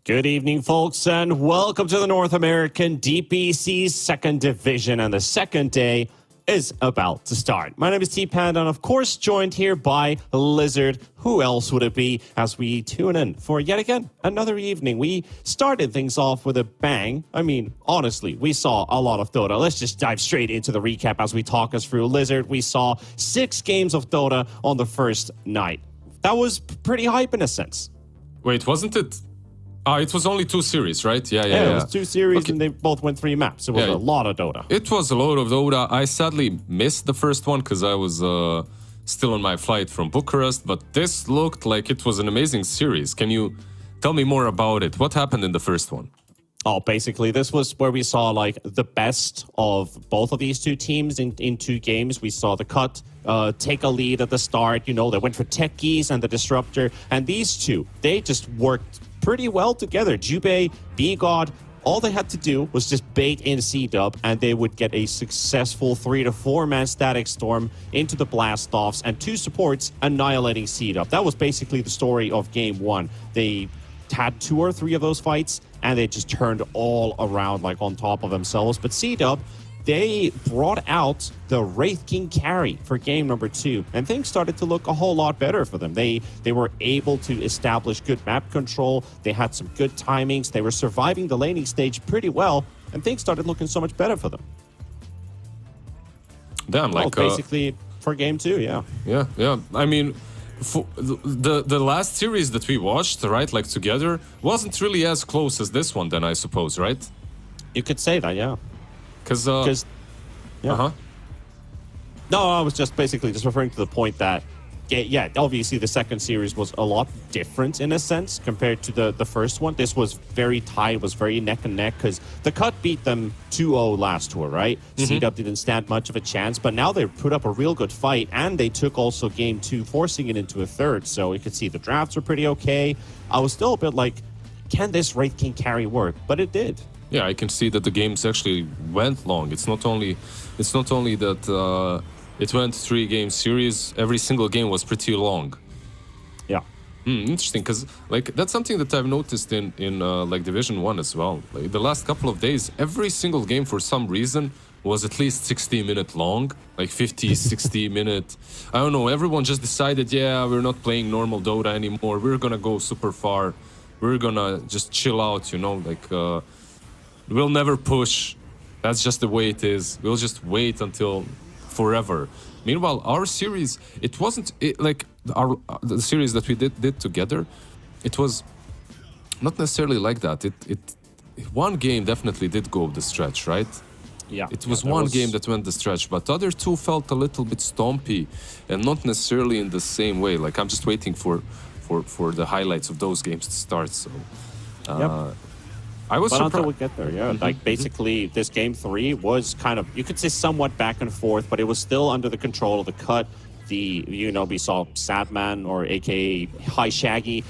Good evening, folks, and welcome to the North American DPC's second division, and the second day is about to start. My name is T-Panda, and of course joined here by Lizard. Who else would it be as we tune in for yet again another evening? We started things off with a bang. I mean, honestly, we saw a lot of Dota. Let's just dive straight into the recap as we talk us through. Lizard, we saw 6 games of Dota on the first night. That was pretty hype in a sense. Wait, wasn't it? It was only 2 series, right? Yeah. It was 2 series, and they both went 3 maps. It was a lot of Dota. It was a lot of Dota. I sadly missed the first one because I was still on my flight from Bucharest, but this looked like it was an amazing series. Can you tell me more about it? What happened in the first one? Oh, basically, this was where we saw like the best of both of these 2 teams in 2 games. We saw the Cut take a lead at the start. You know, they went for Techies and the Disruptor, and these 2, they just worked pretty well together. Jubei, B-God, all they had to do was just bait in C-Dub, and they would get a successful 3 to 4 man static storm into the blast-offs, and 2 supports annihilating C-Dub. That was basically the story of game 1. They had 2 or 3 of those fights, and they just turned all around like on top of themselves. But C-Dub, they brought out the Wraith King carry for game number 2, and things started to look a whole lot better for them. They were able to establish good map control. They had some good timings. They were surviving the laning stage pretty well, and things started looking so much better for them. Damn, well, basically for game 2, yeah. Yeah. I mean, for the last series that we watched, right, like together, wasn't really as close as this one then, I suppose, right? You could say that, yeah. Because No, I was just basically just referring to the point that, yeah, obviously the second series was a lot different in a sense compared to the first one. This was very tight, was very neck and neck, because the Cut beat them 2-0 last tour, right? C-Dub didn't stand much of a chance, but now they put up a real good fight, and they took also game 2, forcing it into a third. So you could see the drafts were pretty okay. I was still a bit like, can this Wraith King carry work? But it did. Yeah, I can see that the games actually went long. It's not only that it went 3-game series. Every single game was pretty long. Yeah. Interesting, because like that's something that I've noticed in like Division 1 as well. Like the last couple of days, every single game for some reason was at least 60-minute long, like 50, 60-minute. I don't know. Everyone just decided, yeah, we're not playing normal Dota anymore. We're gonna go super far. We're gonna just chill out, you know, like. We'll never push. That's just the way it is. We'll just wait until forever. Meanwhile, our series, it wasn't like the series that we did together. It was not necessarily like that. One game definitely did go the stretch, right? Yeah. It was one game that went the stretch, but the other 2 felt a little bit stompy and not necessarily in the same way. Like I'm just waiting for the highlights of those games to start. So. I was surprised. Until we get there, yeah. Like, basically, this game 3 was kind of, you could say somewhat back and forth, but it was still under the control of the Cut. We saw Sadman, or a.k.a. High Shaggy,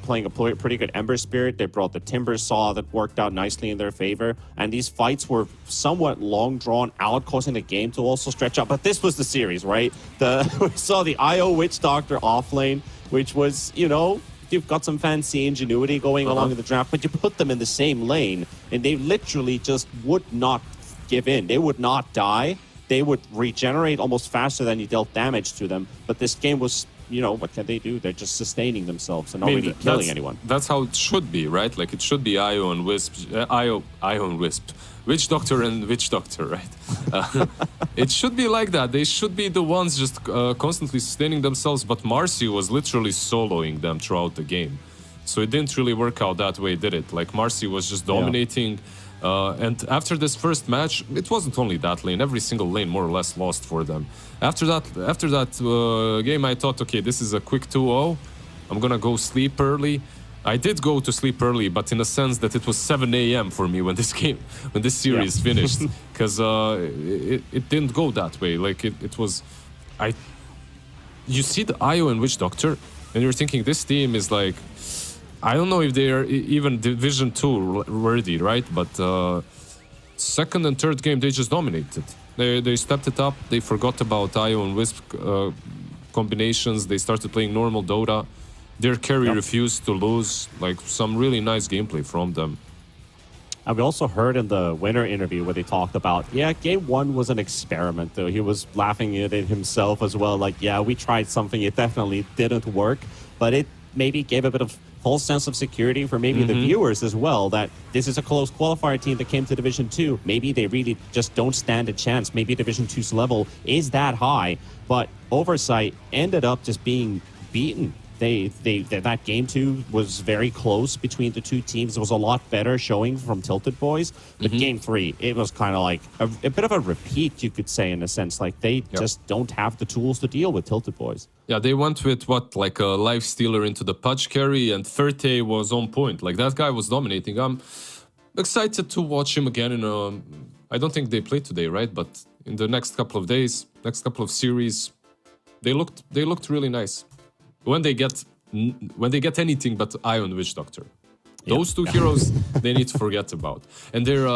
playing a pretty good Ember Spirit. They brought the Timber Saw that worked out nicely in their favor. And these fights were somewhat long drawn out, causing the game to also stretch out. But this was the series, right? We saw the IO Witch Doctor offlane, which was, you know, you've got some fancy ingenuity going along in the draft, but you put them in the same lane, and they literally just would not give in. They would not die. They would regenerate almost faster than you dealt damage to them. But this game was, you know, what can they do? They're just sustaining themselves and not really killing anyone. That's how it should be, right? Like it should be IO and Wisp, IO and Wisp, Witch Doctor and Witch Doctor, right? It should be like that. They should be the ones just constantly sustaining themselves. But Marcy was literally soloing them throughout the game, so it didn't really work out that way, did it? Like Marcy was just dominating. And after this first match, it wasn't only that lane. Every single lane more or less lost for them. After that game, I thought, okay, this is a quick 2-0. I'm gonna go sleep early. I did go to sleep early, but in a sense that it was 7 a.m. for me when this series finished, because it didn't go that way. Like it was, you see the IO and Witch Doctor, and you're thinking this team is like, I don't know if they are even Division 2 worthy, right? But second and third game, they just dominated. They stepped it up. They forgot about IO and Wisp combinations. They started playing normal Dota. Their carry refused to lose. Like some really nice gameplay from them. And we also heard in the winner interview where they talked about, game one was an experiment, though. He was laughing at it himself as well. Like, we tried something. It definitely didn't work, but it maybe gave a bit of false sense of security for maybe the viewers as well, that this is a close qualifier team that came to Division 2. Maybe they really just don't stand a chance. Maybe Division 2's level is that high, but Oversight ended up just being beaten. That game 2 was very close between the two teams. It was a lot better showing from Tilted Boys. But game 3, it was kind of like a bit of a repeat, you could say, in a sense. Like they just don't have the tools to deal with Tilted Boys. Yeah, they went with like a life stealer into the Pudge carry, and Ferte was on point. Like that guy was dominating. I'm excited to watch him again I don't think they played today, right? But in the next couple of days, next couple of series, they looked really nice. When they get anything but Ion Witch Doctor, those two heroes they need to forget about. And they're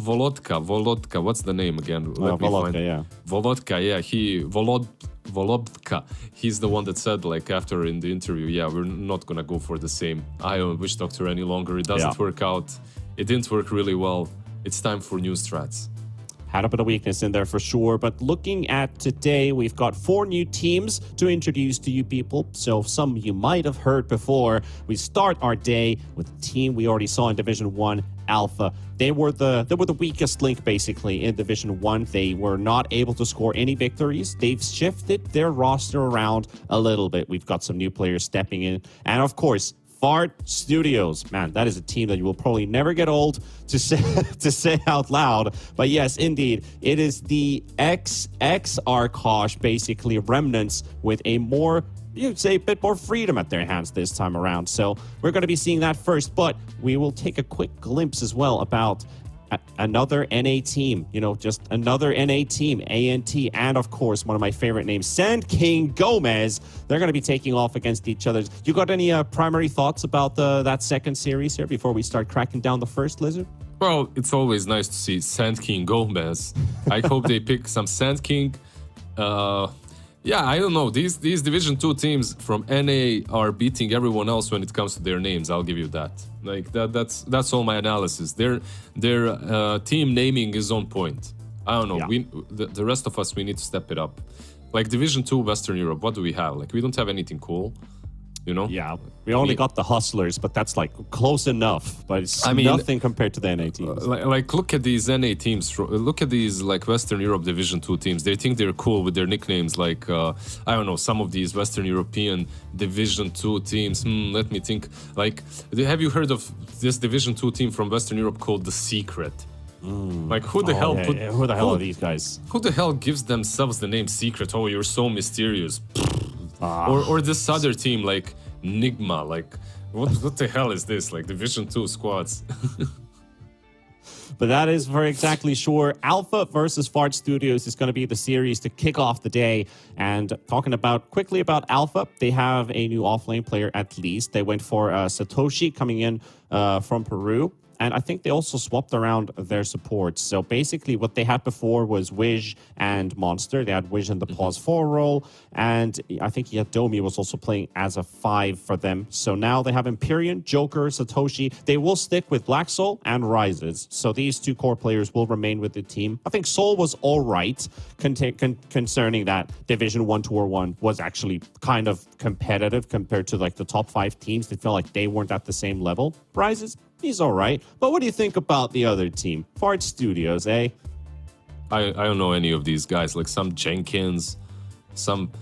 Volodka. What's the name again? Volodka. He's the one that said, like, after in the interview, we're not gonna go for the same Ion Witch Doctor any longer. It doesn't work out. It didn't work really well. It's time for new strats. Had a bit of weakness in there for sure, but looking at today, we've got 4 new teams to introduce to you people. So some you might have heard before. We start our day with a team we already saw in Division 1, Alpha. They were the weakest link basically in Division 1. They were not able to score any victories. They've shifted their roster around a little bit. We've got some new players stepping in, and of course, Fart Studios. Man, that is a team that you will probably never get old to say out loud. But yes, indeed, it is the XX Arkosh, basically remnants with a more, you'd say, a bit more freedom at their hands this time around. So we're going to be seeing that first, but we will take a quick glimpse as well about another NA team, just another NA team, ANT, and of course, one of my favorite names, Sand King Gomez. They're going to be taking off against each other. You got any primary thoughts about that second series here before we start cracking down the first, Lizard? Well, it's always nice to see Sand King Gomez. I hope they pick some Sand King. I don't know. These Division 2 teams from NA are beating everyone else when it comes to their names. I'll give you that. Like that's all my analysis. Their team naming is on point. I don't know. Yeah. The rest of us, we need to step it up. Like Division 2 Western Europe, what do we have? Like we don't have anything cool. Yeah, we only got the Hustlers, but that's like close enough. But it's nothing compared to the NA teams. Like look at these NA teams. Look at these like Western Europe Division 2 teams. They think they're cool with their nicknames. Like I don't know, some of these Western European Division 2 teams. Let me think. Like, have you heard of this Division 2 team from Western Europe called The Secret? Like who the hell who the hell are these guys? Who the hell gives themselves the name Secret? Oh, you're so mysterious. Or this other team like Nigma, like what the hell is this? Like Division 2 squads. But that is for exactly sure. Alpha versus Fart Studios is going to be the series to kick off the day. And talking quickly about Alpha, they have a new offlane player at least. They went for Satoshi coming in from Peru. And I think they also swapped around their supports. So basically what they had before was Wish and Monster. They had Wish in the pause 4 role. And I think Yadomi was also playing as a 5 for them. So now they have Empyrean, Joker, Satoshi. They will stick with Black Soul and Rises. So these 2 core players will remain with the team. I think Soul was all right concerning that Division 1 Tour 1 was actually kind of competitive compared to like the top 5 teams. They felt like they weren't at the same level. Rises, he's all right. But what do you think about the other team? Fart Studios, eh? I don't know any of these guys. Like some Jenkins, some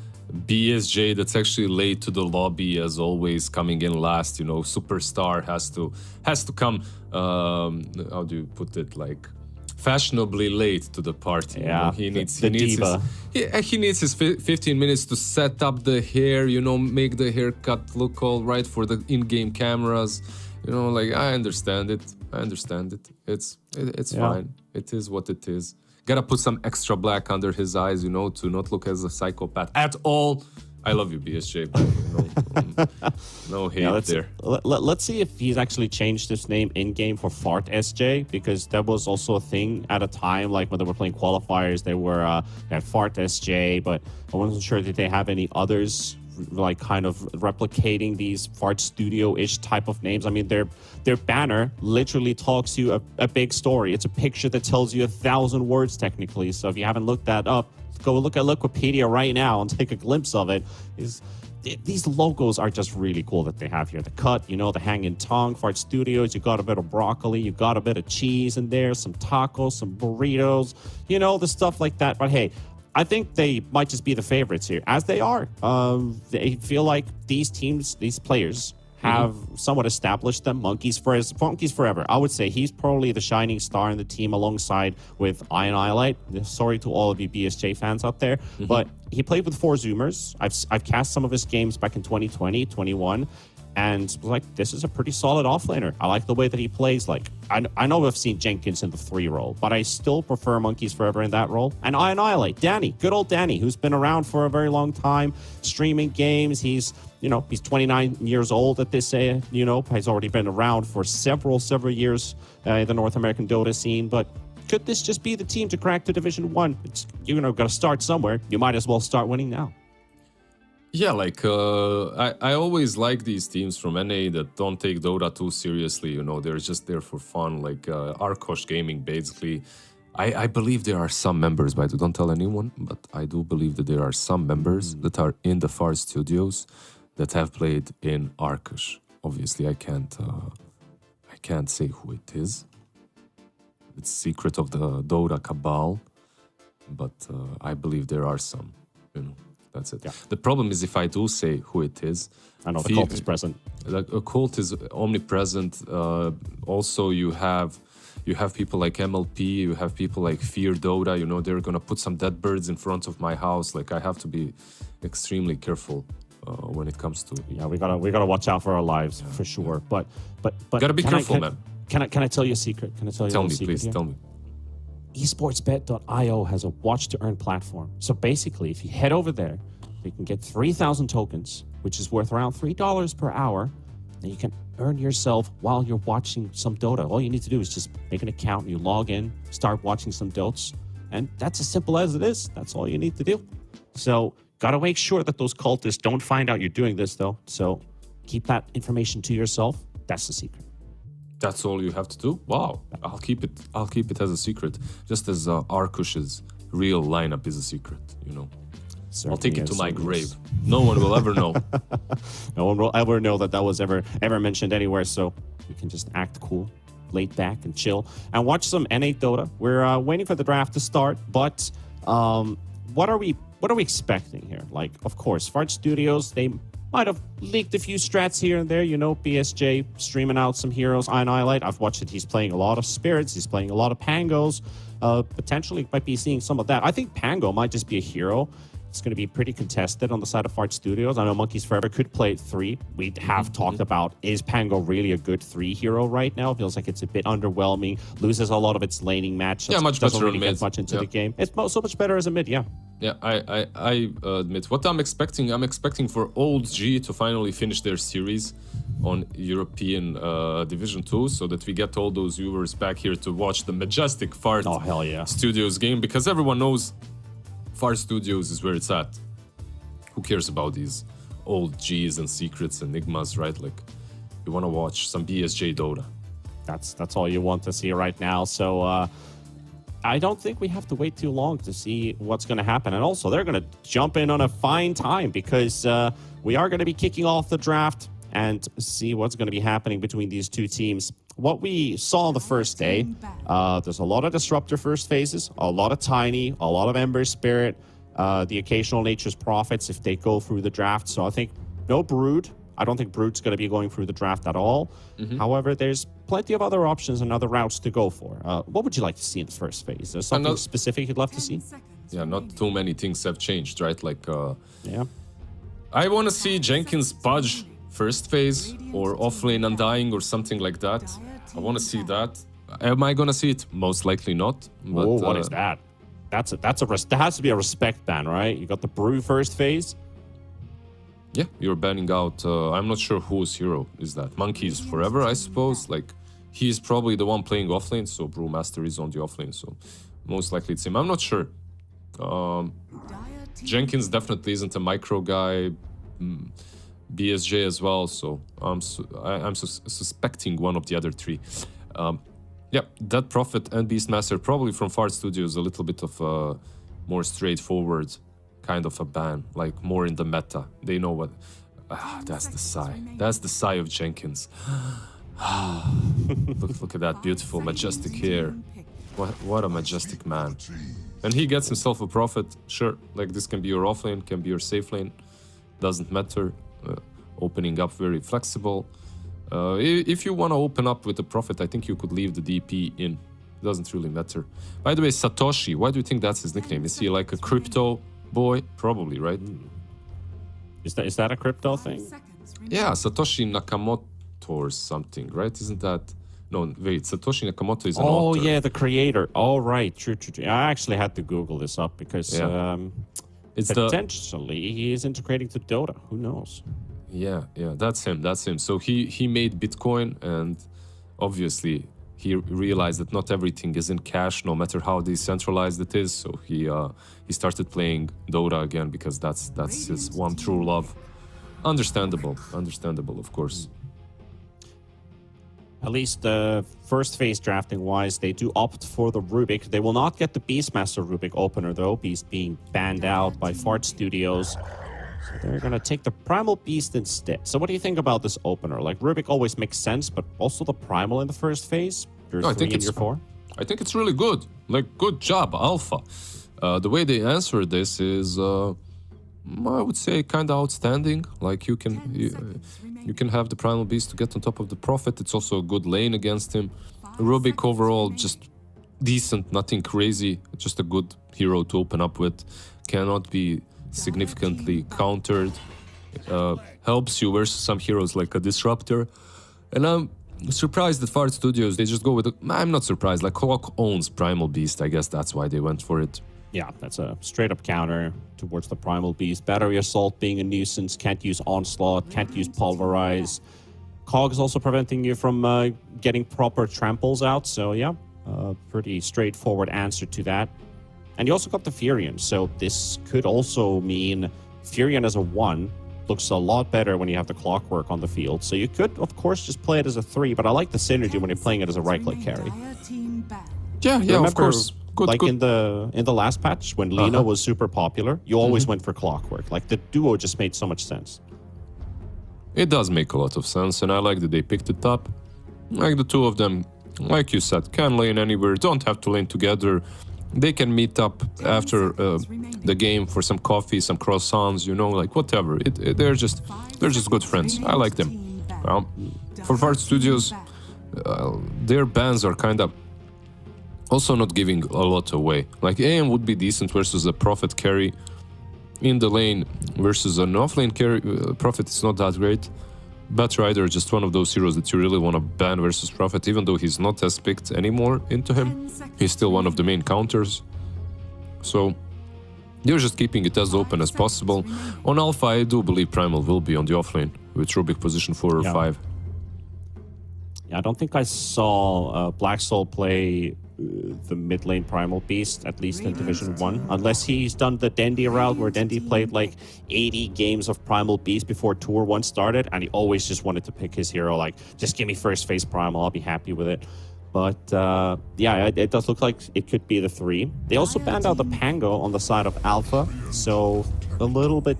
BSJ that's actually late to the lobby as always, coming in last. Superstar has to come. How do you put it? Like fashionably late to the party. Yeah, he needs his 15 minutes to set up the hair. Make the haircut look all right for the in-game cameras. I understand it. It's fine. It is what it is. Gotta put some extra black under his eyes, to not look as a psychopath at all. I love you, BSJ, but no hate there. Let's see if he's actually changed his name in-game for Fart SJ, because that was also a thing at a time, like when they were playing qualifiers, they had Fart SJ, but I wasn't sure that they have any others like kind of replicating these Fart Studio-ish type of names. I mean, their banner literally talks you a big story. It's a picture that tells you 1,000 words technically. So if you haven't looked that up, go look at Wikipedia right now and take a glimpse of it. These logos are just really cool that they have here. The cut, you know, the hanging tongue, Fart Studios, you got a bit of broccoli, you got a bit of cheese in there, some tacos, some burritos, you know, the stuff like that. But hey, I think they might just be the favorites here, as they are. They feel like these teams, these players, have somewhat established them. Monkeys Forever. I would say he's probably the shining star in the team alongside with Iron Highlight. Sorry to all of you BSJ fans out there, but he played with 4 Zoomers. I've cast some of his games back in 2020, 21, and was like, this is a pretty solid offlaner. I like the way that he plays. Like, I know I've seen Jenkins in the 3 role, but I still prefer Monkeys Forever in that role. And I annihilate Danny, good old Danny, who's been around for a very long time, streaming games. He's 29 years old at this, he's already been around for several years in the North American Dota scene. But could this just be the team to crack to Division 1? Got to start somewhere. You might as well start winning now. Yeah, like, I always like these teams from NA that don't take Dota too seriously, you know, they're just there for fun, like Arkosh Gaming, basically. I believe there are some members, but don't tell anyone, but I do believe that there are some members that are in the Far Studios that have played in Arkosh. Obviously, I can't say who it is. It's secret of the Dota cabal, but I believe there are some, you know. That's it. Yeah. The problem is if I do say who it is. I know the cult is present. A cult is omnipresent. Also, you have people like MLP. You have people like Fear Dota. You know, they're gonna put some dead birds in front of my house. Like, I have to be extremely careful when it comes to. Yeah, we gotta watch out for our lives for sure. But gotta be careful, man. Can I tell you a secret? Can I tell you? Tell me, please. Here? Tell me. esportsbet.io has a watch to earn platform. So basically, if you head over there, you can get 3,000 tokens, which is worth around $3 per hour, and you can earn yourself while you're watching some Dota. All you need to do is just make an account and you log in, start watching some Dots, and that's as simple as it is. That's all you need to do. So gotta make sure that those cultists don't find out you're doing this, though. So keep that information to yourself. That's the secret. That's all you have to do? Wow. I'll keep it as a secret. Just as Arkush's real lineup is a secret, you know. Certainly I'll take it to my grave. No one will ever know. No one will ever know that was ever mentioned anywhere. So we can just act cool, laid back and chill and watch some NA Dota. We're waiting for the draft to start, but what are we expecting here? Like, of course, Fart Studios, they might have leaked a few strats here and there, you know, BSJ streaming out some heroes. Iron Highlight, I've watched it. He's playing a lot of Spirits. He's playing a lot of Pangos. Potentially might be seeing some of that. I think Pango might just be a hero. It's going to be pretty contested on the side of Fart Studios. I know Monkeys Forever could play 3. We have talked about, is Pango really a good 3 hero right now? It feels like it's a bit underwhelming. Loses a lot of its laning match. Yeah, much doesn't better really get much into the game. It's so much better as a mid, yeah. Yeah, I admit what I'm expecting for Old G to finally finish their series on European Division 2 so that we get all those viewers back here to watch the majestic Fart Studios game, because everyone knows Fart Studios is where it's at. Who cares about these old G's and secrets, enigmas, right? Like, you want to watch some BSJ Dota. That's all you want to see right now. So I don't think we have to wait too long to see what's going to happen. And also, they're going to jump in on a fine time because we are going to be kicking off the draft and see what's going to be happening between these two teams. What we saw on the first day, there's a lot of Disruptor first phases, a lot of Tiny, a lot of Ember Spirit, the occasional Nature's Prophets if they go through the draft. So I think no Brood. I don't think Brood's going to be going through the draft at all. However, there's plenty of other options and other routes to go for. What would you like to see in the first phase? Is there something specific you'd love to see? Yeah, not too many things have changed, right? Like, yeah. I want to see Jenkins Pudge first phase or offlane Undying or something like that. I want to see that. Am I going to see it? Most likely not. But, what is that? That has to be a respect ban, right? You got the Brew first phase. Yeah, you're banning out. I'm not sure whose hero is that. Monkeys Forever, I suppose. Like, he's probably the one playing offlane, so Brewmaster is on the offlane, so most likely it's him. I'm not sure. Jenkins definitely isn't a micro guy. BSJ as well. So I'm suspecting one of the other three. Yeah, that Prophet and Beastmaster probably from Fart Studios, a little bit of a more straightforward kind of a ban, like more in the meta. They know what. That's the sigh. That's the sigh of Jenkins. Look at that beautiful, majestic hair. What a majestic man. And he gets himself a Prophet. Sure, like this can be your offlane, can be your safe lane. Doesn't matter. Opening up very flexible. If you want to open up with the Prophet, I think you could leave the DP in. Doesn't really matter. By the way, Satoshi, why do you think that's his nickname? Is he like a crypto boy? Probably, right? Is that a crypto thing? Yeah, Satoshi Nakamoto or something, right? Isn't that... No, wait, Satoshi Nakamoto is an author. Oh, yeah, the creator. Oh, right. True. I actually had to Google this up because it's potentially he is integrating to Dota. Who knows? Yeah, that's him. So he made Bitcoin, and obviously he realized that not everything is in cash, no matter how decentralized it is. So he started playing Dota again because that's his one true love. Understandable, of course. At least first phase drafting wise, they do opt for the Rubik. They will not get the Beastmaster Rubik opener though, Beast being banned out by Fart Studios. So they're gonna take the Primal Beast instead. So what do you think about this opener? Like Rubik always makes sense, but also the Primal in the first phase? I think it's 4. I think it's really good. Like, good job, Alpha. The way they answer this is, I would say, kind of outstanding. Like you can have the Primal Beast to get on top of the Prophet. It's also a good lane against him. Rubik overall just decent, nothing crazy. Just a good hero to open up with. Cannot be significantly countered. Helps you versus some heroes like a Disruptor. And I'm surprised that Fart Studios, they just go with I'm not surprised. Like Clock owns Primal Beast. I guess that's why they went for it. Yeah, that's a straight-up counter towards the Primal Beast. Battery Assault being a nuisance, can't use Onslaught, can't use Pulverize. Cog is also preventing you from getting proper tramples out, so yeah, pretty straightforward answer to that. And you also got the Furion, so this could also mean Furion as a 1 looks a lot better when you have the Clockwork on the field. So you could, of course, just play it as a 3, but I like the synergy when you're playing it as a right-click carry. Yeah, of course. Good. In the last patch when Lina was super popular, you always went for Clockwork. Like the duo just made so much sense. It does make a lot of sense, and I like that they picked it up. Like the two of them, like you said, can lane anywhere, don't have to lane together. They can meet up after the game for some coffee, some croissants, like whatever. They're just good friends. I like them. For Fart Studios, their bans are kind of also not giving a lot away. Like AM would be decent versus a Prophet carry. In the lane versus an offlane carry, Prophet is not that great. Batrider, just one of those heroes that you really want to ban versus Prophet, even though he's not as picked anymore into him. He's still one of the main counters. So they're just keeping it as open as possible. On Alpha, I do believe Primal will be on the offlane with Rubik position 4 or 5. Yeah, I don't think I saw Black Soul play the mid lane Primal Beast, at least in Division 1. Unless he's done the Dendi route where Dendi played like 80 games of Primal Beast before Tour 1 started, and he always just wanted to pick his hero, like, just give me first phase Primal, I'll be happy with it. But yeah, it does look like it could be the 3. They also banned out the Pango on the side of Alpha, so a little bit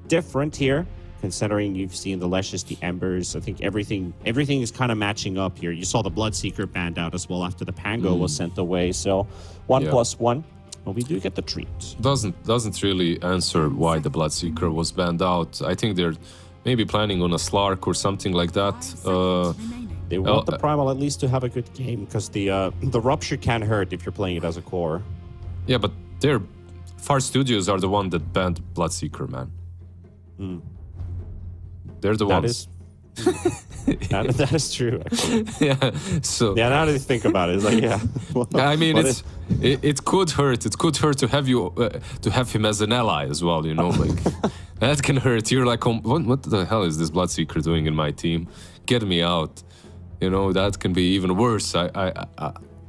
different here. Considering you've seen the Leshes, the Embers, I think everything is kind of matching up here. You saw the Bloodseeker banned out as well after the Pango was sent away. So 1+1. Well, we do get the treat. Doesn't really answer why the Bloodseeker was banned out. I think they're maybe planning on a Slark or something like that. They want the Primal at least to have a good game because the Rupture can hurt if you're playing it as a core. Yeah, but their Far Studios are the one that banned Bloodseeker, man. They're the ones. That is true, actually. Yeah. So now that you think about it, it's like, yeah. Well, I mean, it could hurt. It could hurt to have you to have him as an ally as well. Like that can hurt. You're like, what the hell is this Bloodseeker doing in my team? Get me out. That can be even worse.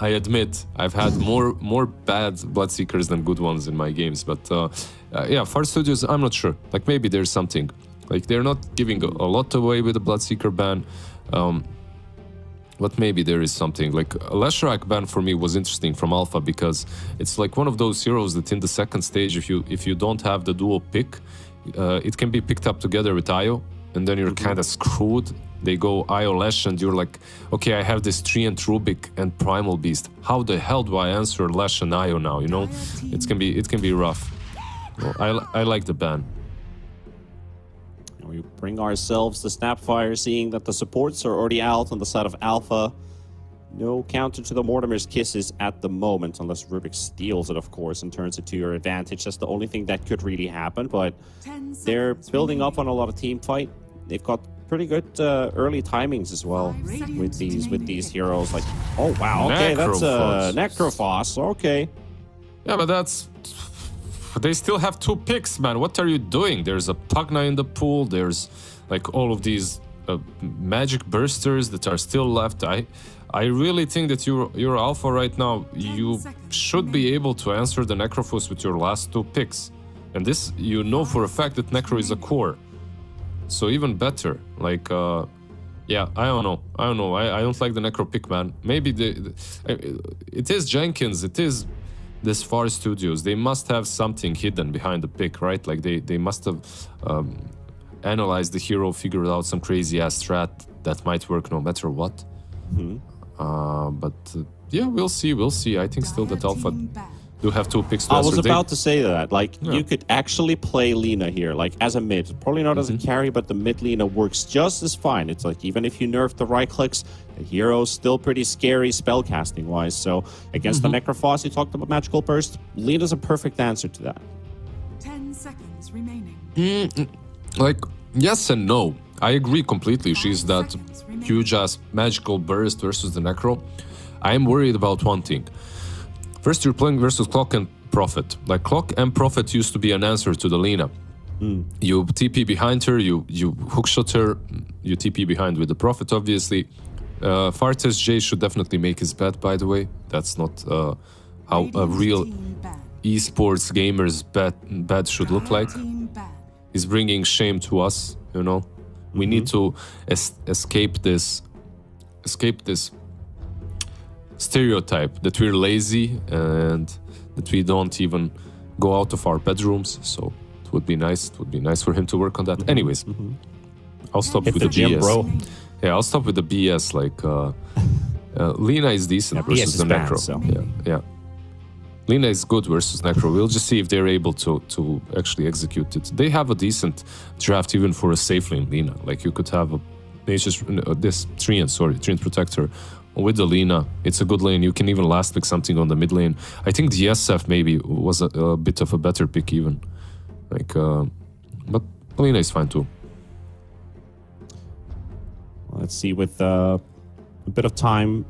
I admit I've had more bad Bloodseekers than good ones in my games, but yeah, Far Studios, I'm not sure. Like maybe there's something. Like they're not giving a lot away with the Bloodseeker ban, but maybe there is something. Like Leshrac ban for me was interesting from Alpha because it's like one of those heroes that in the second stage, if you don't have the dual pick, it can be picked up together with Io, and then you're kind of screwed. They go Io Lesh, and you're like, okay, I have this Treant Rubik and Primal Beast. How the hell do I answer Lesh and Io now? You know, it can be rough. Well, I like the ban. We bring ourselves to Snapfire, seeing that the supports are already out on the side of Alpha. No counter to the Mortimer's Kisses at the moment, unless Rubik steals it, of course, and turns it to your advantage. That's the only thing that could really happen, but they're building up on a lot of team fight. They've got pretty good early timings as well with these heroes. Like, oh wow, okay, that's Necrophos, okay. Yeah, but they still have 2 picks, man. What are you doing? There's a Pugna in the pool. There's like all of these magic bursters that are still left. I really think that you're Alpha right now. You should be able to answer the Necrophos with your last 2 picks. And this, you know for a fact that Necro is a core. So even better. Like, yeah, I don't know. I don't like the Necro pick, man. Maybe it is Jenkins. It is this Far Studios. They must have something hidden behind the pick, right? Like they must have analyzed the hero, figured out some crazy ass strat that might work no matter what. But yeah, we'll see. I think still that Alpha do have 2 picks to answer. I was about to say that. Like, you could actually play Lina here, like as a mid. Probably not as a carry, but the mid Lina works just as fine. It's like, even if you nerf the right clicks, the hero's still pretty scary spellcasting wise. So against the Necrophos, you talked about Magical Burst. Lina's a perfect answer to that. 10 seconds remaining. Like, yes and no. I agree completely. She's that huge ass Magical Burst versus the Necro. I am worried about one thing. First, you're playing versus Clock and Prophet. Like, Clock and Prophet used to be an answer to the Lina. You TP behind her, you hookshot her, you TP behind with the Prophet, obviously. Fartes J should definitely make his bet, by the way. That's not how a real esports gamer's bet should look like. He's bringing shame to us, you know. We need to escape this stereotype that we're lazy and that we don't even go out of our bedrooms. So it would be nice. It would be nice for him to work on that. Anyways, I'll stop with the BS. Bro. Yeah, I'll stop with the BS. Like Lina is decent versus the Necro. So. Yeah. Lina is good versus Necro. We'll just see if they're able to actually execute it. They have a decent draft even for a safe lane Lina. Like you could have this Treant Protector with the Lina. It's a good lane. You can even last pick something on the mid lane. I think the SF maybe was a bit of a better pick even. Like, but Lina is fine too. Let's see, with a bit of time,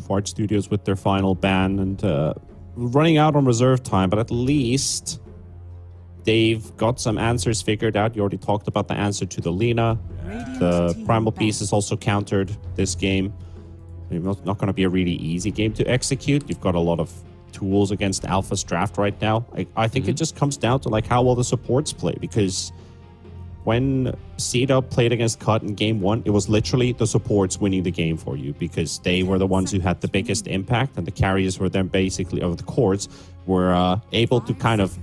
Fart Studios with their final ban and running out on reserve time, but at least they've got some answers figured out. You already talked about the answer to the Lina. The Primal Beast is also countered this game. It's not going to be a really easy game to execute. You've got a lot of tools against Alpha's draft right now. I think it just comes down to like how well the supports play, because when Sita played against Cut in game 1, it was literally the supports winning the game for you, because they were the ones who had the biggest impact, and the carriers were then basically, or the cores, were able to kind of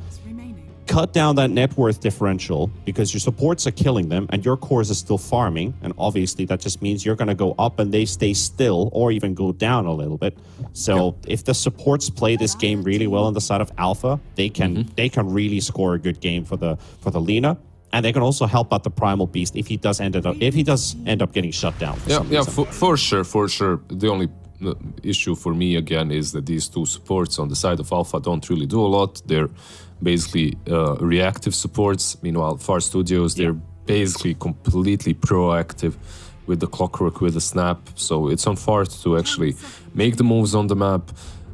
cut down that net worth differential, because your supports are killing them and your cores are still farming, and obviously that just means you're going to go up and they stay still or even go down a little bit. So if the supports play this game really well on the side of Alpha, they can really score a good game for the Lina. And they can also help out the Primal Beast if he does end up getting shut down. For sure. The only issue for me again is that these two supports on the side of Alpha don't really do a lot. They're basically reactive supports. Meanwhile, Far Studios, they're basically completely proactive with the Clockwork, with the Snap. So it's on Fart to actually make the moves on the map.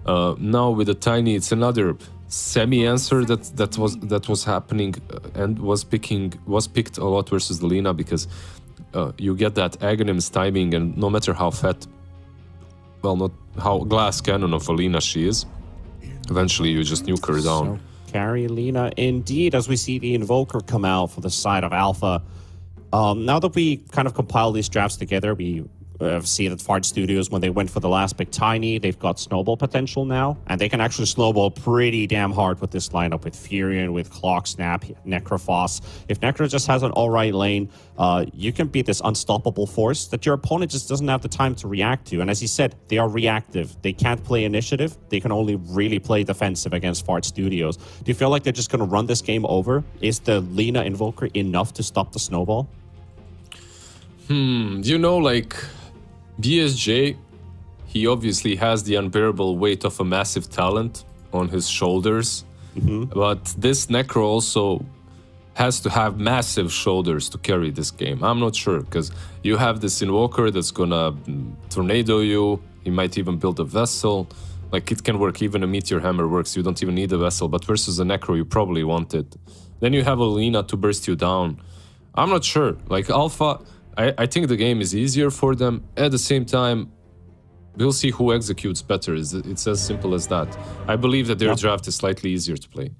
Now with the Tiny, it's another semi-answer that was happening and was picked a lot versus the Lina, because you get that Aghanim's timing, and no matter how fat well, not how glass cannon of Alina she is. Eventually, you just nuke her down. So, carry Lina indeed, as we see the Invoker come out for the side of Alpha. Now that we kind of compile these drafts together, we see that Fart Studios, when they went for the last big Tiny, they've got snowball potential now, and they can actually snowball pretty damn hard with this lineup with Furion, with Clock Snap, Necrophos. If Necro just has an alright lane, you can be this unstoppable force that your opponent just doesn't have the time to react to. And as you said, they are reactive. They can't play initiative. They can only really play defensive against Fart Studios. Do you feel like they're just going to run this game over? Is the Lina Invoker enough to stop the snowball? You know, like, BSJ, he obviously has the unbearable weight of a massive talent on his shoulders. But this Necro also has to have massive shoulders to carry this game. I'm not sure, because you have this Invoker that's gonna tornado you. He might even build a vessel. Like, it can work. Even a Meteor Hammer works. You don't even need a vessel. But versus a Necro, you probably want it. Then you have a Lina to burst you down. I'm not sure. Like, Alpha, I think the game is easier for them. At the same time, we'll see who executes better. It's as simple as that. I believe that their draft is slightly easier to play.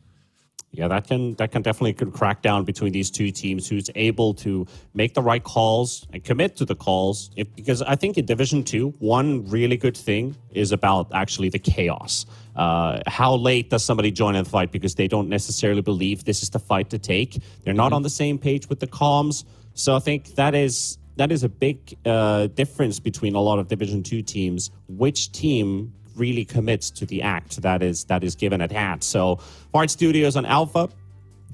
Yeah, that can definitely crack down between these two teams, who's able to make the right calls and commit to the calls. Because I think in Division 2, one really good thing is about actually the chaos. How late does somebody join in the fight because they don't necessarily believe this is the fight to take? They're not on the same page with the comms. So I think that is a big difference between a lot of Division 2 teams. Which team really commits to the act that is given at hand? So Fart Studios on Alpha,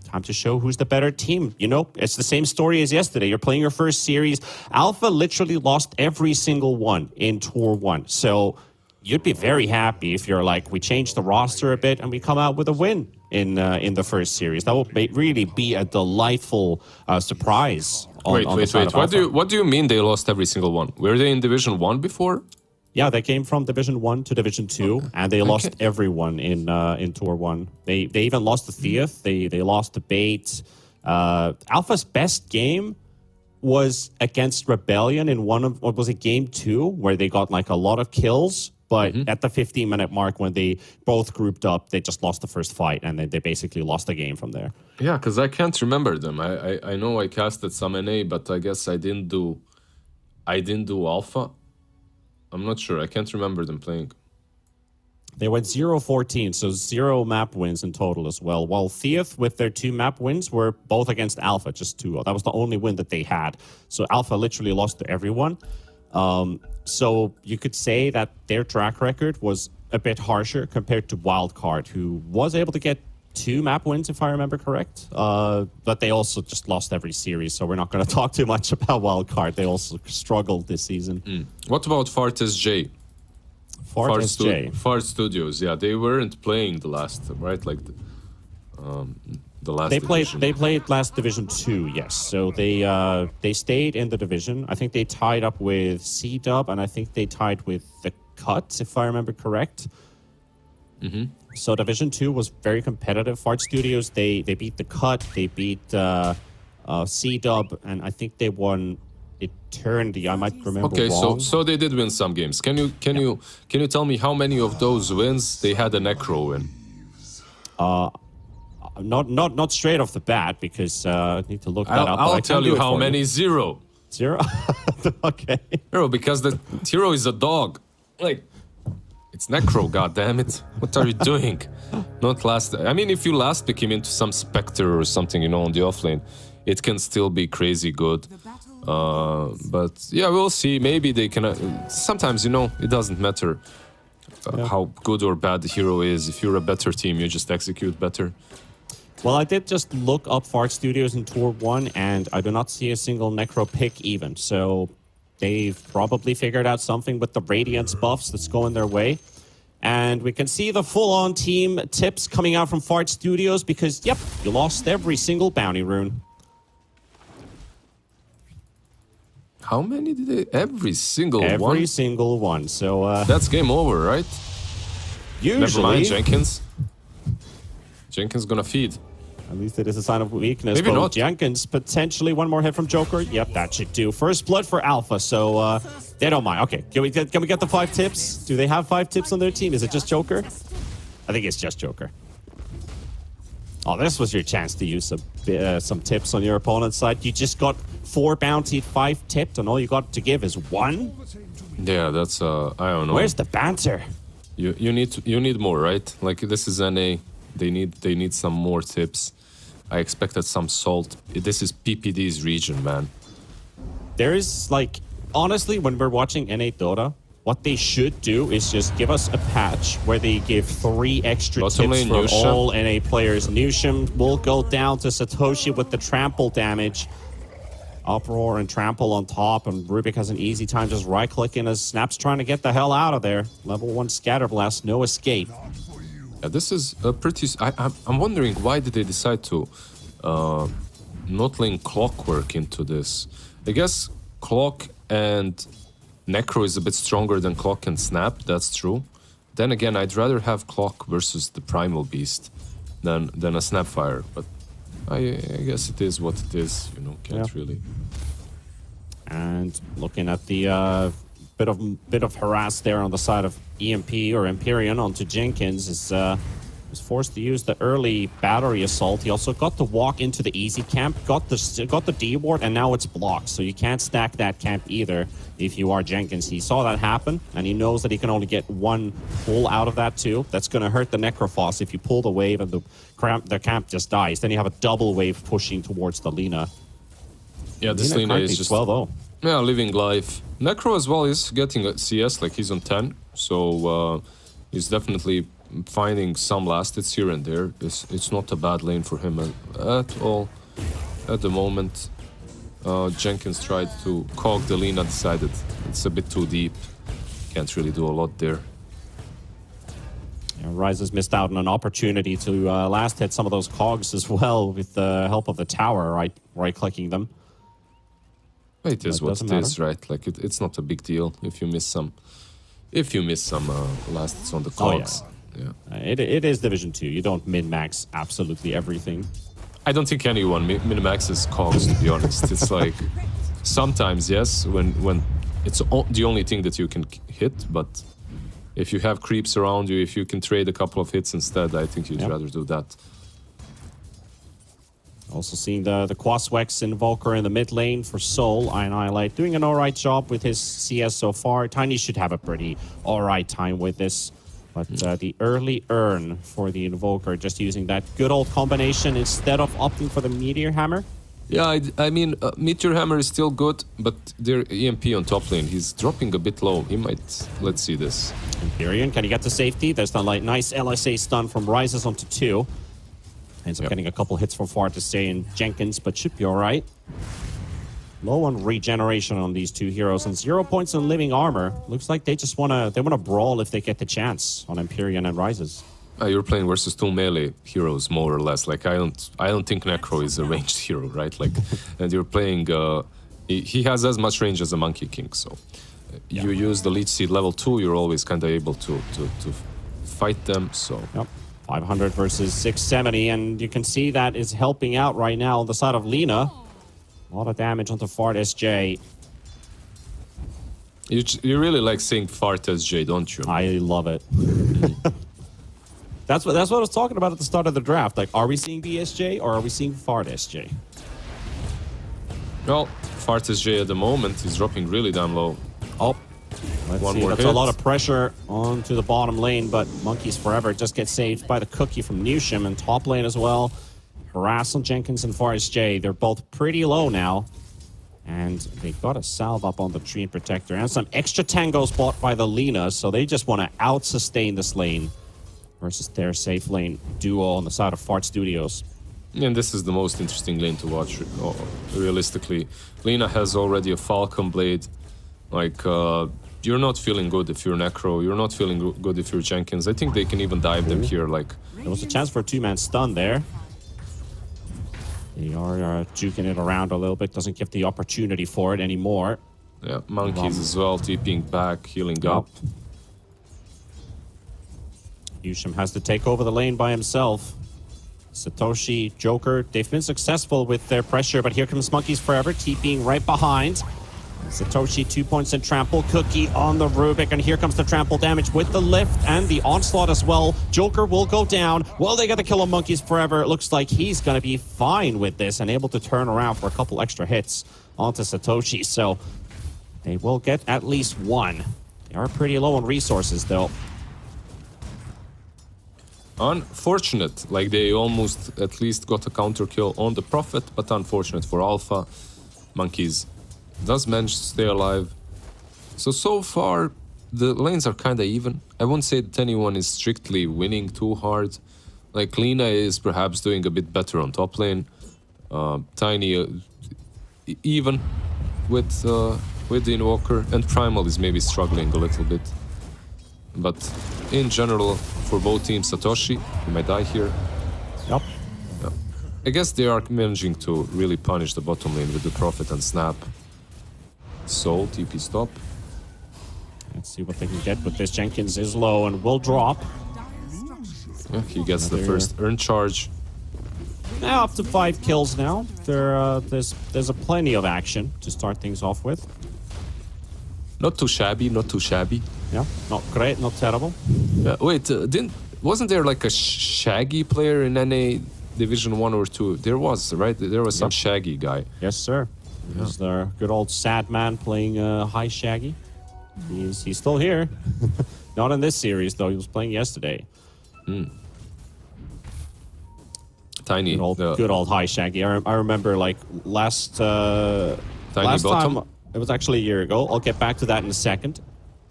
time to show who's the better team. You know, it's the same story as yesterday. You're playing your first series. Alpha literally lost every single one in Tour 1. So you'd be very happy if you're like, we changed the roster a bit and we come out with a win in the first series. That would really be a delightful surprise. Wait. What do you mean they lost every single one? Were they in Division 1 before? Yeah, they came from Division 1 to Division 2, and they lost everyone in Tour 1. They even lost the Theath. They lost the Bait. Alpha's best game was against Rebellion in what was it, Game 2, where they got like a lot of kills. But at the 15-minute mark, when they both grouped up, they just lost the first fight, and then they basically lost the game from there. Yeah, because I can't remember them. I know I casted some NA, but I guess I didn't do Alpha. I'm not sure. I can't remember them playing. They went 0-14, so 0 map wins in total as well. While Theath, with their 2 map wins, were both against Alpha, just 2. That was the only win that they had. So Alpha literally lost to everyone. So you could say that their track record was a bit harsher compared to Wildcard, who was able to get 2 map wins, if I remember correct. But they also just lost every series, so we're not going to talk too much about Wildcard. They also struggled this season. What about Fart SJ? Fart Studios, yeah, they weren't playing the last, right? Like the last. They played last Division 2, yes. So they stayed in the division. I think they tied up with C-Dub, and I think they tied with the Cut, if I remember correct. So Division 2 was very competitive. Fart Studios, they beat the Cut, they beat C-Dub, and I think they won Eternity. I might remember wrong. so they did win some games. Can you tell me how many of those wins they had a Necro in? Not straight off the bat, because I need to look that up. I'll tell you how many. 0. 0? Okay. 0, because the hero is a dog. Like, it's Necro, goddammit. What are you doing? Not last. I mean, if you last pick him into some Spectre or something, on the offlane, it can still be crazy good. But yeah, we'll see. Maybe they can. Sometimes, it doesn't matter how good or bad the hero is. If you're a better team, you just execute better. Well, I did just look up Fart Studios in Tour 1, and I do not see a single Necro pick even. So they've probably figured out something with the Radiance buffs that's going their way. And we can see the full-on team tips coming out from Fart Studios because, yep, you lost every single bounty rune. How many did they? Every single one? Every single one. So that's game over, right? Usually. Never mind, Jenkins. Jenkins gonna feed. At least it is a sign of weakness. Maybe but not. Jenkins, potentially one more hit from Joker. Yep, that should do. First blood for Alpha, so they don't mind. Okay, can we get the 5 tips? Do they have 5 tips on their team? Is it just Joker? I think it's just Joker. Oh, this was your chance to use some tips on your opponent's side. You just got 4 bountied, 5 tipped, and all you got to give is 1? Yeah, that's I don't know. Where's the banter? You need more, right? Like this is NA. They need some more tips. I expected some salt. This is PPD's region, man. There is, like, honestly, when we're watching NA Dota, what they should do is just give us a patch where they give 3 extra Bottom tips lane, for Newsham. all NA players. Newsham will go down to Satoshi with the trample damage. Uproar and trample on top, and Rubik has an easy time just right-clicking as Snap's trying to get the hell out of there. Level 1 scatter blast, no escape. Yeah, this is a pretty. I'm wondering why did they decide to not link Clockwork into this. I guess Clock and Necro is a bit stronger than Clock and Snap. That's true. Then again, I'd rather have Clock versus the Primal Beast than a Snapfire. But I guess it is what it is. You know, can't really. And looking at the bit of harass there on the side of EMP or Empyrean onto Jenkins is was forced to use the early battery assault. He also got to walk into the easy camp, got the D ward, and now it's blocked. So you can't stack that camp either if you are Jenkins. He saw that happen, and he knows that he can only get 1 pull out of that too. That's going to hurt the Necrophos if you pull the wave and the camp just dies. Then you have a double wave pushing towards the Lina. Yeah, this Lina is just 12-0. Yeah, living life. Necro as well is getting a CS, like he's on 10, so he's definitely finding some last hits here and there. It's not a bad lane for him at all at the moment. Jenkins tried to cog the Lina, decided it's a bit too deep. Can't really do a lot there. Yeah, Ryze has missed out on an opportunity to last hit some of those cogs as well with the help of the tower, right-clicking them. It is what it is, right? Like it's not a big deal if you miss some. If you miss some last hits on the cogs. Oh, yeah. It is Division 2. You don't min-max absolutely everything. I don't think anyone min-maxes cogs, to be honest. It's like sometimes yes, when it's the only thing that you can hit, but if you have creeps around you, if you can trade a couple of hits instead, I think you'd rather do that. Also seeing the Quaswex Invoker in the mid lane for Soul. Annihilate doing an alright job with his CS so far. Tiny should have a pretty alright time with this. But the early earn for the Invoker, just using that good old combination instead of opting for the Meteor Hammer. Yeah, I mean, Meteor Hammer is still good, but their EMP on top lane, he's dropping a bit low. He might... Let's see this. Empyrean, can he get to safety? There's the nice LSA stun from Rises onto 2. Ends up getting a couple hits from far to stay in Jenkins, but should be alright. Low on regeneration on these 2 heroes and 0 points in living armor. Looks like they just wanna brawl if they get the chance on Empyrean and Rises. You're playing versus 2 melee heroes, more or less. Like I don't think Necro is a ranged hero, right? Like, and you're playing. He has as much range as a Monkey King, so you use the Leech Seed level 2. You're always kind of able to fight them. So. Yep. 500 versus 670, and you can see that is helping out right now on the side of Lina. A lot of damage onto Fart SJ. You really like saying Fart SJ, don't you? I love it. That's what I was talking about at the start of the draft. Like, are we seeing BSJ or are we seeing Fart SJ? Well, Fart SJ at the moment is dropping really damn low. Oh. Let's One see, more that's hit. a lot of pressure onto the bottom lane, but Monkeys Forever just gets saved by the cookie from Newsham, and top lane as well. Harass on Jenkins and Forest J. They're both pretty low now. And they got a salve up on the Tree Protector and some extra tangos bought by the Lina, so they just want to out-sustain this lane versus their safe lane duo on the side of Fart Studios. And this is the most interesting lane to watch, realistically. Lina has already a Falcon Blade. Like, you're not feeling good if you're Necro. You're not feeling good if you're Jenkins. I think they can even dive them here. Like, there was a chance for a 2-man stun there. They are juking it around a little bit. Doesn't give the opportunity for it anymore. Yeah, Monkeys as well, TPing back, healing up. Yushim has to take over the lane by himself. Satoshi, Joker, they've been successful with their pressure, but here comes Monkeys Forever, TPing right behind. Satoshi, 2 points in trample. Cookie on the Rubik, and here comes the trample damage with the lift and the onslaught as well. Joker will go down. Well, they got the kill on Monkeys Forever. It looks like he's going to be fine with this and able to turn around for a couple extra hits onto Satoshi. So they will get at least one. They are pretty low on resources, though. Unfortunate, like they almost at least got a counter kill on the Prophet, but unfortunate for Alpha. Monkeys does manage to stay alive. So far, the lanes are kind of even. I won't say that anyone is strictly winning too hard. Like, Lina is perhaps doing a bit better on top lane. Tiny, even with the Invoker. And Primal is maybe struggling a little bit. But in general, for both teams, Satoshi, he might die here. Yep. Yeah. I guess they are managing to really punish the bottom lane with the Prophet and Snap. Soul, TP stop. Let's see what they can get with this. Jenkins is low and will drop. Yeah, he gets the first earn charge. Now up to 5 kills now. There's a plenty of action to start things off with. Not too shabby, not too shabby. Yeah, not great, not terrible. Wait, wasn't there like a Shaggy player in NA Division 1 or 2? There was, right? There was some Shaggy guy. Yes, sir. There's the good old sad man playing High Shaggy. He's still here. Not in this series, though. He was playing yesterday. Tiny. Good old High Shaggy. I remember, like, last bottom? time... It was actually a year ago. I'll get back to that in a second.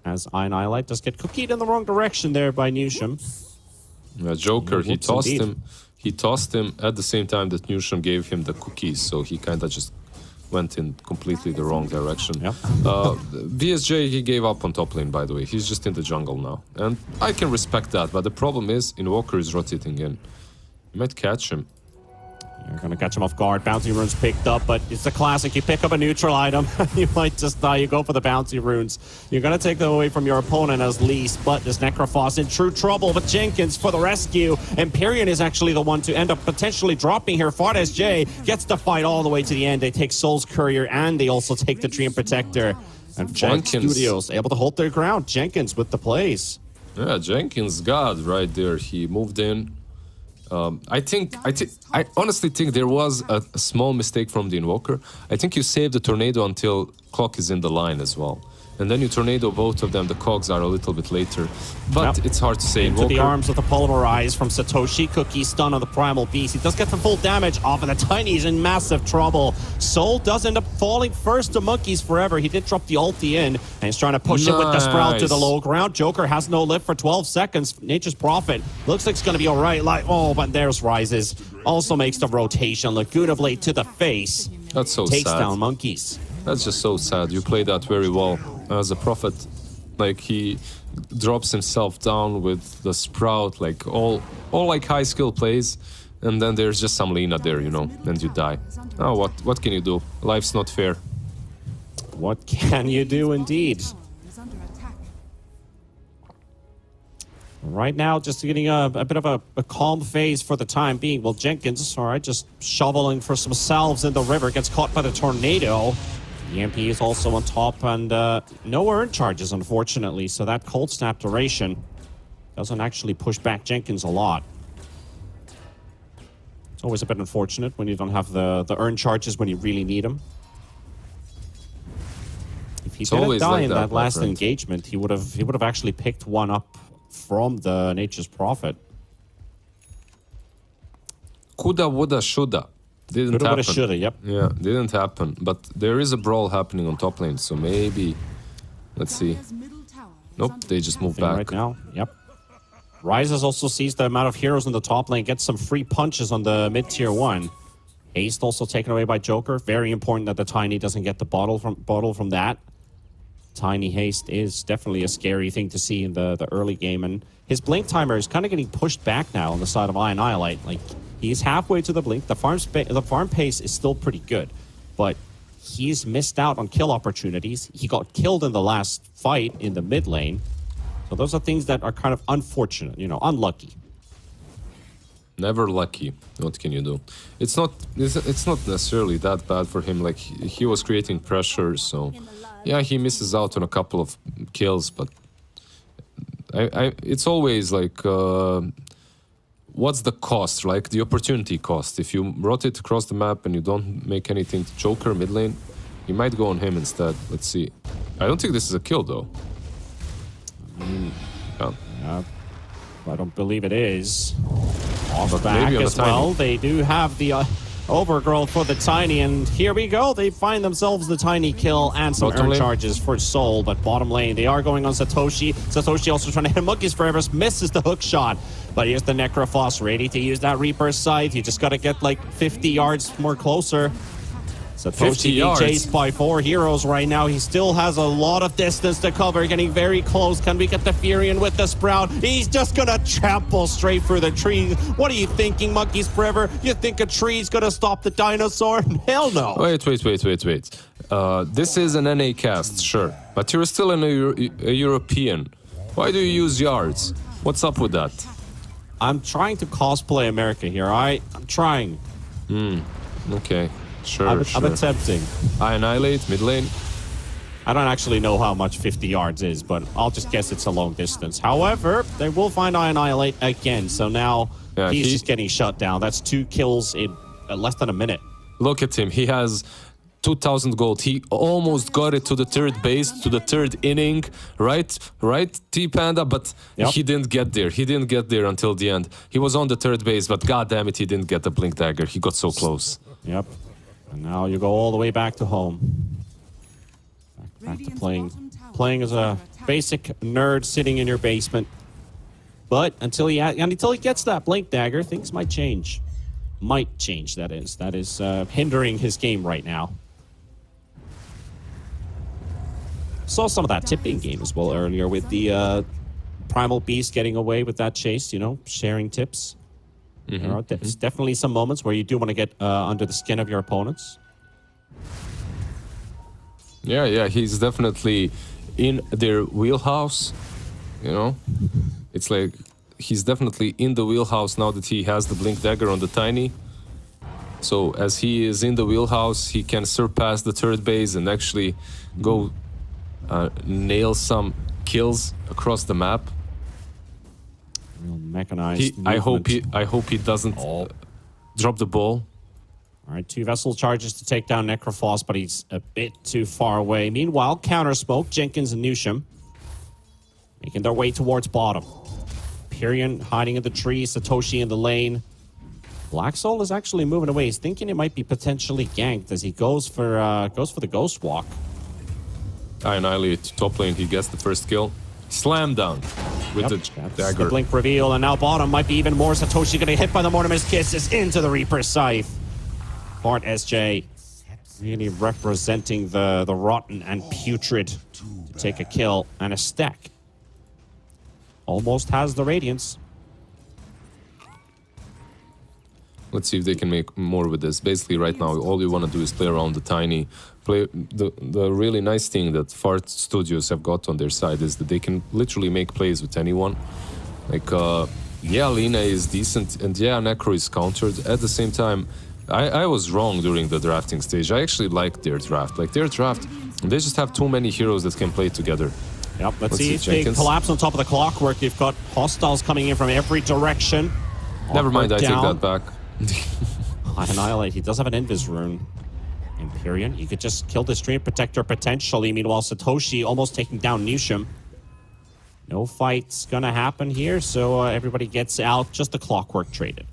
As Ironilite does get cookied in the wrong direction there by Newsham. Joker, he tossed indeed. him. He tossed him at the same time that Newsham gave him the cookies, so he kind of just went in completely the wrong direction. Yep. VSJ, he gave up on top lane, by the way. He's just in the jungle now. And I can respect that, but the problem is, Invoker is rotating in. You might catch him. You're going to catch him off guard. Bounty runes picked up, but it's the classic. You pick up a neutral item, you might just die. You go for the bounty runes. You're going to take them away from your opponent as least, but this Necrophos in true trouble. But Jenkins for the rescue. Empyrean is actually the one to end up potentially dropping here. Fardes J gets the fight all the way to the end. They take Soul's Courier, and they also take the Dream Protector. And Jenkins Studios able to hold their ground. Jenkins with the plays. Yeah, Jenkins, God, right there. He moved in. I honestly think there was a small mistake from the Invoker. I think you save the Tornado until clock is in the line as well. And then you Tornado both of them, the cogs are a little bit later. But it's hard to say. Into the arms of the Polarize from Satoshi. Cookie stun on the Primal Beast. He does get the full damage off, and the Tiny's in massive trouble. Soul does end up falling first to Monkeys Forever. He did drop the ulti in, and he's trying to push it with the Sprout to the low ground. Joker has no lift for 12 seconds. Nature's Prophet looks like it's going to be all right. But there's Rises. Also makes the rotation. Laguna Blade to the face. That's so Takes sad. down Monkeys. That's just so sad. You played that very well as a Prophet. Like, he drops himself down with the Sprout, like all like high skill plays, and then there's just some Lina there, you know, and you die. Oh, what can you do? Life's not fair. What can you do indeed? Is under attack. Right now, just getting a bit of a calm phase for the time being. Well, Jenkins, all right, just shoveling for some salves in the river, gets caught by the Tornado. The MP is also on top, and no earn charges, unfortunately, so that cold snap duration doesn't actually push back Jenkins a lot. It's always a bit unfortunate when you don't have the earn charges when you really need them. If he didn't die in that last engagement, he would have actually picked one up from the Nature's Prophet. Coulda, woulda, shoulda. Didn't Coulda, happen. woulda, shoulda, yep. Yeah, didn't happen. But there is a brawl happening on top lane, so maybe... Let's see. Dire's middle tower is Nope, under they just attack. moved back. Right now, yep. Rises also sees the amount of heroes in the top lane, gets some free punches on the mid-tier 1. Haste also taken away by Joker. Very important that the Tiny doesn't get the bottle from that. Tiny Haste is definitely a scary thing to see in the early game, and his blink timer is kind of getting pushed back now on the side of Annihilate. Like, he's halfway to the blink. The farm pace is still pretty good, but he's missed out on kill opportunities. He got killed in the last fight in the mid lane. So those are things that are kind of unfortunate, you know, unlucky. Never lucky. What can you do? It's not necessarily that bad for him. Like he was creating pressure, so yeah, he misses out on a couple of kills, but it's always like what's the cost? Like the opportunity cost. If you rotate across the map and you don't make anything to Joker mid lane, you might go on him instead. Let's see. I don't think this is a kill though. Yeah. I don't believe it is. Off But back maybe on as the Tiny. well. They do have the overgrowth for the Tiny, and here we go. They find themselves the Tiny kill and some Bottom earn lane. charges for Soul, but bottom lane, they are going on Satoshi. Satoshi also trying to hit Monkey's Forever, misses the hook shot. But here's the Necrophos ready to use that Reaper's Scythe. You just got to get like 50 yards more closer. 50 Satoshi being yards. chased by 4 heroes right now. He still has a lot of distance to cover, getting very close. Can we get the Furion with the Sprout? He's just gonna trample straight through the trees. What are you thinking, Monkeys Forever? You think a tree's gonna stop the dinosaur? Hell no. Wait. This is an NA cast, sure, but you're still a European. Why do you use yards? What's up with that? I'm trying to cosplay America here, alright? I'm trying. Okay, sure, I'm sure. attempting. I annihilate mid lane. I don't actually know how much 50 yards is, but I'll just guess it's a long distance. However, they will find I Annihilate again, so now Yeah, he's he- just getting shut down. That's 2 kills in less than a minute. Look at him. He has 2,000 gold. He almost got it to the third base, to the third inning, right? Right, T-Panda? But Yep. he didn't get there. He didn't get there until the end. He was on the third base, but god damn it, he didn't get the Blink Dagger. He got so close. Yep. And now you go all the way back to home. Back to playing as a basic nerd sitting in your basement. But until he gets that Blink Dagger, things might change. Might change, that is. That is hindering his game right now. Saw some of that tipping game as well earlier with the Primal Beast getting away with that chase, you know, sharing tips. There are definitely some moments where you do want to get under the skin of your opponents. Yeah, he's definitely in their wheelhouse, you know? It's like he's definitely in the wheelhouse now that he has the Blink Dagger on the Tiny. So as he is in the wheelhouse, he can surpass the third base and actually go nail some kills across the map. Real mechanized I hope movement. he doesn't drop the ball. All right, 2 vessel charges to take down Necrophos, but he's a bit too far away. Meanwhile, counter smoke, Jenkins and Newsham making their way towards bottom. Pyrion hiding in the tree, Satoshi in the lane. Black Soul is actually moving away. He's thinking it might be potentially ganked as he goes for the Ghost Walk. I annihilate top lane. He gets the first kill. Slam down with the That's dagger. the blink reveal, and now bottom might be even more. Satoshi getting hit by the Mortimer's Kisses into the Reaper's Scythe. Bart SJ really representing the rotten and putrid to take a kill and a stack. Almost has the Radiance. Let's see if they can make more with this. Basically, right now, all you want to do is play around the Tiny. Play the really nice thing that Fart Studios have got on their side is that they can literally make plays with anyone. Like, yeah, Lina is decent, and yeah, Necro is countered. At the same time, I was wrong during the drafting stage. I actually liked their draft. Like, their draft, they just have too many heroes that can play together. Yep, let's see if they Jenkins. collapse on top of the clockwork. They've got hostiles coming in from every direction. Never mind, I take Down. that back. Annihilate. He does have an Invis rune. Empyrean, you could just kill the Stream Protector potentially. Meanwhile, Satoshi almost taking down Newsham. No fight's gonna happen here, so everybody gets out. Just the clockwork traded.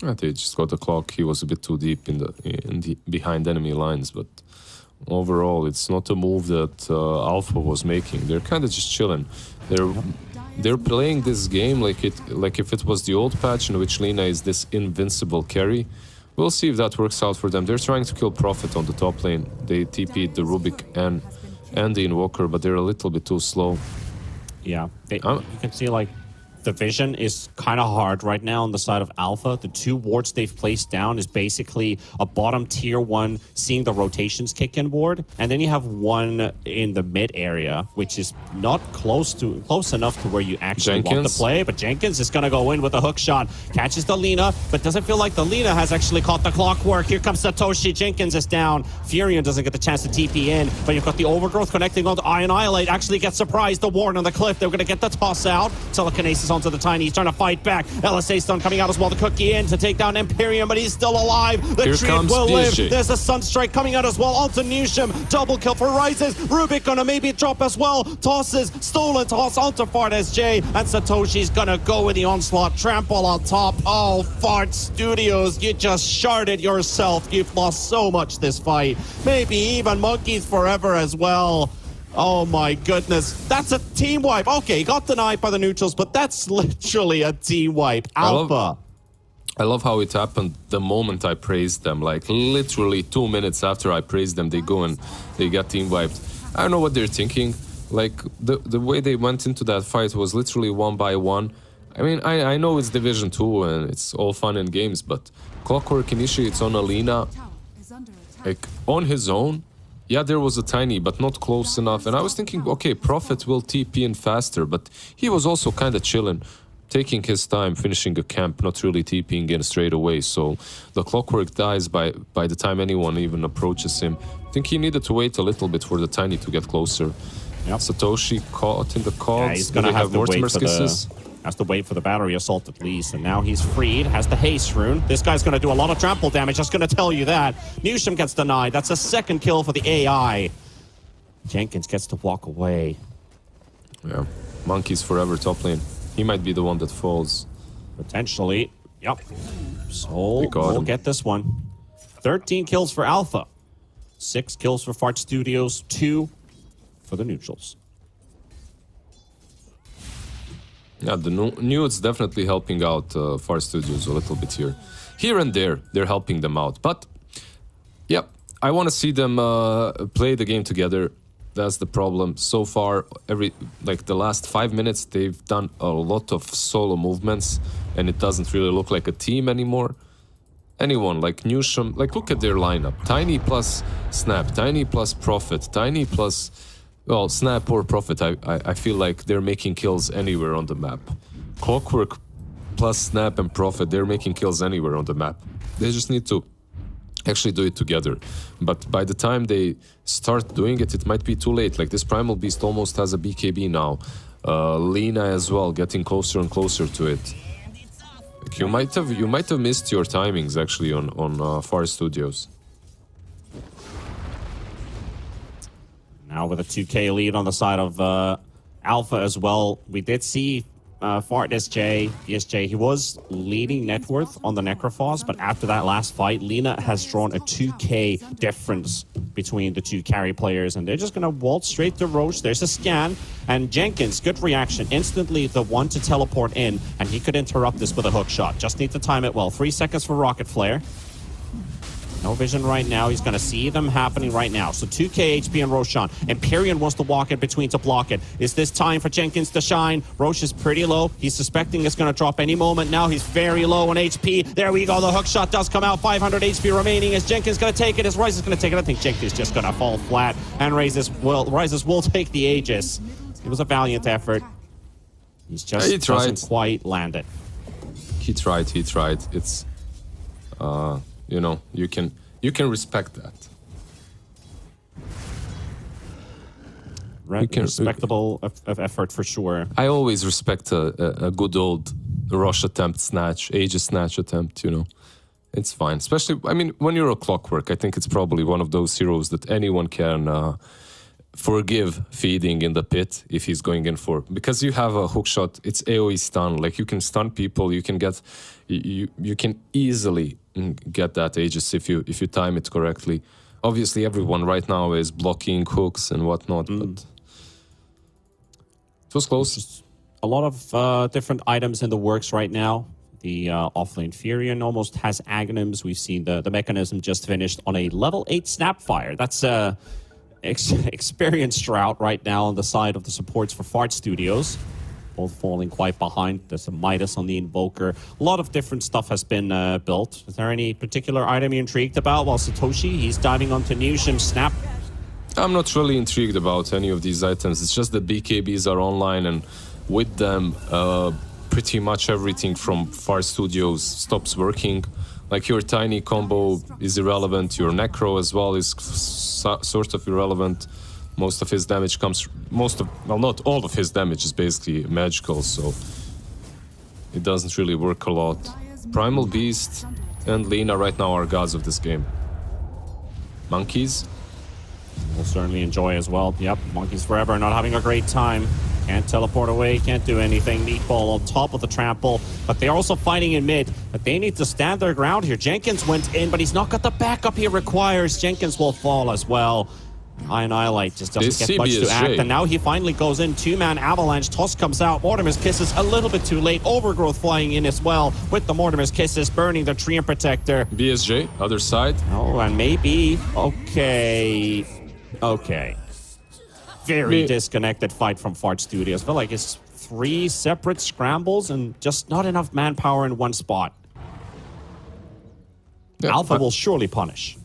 They just got the clock. He was a bit too deep in the behind enemy lines, but overall, it's not a move that Alpha was making. They're kind of just chilling. They're playing this game like if it was the old patch in which Lina is this invincible carry. We'll see if that works out for them. They're trying to kill Prophet on the top lane. They TP'd the Rubik and the Invoker, but they're a little bit too slow. Yeah, you can see like The vision is kind of hard right now on the side of Alpha. The 2 wards they've placed down is basically a bottom tier 1 seeing the rotations kick in ward, and then you have one in the mid area, which is not close enough to where you actually want to play. But Jenkins is going to go in with a hook shot, catches the Lina, but doesn't feel like the Lina has actually caught the clockwork. Here comes Satoshi. Jenkins is down. Furion doesn't get the chance to TP in, but you've got the Overgrowth connecting onto Annihilate. Actually gets surprised. The ward on the cliff. They're going to get the toss out. Telekinesis onto the Tiny. He's trying to fight back. LSA stun coming out as well. The Cookie in to take down Imperium, but he's still alive. The Treant will live. There's a Sunstrike coming out as well onto Newsham. Double kill for Rises. Rubik gonna maybe drop as well. Tosses. Stolen toss onto Fart SJ. And Satoshi's gonna go with the onslaught. Trample on top. Oh, Fart Studios, you just sharded yourself. You've lost so much this fight. Maybe even Monkeys Forever as well. Oh my goodness. That's a team wipe. Okay, got denied by the neutrals, but that's literally a team wipe. Alpha. I love how it happened the moment I praised them. Like literally 2 minutes after I praised them, they go and they get team wiped. I don't know what they're thinking. Like the way they went into that fight was literally 1 by 1. I mean, I know it's Division 2 and it's all fun and games, but Clockwork initiates on Alina, like on his own. Yeah, there was a Tiny, but not close enough. And I was thinking, okay, Prophet will TP in faster, but he was also kind of chilling, taking his time, finishing a camp, not really TPing in straight away. So the Clockwork dies by the time anyone even approaches him. I think he needed to wait a little bit for the Tiny to get closer. Yep. Satoshi caught in the cogs. Yeah, he's going to have to wait for the battery assault at least, and now he's freed, has the haste rune. This guy's going to do a lot of trample damage, just going to tell you that. Newsham gets denied. That's a second kill for the AI. Jenkins gets to walk away. Yeah, Monkeys Forever top lane. He might be the one that falls. Potentially. Yep. So we'll get this one. 13 kills for Alpha. 6 kills for Fart Studios. 2 for the neutrals. Yeah, the nudes definitely helping out Far Studios a little bit here. Here and there, they're helping them out. But, yeah, I want to see them play the game together. That's the problem. So far, the last 5 minutes, they've done a lot of solo movements, and it doesn't really look like a team anymore. Anyone, like Newsham, like look at their lineup. Tiny plus Snap, Tiny plus Prophet, Tiny plus... Well, Snap or Prophet, I feel like they're making kills anywhere on the map. Clockwork plus Snap and Prophet, they're making kills anywhere on the map. They just need to actually do it together. But by the time they start doing it, it might be too late. Like this Primal Beast almost has a BKB now. Lina as well, getting closer and closer to it. Like you might have missed your timings actually on Far Studios. Now with a 2K lead on the side of Alpha as well. We did see Fart DSJ, he was leading net worth on the Necrophos, but after that last fight, Lina has drawn a 2K difference between the 2 carry players, and they're just going to waltz straight to Roche. There's a scan, and Jenkins, good reaction, instantly the one to teleport in, and he could interrupt this with a hook shot. Just need to time it well. 3 seconds for Rocket Flare. No vision right now. He's going to see them happening right now. So 2k HP on Roshan. Empyrean wants to walk in between to block it. Is this time for Jenkins to shine? Roche is pretty low. He's suspecting it's going to drop any moment now. He's very low on HP. There we go. The hook shot does come out. 500 HP remaining. Is Jenkins going to take it? Is Rises going to take it? I think Jenkins is just going to fall flat. And Rises will take the Aegis. It was a valiant effort. He's just doesn't quite land it. He tried. It's... you know, you can respect that. Respectable effort for sure. I always respect a good old rush attempt snatch, Aegis snatch attempt, you know. It's fine. Especially, I mean, when you're a Clockwork, I think it's probably one of those heroes that anyone can forgive feeding in the pit if he's going in for. Because you have a hookshot, it's AoE stun. Like, you can stun people, you can get... You can easily get that Aegis if you time it correctly. Obviously, everyone right now is blocking hooks and whatnot, but it was close. A lot of different items in the works right now. The offlane Furion almost has Aghanims. We've seen the mechanism just finished on a level 8 Snapfire. That's experienced drought right now on the side of the supports for Fart Studios. both falling quite behind. There's a Midas on the Invoker. A lot of different stuff has been built. Is there any particular item you're intrigued about? While Satoshi, he's diving onto Newsham. Snap. I'm not really intrigued about any of these items. It's just that BKBs are online, and with them, pretty much everything from Far Studios stops working. Like your tiny combo is irrelevant, your Necro as well is sort of irrelevant. Most of his damage comes, well, not all of his damage is basically magical, so it doesn't really work a lot. Primal Beast and Lina right now are gods of this game. Monkeys? We'll certainly enjoy as well. Yep, Monkeys Forever not having a great time. Can't teleport away, can't do anything. Meatball on top of the trample, but they're also fighting in mid. But they need to stand their ground here. Jenkins went in, but he's not got the backup he requires. Jenkins will fall as well. Annihilate just doesn't get much to act, and now he finally goes in. Two-man avalanche. Toss comes out. Mortimer's Kisses a little bit too late. Overgrowth flying in as well with the Mortimer's Kisses, burning the Treant Protector. BSJ, other side. Oh, and maybe... Okay. Very disconnected fight from Fart Studios. I feel like it's 3 separate scrambles and just not enough manpower in one spot. Yeah, Alpha will surely punish.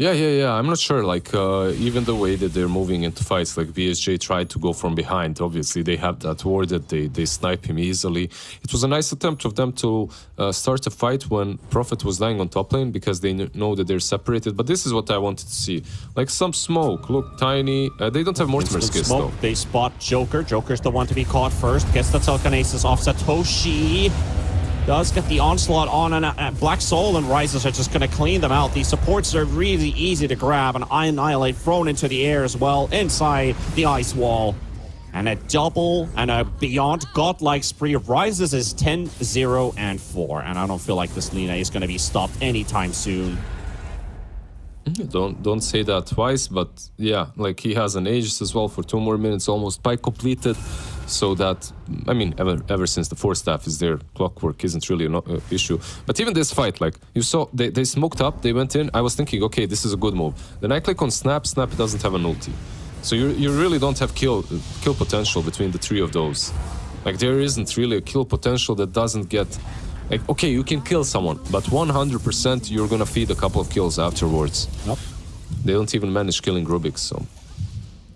Yeah. I'm not sure. Like, even the way that they're moving into fights, like BSJ tried to go from behind. Obviously, they have that ward that they snipe him easily. It was a nice attempt of them to start a fight when Prophet was lying on top lane because they know that they're separated. But this is what I wanted to see. Like some smoke. Look, tiny. They don't have Mortimer's Kiss, though. They spot Joker. Joker's the one to be caught first. Gets the telekinesis off Satoshi. Does get the onslaught on, and Black Soul and Rises are just going to clean them out. These supports are really easy to grab, and Annihilate thrown into the air as well, inside the ice wall. And a double and a beyond godlike spree. Rises is 10-0 and 4, and I don't feel like this Lina is going to be stopped anytime soon. Don't say that twice, but yeah, like he has an Aegis as well for 2 more minutes, almost pike completed. So that, I mean, ever since the 4 staff is there, clockwork isn't really an issue. But even this fight, like, you saw, they smoked up, they went in, I was thinking, okay, this is a good move. Then I click on Snap doesn't have an ulti. So you really don't have kill potential between the 3 of those. Like, there isn't really a kill potential that doesn't get... Like, okay, you can kill someone, but 100% you're gonna feed a couple of kills afterwards. Yep. They don't even manage killing Rubik, so...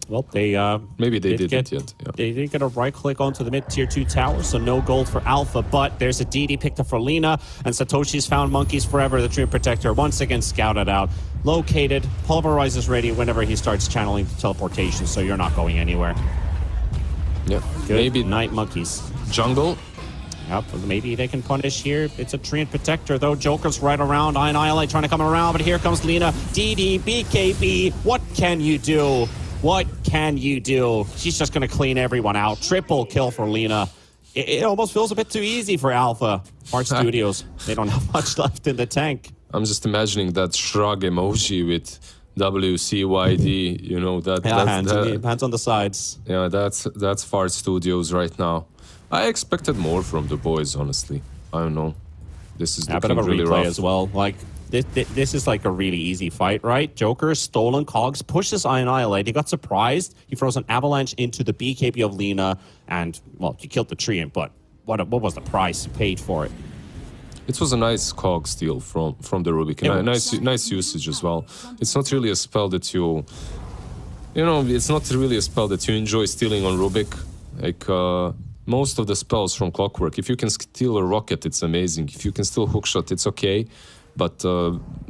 Well, they maybe they didn't yet. Yeah. They did get a right click onto the mid tier 2 tower, so no gold for Alpha. But there's a DD picked up for Lina, and Satoshi's found Monkeys Forever. The Treant Protector once again scouted out, located. Pulverize is ready whenever he starts channeling teleportation, so you're not going anywhere. Yeah, Good maybe night, Monkeys. Jungle. Yep, maybe they can punish here. It's a Treant Protector, though. Joker's right around. Annihilate trying to come around, but here comes Lina. DD, BKB, what can you do? What can you do? She's just going to clean everyone out. Triple kill for Lina. It almost feels a bit too easy for Alpha. Fart Studios, they don't have much left in the tank. I'm just imagining that shrug emoji with WCYD, you know, that... Yeah, hands on the sides. Yeah, that's Fart Studios right now. I expected more from the boys, honestly. I don't know. This is looking really rough as well. Like, this is like a really easy fight, right? Joker, stolen cogs, pushes Annihilate. He got surprised. He throws an avalanche into the BKB of Lina, and, well, he killed the Treant, but what was the price he paid for it? It was a nice cog steal from the Rubik, and nice usage as well. It's not really a spell that you know, it's not really a spell that you enjoy stealing on Rubik. Like, most of the spells from Clockwork, if you can steal a rocket, it's amazing. If you can steal hookshot, it's okay. But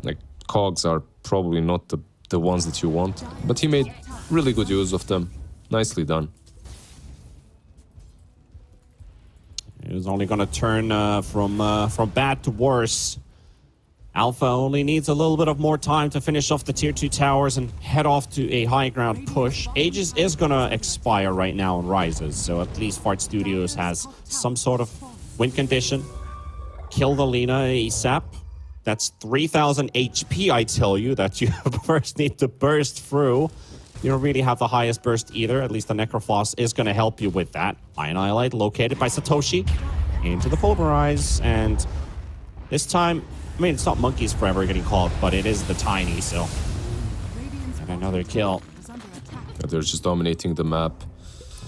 like cogs are probably not the ones that you want. But he made really good use of them. Nicely done. It was only going to turn from bad to worse. Alpha only needs a little bit of more time to finish off the tier 2 towers and head off to a high ground push. Aegis is going to expire right now on Rises, so at least Fart Studios has some sort of win condition. Kill the Lina ASAP. That's 3,000 HP, I tell you, that you first need to burst through. You don't really have the highest burst either. At least the Necrophos is going to help you with that. Annihilate located by Satoshi into the Pulverize. And this time, I mean, it's not Monkeys Forever getting caught, but it is the Tiny, so. And another kill. They're just dominating the map.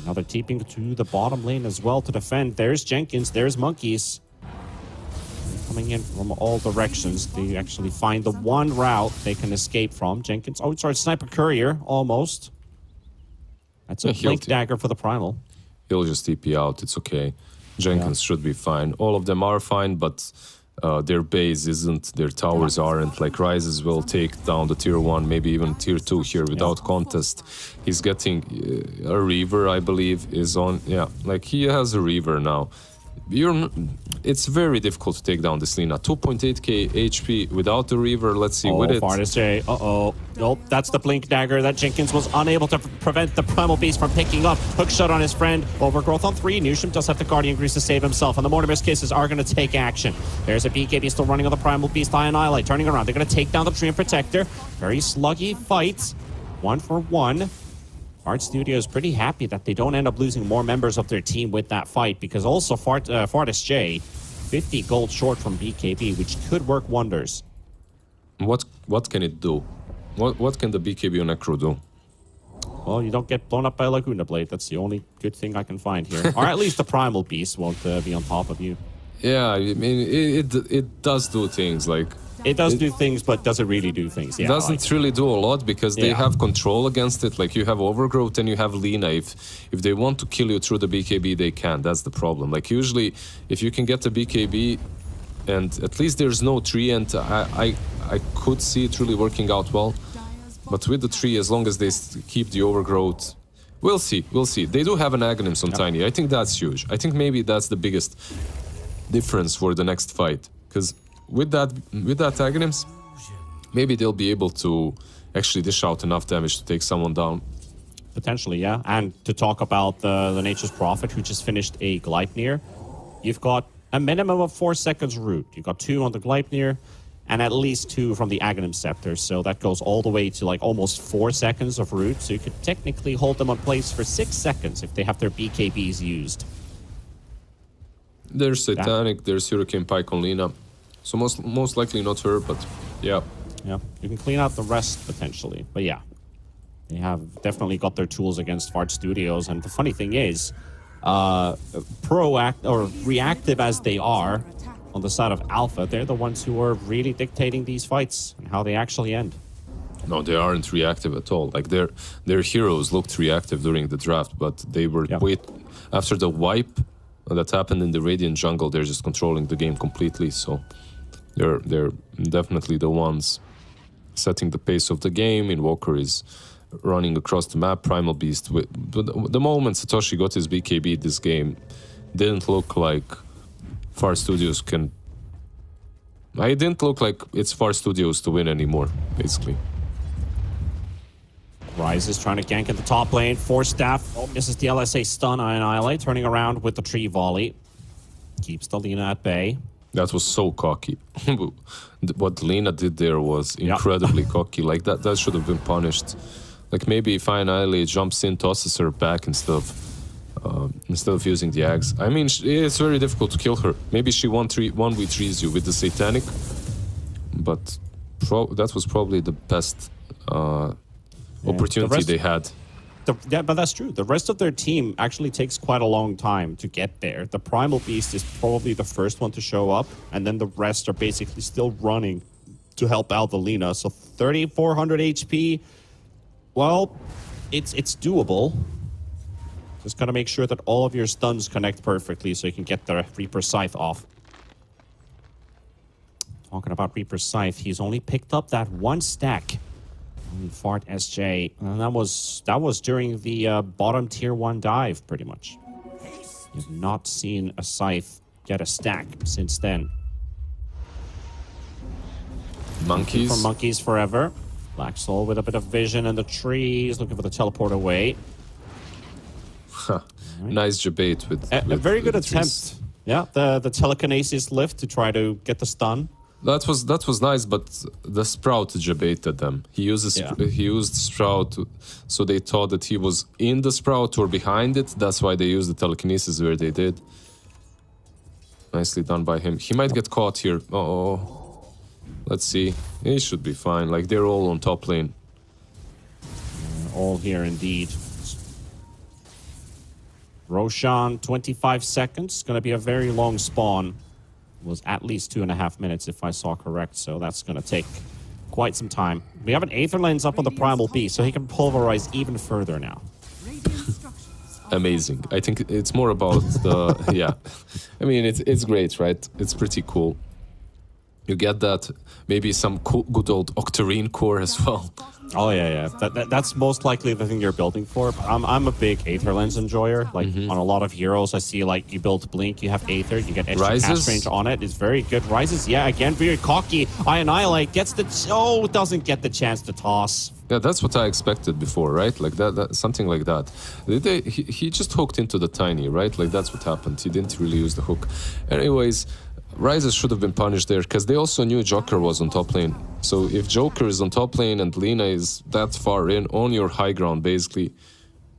Now they're TPing to the bottom lane as well to defend. There's Jenkins, there's Monkeys. Coming in from all directions. They actually find the one route they can escape from. Jenkins, oh, sorry, Sniper Courier, almost. That's a Blink Dagger for the Primal. He'll just TP out, it's okay. Jenkins should be fine. All of them are fine, but their base isn't, their towers aren't. Like Rises will take down the tier 1, maybe even tier 2 here without contest. He's getting a Reaver, I believe, is on. Yeah, like he has a Reaver now. It's very difficult to take down this Lina. 2.8k HP without the Reaver. Let's see with it. Fartis. Uh-oh. Nope, that's the Blink Dagger that Jenkins was unable to prevent the Primal Beast from picking up. Hook shot on his friend. Overgrowth on 3. Newsham does have the Guardian Grease to save himself, and the Mortimer's Kisses are going to take action. There's a BKB still running on the Primal Beast. Annihilate turning around. They're going to take down the Treant Protector. Very sluggy fight. 1-for-1. Fart Studio is pretty happy that they don't end up losing more members of their team with that fight, because also Fartis J, 50 gold short from BKB, which could work wonders. What can it do? What can the BKB on Necro do? Well, you don't get blown up by a Laguna Blade. That's the only good thing I can find here. Or at least the Primal Beast won't be on top of you. Yeah, I mean, it does do things, like... It does do things, but does it really do things? Yeah, doesn't really do a lot, because they have control against it. Like, you have Overgrowth and you have Lina. If they want to kill you through the BKB, they can. That's the problem. Like, usually, if you can get the BKB, and at least there's no tree, and I could see it really working out well. But with the tree, as long as they keep the Overgrowth, we'll see. They do have an Aghanims on Tiny. I think that's huge. I think maybe that's the biggest difference for the next fight, because with that Aghanims, maybe they'll be able to actually dish out enough damage to take someone down. Potentially, yeah. And to talk about the Nature's Prophet, who just finished a Gleipnir, you've got a minimum of 4 seconds root. You've got 2 on the Gleipnir, and at least 2 from the Aghanim Scepter. So that goes all the way to like almost 4 seconds of root. So you could technically hold them on place for 6 seconds if they have their BKBs used. There's Satanic, there's Hurricane Pike on Lina. So most likely not her, but yeah. Yeah, you can clean out the rest potentially. But yeah, they have definitely got their tools against Fart Studios. And the funny thing is, reactive as they are on the side of Alpha, they're the ones who are really dictating these fights and how they actually end. No, they aren't reactive at all. Like their heroes looked reactive during the draft, but they were after the wipe that happened in the Radiant jungle, they're just controlling the game completely. So they're definitely the ones setting the pace of the game. Invoker is running across the map. Primal Beast. The moment Satoshi got his BKB, this game didn't look like Far Studios can. It didn't look like it's Far Studios to win anymore, basically. Rise is trying to gank in the top lane. Force Staff. Oh, misses the LSA stun. Annihilate. Turning around with the tree volley. Keeps the Lina at bay. That was so cocky. What Lina did there was incredibly cocky. Like that should have been punished. Like maybe if Annihilate jumps in, tosses her back instead of using the axe. I mean, it's very difficult to kill her. Maybe she 1v3s you with the Satanic, but that was probably the best opportunity they had. Yeah, but that's true. The rest of their team actually takes quite a long time to get there. The Primal Beast is probably the first one to show up, and then the rest are basically still running to help out the Lina. So 3,400 HP, well, it's doable. Just gotta make sure that all of your stuns connect perfectly so you can get the Reaper Scythe off. Talking about Reaper Scythe, he's only picked up that 1 stack. Fart SJ, and that was during the bottom tier 1 dive, pretty much. You've not seen a Scythe get a stack since then. Monkeys. For Monkeys forever. Black Soul with a bit of vision in the trees, looking for the teleport away. Right. Nice debate with a very good attempt. Trees. Yeah, the telekinesis lift to try to get the stun. That was nice, but the Sprout debated them. He used Sprout, so they thought that he was in the Sprout or behind it. That's why they used the telekinesis where they did. Nicely done by him. He might get caught here. Uh-oh. Let's see. He should be fine. Like, they're all on top lane. All here indeed. Roshan, 25 seconds. Going to be a very long spawn. Was at least 2.5 minutes if I saw correct. So that's going to take quite some time. We have an Aether Lens up on the Primal Beast, so he can pulverize even further now. Radiant structures are Amazing. I think it's more about the yeah. I mean, it's great, right? It's pretty cool. You get that, maybe some cool, good old Octarine core as well. Oh yeah. That's most likely the thing you're building for. But I'm a big Aether Lens enjoyer. Like on a lot of heroes, I see like you build Blink, you have Aether, you get extra cast range on it. It's very good. Rises, yeah, again very cocky. I Annihilate gets the doesn't get the chance to toss. Yeah, that's what I expected before, right? Like that something like that. He just hooked into the tiny, right? Like that's what happened. He didn't really use the hook. Anyways, Rises should have been punished there because they also knew Joker was on top lane. So if Joker is on top lane and Lina is that far in on your high ground, basically,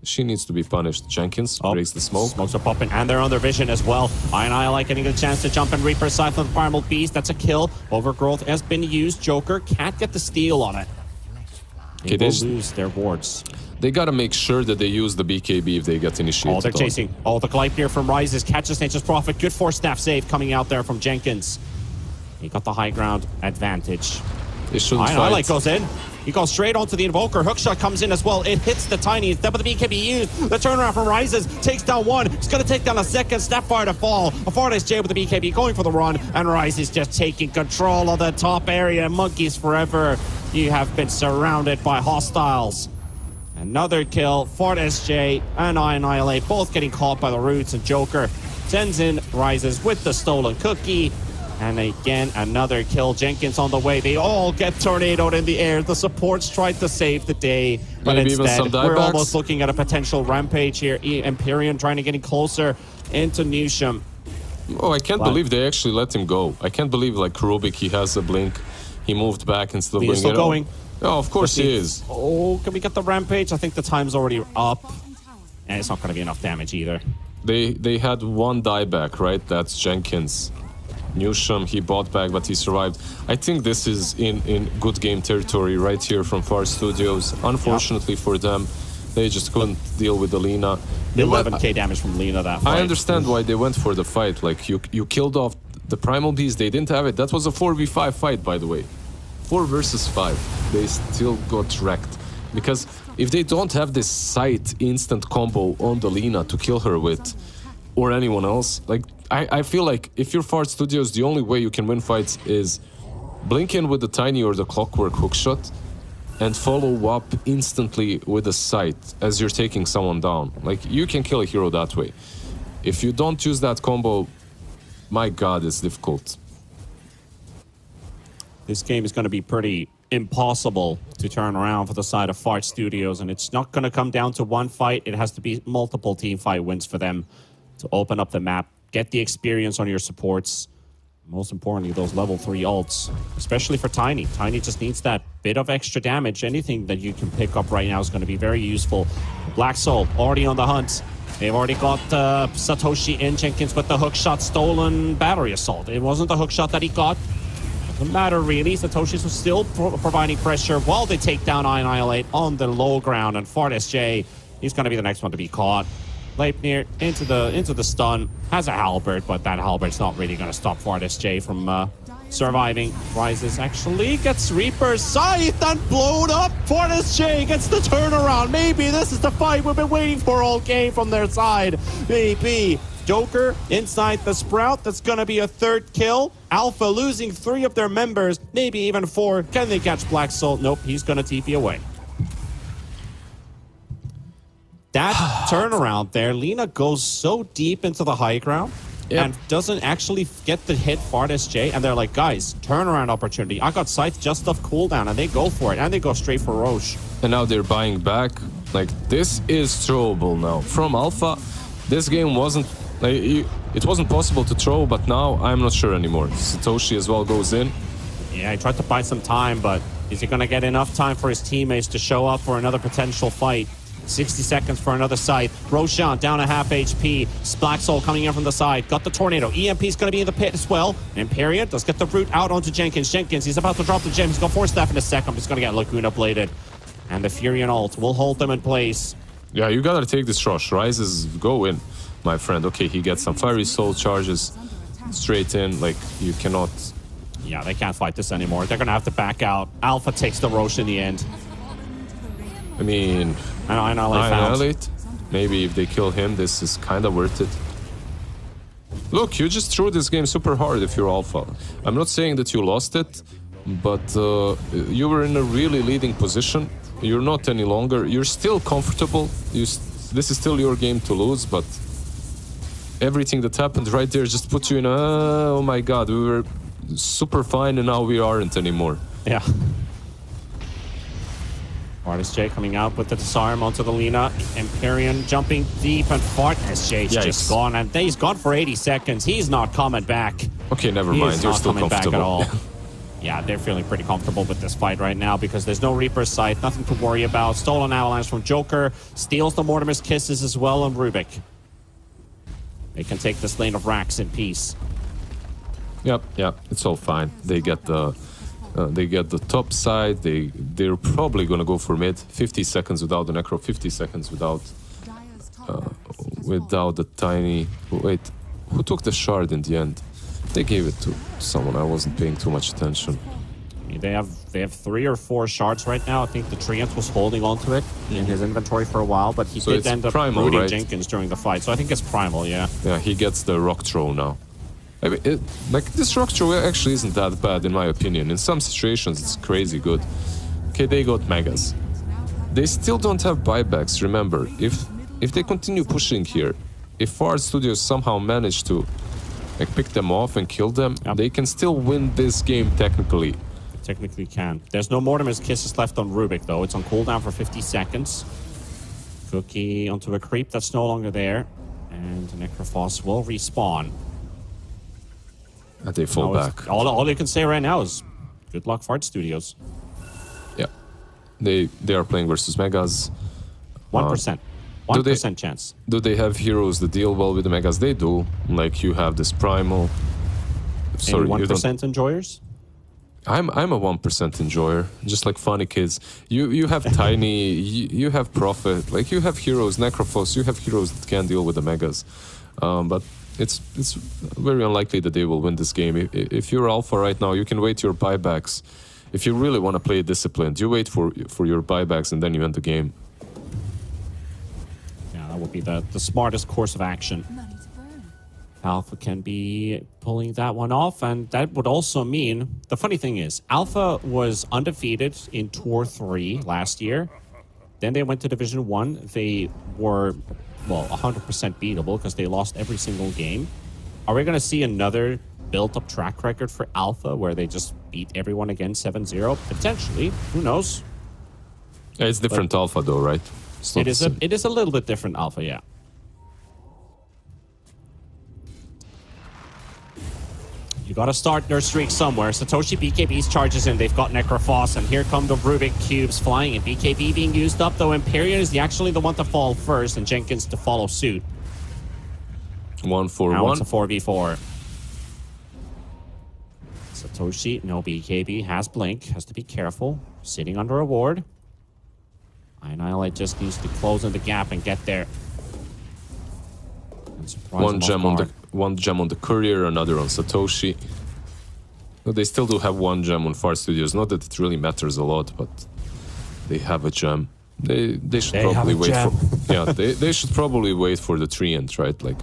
she needs to be punished. Jenkins breaks the smoke. Smokes are popping, and they're under vision as well. Annihilate getting a chance to jump and Reaper Scythe on the Primal Beast. That's a kill. Overgrowth has been used. Joker can't get the steal on it. They will lose their wards. They gotta make sure that they use the BKB if they get initiated. Oh, they're chasing. Oh, the Gleipnir from Rises catches Nature's Prophet. Good force staff save coming out there from Jenkins. He got the high ground advantage. They shouldn't fight. Annihilate goes in. He goes straight onto the Invoker. Hookshot comes in as well. It hits the Tiny. Instead of the BKB used. The turnaround from Rises takes down one. He's going to take down a second. Snapfire to fall. A Fortis J with the BKB going for the run. And Rises just taking control of the top area. Monkeys forever. You have been surrounded by hostiles. Another kill. Fortis J and Annihilate both getting caught by the roots. And Joker sends in Rises with the stolen cookie. And again, another kill. Jenkins on the way. They all get tornadoed in the air. The supports tried to save the day. But maybe instead, we're buybacks. almost looking at a potential rampage here. Empyrean trying to get closer into Newsham. Oh, I can't believe they actually let him go. I can't believe, like, Rubik, he has a blink. He moved back and still He's still going. Oh, of course he is. Oh, can we get the rampage? I think the time's already up. And it's not going to be enough damage either. They had one dieback, right? That's Jenkins. Newsham, he bought back, but he survived. I think this is in good game territory right here from Far Studios. Unfortunately for them, they just couldn't deal with the Lina. 11k damage from Lina that fight. I understand why they went for the fight. Like, you killed off the Primal Beast. They didn't have it. That was a 4v5 fight, by the way. 4 versus 5. They still got wrecked. Because if they don't have this sight instant combo on the Lina to kill her with, or anyone else, like, I feel like if you're Fart Studios, the only way you can win fights is blink in with the Tiny or the Clockwork hookshot and follow up instantly with a sight as you're taking someone down. Like, you can kill a hero that way. If you don't use that combo, my god, it's difficult. This game is going to be pretty impossible to turn around for the side of Fart Studios, and it's not going to come down to one fight. It has to be multiple team fight wins for them to open up the map, get the experience on your supports. Most importantly, those level 3 ults, especially for Tiny. Tiny just needs that bit of extra damage. Anything that you can pick up right now is going to be very useful. Black Soul already on the hunt. They've already got Satoshi in. Jenkins with the hookshot, stolen battery assault. It wasn't the hookshot that he got. Doesn't matter really. Satoshi's was still providing pressure while they take down Annihilate on the low ground. And Fortis J, he's going to be the next one to be caught. Leipnir into the stun, has a halberd, but that halberd's not really going to stop Fortis J from surviving. Rises actually gets Reaper's Scythe and blown up. Fortis J gets the turnaround. Maybe this is the fight we've been waiting for all game from their side. Maybe. Joker inside the Sprout. That's going to be a 3rd kill. Alpha losing 3 of their members, maybe even 4. Can they catch Black Soul? Nope, he's going to TP away. That turnaround there, Lina goes so deep into the high ground and doesn't actually get the hit Fortis J. And they're like, guys, turnaround opportunity. I got Scythe just off cooldown, and they go for it. And they go straight for Roche. And now they're buying back. Like, this is throwable now. From Alpha, this game wasn't... Like, it wasn't possible to throw, but now I'm not sure anymore. Satoshi as well goes in. Yeah, he tried to buy some time, but is he going to get enough time for his teammates to show up for another potential fight? 60 seconds for another side. Roshan down a half HP. Black Soul coming in from the side. Got the tornado. EMP's going to be in the pit as well. Empyrean does get the root out onto Jenkins. Jenkins, he's about to drop the gem. He's got 4 staff in a second. He's going to get Laguna bladed. And the Furion ult will hold them in place. Yeah, you gotta take this rush. Rises, go in, my friend. Okay, he gets some fiery soul charges straight in. Like, you cannot. Yeah, they can't fight this anymore. They're gonna have to back out. Alpha takes the Roche in the end. I mean, Annihilate. Maybe if they kill him, this is kind of worth it. Look, you just threw this game super hard if you're Alpha. I'm not saying that you lost it, but you were in a really leading position. You're not any longer. You're still comfortable. This is still your game to lose, but everything that happened right there just put you in a, oh my god, we were super fine and now we aren't anymore. Yeah. Artist J coming out with the disarm onto the Lina. Empyrean jumping deep and Fart SJ's just gone, and he's gone for 80 seconds. He's not coming back. Okay, never mind. You're still comfortable. Back at all. Yeah, they're feeling pretty comfortable with this fight right now because there's no Reaper's Sight, nothing to worry about. Stolen Avalanche from Joker, steals the Mortimer's Kisses as well on Rubik. They can take this lane of racks in peace. Yep, it's all fine. They get the top side. They're probably gonna go for mid. 50 seconds without the necro. 50 seconds without the tiny. Wait, who took the shard in the end? They gave it to someone. I wasn't paying too much attention. I mean, they have 3 or 4 shards right now. I think the Treant was holding onto it in his inventory for a while, but he did end up rooting right? Jenkins during the fight. So I think it's primal, yeah. Yeah, he gets the rock throw now. I mean, this rock throw actually isn't that bad in my opinion. In some situations, it's crazy good. Okay, they got megas. They still don't have buybacks. Remember, if they continue pushing here, if Far Studios somehow manage to pick them off and kill them, they can still win this game technically. Technically can. There's no Mortimer's Kisses left on Rubik though. It's on cooldown for 50 seconds. Cookie onto a creep that's no longer there, and Necrophos will respawn. And they fall back. All you can say right now is good luck, Fart Studios. Yeah, they are playing versus Megas. 1%. 1% chance. Do they have heroes that deal well with the Megas? They do. Like you have this primal. Sorry, 1% enjoyers. I'm a 1% enjoyer, just like funny kids. You have Tiny, you have Prophet, like you have heroes, Necrophos, you have heroes that can deal with the Megas. But it's very unlikely that they will win this game. If you're Alpha right now, you can wait your buybacks. If you really want to play disciplined, you wait for your buybacks and then you end the game. Yeah, that would be the smartest course of action. Alpha can be pulling that one off, and that would also mean... The funny thing is, Alpha was undefeated in Tour 3 last year. Then they went to Division 1. They were, well, 100% beatable because they lost every single game. Are we going to see another built-up track record for Alpha where they just beat everyone again 7-0? Potentially. Who knows? Yeah, it's different Alpha, though, right? It is a little bit different Alpha, yeah. You gotta start their streak somewhere. Satoshi BKB's charges in. They've got Necrophos, and here come the Rubik cubes flying. And BKB being used up, though Empyrean is actually the one to fall first, and Jenkins to follow suit. 1-4-1. Now it's a 4v4. Satoshi, no BKB, has Blink, has to be careful. Sitting under a ward. Annihilate just needs to close in the gap and get there. One gem on the courier, another on Satoshi. No, they still do have one gem on Far Studios. Not that it really matters a lot, but they have a gem. They should probably wait for they should probably wait for the Treant, right? Like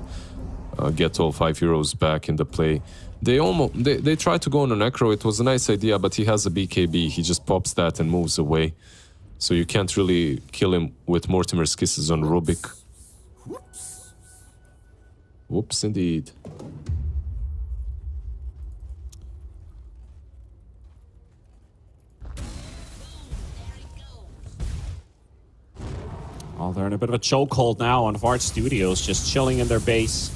get all 5 heroes back in the play. They tried to go on a Necro. It was a nice idea, but he has a BKB. He just pops that and moves away. So you can't really kill him with Mortimer's Kisses on Rubik. Whoops, indeed. Oh, they're in a bit of a chokehold now on Vart Studios, just chilling in their base.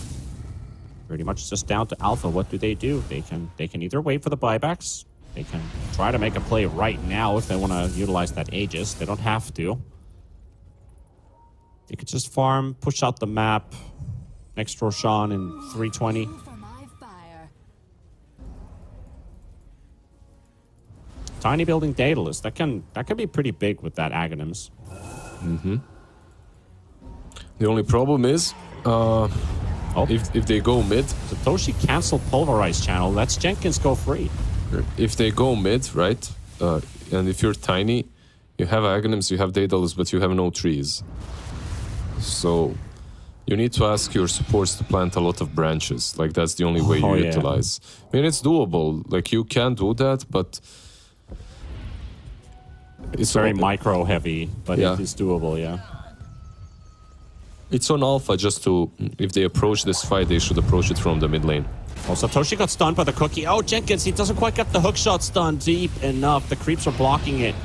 Pretty much just down to Alpha. What do? They can either wait for the buybacks. They can try to make a play right now if they want to utilize that Aegis. They don't have to. They could just farm, push out the map. Next Roshan in 320. Tiny building Daedalus. That can be pretty big with that Aghanims. Mm-hmm. The only problem is, if they go mid, Satoshi canceled Pulverize channel. Lets Jenkins go free. if they go mid, right, and if you're tiny, you have Aghanims, you have Daedalus, but you have no trees. So you need to ask your supports to plant a lot of branches. Like, that's the only way you utilize. I mean, it's doable. Like, you can do that, but it's very micro heavy, but it is doable, yeah. It's on Alpha just to, if they approach this fight, they should approach it from the mid lane. Oh, Satoshi got stunned by the cookie. Oh, Jenkins, he doesn't quite get the hook shot stun deep enough. The creeps are blocking it.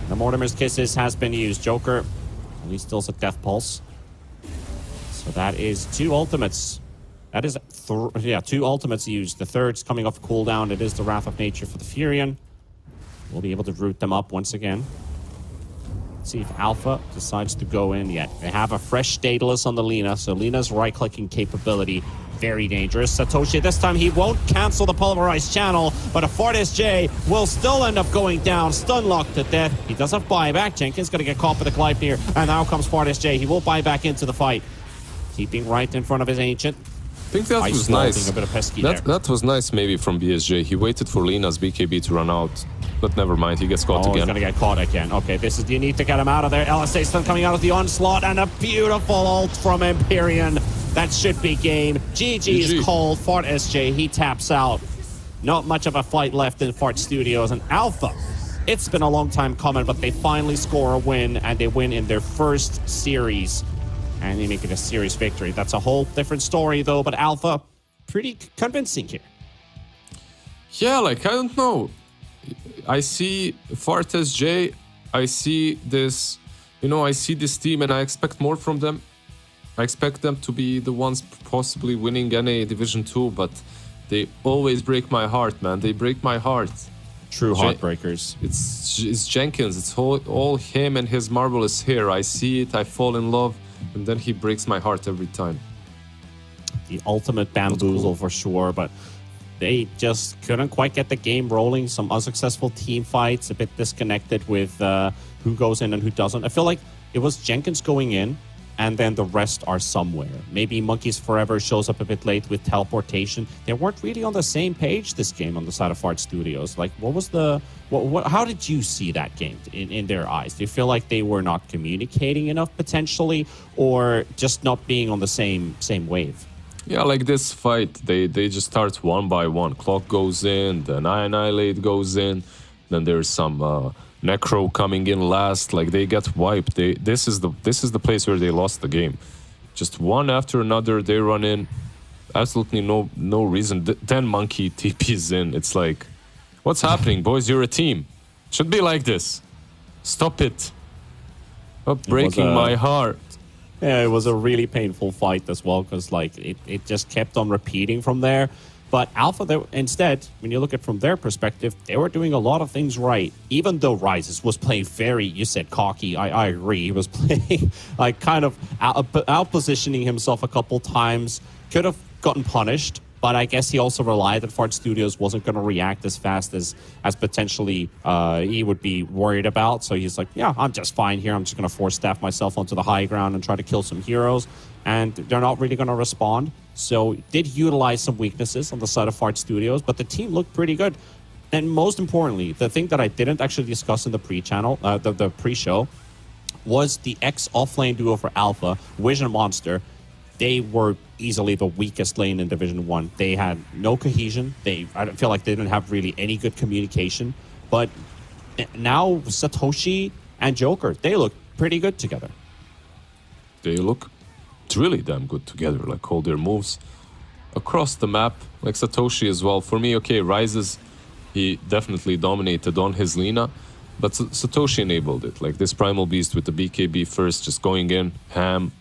The Mortimer's Kisses has been used. Joker, he still has a death pulse. So that is 2 ultimates. That is, 2 ultimates used. The third's coming off cooldown. It is the Wrath of Nature for the Furion. We'll be able to root them up once again. Let's see if Alpha decides to go in yet. They have a fresh Daedalus on the Lina, so Lina's right-clicking capability, very dangerous. Satoshi, this time he won't cancel the Pulverized channel, but a Fortis J will still end up going down, stun locked to death. He does have buyback. Jenkins going to get caught by the Gleipnir, and now comes Fortis J. He will buy back into the fight. Keeping right in front of his Ancient. I think that was nice. A bit of pesky that was nice maybe from BSJ. He waited for Lina's BKB to run out. But never mind, he gets caught again. He's gonna get caught again. Okay, this is, you need to get him out of there. LSA still coming out of the onslaught, and a beautiful ult from Empyrean. That should be game. GG is called. Fart SJ, he taps out. Not much of a fight left in Fart Studios. And Alpha, it's been a long time coming, but they finally score a win, and they win in their first series. And they make it a series victory. That's a whole different story, though, but Alpha, pretty convincing here. Yeah, like, I don't know. I see Fortis J, I see this, I see this team and I expect more from them. I expect them to be the ones possibly winning NA Division 2, but they always break my heart, man. They break my heart. True heartbreakers. It's Jenkins. It's all him and his marvelous hair. I see it, I fall in love, and then he breaks my heart every time. The ultimate bamboozle for sure, but they just couldn't quite get the game rolling. Some unsuccessful team fights, a bit disconnected with who goes in and who doesn't. I feel like it was Jenkins going in, and then the rest are somewhere. Maybe Monkeys Forever shows up a bit late with teleportation. They weren't really on the same page this game on the side of Fart Studios. Like, what was the... how did you see that game in their eyes? Do you feel like they were not communicating enough potentially, or just not being on the same wave? Yeah, like this fight, they just start one by one. Clock goes in, then Annihilate goes in, then there's some Necro coming in last. Like, they get wiped. This is the place where they lost the game. Just one after another, they run in. Absolutely no reason. Then Monkey TP's in. It's like, what's happening, boys? You're a team. Should be like this. Stop it. Stop breaking my heart. Yeah, it was a really painful fight as well, because like it just kept on repeating from there. But Alpha, instead, when you look at it from their perspective, they were doing a lot of things right. Even though Rises was playing very, you said cocky, I agree. He was playing like kind of out-positioning himself a couple times. Could have gotten punished, but I guess he also relied that Fart Studios wasn't going to react as fast as potentially he would be worried about. So he's like, yeah, I'm just fine here. I'm just going to force staff myself onto the high ground and try to kill some heroes. And they're not really going to respond. So did utilize some weaknesses on the side of Fart Studios, but the team looked pretty good. And most importantly, the thing that I didn't actually discuss in the pre-channel, the pre-show, was the ex-offlane duo for Alpha, Wish and Monster. They were easily the weakest lane in Division 1. They had no cohesion. I feel like they didn't have really any good communication. But now Satoshi and Joker, they look pretty good together. They look really damn good together. Like, all their moves across the map. Like Satoshi as well. For me, okay, Rises, he definitely dominated on his Lina. But Satoshi enabled it. Like, this Primal Beast with the BKB first, just going in, ham.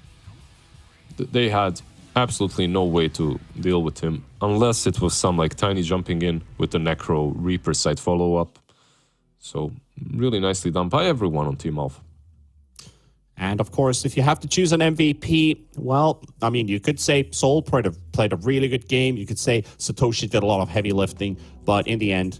They had absolutely no way to deal with him, unless it was some like Tiny jumping in with the Necro Reaper side follow-up. So really nicely done by everyone on Team Alpha. And of course, if you have to choose an MVP, well, I mean, you could say Soul played a really good game. You could say Satoshi did a lot of heavy lifting. But in the end,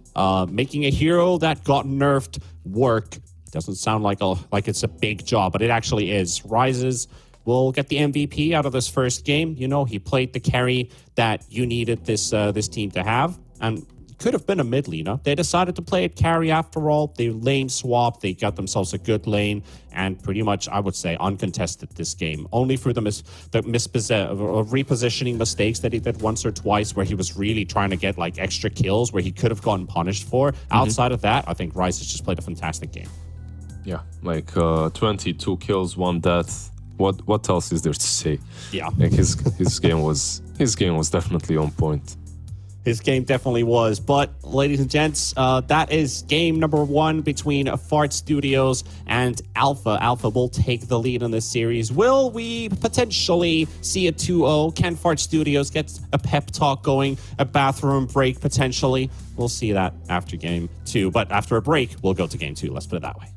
making a hero that got nerfed work doesn't sound like it's a big job, but it actually is. Rises, will get the MVP out of this first game. You know, he played the carry that you needed this team to have, and could have been a mid laner. They decided to play it carry after all. They lane swapped. They got themselves a good lane, and pretty much, I would say, uncontested this game. Only through the repositioning mistakes that he did once or twice, where he was really trying to get like extra kills, where he could have gotten punished for. Outside of that, I think Rice has just played a fantastic game. Yeah, like 22 kills, 1 death. What else is there to say? Yeah, like his game was definitely on point. His game definitely was. But, ladies and gents, that is game number 1 between Fart Studios and Alpha. Alpha will take the lead in this series. Will we potentially see a 2-0? Can Fart Studios get a pep talk going? A bathroom break, potentially? We'll see that after game 2. But after a break, we'll go to game 2. Let's put it that way.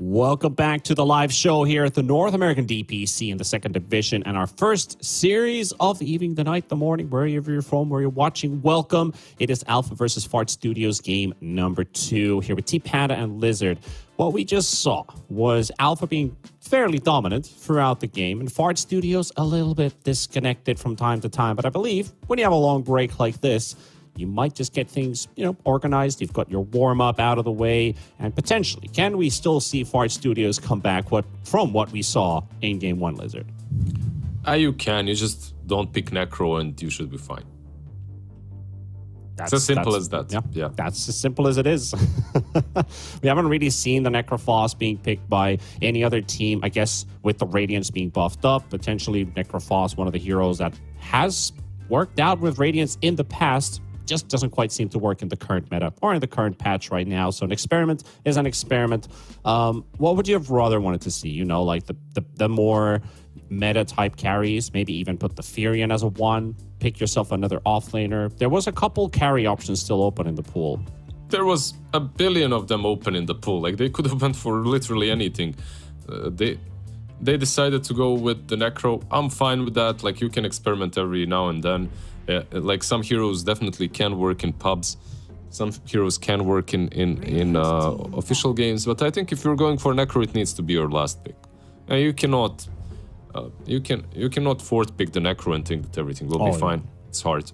Welcome back to the live show here at the North American DPC in the second division and our first series of the evening, the night, the morning, wherever you're from, where you're watching. Welcome. It is Alpha versus Fart Studios game number 2 here with T-Panda and Lizard. What we just saw was Alpha being fairly dominant throughout the game and Fart Studios a little bit disconnected from time to time. But I believe when you have a long break like this, you might just get things, organized. You've got your warm-up out of the way. And potentially, can we still see Fart Studios come back from what we saw in Game 1, Lizard? You can. You just don't pick Necro and you should be fine. It's as simple as that. Yeah. That's as simple as it is. We haven't really seen the Necrophos being picked by any other team. I guess with the Radiance being buffed up, potentially Necrophos, one of the heroes that has worked out with Radiance in the past, just doesn't quite seem to work in the current meta or in the current patch right now. So an experiment is an experiment. What would you have rather wanted to see? Like the more meta type carries, maybe even put the Furion as a 1, pick yourself another offlaner. There was a couple carry options still open in the pool. There was a billion of them open in the pool. Like they could have went for literally anything. They decided to go with the Necro. I'm fine with that. Like you can experiment every now and then. Like some heroes definitely can work in pubs, some heroes can work in official games. But I think if you're going for Necro, it needs to be your last pick. You cannot fourth pick the Necro and think that everything will be fine. It's hard.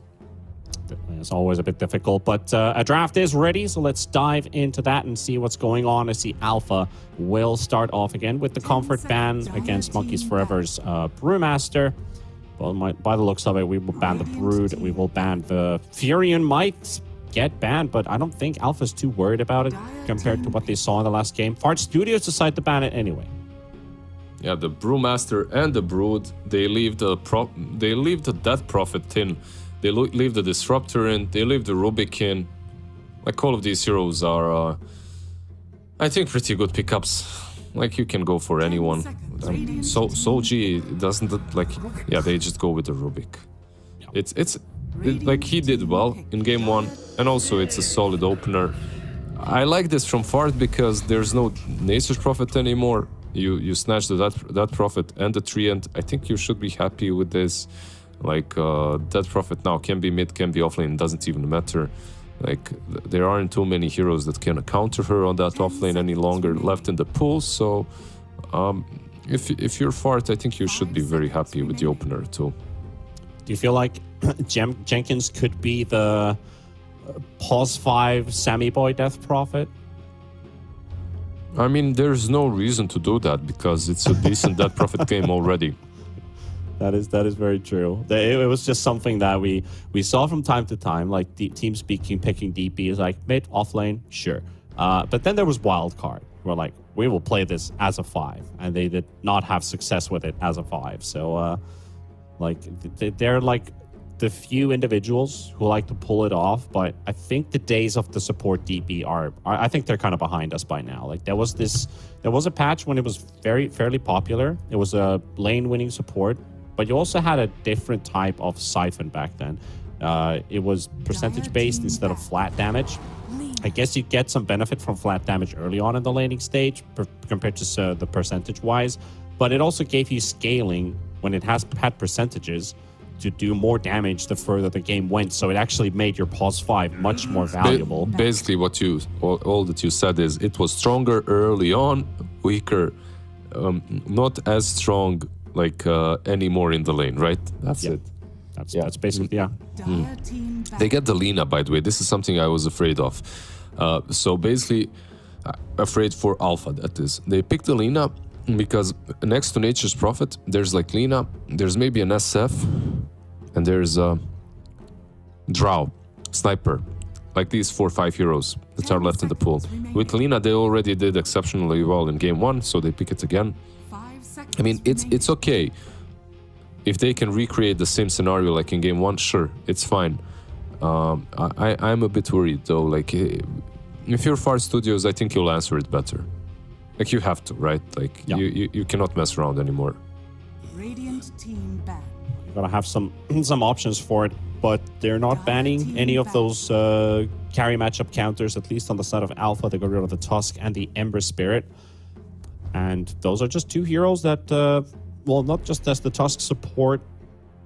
It's always a bit difficult, but a draft is ready, so let's dive into that and see what's going on. I see Alpha will start off again with the Comfort ban against Monkeys Forever's Brewmaster. Well, by the looks of it, we will ban the Brood. We will ban the Furion. Might get banned, but I don't think Alpha's too worried about it compared to what they saw in the last game. Fart Studios decide to ban it anyway. Yeah, the Brewmaster and the Brood, they leave the Death Prophet in. They leave the Disruptor in. They leave the Rubik in. Like all of these heroes are, I think, pretty good pickups. Like you can go for anyone. Soji doesn't they just go with the Rubik. It's like he did well in game 1, and also it's a solid opener. I like this from Fart because there's no Nature's Prophet anymore. You snatch that Prophet and the tree, and I think you should be happy with this. Like that Prophet now can be mid, can be offlane, it doesn't even matter. Like there aren't too many heroes that can counter her on that offlane any longer left in the pool. So if you're Fart, I think you should be very happy with the opener too. Do you feel like Jenkins could be the pause 5 Sammy Boy Death Prophet? I mean, there's no reason to do that because it's a decent Death Prophet game already. That is very true. It was just something that we saw from time to time, like the teams picking DP is like mid, offlane, sure. But then there was wild card. We're like, we will play this as a 5, and they did not have success with it as a 5. So, they're like the few individuals who like to pull it off. But I think the days of the support DP I think they're kind of behind us by now. Like there was a patch when it was fairly popular. It was a lane winning support. But you also had a different type of siphon back then. It was percentage-based instead of flat damage. I guess you get some benefit from flat damage early on in the laning stage compared to the percentage-wise. But it also gave you scaling when it had percentages to do more damage the further the game went. So it actually made your pause 5 much more valuable. Basically, all that you said is it was stronger early on, weaker, not as strong anymore in the lane, right? That's it. That's basically, yeah. They get the Lina, by the way. This is something I was afraid of. So basically, afraid for Alpha, that is. They picked the Lina because next to Nature's Prophet, there's like Lina, there's maybe an SF, and there's a Drow, Sniper. Like these 4 or 5 heroes that are left in the pool. With Lina, they already did exceptionally well in game 1, so they pick it again. I mean, it's okay. If they can recreate the same scenario like in game 1, sure, it's fine. I'm a bit worried though. Like, if you're Fart Studios, I think you'll answer it better. Like you have to, right? Like you cannot mess around anymore. Radiant team ban. You gotta have some options for it, but they're not banning any of those carry matchup counters. At least on the side of Alpha, they got rid of the Tusk and the Ember Spirit. And those are just two heroes that, well, not just as the Tusk support,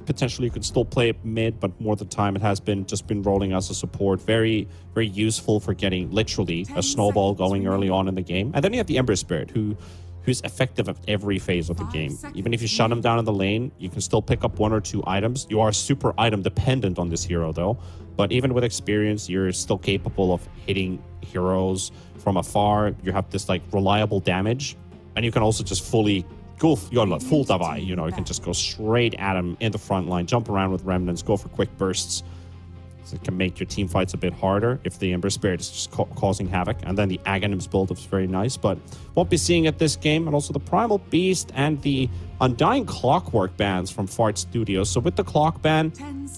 potentially you could still play it mid, but more of the time it has been just been rolling as a support. Very, very useful for getting literally a snowball going early on in the game. And then you have the Ember Spirit, who's effective at every phase of the game. Even if you shut him down in the lane, you can still pick up 1 or 2 items. You are super item dependent on this hero though. But even with experience, you're still capable of hitting heroes from afar. You have this like reliable damage, and you can also just fully go, you're like full Davai, you know, you can just go straight at him in the front line, jump around with remnants, go for quick bursts. So it can make your team fights a bit harder if the Ember Spirit is just causing havoc. And then the Aghanims build-up is very nice, but won't be seeing it this game. And also the Primal Beast and the Undying Clockwork bans from Fart Studios. So with the Clock ban,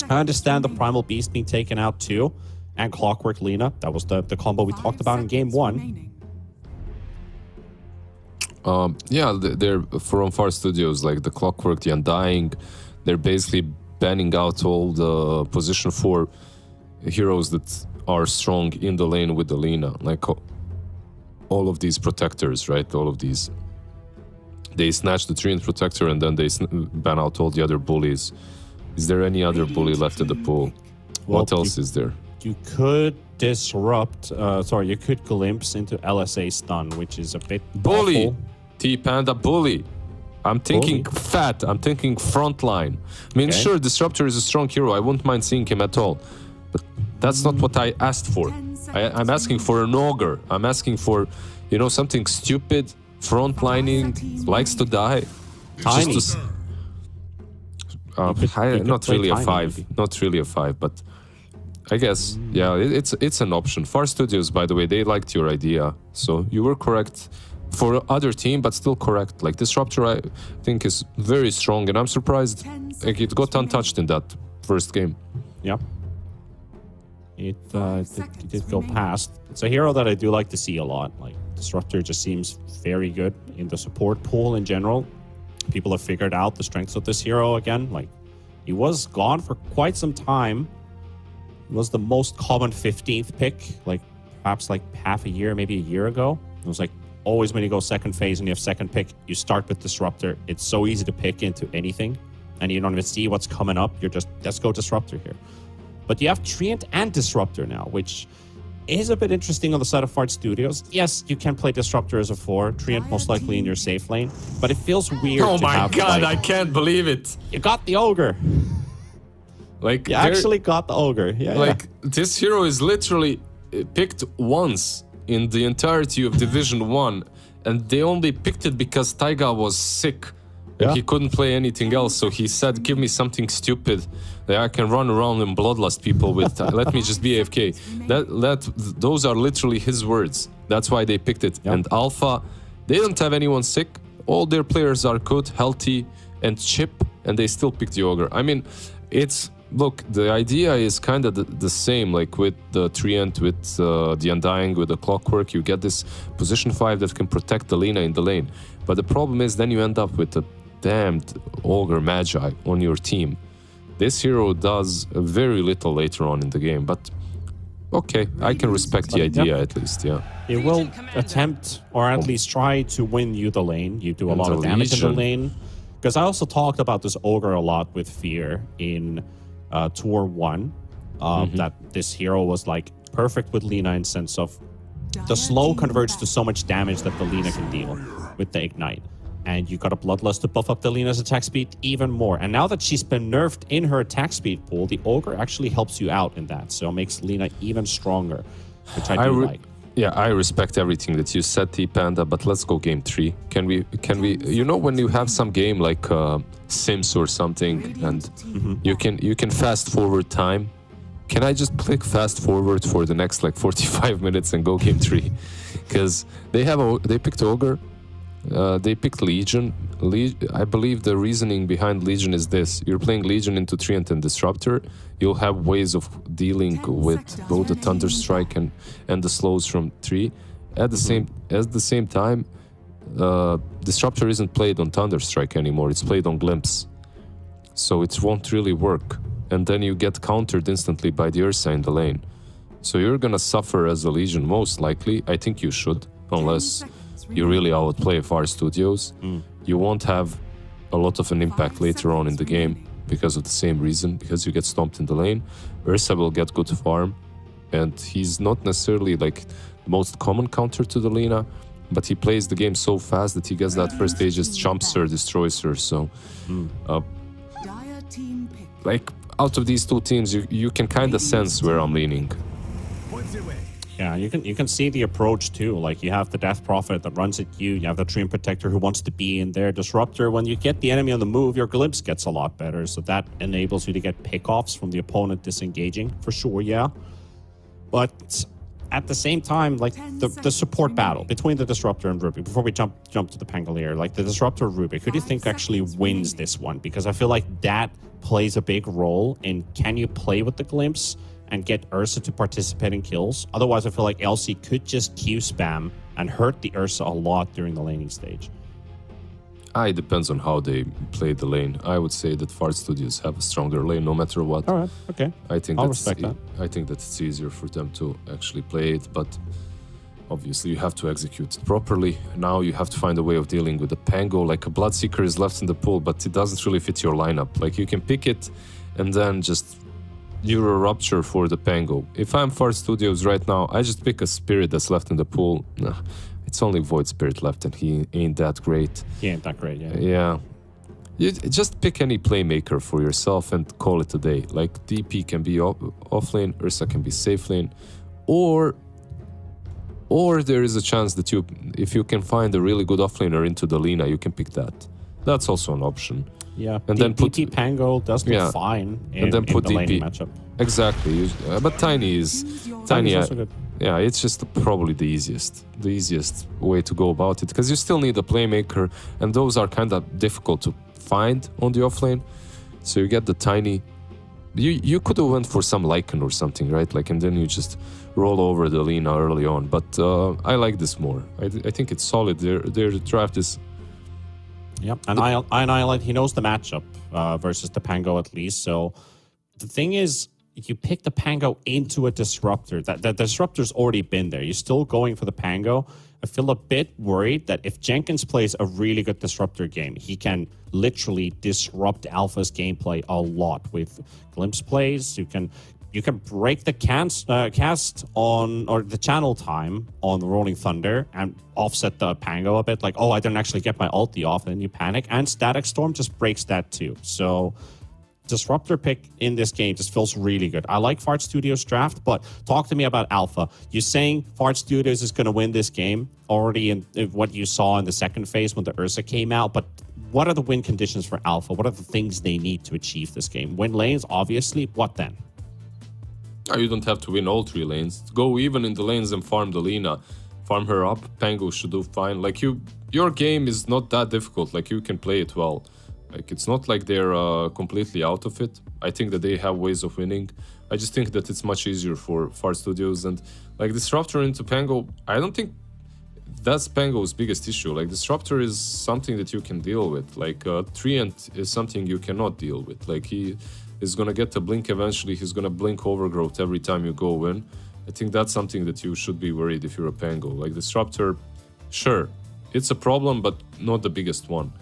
I understand the Primal Beast being taken out too. And Clockwork Lina, that was the combo we talked about in game 1. Yeah, they're from Far Studios, like the Clockwork, the Undying. They're basically banning out all the position 4 heroes that are strong in the lane with the Lina. Like all of these protectors, right? All of these. They snatch the Treant Protector and then they ban out all the other bullies. Is there any other bully left in the pool? What else is there? You could disrupt, you could glimpse into LSA stun, which is a bit bully. awful. T-Panda bully. I'm thinking fat. I'm thinking frontline. I mean, sure, Disruptor is a strong hero. I wouldn't mind seeing him at all. But that's not what I asked for. I'm asking for an ogre. I'm asking for, you know, something stupid, frontlining, likes to die. Tiny. Just not really a 5. Maybe. Not really a 5, but I guess, yeah, it's an option. Far Studios, by the way, they liked your idea. So you were correct. For other team, but still correct. Like Disruptor, I think is very strong, and I'm surprised like, it got untouched in that first game. Yeah, it did go past. It's a hero that I do like to see a lot. Like Disruptor just seems very good in the support pool in general. People have figured out the strengths of this hero again. Like he was gone for quite some time. It was the most common 15th pick, like perhaps like half a year, maybe a year ago. It was like always when you go second phase and you have second pick, you start with Disruptor. It's so easy to pick into anything, and you don't even see what's coming up. You're just, let's go Disruptor here. But you have Treant and Disruptor now, which is a bit interesting on the side of Fart Studios. Yes, you can play Disruptor as a 4, Treant most likely in your safe lane, but it feels weird. Oh my god, like, I can't believe it. You got the Ogre. Like you actually got the Ogre. Yeah. Like this hero is literally picked once in the entirety of Division 1, and they only picked it because Taiga was sick. Yeah. He couldn't play anything else, so he said, give me something stupid that I can run around and bloodlust people with. Let me just be AFK. Those are literally his words. That's why they picked it. Yeah. And Alpha, they don't have anyone sick. All their players are good, healthy, and chip, and they still picked the Ogre. I mean, look, the idea is kind of the same, like with the Treant, with the Undying, with the Clockwork. You get this position 5 that can protect the Lina in the lane. But the problem is then you end up with a damned Ogre Magi on your team. This hero does very little later on in the game, but okay, I can respect the idea at least, yeah. It will attempt, or at least try to win you the lane. You do a lot of damage in the lane. Because I also talked about this Ogre a lot with Fear in Tour 1, that this hero was like perfect with Lina in sense of the slow converts to so much damage that the Lina can deal with the Ignite. And you got a Bloodlust to buff up the Lina's attack speed even more. And now that she's been nerfed in her attack speed pool, the Ogre actually helps you out in that. So it makes Lina even stronger, which I do like. Yeah, I respect everything that you said, T-Panda, but let's go game 3. Can we, you know, when you have some game like Sims or something, and you can fast forward time, can I just click fast forward for the next like 45 minutes and go game 3? Because they picked Ogre, they picked Legion. I believe the reasoning behind Legion is this: you're playing Legion into Treant and Disruptor, you'll have ways of dealing with both the Thunderstrike and the slows from 3. At the same time, Disruptor isn't played on Thunderstrike anymore, it's played on Glimpse. So it won't really work. And then you get countered instantly by the Ursa in the lane. So you're gonna suffer as a Legion, most likely. I think you should, unless you really outplay Far Studios, you won't have a lot of an impact later on in the game because of the same reason, because you get stomped in the lane. Ursa will get good farm, and he's not necessarily like the most common counter to the Lina, but he plays the game so fast that he gets that first stage, just jumps her, destroys her. So, like, out of these two teams, you can kind of sense where I'm leaning. Yeah, you can see the approach too. Like, you have the Death Prophet that runs at you. You have the Dream Protector who wants to be in there. Disruptor, when you get the enemy on the move, your glimpse gets a lot better. So that enables you to get pickoffs from the opponent disengaging, for sure, yeah. But at the same time, like, the support battle between the Disruptor and Rubik, before we jump to the Pangolier, like, the Disruptor Rubik, who do you think actually wins this one? Because I feel like that plays a big role in, can you play with the glimpse and get Ursa to participate in kills? Otherwise, I feel like Elsie could just Q spam and hurt the Ursa a lot during the laning stage. It depends on how they play the lane. I would say that Fart Studios have a stronger lane no matter what. All right, okay. I think I'll respect that. I think that it's easier for them to actually play it, but obviously you have to execute it properly. Now you have to find a way of dealing with the Pango. Like, a Bloodseeker is left in the pool, but it doesn't really fit your lineup. Like, you can pick it and then just Euro Rupture for the Pango. If I'm Fart Studios right now, I just pick a Spirit that's left in the pool. Nah, it's only Void Spirit left, and he ain't that great. He ain't that great, yeah. Yeah. You just pick any playmaker for yourself and call it a day. Like, DP can be offlane, Ursa can be safe lane, or there is a chance that if you can find a really good offlaner into the Lina, you can pick that. That's also an option. Yeah, and then put DP Pango does look fine in, and then put in the DP laning matchup. Exactly, but Tiny is also good. Yeah, it's just probably the easiest way to go about it, because you still need a playmaker, and those are kind of difficult to find on the offlane. So you get the Tiny. You could have went for some Lycan or something, right? Like, and then you just roll over the Lina early on. But I like this more. I think it's solid. Their draft is. Yep, and Annihilate, he knows the matchup versus the Pango at least. So the thing is, you pick the Pango into a Disruptor. The Disruptor's already been there. You're still going for the Pango. I feel a bit worried that if Jenkins plays a really good Disruptor game, he can literally disrupt Alpha's gameplay a lot with glimpse plays. You can break the cast on, or the channel time on the Rolling Thunder and offset the Pango a bit. Like, oh, I didn't actually get my ulti off, and you panic. And Static Storm just breaks that too. So Disruptor pick in this game just feels really good. I like Fart Studios draft, but talk to me about Alpha. You're saying Fart Studios is going to win this game already in what you saw in the second phase when the Ursa came out, but what are the win conditions for Alpha? What are the things they need to achieve this game? Win lanes, obviously. What then? You don't have to win all 3 lanes. Go even in the lanes and farm the Lina. Farm her up. Pango should do fine. Like, your game is not that difficult. Like, you can play it well. Like, it's not like they're completely out of it. I think that they have ways of winning. I just think that it's much easier for Far Studios. And, like, Disruptor into Pango, I don't think that's Pango's biggest issue. Like, Disruptor is something that you can deal with. Like, Treant is something you cannot deal with. Like, he is going to get a blink eventually. He's going to blink Overgrowth every time you go in. I think that's something that you should be worried if you're a Pango. Like, Disruptor, sure, it's a problem, but not the biggest one.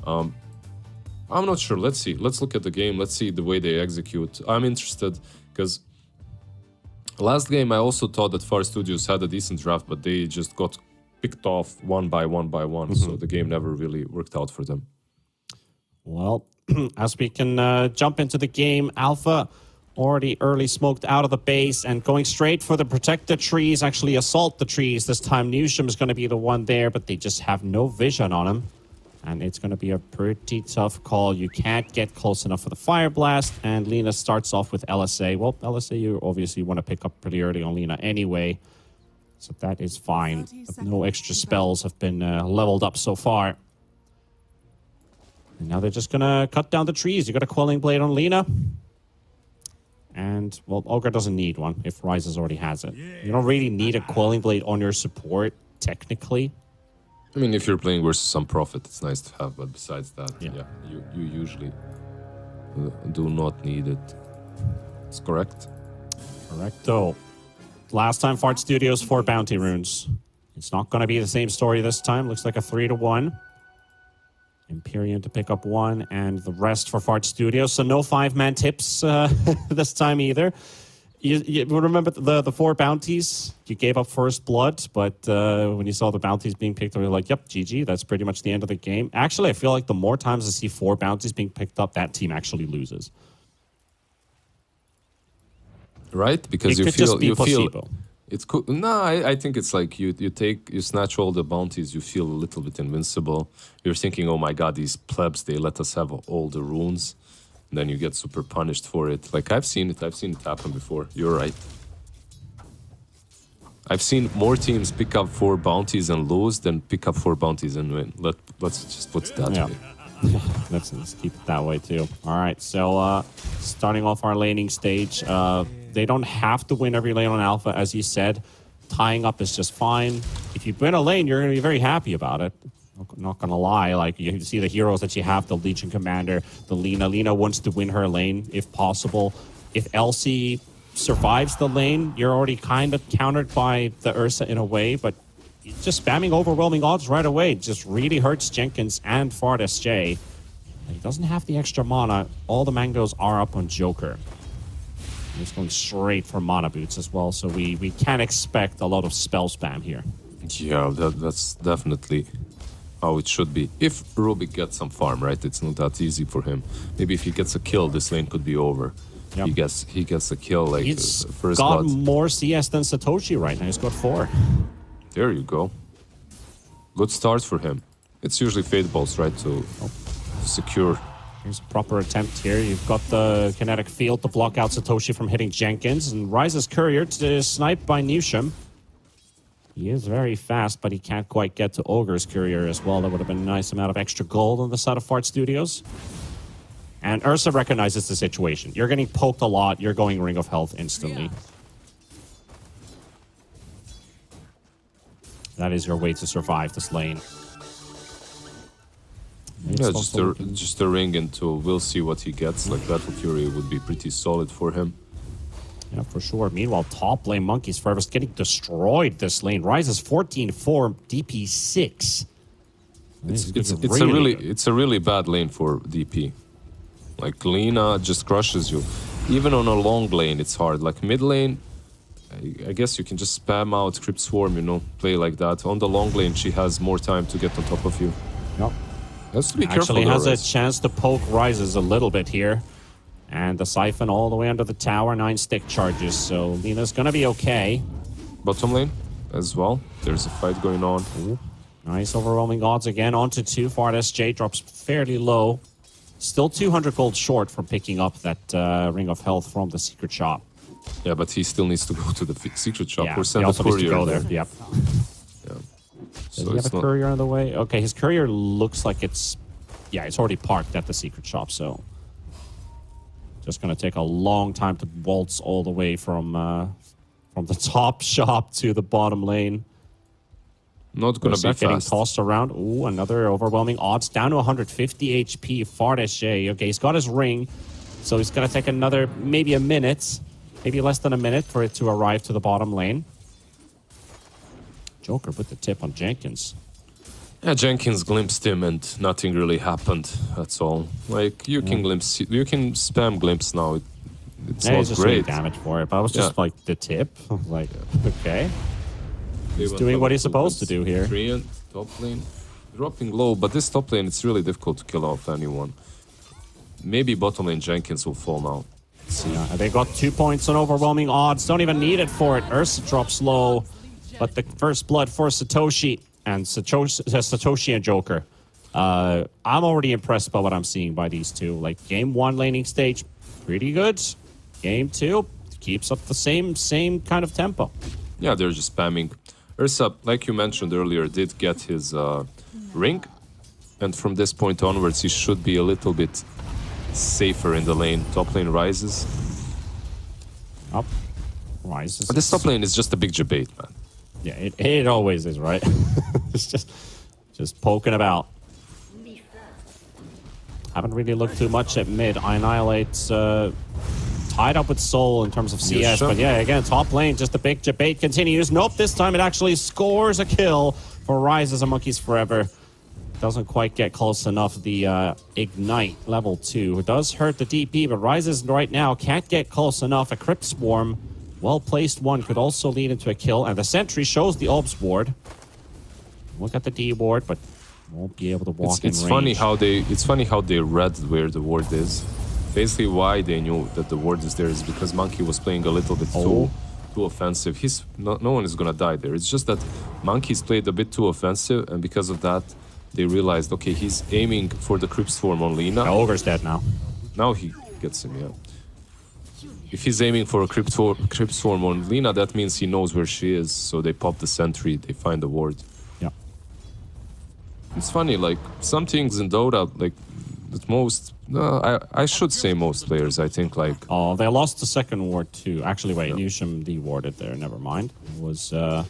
I'm not sure. Let's see. Let's look at the game. Let's see the way they execute. I'm interested because last game I also thought that Far Studios had a decent draft, but they just got picked off one by one. So the game never really worked out for them. Well, as we can jump into the game, Alpha already early smoked out of the base and going straight for the protect the trees, actually assault the trees. This time Newsham is going to be the one there, but they just have no vision on him. And it's going to be a pretty tough call. You can't get close enough for the Fire Blast, and Lina starts off with LSA. Well, LSA you obviously want to pick up pretty early on Lina anyway, so that is fine. No extra spells have been leveled up so far. And now they're just going to cut down the trees. You got a Quelling Blade on Lina. And, well, Ogre doesn't need one if Ryzes already has it. You don't really need a Quelling Blade on your support, technically. I mean, if you're playing versus some Prophet, it's nice to have, but besides that, yeah you usually do not need it. It's correct? Correcto. Last time Fart Studios, 4 bounty runes. It's not going to be the same story this time. Looks like a 3-1. Empyrean to pick up 1, and the rest for Fart Studios. So no 5-man tips this time either. You remember the 4 bounties? You gave up first blood, but when you saw the bounties being picked up, you're like, yep, GG, that's pretty much the end of the game. Actually, I feel like the more times I see 4 bounties being picked up, that team actually loses. Right? Because it could just be placebo. It's cool. No, I think it's like you snatch all the bounties, you feel a little bit invincible. You're thinking, oh my god, these plebs, they let us have all the runes. And then you get super punished for it. Like, I've seen it happen before. You're right. I've seen more teams pick up 4 bounties and lose than pick up 4 bounties and win. Let's just put it that way. Let's keep it that way too. All right, so starting off our laning stage, they don't have to win every lane on Alpha, as you said. Tying up is just fine. If you win a lane, you're going to be very happy about it. Not going to lie. Like, you see the heroes that you have, the Legion Commander, the Lina. Lina wants to win her lane, if possible. If Elsie survives the lane, you're already kind of countered by the Ursa in a way, but just spamming overwhelming odds right away just really hurts Jenkins and Fart SJ. He doesn't have the extra mana. All the mangoes are up on Joker. He's going straight for mana boots as well, so we can expect a lot of spell spam here. Yeah, that's definitely how it should be. If Rubik gets some farm, right? It's not that easy for him. Maybe if he gets a kill, this lane could be over. Yep. He gets a kill, like, he's first got blood. more CS than Satoshi right now. He's got 4. There you go. Good start for him. It's usually Fade Balls, right, to secure. Here's a proper attempt here. You've got the kinetic field to block out Satoshi from hitting Jenkins, and Rise's Courier to snipe by Newsham. He is very fast, but he can't quite get to Ogre's Courier as well. That would have been a nice amount of extra gold on the side of Fart Studios. And Ursa recognizes the situation. You're getting poked a lot. You're going Ring of Health instantly. That is your way to survive this lane. Yeah, just a ring into. We'll see what he gets. Like, Battle Fury would be pretty solid for him. Yeah, for sure. Meanwhile, top lane Monkey's Forever's getting destroyed this lane. Rises 14-4, DP 6. It's a really bad lane for DP. Like, Lina just crushes you. Even on a long lane, it's hard. Like, mid lane, I guess you can just spam out Crypt Swarm, you know, play like that. On the long lane, she has more time to get on top of you. Yep. Has to be careful. Actually has a chance to poke Rises a little bit here. And the Siphon all the way under the tower, 9 stick charges. So Lina's gonna be okay. Bottom lane as well. There's a fight going on. Ooh. Nice overwhelming odds again. Onto 2. Fart SJ drops fairly low. Still 200 gold short from picking up that Ring of Health from the secret shop. Yeah, but he still needs to go to the secret shop or he send a also needs to courier go there. Yep. Yeah. Does he have a courier on the way? Okay, his courier looks like it's already parked at the secret shop, so just gonna take a long time to waltz all the way from the top shop to the bottom lane. Not gonna be fast. Getting tossed around. Ooh, another overwhelming odds down to 150 HP. Fart SJ. Okay, he's got his ring, so he's gonna take another maybe a minute, maybe less than a minute for it to arrive to the bottom lane. Joker put the tip on Jenkins. Yeah, Jenkins glimpsed him and nothing really happened. That's all. Like, you can glimpse, you can spam glimpse now. It's not just great. Damage for it, but I was just like the tip. Like, okay. He's doing what he's supposed to do here. Treant, top lane, dropping low, but this top lane, it's really difficult to kill off anyone. Maybe bottom lane Jenkins will fall now. Yeah, they got 2 points on overwhelming odds. Don't even need it for it. Ursa drops low, but the first blood for Satoshi and Satoshi and Joker. I'm already impressed by what I'm seeing by these two. Like, game 1 laning stage, pretty good. Game 2 keeps up the same kind of tempo. Yeah, they're just spamming. Ursa, like you mentioned earlier, did get his ring, and from this point onwards, he should be a little bit safer in the lane. Top lane Rises. Up. Rises. But this top lane is just a big debate, man. Yeah, it always is, right? It's just poking about. Haven't really looked too much at mid. I annihilate tied up with Soul in terms of CS. sure? But yeah, again, top lane, just a big debate continues. Nope, this time it actually scores a kill for Rise as a Monkeys Forever. Doesn't quite get close enough. The Ignite level 2 does hurt the DP, but Rises right now can't get close enough. A Crypt Swarm, well-placed one, could also lead into a kill. And the Sentry shows the Orbs ward. Look at the D ward, but won't be able to walk in range. It's funny how they read where the ward is. Basically, why they knew that the ward is there is because Monkey was playing a little bit too offensive. No one is gonna die there. It's just that Monkey's played a bit too offensive, and because of that, they realized, okay, he's aiming for the Crypt Swarm on Lina. The Ogre's dead now. Now he gets him, yeah. If he's aiming for a Crypt Swarm on Lina, that means he knows where she is. So they pop the sentry, they find the ward. Yeah. It's funny, like, some things in Dota, like, that most... I should say most players, I think, like... Oh, they lost the second ward too. Actually, wait, Newsham de-warded there, never mind. It was a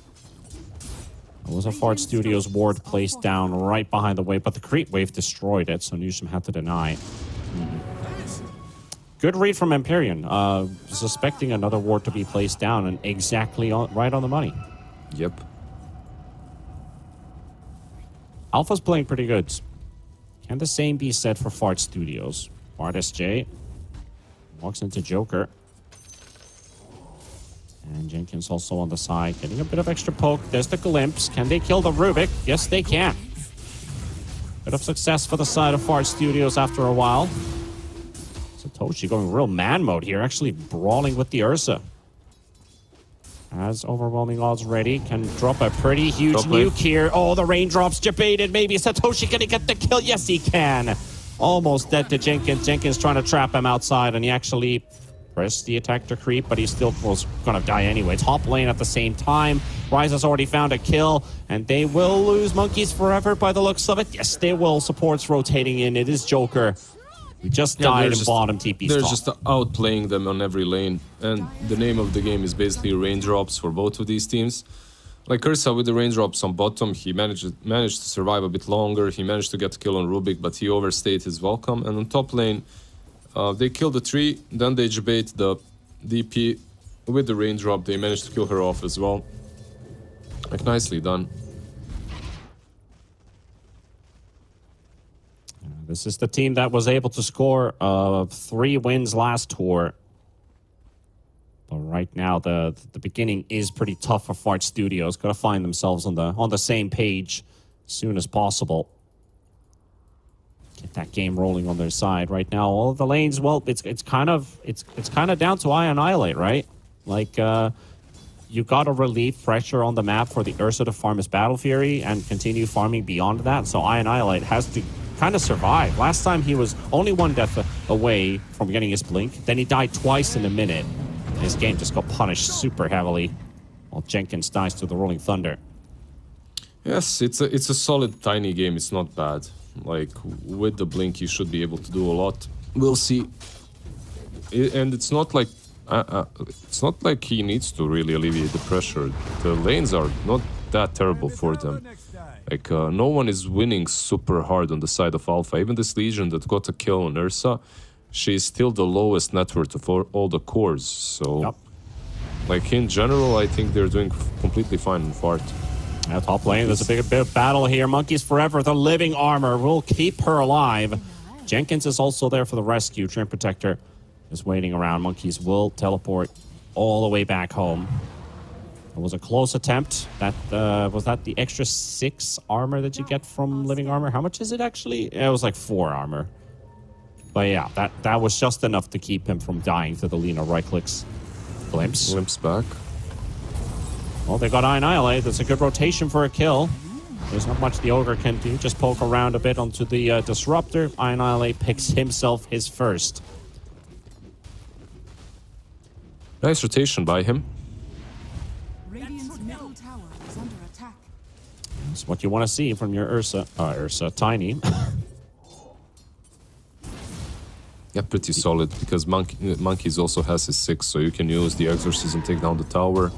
Fart Studios ward placed down right behind the wave, but the creep wave destroyed it, so Newsham had to deny. Good read from Empyrean, suspecting another ward to be placed down, and exactly right on the money. Yep. Alpha's playing pretty good. Can the same be said for Fart Studios? Fart SJ walks into Joker. And Jenkins also on the side, getting a bit of extra poke. There's the glimpse. Can they kill the Rubik? Yes, they can. Bit of success for the side of Fart Studios after a while. Satoshi going real man mode here, actually brawling with the Ursa. Has overwhelming odds ready, can drop a pretty huge nuke here. Oh, the raindrops debated. Maybe Satoshi gonna get the kill. Yes, he can. Almost dead to Jenkins. Jenkins trying to trap him outside, and he actually pressed the attack to creep, but he still was gonna die anyway. Top lane at the same time. Rise has already found a kill, and they will lose Monkeys Forever by the looks of it. Yes, they will. Support's rotating in. It is Joker. We just died in bottom TP They're stop. just outplaying them on every lane. And the name of the game is basically raindrops for both of these teams. Like Ursa with the raindrops on bottom, he managed to survive a bit longer. He managed to get a kill on Rubik, but he overstayed his welcome. And on top lane, they killed the tree, then they debate the DP with the raindrop. They managed to kill her off as well. Like, nicely done. This is the team that was able to score 3 wins last tour. But right now, the beginning is pretty tough for Fart Studios. Got to find themselves on the same page as soon as possible. Get that game rolling on their side right now. All of the lanes, well, it's kind of down to Annihilate, right? Like you got to relieve pressure on the map for the Ursa to farm his Battle Fury and continue farming beyond that. So Annihilate has to kind of survive. Last time he was only 1 death away from getting his blink. Then he died twice in a minute. His game just got punished super heavily while Jenkins dies to the Rolling Thunder. Yes, it's a solid tiny game. It's not bad. Like, with the blink, you should be able to do a lot. We'll see. And it's not like he needs to really alleviate the pressure. The lanes are not that terrible for them. Like, no one is winning super hard on the side of Alpha. Even this Legion that got a kill on Ursa, she's still the lowest net worth of all the cores. So, yep. Like, in general, I think they're doing completely fine in Fart. Now, top lane, there's a bit of battle here. Monkeys Forever, the living armor will keep her alive. Jenkins is also there for the rescue. Trim Protector is waiting around. Monkeys will teleport all the way back home. It was a close attempt. That was that the extra 6 armor that you get from living armor? How much is it actually? It was like 4 armor. But yeah, that was just enough to keep him from dying to the Lina right clicks. Glimpse. Glimpse back. Well, they got Annihilate. That's a good rotation for a kill. There's not much the Ogre can do. Just poke around a bit onto the Disruptor. Annihilate picks himself his first. Nice rotation by him. Radiant's middle tower is under attack. That's what you want to see from your Ursa. Tiny. Yeah, pretty solid, because Monkeys also has his 6, so you can use the Exorcism, take down the tower.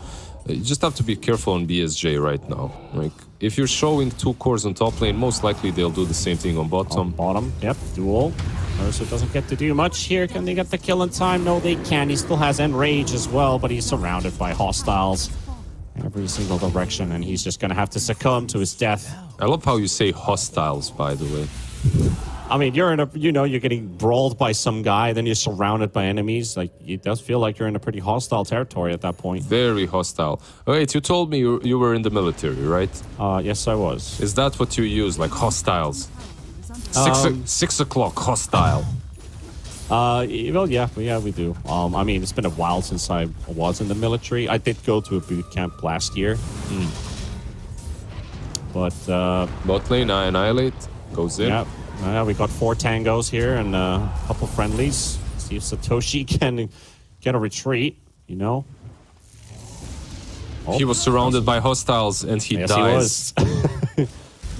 You just have to be careful on BSJ right now. Like, if you're showing 2 cores on top lane, most likely they'll do the same thing on bottom. On bottom, yep, duel. Ursa doesn't get to do much here. Can they get the kill in time? No, they can. He still has Enrage as well, but he's surrounded by hostiles every single direction, and he's just going to have to succumb to his death. I love how you say hostiles, by the way. I mean, you're in a, you're getting brawled by some guy, then you're surrounded by enemies. Like, it does feel like you're in a pretty hostile territory at that point. Very hostile. Wait, you told me you were in the military, right? Yes, I was. Is that what you use, like hostiles? 6 o'clock, hostile. Well, yeah, we do. I mean, it's been a while since I was in the military. I did go to a boot camp last year. But, Bot lane, I annihilate, goes in. Yeah, we got 4 tangos here and a couple friendlies. See if Satoshi can get a retreat, Oh, he was surrounded by hostiles and he yes, dies. He was.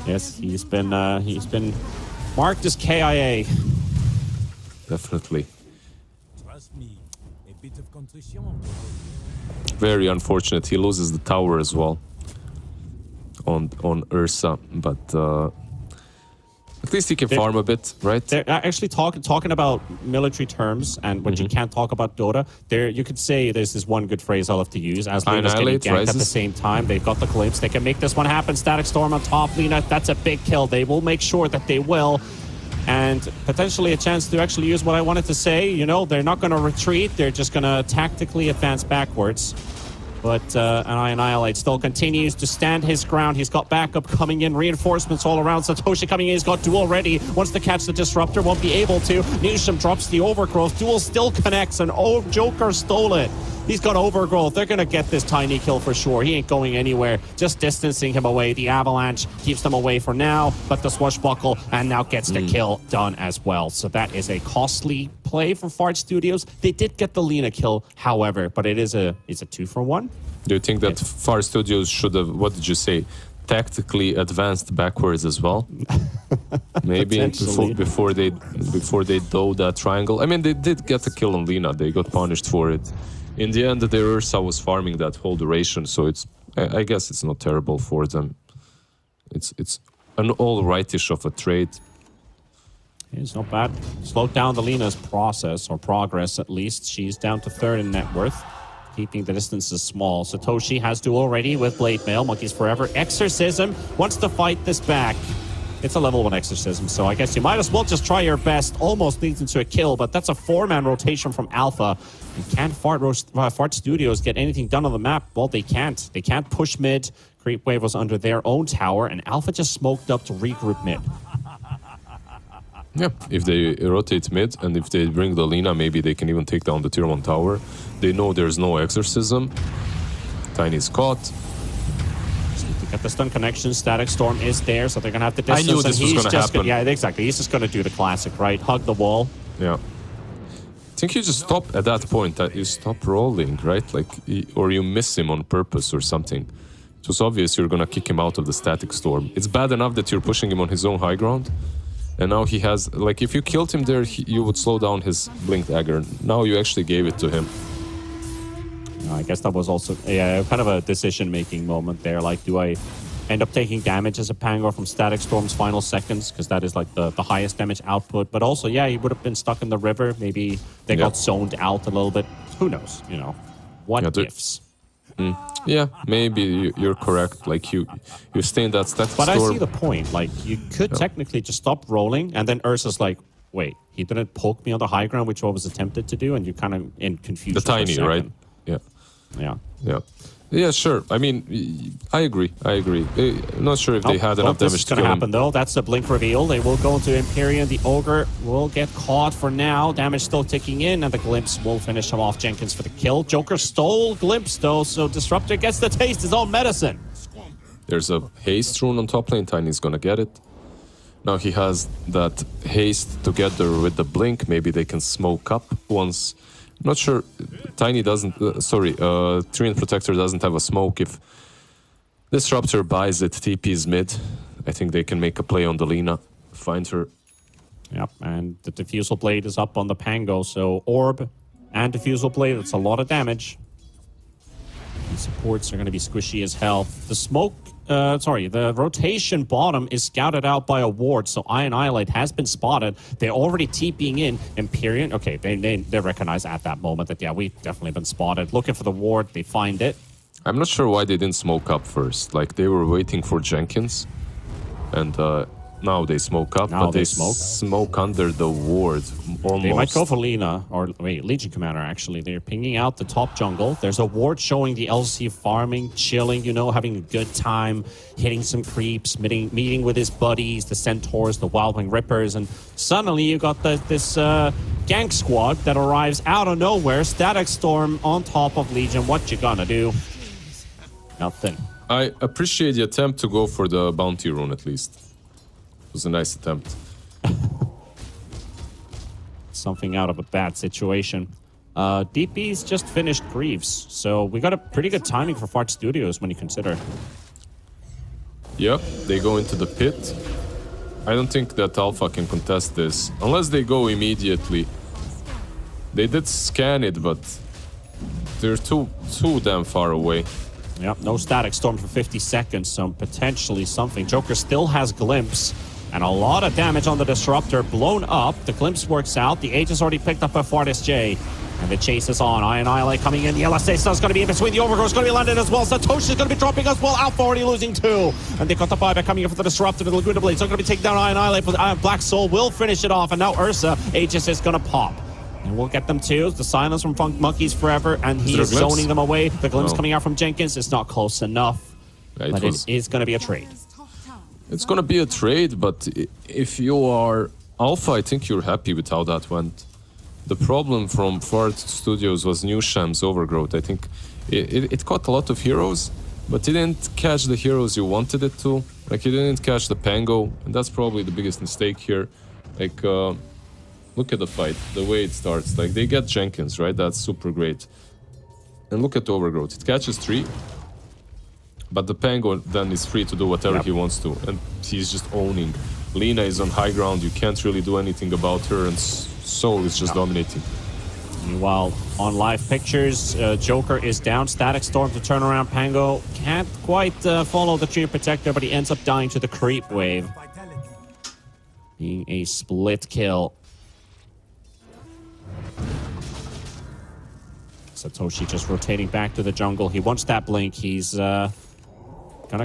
Yes, he's been marked as KIA. Definitely. Trust me, a bit of contrition. Very unfortunate. He loses the tower as well on Ursa, but at least he can farm a bit, right? They're actually talking about military terms, and when you can't talk about Dota, you could say there's this one good phrase I love to use. As Lina's getting ganked at the same time, they've got the glimpse. They can make this one happen. Static Storm on top. Lina, that's a big kill. They will make sure that they will. And potentially a chance to actually use what I wanted to say. They're not going to retreat. They're just going to tactically advance backwards. But Annihilate still continues to stand his ground. He's got backup coming in, reinforcements all around. Satoshi coming in, he's got Duel ready. Wants to catch the Disruptor, won't be able to. Newsham drops the Overgrowth. Duel still connects, and Joker stole it. He's got Overgrowth. They're going to get this tiny kill for sure. He ain't going anywhere. Just distancing him away. The Avalanche keeps them away for now, but the Swashbuckle, and now gets the kill done as well. So that is a costly play for Fart Studios. They did get the Lina kill, however, but it's a 2-for-1. Do you think that Far Studios should have, what did you say, tactically advanced backwards as well? Maybe before they dove that triangle. I mean, they did get a kill on Lina. They got punished for it. In the end, the Ursa was farming that whole duration, so I guess it's not terrible for them. It's an all-rightish of a trade. It's not bad. Slowed down the Lina's progress at least. She's down to 3rd in net worth, keeping the distances small. Satoshi has Duel already with Blade Mail. Monkeys Forever. Exorcism wants to fight this back. It's a level 1 Exorcism, so I guess you might as well just try your best. Almost leads into a kill, but that's a 4-man rotation from Alpha. And can Fart Studios get anything done on the map? Well, they can't. They can't push mid. Creep Wave was under their own tower, and Alpha just smoked up to regroup mid. Yeah, if they rotate mid, and if they bring the Lina, maybe they can even take down the tier 1 tower. They know there's no Exorcism. Tiny's caught. Get the stun connection. Static Storm is there, so they're going to have to distance. I knew this was going to happen. Yeah, exactly. He's just going to do the classic, right? Hug the wall. Yeah. I think you just stop at that point, that you stop rolling, right? Like, or you miss him on purpose or something. It was obvious you're going to kick him out of the Static Storm. It's bad enough that you're pushing him on his own high ground. And now he has, like, if you killed him there, you would slow down his Blink Dagger. Now you actually gave it to him. I guess that was also kind of a decision-making moment there. Like, do I end up taking damage as a Pangor from Static Storm's final seconds? Because that is like the highest damage output. But also, yeah, he would have been stuck in the river. Maybe they got zoned out a little bit. Who knows, What ifs? Yeah, maybe you're correct. Like, you stay in that Static Storm. But I see the point. Like, you could technically just stop rolling, and then Ursa's like, wait, he didn't poke me on the high ground, which I was attempted to do, and you kind of in confusion. The Tiny, right? Yeah, sure. I mean, I agree. I'm not sure if they had enough damage to kill him. This is going to happen, though. That's the Blink reveal. They will go into Empyrean. The Ogre will get caught for now. Damage still ticking in, and the Glimpse will finish him off. Jenkins for the kill. Joker stole Glimpse, though, so Disruptor gets to taste his own medicine. There's a haste rune on top lane. Tiny's going to get it. Now he has that haste together with the Blink. Maybe they can smoke up once... Not sure. Tiny doesn't. Treant Protector doesn't have a smoke. If Disruptor buys it, TP's mid. I think they can make a play on the Lina, find her. Yep, and the Diffusal Blade is up on the Pango, so Orb and Diffusal Blade, that's a lot of damage. The supports are going to be squishy as hell. The smoke the rotation bottom is scouted out by a ward, so Iron Islet has been spotted. They're already TPing in. Empyrean, okay, they recognize at that moment that, yeah, we've definitely been spotted. Looking for the ward, they find it. I'm not sure why they didn't smoke up first. Like, they were waiting for Jenkins, and now they smoke up, Now but they they smoke. smoke under the ward almost. They might go for Lina, or wait, Legion Commander, actually. They're pinging out the top jungle. There's a ward showing the LC farming, chilling, you know, having a good time, hitting some creeps, meeting with his buddies, the Centaurs, the Wildwing Rippers, and suddenly you got this gank squad that arrives out of nowhere, Static Storm on top of Legion. What you gonna do? Nothing. I appreciate the attempt to go for the bounty rune, at least. It was a nice attempt. Something out of a bad situation. DP's just finished Greaves, so we got a pretty good timing for Fart Studios when you consider. Yep, they go into the pit. I don't think that Alpha can contest this, unless they go immediately. They did scan it, but they're too damn far away. Yep, no Static Storm for 50 seconds, so potentially something. Joker still has Glimpse, and a lot of damage on the Disruptor. Blown up, the Glimpse works out. The Age is already picked up by Fartis J. And the chase is on. Iron Islet coming in. The LSA Sun's going to be in between. The Overgrowth is going to be landed as well. Satoshi's going to be dropping as well. Alpha already losing 2. And they got the buyback coming in for the Disruptor. The Laguna Blades are going to be taking down Iron Islet. But Black Soul will finish it off. And now Ursa, Aegis is going to pop. And we'll get them too. The silence from Funk Monkeys forever. And he is zoning them away. The glimpse coming out from Jenkins is not close enough. Yeah, but it is going to be a trade. It's going to be a trade, but if you are Alpha, I think you're happy with how that went. The problem from Fart Studios was New Sham's Overgrowth. I think it caught a lot of heroes, but it didn't catch the heroes you wanted it to. Like, it didn't catch the Pango, and that's probably the biggest mistake here. Like, look at the fight, the way it starts. Like, they get Jenkins, right? That's super great. And look at the Overgrowth. It catches 3, but the Pango then is free to do whatever he wants to, and he's just owning. Lina is on high ground. You can't really do anything about her, and Soul is just dominating. Meanwhile, on live pictures, Joker is down. Static Storm to turn around. Pango can't quite follow the Tree Protector, but he ends up dying to the creep wave. Being a split kill. Satoshi just rotating back to the jungle. He wants that blink. He's gonna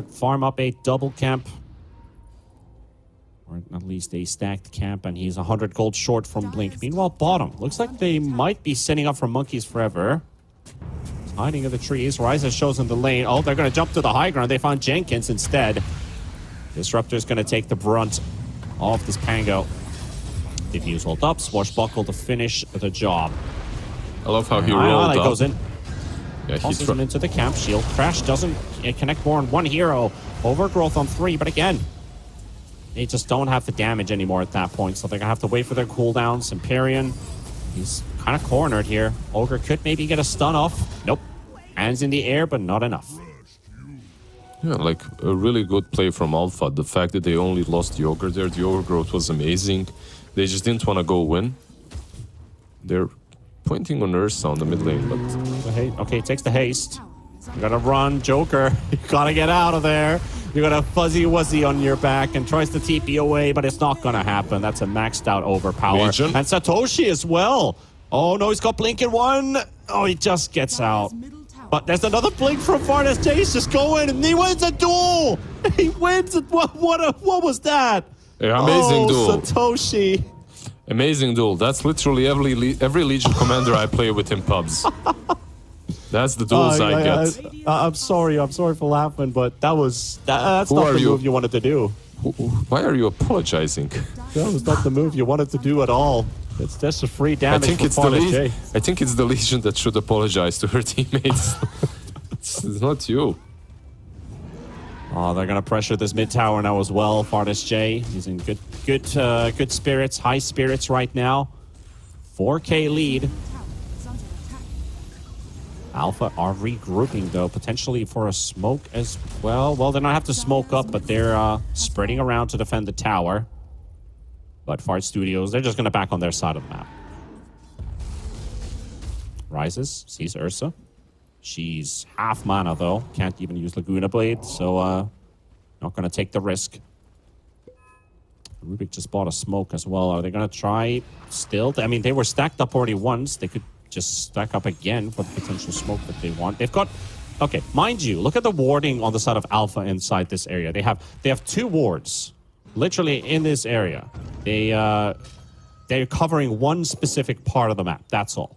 farm up a double camp. Or at least a stacked camp, and he's 100 gold short from blink. Meanwhile, bottom. Looks like they might be setting up for Monkeys Forever. Hiding in the trees. Ryza shows in the lane. Oh, they're gonna jump to the high ground. They found Jenkins instead. Disruptor's gonna take the brunt of this Pango. Diffuse hold up. Swashbuckle to finish the job. I love how he rolled up. Goes in. Yeah, Tosses him into the camp. Shield crash doesn't connect more on one hero. Overgrowth on 3, but again, they just don't have the damage anymore at that point, so they're gonna have to wait for their cooldowns. Empyrean, he's kind of cornered here. Ogre could maybe get a stun off. Nope. Hands in the air, but not enough. Yeah, like a really good play from Alpha. The fact that they only lost the Ogre there, the Overgrowth was amazing. They just didn't want to go win. They're pointing on Ursa on the mid lane, but... Okay, takes the haste. You gotta run, Joker. You gotta get out of there. You got a Fuzzy Wuzzy on your back and tries to TP away, but it's not gonna happen. That's a maxed out overpower. Legion. And Satoshi as well. Oh no, he's got Blink in 1. Oh, he just gets out. But there's another Blink from Fartis J. He's just going, and he wins a duel. He wins it. What was that? Yeah, amazing duel. Satoshi. Amazing duel. That's literally every Legion commander I play with in pubs. That's the duels I get. I'm sorry for laughing, but that's not the move you wanted to do. Why are you apologizing? That was not the move you wanted to do at all. It's just a free damage. I think it's the Legion that should apologize to her teammates. It's not you. Oh, they're gonna pressure this mid tower now as well. Fartis J, he's in good spirits, high spirits right now. 4K lead. Alpha are regrouping though, potentially for a smoke as well. Well, they don't have to smoke up, but they're spreading around to defend the tower. But Fart Studios, they're just gonna back on their side of the map. Rises, sees Ursa. She's half mana though, can't even use Laguna Blade, so Not going to take the risk. Rubik just bought a smoke as well. Are they going to try still? I mean, they were stacked up already once. They could just stack up again for the potential smoke that they want. They've got... Okay, mind you, look at the warding on the side of Alpha inside this area. They have 2 wards, literally in this area. They're covering one specific part of the map. That's all.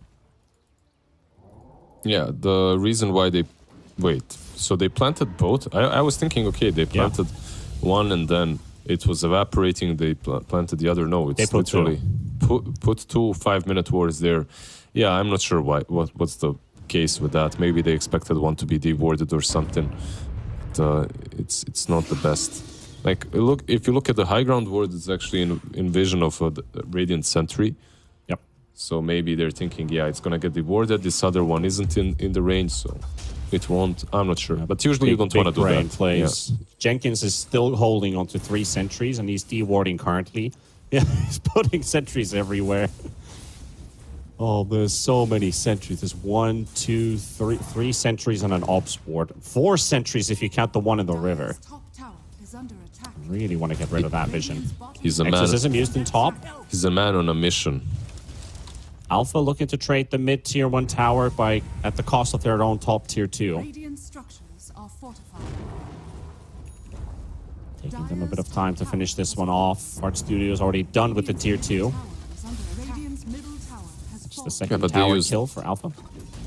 Yeah, the reason why they... Wait, so they planted both? I was thinking, okay, they planted one and then it was evaporating. They planted the other. No, it's literally put 2 5-minute wards there. Yeah, I'm not sure what's the case with that. Maybe they expected one to be dewarded or something. But, it's not the best. Like, if you look at the high ground ward, it's actually in vision of a Radiant Sentry. Yep. So maybe they're thinking, yeah, it's gonna get dewarded. This other one isn't in the range, so it won't. I'm not sure. But usually you don't want to do that. Plays. Yeah. Jenkins is still holding onto 3 sentries, and he's dewarding currently. Yeah, he's putting sentries everywhere. Oh, there's so many sentries. There's 1, 2, 3 sentries on an ops ward. 4 sentries if you count the one in the river. Really want to get rid of that vision. He's a man. Exorcism used in top. He's a man on a mission. Alpha looking to trade the mid tier 1 tower at the cost of their own top tier 2. Radiant structures are fortified. Taking them a bit of time to finish this one off. Art Studio is already done with the tier 2. Just the second tower kill for Alpha.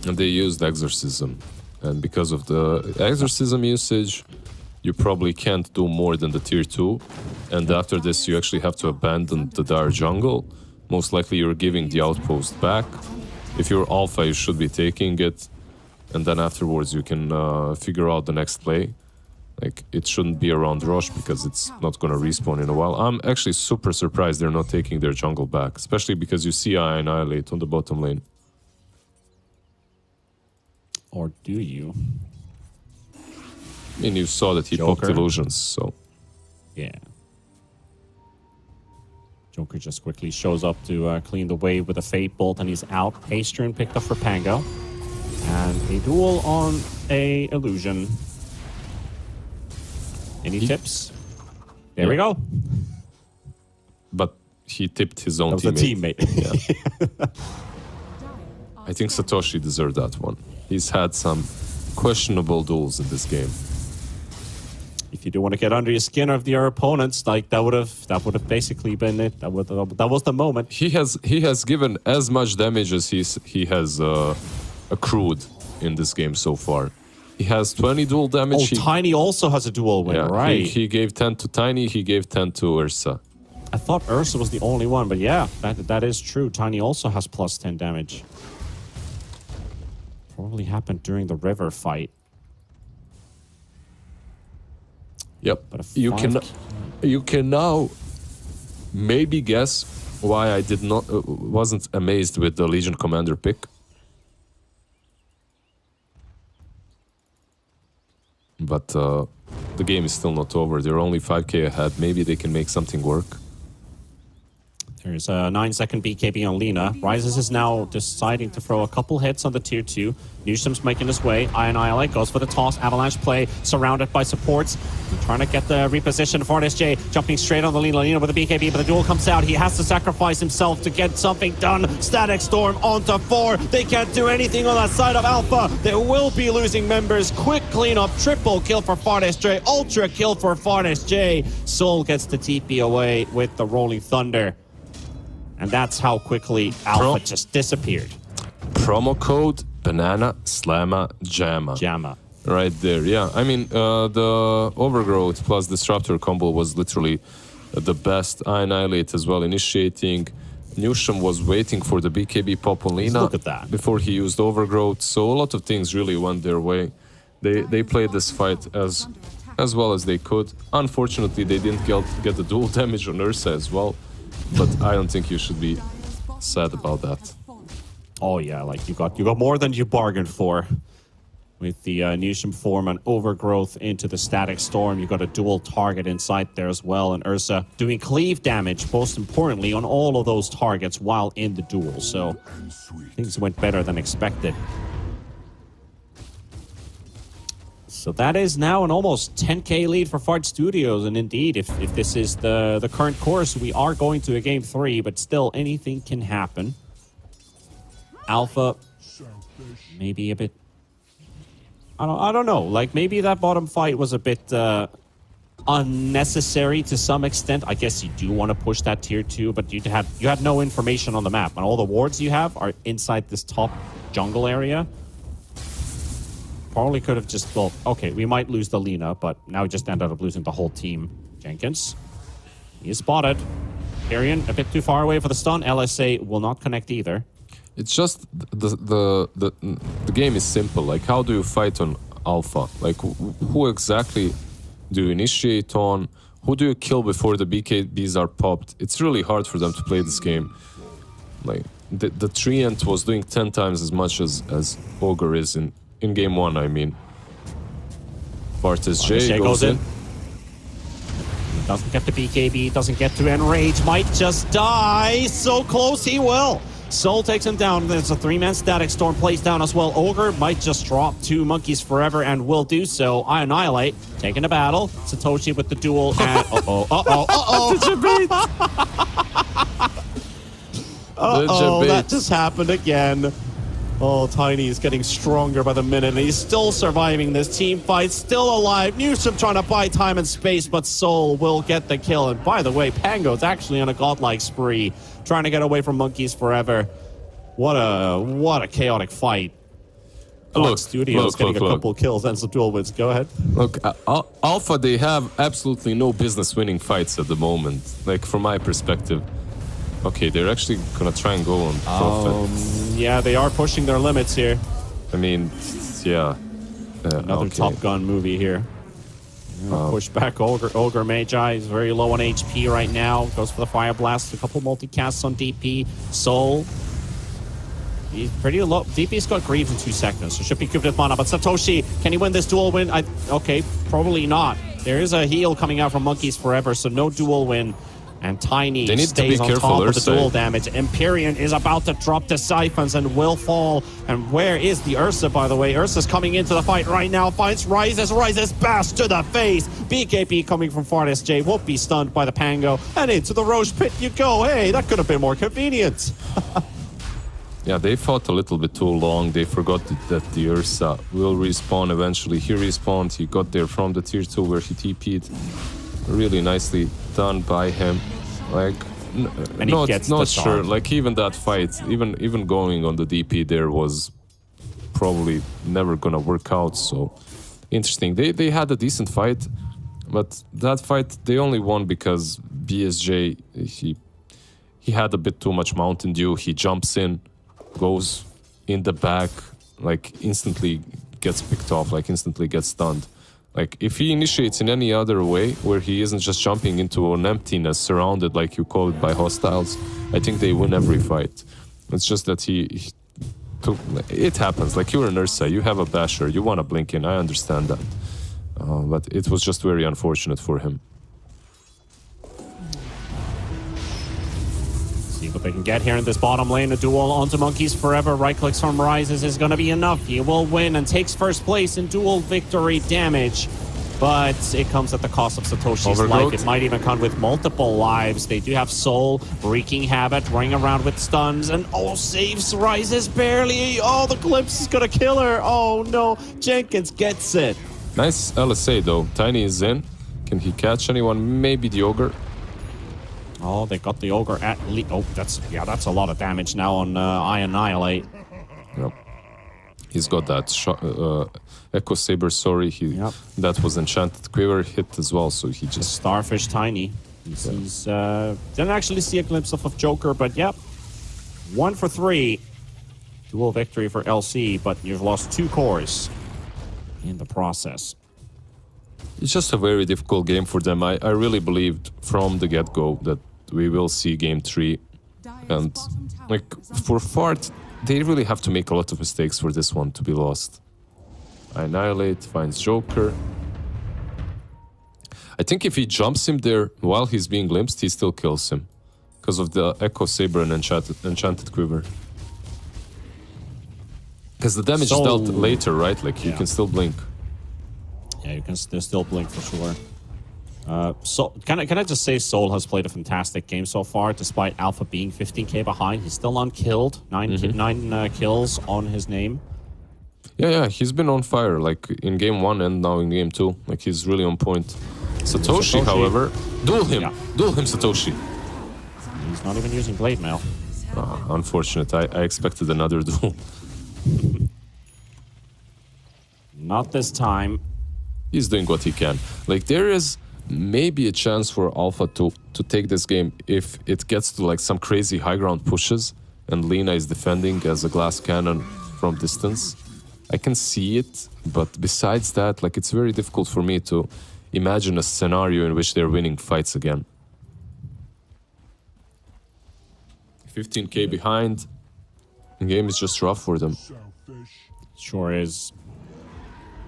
And they used Exorcism. And because of the Exorcism usage, you probably can't do more than the tier 2. And after this, you actually have to abandon the Dire Jungle. Most likely you're giving the outpost back. If you're Alpha, you should be taking it. And then afterwards, you can figure out the next play. Like, it shouldn't be around Rush because it's not going to respawn in a while. I'm actually super surprised they're not taking their jungle back. Especially because you see I Annihilate on the bottom lane. Or do you? I mean, you saw that he poked illusions, so... Yeah. Joker just quickly shows up to clean the way with a Fate Bolt, and he's out. Paystern picked up for Pango. And a duel on a illusion. Any tips? There we go. But he tipped his own teammate. That was a teammate. Yeah. I think Satoshi deserved that one. He's had some questionable duels in this game. If you do want to get under your skin of your opponents, like that would have basically been it. That was the moment. He has given as much damage as he has accrued in this game so far. He has 20 dual damage. Oh, Tiny also has a dual win, right? He gave 10 to Tiny, he gave 10 to Ursa. I thought Ursa was the only one, but yeah, that is true. Tiny also has plus 10 damage. Probably happened during the river fight. Yep. You can now maybe guess why I wasn't amazed with the Legion Commander pick. But the game is still not over. They're only 5k ahead. Maybe they can make something work. There's a 9-second BKB on Lina. Rises is now deciding to throw a couple hits on the tier 2. Newsom's making his way. Annihilate goes for the toss. Avalanche play, surrounded by supports. Trying to get the reposition for SJ. Jumping straight on the Lina with the BKB, but the duel comes out. He has to sacrifice himself to get something done. Static Storm onto 4. They can't do anything on that side of Alpha. They will be losing members. Quick cleanup. Triple kill for FartSJ. Ultra kill for FartSJ. Soul gets the TP away with the Rolling Thunder. And that's how quickly Alpha just disappeared. Promo code Banana Slamma Jamma. Jamma. Right there, yeah. I mean, the Overgrowth plus Disruptor combo was literally the best. I Annihilate as well initiating. Newsham was waiting for the BKB pop on Lina. Look at that. Before he used Overgrowth. So a lot of things really went their way. They played this fight as well as they could. Unfortunately, they didn't get the dual damage on Ursa as well. But I don't think you should be sad about that. Oh yeah, like you got more than you bargained for. With the Newsham form and Overgrowth into the Static Storm, you got a dual target inside there as well, and Ursa doing cleave damage, most importantly, on all of those targets while in the duel. So things went better than expected. So that is now an almost 10k lead for Fart Studios, and indeed, if this is the current course, we are going to a game 3, but still anything can happen. Alpha, maybe a bit. I don't know. Like maybe that bottom fight was a bit unnecessary to some extent. I guess you do want to push that tier 2, but you had no information on the map, and all the wards you have are inside this top jungle area. Probably could have just, well, okay, we might lose the Lina, but now we just ended up losing the whole team. Jenkins, he is spotted. Arian a bit too far away for the stun. LSA will not connect either. It's just the game is simple. Like, how do you fight on Alpha? Like, who exactly do you initiate on? Who do you kill before the BKBs are popped? It's really hard for them to play this game. Like, the Treant was doing 10 times as much as Ogre is in game 1, I mean. Vartus J goes in. Doesn't get the BKB, doesn't get to Enrage, might just die. So close, he will. Soul takes him down. There's a 3-man static storm placed down as well. Ogre might just drop 2 monkeys forever and will do so. I Annihilate, taking the battle. Satoshi with the duel and that just happened again. Oh, Tiny is getting stronger by the minute, and he's still surviving this team fight, still alive. Newsom trying to buy time and space, but Soul will get the kill. And by the way, Pango's actually on a godlike spree, trying to get away from monkeys forever. What a chaotic fight. Look, Studios getting a couple kills and some duel wins. Go ahead. Look, Alpha, they have absolutely no business winning fights at the moment, like from my perspective. Okay, they're actually gonna try and go on Prophet. Yeah, they are pushing their limits here. I mean, yeah. Another Top Gun movie here. Push back Ogre Magi is very low on HP right now. Goes for the Fire Blast. A couple multicasts on DP. Soul. He's pretty low. DP's got Greaves in 2 seconds, so should be good with mana. But Satoshi, can he win this dual win? Okay, probably not. There is a heal coming out from Monkeys Forever, so no dual win. And Tiny stays on top of the dual damage. Empyrean is about to drop the Siphons and will fall. And where is the Ursa, by the way? Ursa's coming into the fight right now. Finds Rises bash to the face. BKB coming from Fartis J won't be stunned by the Pango. And into the Roche pit you go. Hey, that could have been more convenient. Yeah, they fought a little bit too long. They forgot that the Ursa will respawn eventually. He respawned. He got there from the tier 2 where he TP'd. Really nicely done by him. Like, not sure. Like, even that fight, even going on the DP there was probably never gonna work out. So interesting. They had a decent fight, but that fight they only won because BSJ he had a bit too much Mountain Dew. He jumps in, goes in the back, like instantly gets picked off, like instantly gets stunned. Like, if he initiates in any other way, where he isn't just jumping into an emptiness surrounded, like you call it, by hostiles, I think they win every fight. It's just that he took... It happens. Like, you're an Ursa, you have a basher, you want to blink in, I understand that. But it was just very unfortunate for him. See what they can get here in this bottom lane. A duel onto Monkeys Forever. Right clicks from Rises is going to be enough. He will win and takes first place in duel victory damage. But it comes at the cost of Satoshi's life. It might even come with multiple lives. They do have Soul wreaking havoc, running around with stuns, and saves Rises barely. Oh, the glimpse is going to kill her. Oh no, Jenkins gets it. Nice LSA though. Tiny is in. Can he catch anyone? Maybe the Ogre. Oh, they got the Ogre at least. Oh, that's a lot of damage now on I Annihilate. Yep. He's got that Echo Saber, sorry. That was Enchanted Quiver hit as well, so he just... Starfish Tiny. He's didn't actually see a glimpse of Joker, but yep. 1 for 3. Dual victory for LC, but you've lost 2 cores in the process. It's just a very difficult game for them. I really believed from the get-go that we will see game 3. And like, for Fart, they really have to make a lot of mistakes for this one to be lost. Annihilate, finds Joker. I think if he jumps him there while he's being glimpsed, he still kills him. Because of the Echo Saber and Enchanted Quiver. Because the damage is dealt later, right? Like, you can still blink. Yeah, you can still blink for sure. So can I just say Soul has played a fantastic game so far, despite Alpha being 15k behind. He's still unkilled. Nine kills on his name. Yeah, he's been on fire, like in game 1 and now in game 2. Like he's really on point. Satoshi, however, duel him, Satoshi. He's not even using blade mail. Unfortunate. I expected another duel. Not this time. He's doing what he can. Like there is maybe a chance for Alpha to take this game if it gets to like some crazy high ground pushes and Lina is defending as a glass cannon from distance. I can see it, but besides that, like it's very difficult for me to imagine a scenario in which they're winning fights again. 15k behind. The game is just rough for them. Sure is.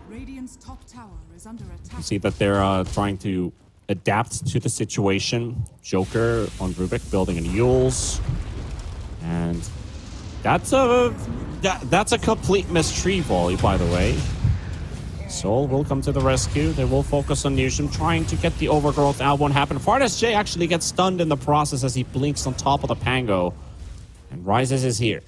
Radiant's top tower is under attack. You see that they're trying to adapt to the situation. Joker on Rubik building an Yules. And that's a complete missed tree volley, by the way. Soul will come to the rescue. They will focus on Newsham, trying to get the overgrowth out. Won't happen. Fardas J actually gets stunned in the process as he blinks on top of the Pango. And Rises is here.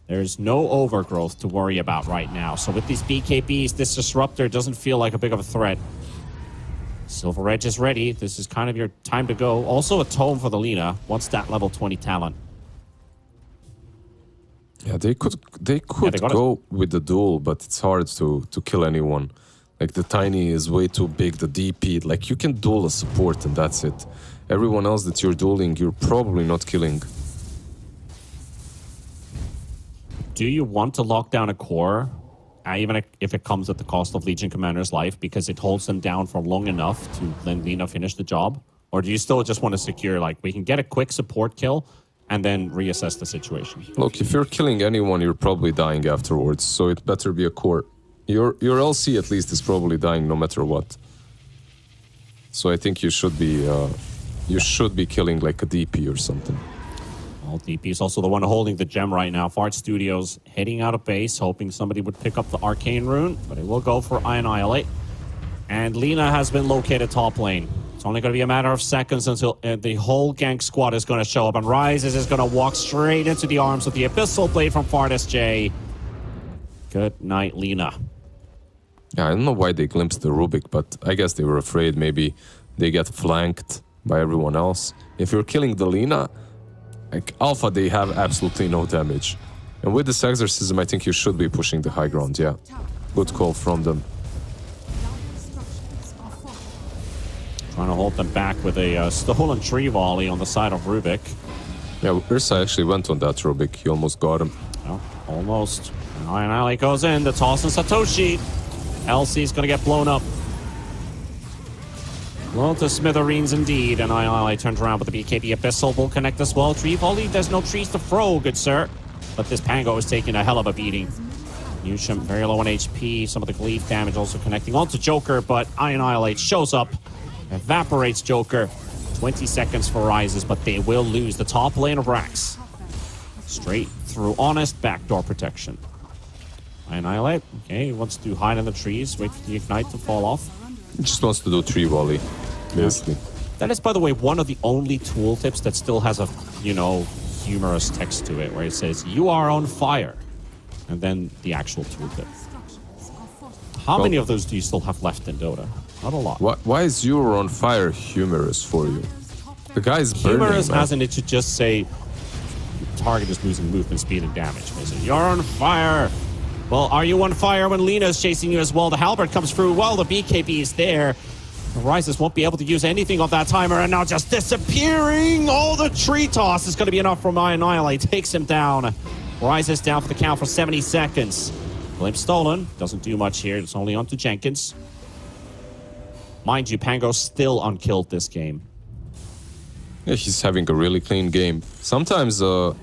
There's no overgrowth to worry about right now. So with these BKBs, this Disruptor doesn't feel like a big of a threat. Silver Edge is ready. This is kind of your time to go. Also a tome for the Lina. What's that level 20 talent? Yeah, they could go with the duel, but it's hard to kill anyone. Like the Tiny is way too big, the DP, like you can duel a support and that's it. Everyone else that you're dueling, you're probably not killing. Do you want to lock down a core, even if it comes at the cost of Legion Commander's life, because it holds them down for long enough to let Lina finish the job? Or do you still just want to secure, like, we can get a quick support kill and then reassess the situation? Look, if you're killing anyone, you're probably dying afterwards, so it better be a core. Your LC at least is probably dying no matter what. So I think you should be killing like a DP or something. Well, DP is also the one holding the gem right now. Fart Studios heading out of base, hoping somebody would pick up the Arcane Rune, but it will go for Annihilate. And Lina has been located top lane. It's only going to be a matter of seconds until the whole gank squad is going to show up, and Rises is going to walk straight into the arms of the Abyssal Blade from Fardas J. Good night, Lina. Yeah, I don't know why they glimpsed the Rubik, but I guess they were afraid maybe they get flanked by everyone else. If you're killing the Lina, like Alpha, they have absolutely no damage. And with this Exorcism, I think you should be pushing the high ground, yeah. Good call from them. Trying to hold them back with a stolen tree volley on the side of Rubik. Yeah, Ursa actually went on that Rubik. He almost got him. Well, almost. And Annihilate goes in. The toss and Satoshi. LC's going to get blown up. Well, to smithereens indeed. And Annihilate turns around with the BKB. Abyssal will connect as well. Tree volley. There's no trees to throw, good sir. But this Pango is taking a hell of a beating. Newsham very low on HP. Some of the Gleaf damage also connecting onto Joker. But Annihilate shows up. Evaporates Joker. 20 seconds for Rises, but they will lose the top lane of Rax. Straight through honest backdoor protection. Annihilate. Okay, he wants to hide in the trees, wait for the Ignite to fall off. He just wants to do tree volley, basically. That is, by the way, one of the only tooltips that still has a, humorous text to it, where it says, "You are on fire." And then the actual tooltip. How many of those do you still have left in Dota? Not a lot. Why is "You're on fire" humorous for you? The guy's burning, humorous man. hasn't it to just say target is losing movement speed and damage. Basically. You're on fire. Well, are you on fire when Lina is chasing you as well? The Halberd comes through. Well, the BKB is there. The Rises won't be able to use anything of that timer, and now just disappearing. Oh, the tree toss is going to be enough for my Annihilate. Takes him down. Rises down for the count for 70 seconds. Flame stolen. Doesn't do much here. It's only on to Jenkins. Mind you, Pango's still unkilled this game. Yeah, he's having a really clean game. Sometimes a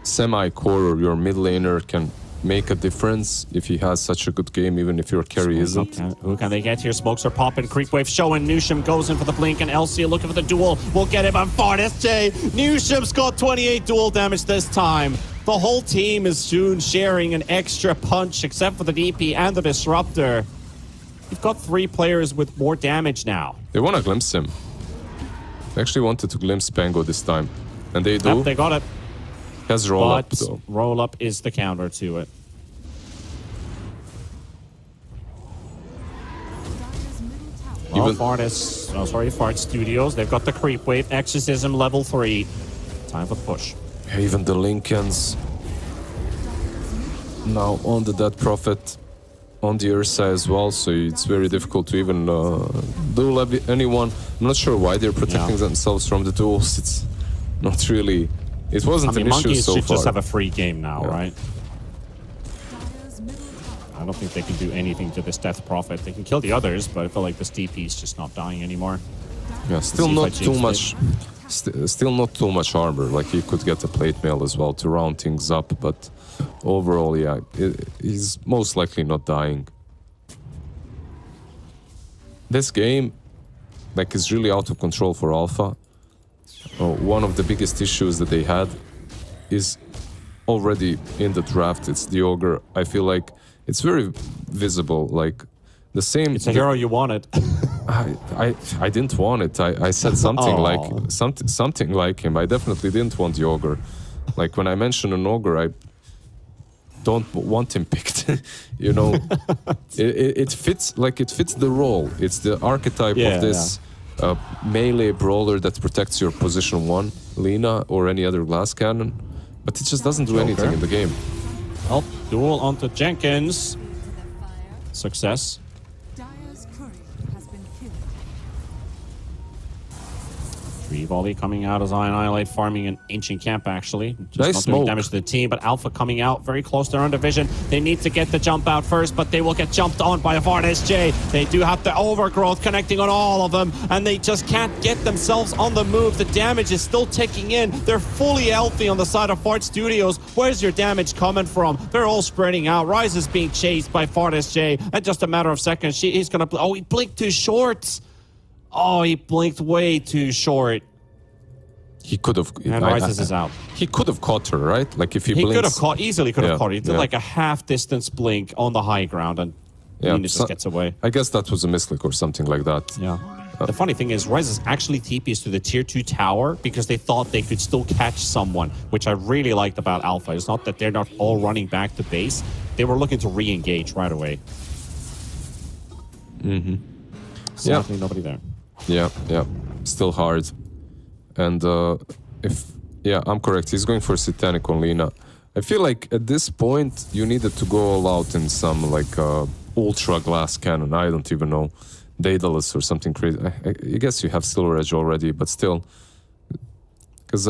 semi-core or your mid laner can make a difference if he has such a good game, even if your carry isn't. Who can they get here? Smokes are popping. Creep wave showing. Newsham goes in for the blink, and LC looking for the duel. We'll get him on Fardas J. Newsham's got 28 duel damage this time. The whole team is soon sharing an extra punch, except for the DP and the Disruptor. they've got 3 players with more damage now. They want to glimpse him. They actually wanted to glimpse Pango this time. And they do. Yep, they got it. Has roll But up though. roll up is the counter to it. Well, Fart Studios, they've got the creep wave, exorcism level 3. Time for the push. Even the Lincolns now on the Dead Prophet on the Ursa as well, so it's very difficult to even duel anyone. I'm not sure why they're protecting themselves from the duels. It's not really. It wasn't an issue Monkeys so should far. just have a free game now, right? I don't think they can do anything to this Death Prophet. They can kill the others, but I feel like this DP is just not dying anymore. Yeah, still not too much. Still not too much armor. Like he could get a plate mail as well to round things up, but overall, yeah, he's most likely not dying. This game, like, is really out of control for Alpha. One of the biggest issues that they had is already in the draft. It's the Ogre. I feel like it's very visible. Like the same. It's a hero you wanted. I didn't want it. I said something like something like him. I definitely didn't want the Ogre. Like when I mention an Ogre, I don't want him picked. You know, it fits, like it fits the role. It's the archetype of this melee brawler that protects your position 1, Lina or any other glass cannon, but it just doesn't do anything in the game. Well, duel onto Jenkins. Success. Dire's courier has been killed. Free volley coming out as Annihilate farming an ancient camp, actually. Just Nice not doing smoke. damage to the team, but Alpha coming out very close to their own division. They need to get the jump out first, but they will get jumped on by Vard SJ. They do have the overgrowth connecting on all of them, and they just can't get themselves on the move. The damage is still ticking in. They're fully healthy on the side of Fart Studios. Where's your damage coming from? They're all spreading out. Rise is being chased by Vard SJ. In just a matter of seconds, he's going to... Oh, he blinked too short. Oh, he blinked way too short. He could have. And Rises is out. He could have caught her, right? Like if he He blinks. could have caught, easily could have caught her. He did yeah. like a half-distance blink on the high ground, and Nina just gets away. I guess that was a misclick or something like that. Yeah. The funny thing is, Rises actually TPs to the tier 2 tower because they thought they could still catch someone, which I really liked about Alpha. It's not that they're not all running back to base. They were looking to re-engage right away. Mm-hmm. Sadly, nobody there. Yeah. Still hard. And I'm correct. He's going for Satanic on Lina. I feel like at this point you needed to go all out in some like ultra glass cannon. I don't even know, Daedalus or something crazy. I guess you have Silver Edge already, but still, because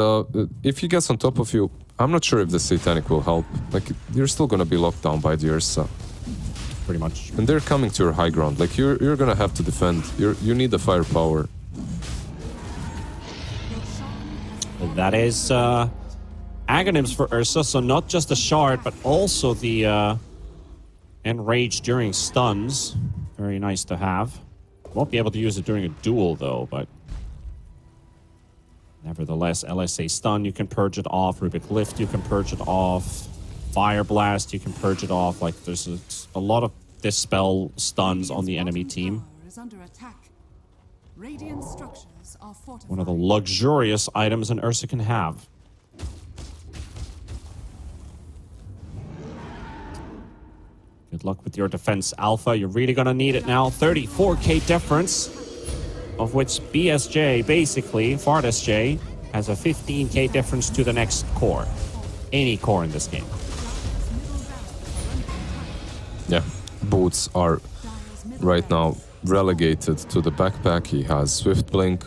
if he gets on top of you, I'm not sure if the Satanic will help. Like you're still gonna be locked down by the Ursa. Pretty much. And they're coming to your high ground. Like you're gonna have to defend. You need the firepower. That is Aghanim's for Ursa, so not just the shard, but also the enrage during stuns. Very nice to have. Won't be able to use it during a duel, though, but nevertheless, LSA stun, you can purge it off. Rubik Lift, you can purge it off. Fire Blast, you can purge it off. Like, there's a lot of dispel stuns on the enemy team. Is under attack. Radiant structures are fortified. One of the luxurious items an Ursa can have. Good luck with your defense, Alpha. You're really gonna need it now. 34k difference, of which BSJ, basically, Fard SJ, has a 15k difference to the next core. Any core in this game. Yeah, boots are right now relegated to the backpack. He has Swift Blink.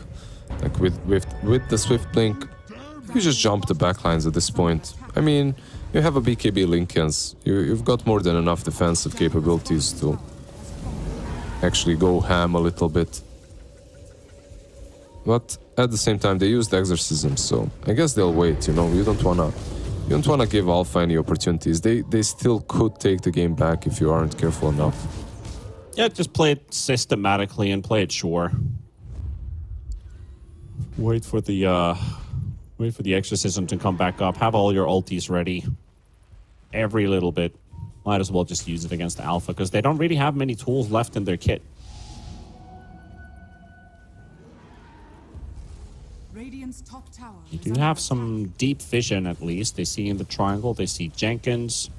Like with the Swift Blink, you just jump the backlines at this point. I mean, you have a BKB Lincolns. You've got more than enough defensive capabilities to actually go ham a little bit. But at the same time, they used Exorcism, so I guess they'll wait. You know, you don't wanna give Alpha any opportunities. They still could take the game back if you aren't careful enough. Yeah, just play it systematically and play it sure. Wait for the exorcism to come back up. Have all your ultis ready. Every little bit. Might as well just use it against Alpha because they don't really have many tools left in their kit. Radiant's top tower You is do under have attack. some deep vision, at least. They see in the triangle. They see Jenkins.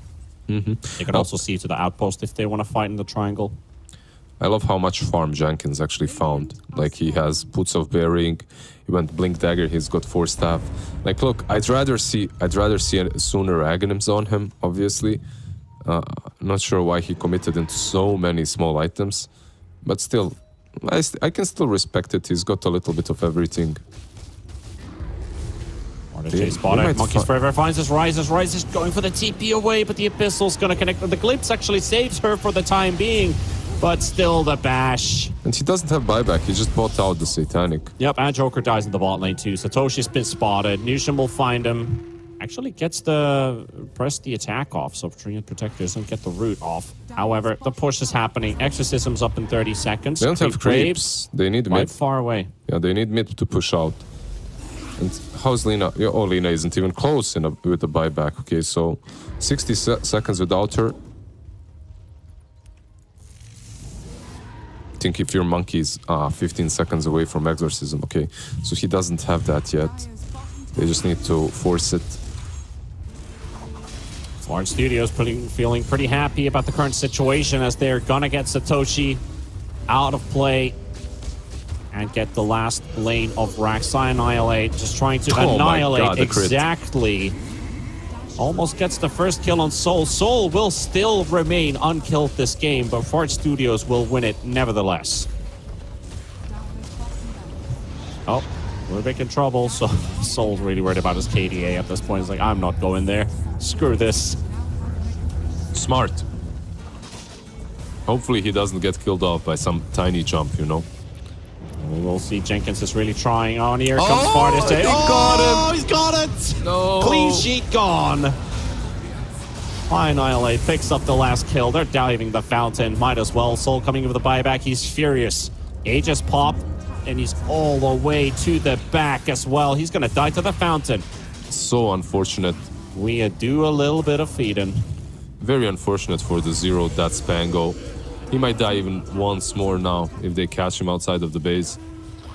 They can also see to the outpost if they want to fight in the triangle. I love how much farm Jenkins actually found. Like, he has Boots of Bearing, he went Blink Dagger, he's got 4 staff. Like, look, I'd rather see sooner Aghanims on him, obviously. Not sure why he committed into so many small items, but still, I can still respect it. He's got a little bit of everything. They spotted. Monkeys Forever finds his Rises. Rises going for the TP away, but the Abyssal's going to connect. The Glimpse actually saves her for the time being, but still the bash. And he doesn't have buyback, he just bought out the Satanic. Yep, and Joker dies in the bot lane too. Satoshi's been spotted. Nushin will find him. Actually gets the attack off, so Treant Protector doesn't get the root off. However, the push is happening. Exorcism's up in 30 seconds. They don't have creeps. They need Quite mid. far away. Yeah, they need mid to push out. And how's Lina? Yeah, oh, Lina isn't even close with the buyback. Okay, so 60 seconds without her. I think if your monkey's 15 seconds away from Exorcism, okay, so he doesn't have that yet. They just need to force it. Florence Studios feeling pretty happy about the current situation as they're gonna get Satoshi out of play and get the last lane of Rax. Annihilate, just trying to annihilate. God, the crit. Exactly. Almost gets the first kill on Soul. Soul will still remain unkilled this game, but Fort Studios will win it nevertheless. Oh, we're big in trouble, so Soul's really worried about his KDA at this point. He's like, I'm not going there. Screw this. Smart. Hopefully he doesn't get killed off by some tiny jump, you know. We'll see. Jenkins is really trying on. Here comes Fartis. He got him. He's got it. No. Clean sheet gone. Annihilate picks up the last kill. They're diving the fountain. Might as well. Soul coming in with a buyback. He's furious. Aegis pop, and he's all the way to the back as well. He's going to die to the fountain. So unfortunate. We do a little bit of feeding. Very unfortunate for the Zero. That's Spango. He might die even once more now if they catch him outside of the base.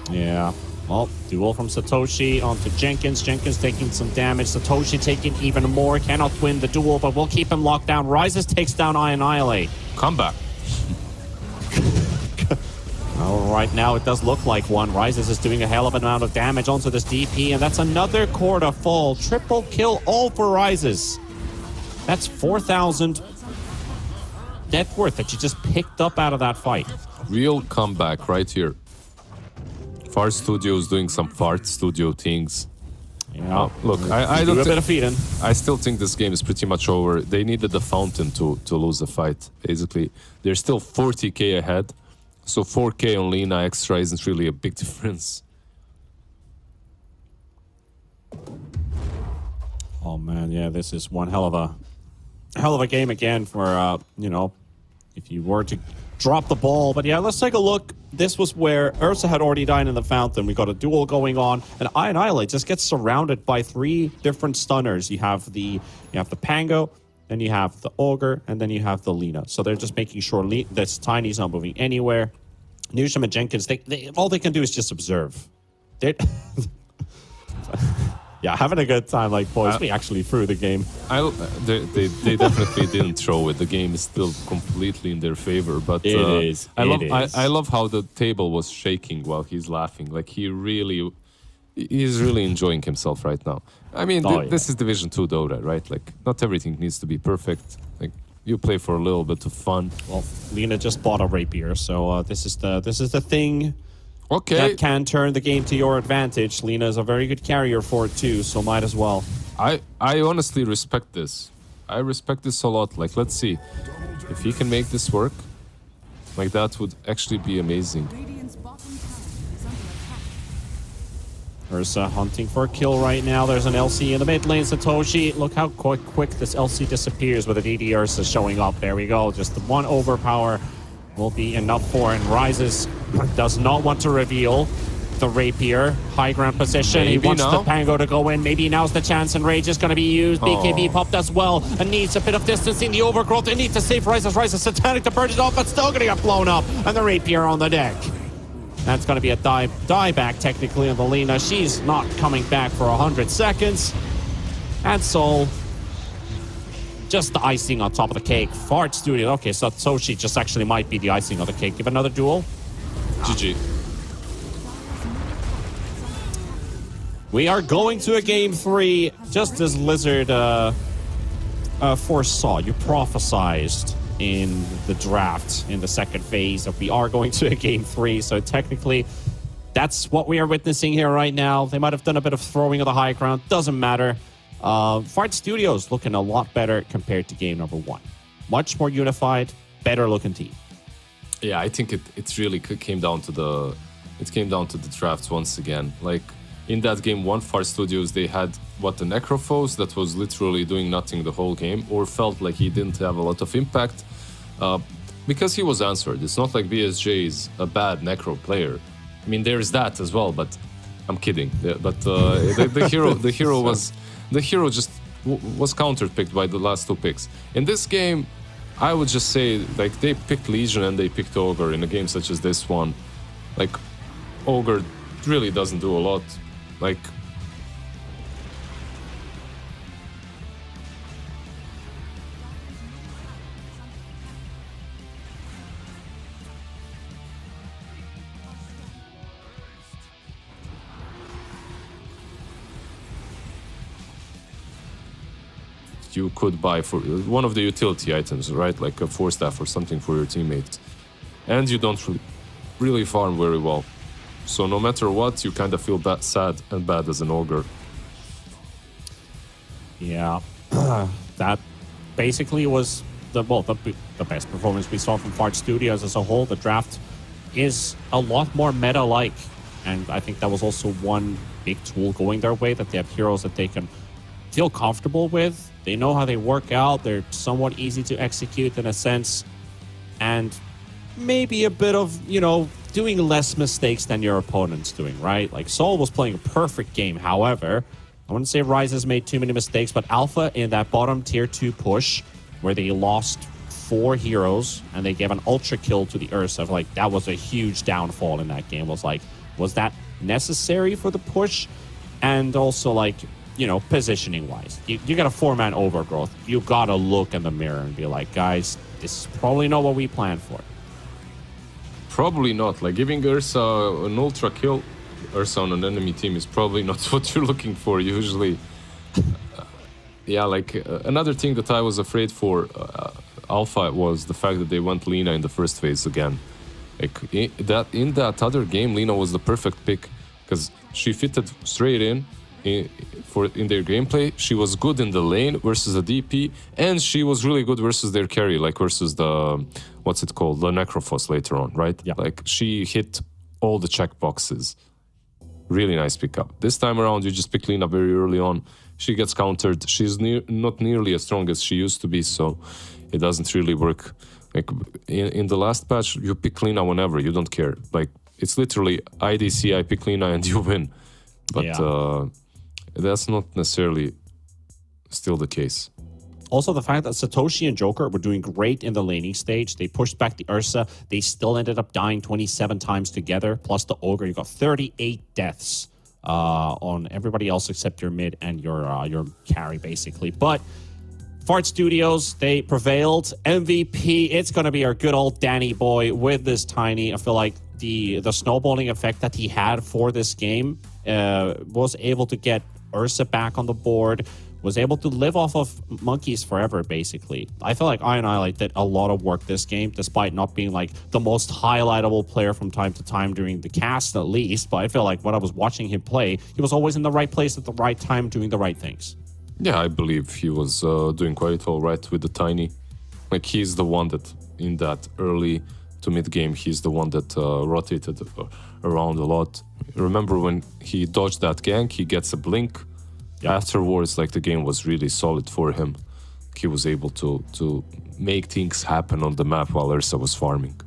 Yeah. Well, duel from Satoshi onto Jenkins. Jenkins taking some damage. Satoshi taking even more. Cannot win the duel, but we'll keep him locked down. Rises takes down Annihilate. Come back. Well, right now it does look like one. Rises is doing a hell of an amount of damage onto this DP, and that's another quarter full. Triple kill all for Rises. That's 4,000 net worth that you just picked up out of that fight. Real comeback right here. Fart Studio is doing some Fart Studio things. Yeah. Look, I don't do a bit of feeding. I still think this game is pretty much over. They needed the fountain to lose the fight. Basically, they're still 40k ahead. So 4k on Lina extra isn't really a big difference. Oh man, yeah, this is one hell of a game again for you know, if you were to drop the ball. But yeah, let's take a look. This was where Ursa had already died in the fountain. We got a duel going on, and Annihilate just gets surrounded by 3 different stunners. You have the Pango, then you have the Ogre, and then you have the Lina. So they're just making sure this Tiny's not moving anywhere. Newsham and Jenkins, all they can do is just observe. They're yeah, having a good time, like, boys, we actually threw the game. They definitely didn't throw it. The game is still completely in their favor. But I love how the table was shaking while he's laughing. Like, he's really enjoying himself right now. I mean, this is Division 2 Dota, right? Like, not everything needs to be perfect. Like, you play for a little bit of fun. Well, Lina just bought a rapier, so this is the thing. Okay. That can turn the game to your advantage. Lina is a very good carrier for it too, so might as well. I honestly respect this. I respect this a lot. Like, let's see. If he can make this work, like, that would actually be amazing. Radiant's bottom tower is under attack. Ursa hunting for a kill right now. There's an LC in the mid lane. Satoshi, look how quick this LC disappears with a DD Ursa showing up. There we go. Just the one overpower will be enough for, and Rises does not want to reveal the rapier. High ground position. Maybe he wants now. the Pango to go in. Maybe now's the chance, and Rage is going to be used. BKB popped as well, and needs a bit of distancing. The overgrowth, they need to save Rises. Rises Satanic to burn it off, but still going to get blown up, and the rapier on the deck. That's going to be a dieback technically on the Lina. She's not coming back for 100 seconds. And Soul, just the icing on top of the cake. Fart Studio. Okay, so Sochi just actually might be the icing on the cake. Give another duel. GG. We are going to a game 3, just as Lizard foresaw. You prophesized in the draft in the second phase that we are going to a game 3. So technically, that's what we are witnessing here right now. They might have done a bit of throwing of the high ground. Doesn't matter. Fart Studios looking a lot better compared to game number 1. Much more unified, better looking team. Yeah, I think it really came down to the drafts once again. Like in that game 1, Fart Studios, they had the Necrophos that was literally doing nothing the whole game, or felt like he didn't have a lot of impact because he was answered. It's not like BSJ is a bad Necro player. I mean, there's that as well, but I'm kidding. But the hero just was counterpicked by the last 2 picks. In this game, I would just say, like, they picked Legion and they picked Ogre in a game such as this one. Like, Ogre really doesn't do a lot. Like, you could buy for one of the utility items, right? Like a Force Staff or something for your teammates. And you don't really farm very well. So no matter what, you kind of feel sad and bad as an Ogre. Yeah, that basically was the best performance we saw from Fart Studios as a whole. The draft is a lot more meta-like. And I think that was also one big tool going their way, that they have heroes that they can feel comfortable with. They know how they work out. They're somewhat easy to execute in a sense. And maybe a bit of, doing less mistakes than your opponent's doing, right? Like, Soul was playing a perfect game. However, I wouldn't say Ryze has made too many mistakes, but Alpha in that bottom tier 2 push, where they lost 4 heroes and they gave an ultra kill to the Ursa, like, that was a huge downfall in that game. Was that necessary for the push? And also, like, positioning wise, you got a 4-man overgrowth. You gotta look in the mirror and be like, guys, this is probably not what we planned for. Probably not. Like, giving Ursa an ultra kill, Ursa on an enemy team, is probably not what you're looking for usually. Another thing that I was afraid for Alpha was the fact that they went Lina in the first phase again. Like, in that other game, Lina was the perfect pick because she fitted straight in their gameplay. She was good in the lane versus the DP, and she was really good versus their carry, like versus the the Necrophos later on, right? Yeah. Like, she hit all the checkboxes. Really nice pickup. This time around, you just pick Lina very early on. She gets countered. She's not nearly as strong as she used to be, so it doesn't really work. Like, in the last patch, you pick Lina whenever. You don't care. Like, it's literally IDC, I pick Lina, and you win. But that's not necessarily still the case. Also, the fact that Satoshi and Joker were doing great in the laning stage. They pushed back the Ursa. They still ended up dying 27 times together. Plus the Ogre, you got 38 deaths on everybody else except your mid and your carry, basically. But Fart Studios, they prevailed. MVP, it's going to be our good old Danny boy with this Tiny. I feel like the snowballing effect that he had for this game was able to get Ursa back on the board, was able to live off of monkeys forever, basically. I feel like Ion did a lot of work this game, despite not being like the most highlightable player from time to time during the cast, at least. But I feel like when I was watching him play, he was always in the right place at the right time, doing the right things. Yeah, I believe he was doing quite all right with the Tiny. Like, he's the one that, in that early to mid game, he's the one that rotated around a lot. Remember when he dodged that gank, he gets a blink. Yeah. Afterwards, like, the game was really solid for him. He was able to make things happen on the map while Ursa was farming.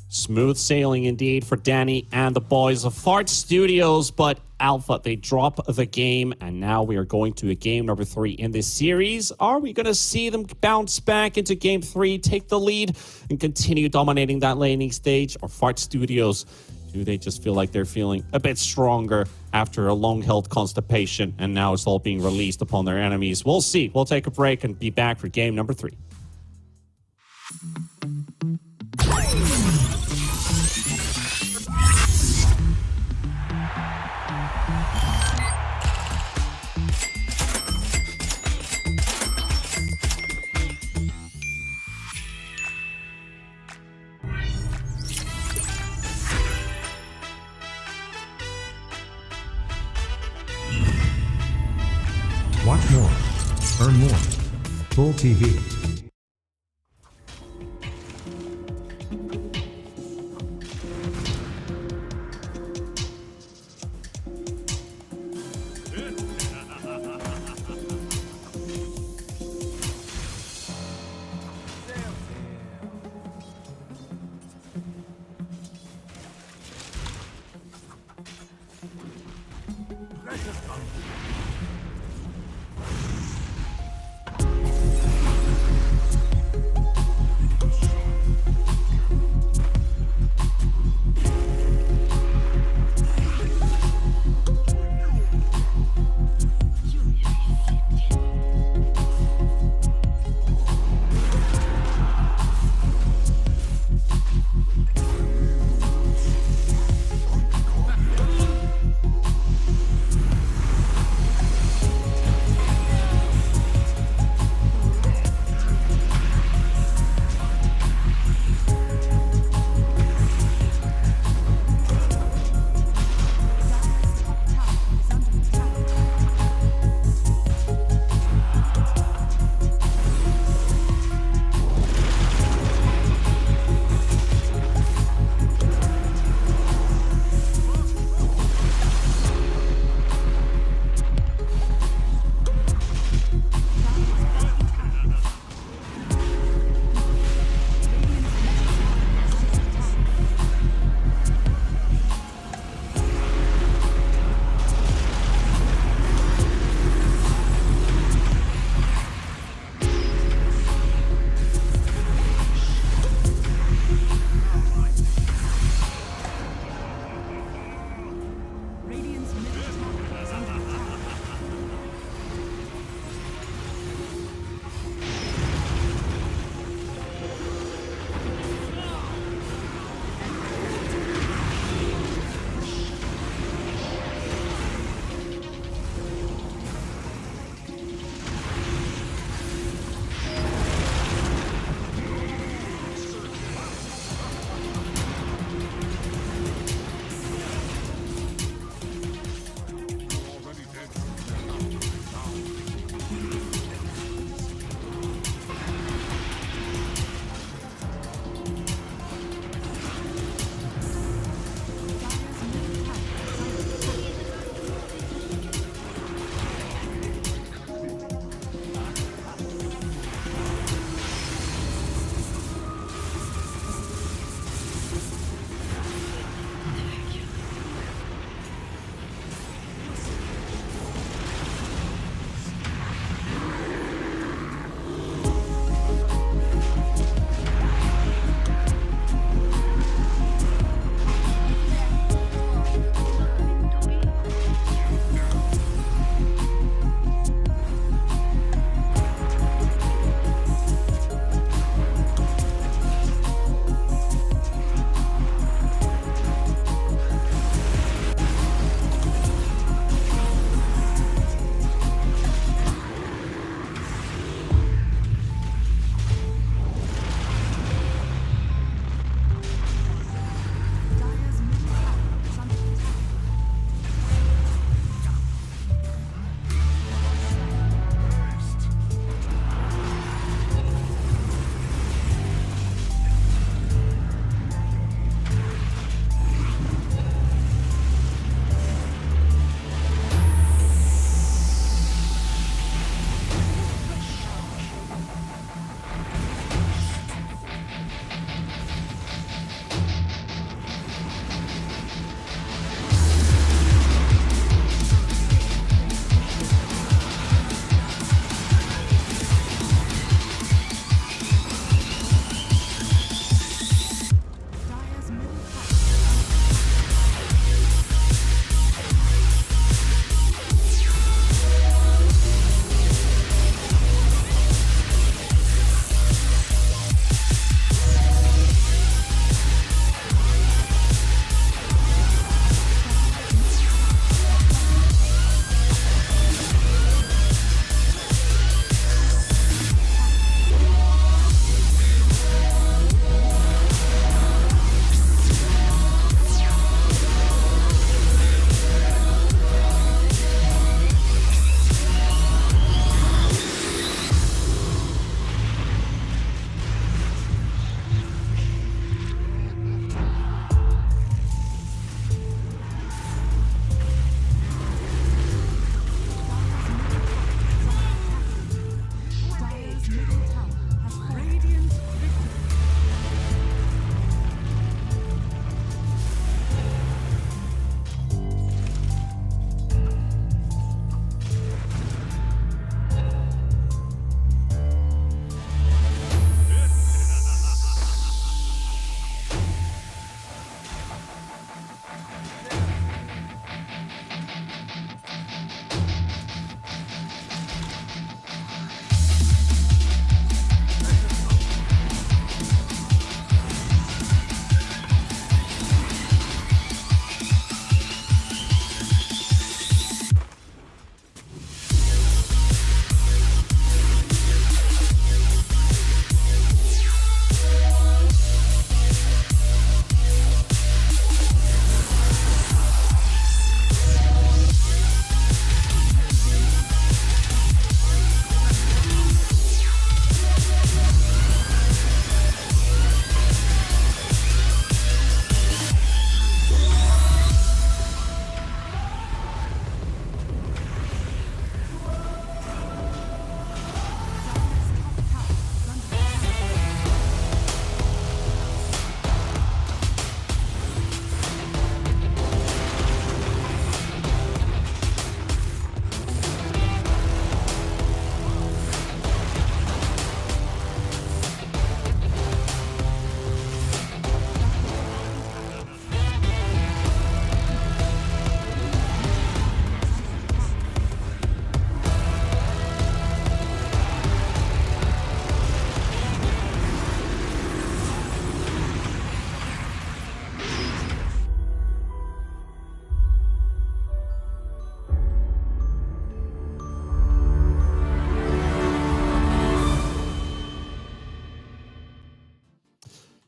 Smooth sailing indeed for Danny and the boys of Fart Studios, but Alpha, they drop the game, and now we are going to a game number 3 in this series. Are we going to see them bounce back into game 3, take the lead, and continue dominating that laning stage? Or Fart Studios Do they just feel like they're feeling a bit stronger after a long-held constipation, and now it's all being released upon their enemies? We'll see. We'll take a break and be back for game number 3. Watch more. Earn more. Full TV.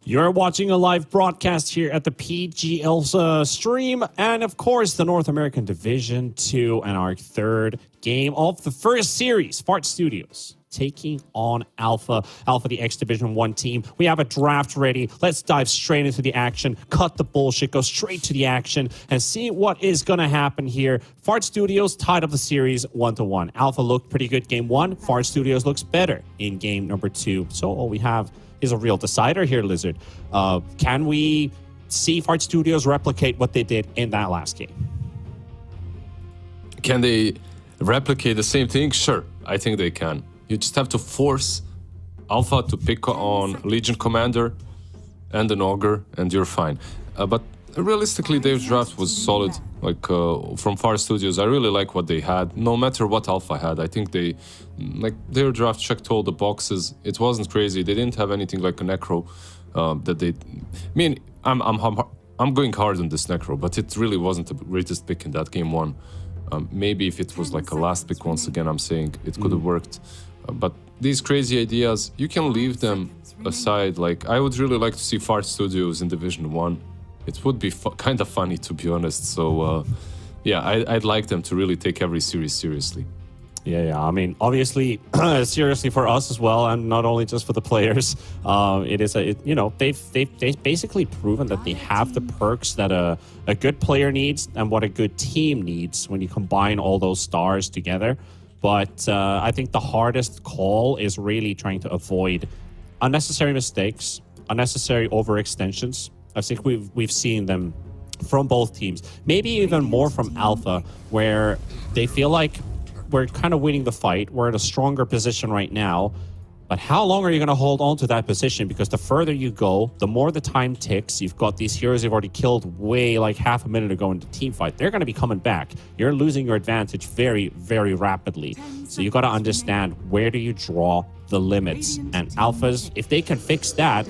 You're watching a live broadcast here at the PGL stream, and of course, the North American Division 2 and our third game of the first series, Fart Studios taking on Alpha, the X Division 1 team. We have a draft ready. Let's dive straight into the action, cut the bullshit, go straight to the action, and see what is going to happen here. Fart Studios tied up the series 1-1. Alpha looked pretty good game 1. Fart Studios looks better in game number 2. So all we have is a real decider here, Lizard. Can we see Fart Studios replicate what they did in that last game? Can they replicate the same thing? Sure, I think they can. You just have to force Alpha to pick on Legion Commander and an Ogre, and you're fine. But realistically, their draft was solid. Like from Far Studios, I really like what they had. No matter what Alpha had, I think they, like, their draft checked all the boxes. It wasn't crazy. They didn't have anything like a Necro that they. I mean, I'm going hard on this Necro, but it really wasn't the greatest pick in that game 1. Maybe if it was like a last pick, once again, I'm saying it could have worked. But these crazy ideas, you can leave them aside. Like, I would really like to see Fart Studios in Division 1. It would be kind of funny, to be honest. So, yeah, I'd like them to really take every series seriously. Yeah. I mean, obviously, seriously for us as well, and not only just for the players. It is they've basically proven that they have the perks that a good player needs and what a good team needs when you combine all those stars together. But I think the hardest call is really trying to avoid unnecessary mistakes, unnecessary overextensions. I think we've seen them from both teams, maybe even more from Alpha, where they feel like we're kind of winning the fight. We're in a stronger position right now. But how long are you going to hold on to that position? Because the further you go, the more the time ticks. You've got these heroes you've already killed way like half a minute ago in the team fight. They're going to be coming back. You're losing your advantage very, very rapidly. So you got to understand, where do you draw the limits? And Alphas, if they can fix that,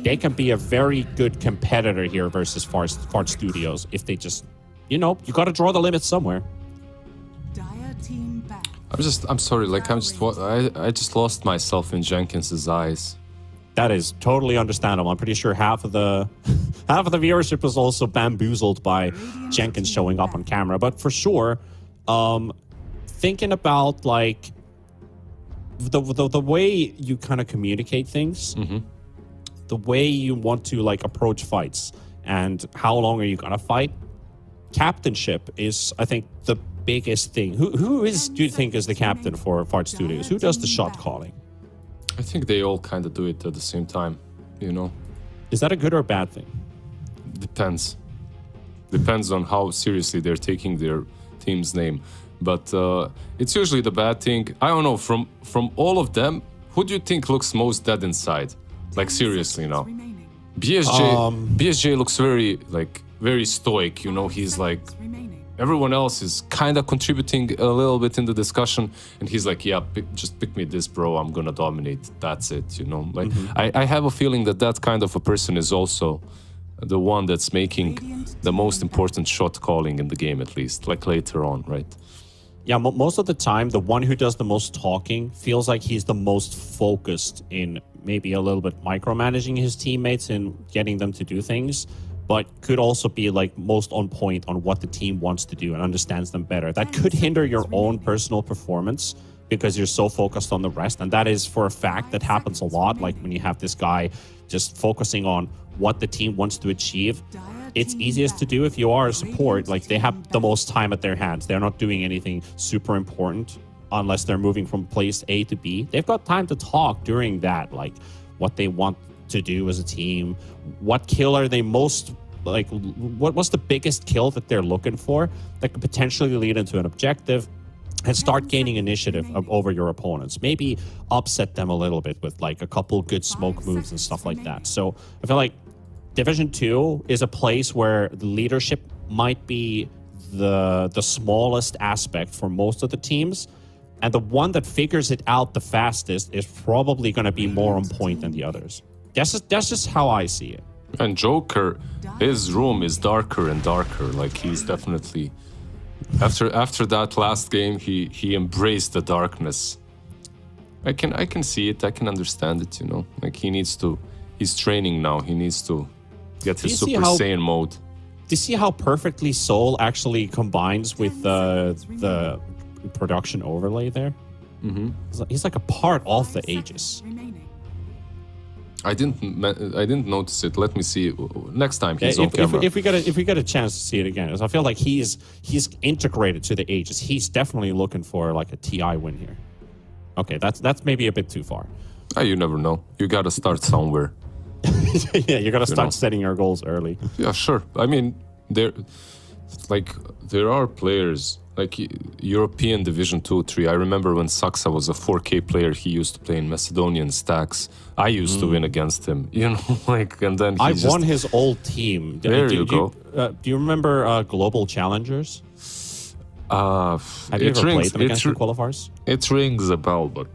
they can be a very good competitor here versus Fart Studios. If they just, you got to draw the limits somewhere. I'm sorry, like, I just lost myself in Jenkins's eyes. That is totally understandable. I'm pretty sure half of the viewership was also bamboozled by Jenkins showing up on camera. But for sure, thinking about like the way you kind of communicate things, the way you want to like approach fights, and how long are you gonna fight? Captainship is, I think, the biggest thing. Do you think is the captain for Fart Studios? Who does the shot calling? I think they all kind of do it at the same time, Is that a good or bad thing? Depends on how seriously they're taking their team's name. But it's usually the bad thing. I don't know, from all of them, who do you think looks most dead inside? Like, seriously now. BSJ looks very stoic, he's like, everyone else is kind of contributing a little bit in the discussion, and he's like, yeah, just pick me this, bro, I'm gonna dominate, that's it, Like, I have a feeling that kind of a person is also the one that's making the most important shot calling in the game, at least, like later on, right? Yeah, most of the time, the one who does the most talking feels like he's the most focused in maybe a little bit micromanaging his teammates and getting them to do things, but could also be like most on point on what the team wants to do and understands them better. That could hinder your own personal performance because you're so focused on the rest. And that is, for a fact, that happens a lot. Like when you have this guy just focusing on what the team wants to achieve, it's easiest to do if you are a support. Like, they have the most time at their hands. They're not doing anything super important unless they're moving from place A to B. They've got time to talk during that, like what they want to do as a team, what kill are they most, like, what's the biggest kill that they're looking for that could potentially lead into an objective, and start gaining initiative over your opponents. Maybe upset them a little bit with like a couple good smoke moves and stuff like that. So I feel like Division 2 is a place where the leadership might be the smallest aspect for most of the teams, and the one that figures it out the fastest is probably going to be more on point than the others. That's just how I see it. And Joker, his room is darker and darker. Like, he's definitely, after that last game, he embraced the darkness. I can see it. I can understand it. Like, he needs to he's training now. He needs to get his you see Super how- Saiyan mode. Do you see how perfectly Soul actually combines with the production overlay there? Mm-hmm. He's like a part of the Aegis. Remaining. I didn't notice it. Let me see. Next time he's on If camera. we get a chance to see it again, 'cause I feel like he's integrated to the Aegis. He's definitely looking for like a TI win here. Okay, that's maybe a bit too far. You never know. You gotta start somewhere. Yeah, you gotta start setting your goals early. Yeah, sure. I mean, there are players like European Division 2, 3. I remember when Saksa was a 4K player, he used to play in Macedonian stacks. I used to win against him, you know, like, and then I won his old team. There you go. Do you remember Global Challengers? Have you ever played them against the qualifiers? It rings a bell, but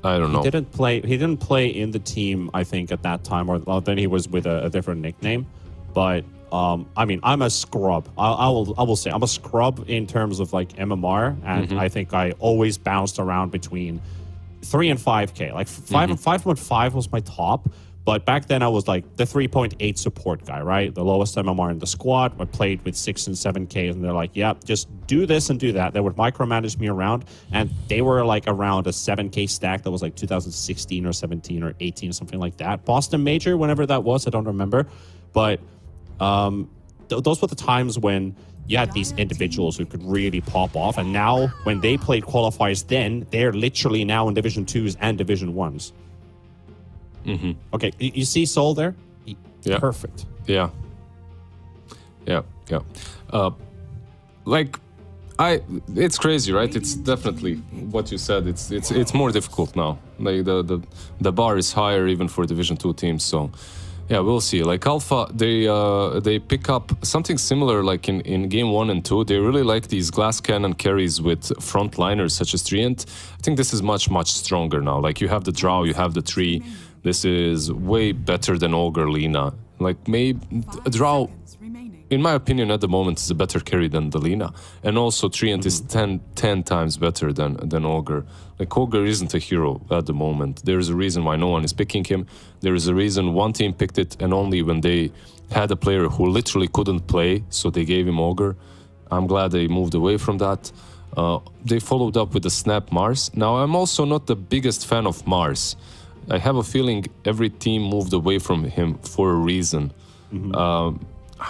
I don't know. He didn't play in the team, I think, at that time, or then he was with a different nickname. But I mean, I'm a scrub. I will say I'm a scrub in terms of like MMR, and I think I always bounced around between 3 and 5K. Like 5.5 was my top, but back then I was like the 3.8 support guy, right? The lowest MMR in the squad. I played with 6 and 7K, and they're like, yeah, just do this and do that. They would micromanage me around, and they were like around a 7K stack that was like 2016 or 17 or 18, something like that. Boston Major, whenever that was, I don't remember, but those were the times when you had these individuals who could really pop off, and now when they played qualifiers, then they're literally now in Division 2s and Division 1s. Okay, you see Soul there? Yeah. Perfect. Yeah. It's crazy, right? It's definitely what you said. It's more difficult now. Like the bar is higher even for Division 2 teams. So yeah, we'll see. Like Alpha, they pick up something similar. Like in game 1 and 2, they really like these glass cannon carries with frontliners such as Treant. I think this is much stronger now. Like you have the Drow, you have the Tree. This is way better than Ogre Lina. Like maybe a Drow, in my opinion, at the moment is a better carry than the Lina. And also Treant is 10 times better than Ogre. Like Ogre isn't a hero at the moment. There's a reason why no one is picking him. There is a reason one team picked it, and only when they had a player who literally couldn't play, so they gave him Ogre. I'm glad they moved away from that. They followed up with the Snap Mars. Now, I'm also not the biggest fan of Mars. I have a feeling every team moved away from him for a reason. I'm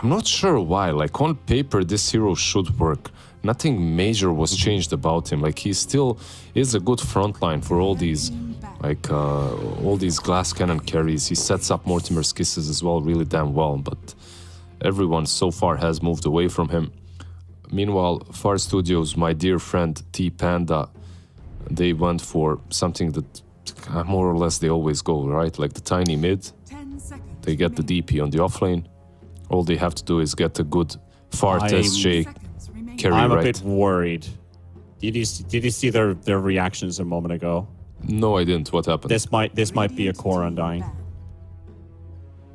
not sure why. Like on paper, this hero should work. Nothing major was changed about him. Like he still is a good frontline for all these, like all these glass cannon carries. He sets up Mortimer's Kisses as well, really damn well. But everyone so far has moved away from him. Meanwhile, Far Studios, my dear friend T Panda, they went for something that more or less they always go, right? Like the tiny mid. They get the DP on the offlane. All they have to do is get a good Fart SJ carry, I'm right? a bit worried. Did you see their reactions a moment ago? No, I didn't. What happened? This might be a core Undying.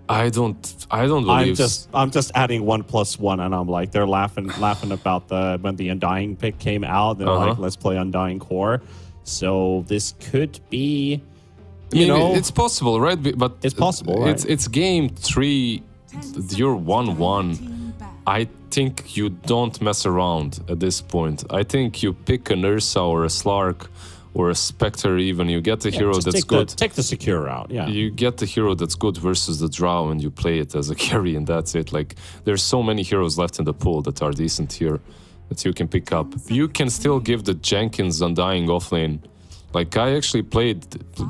I don't believe. I'm just adding 1+1, and I'm like, they're laughing about when the Undying pick came out. They're like, let's play Undying core. So this could be, you know, it's possible, right? But it's possible, right? It's game 3. You're 1-1. I think you don't mess around at this point. I think you pick an Ursa or a Slark or a Spectre even. You get the hero that's good. Take the secure route, yeah. You get the hero that's good versus the Drow and you play it as a carry, and that's it. Like, there's so many heroes left in the pool that are decent here that you can pick up. You can still give the Jenkins Undying offlane. Like, I actually played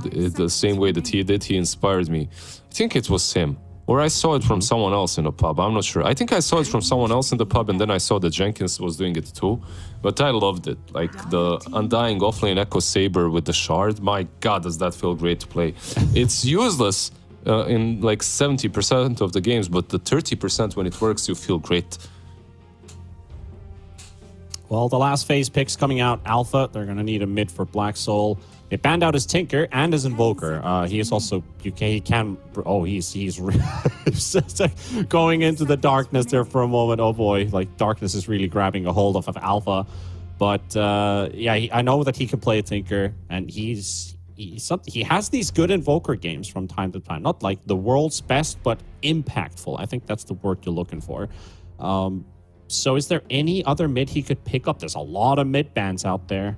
it the same way that he did. He inspired me. I think it was him. Or I saw it from someone else in a pub. I'm not sure. I think I saw it from someone else in the pub, and then I saw that Jenkins was doing it too. But I loved it. Like the Undying offlane Echo Saber with the Shard. My God, does that feel great to play. It's useless in like 70% of the games, but the 30% when it works, you feel great. Well, the last phase picks coming out, Alpha. They're going to need a mid for Black Soul. They banned out his Tinker and his Invoker. He is also he can. Oh, he's going into the darkness there for a moment. Oh boy, like darkness is really grabbing a hold of Alpha. But yeah, I know that he can play a Tinker, and he's he has these good Invoker games from time to time. Not like the world's best, but impactful. I think that's the word you're looking for. So is there any other mid he could pick up? There's a lot of mid bans out there.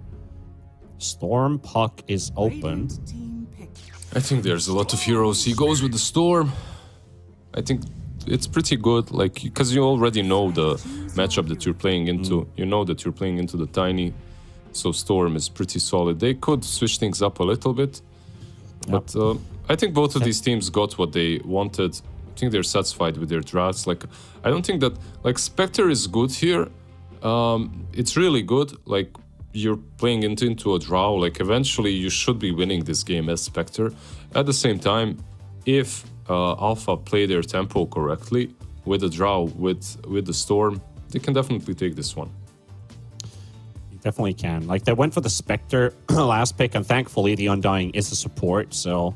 Storm Puck is open. Radiant team picked. I think there's a lot of heroes. He goes with the Storm. I think it's pretty good, like, because you already know the matchup that you're playing into. You know that you're playing into the Tiny, so Storm is pretty solid. They could switch things up a little bit, but I think both of these teams got what they wanted. I think they're satisfied with their drafts. Like, I don't think that, like, Spectre is good here. It's really good. Like, you're playing into a draw. Like, eventually you should be winning this game as Spectre. At the same time, if Alpha play their tempo correctly with a draw, with the Storm, they can definitely take this one. You definitely can. Like, they went for the Spectre last pick, and thankfully the Undying is a support, so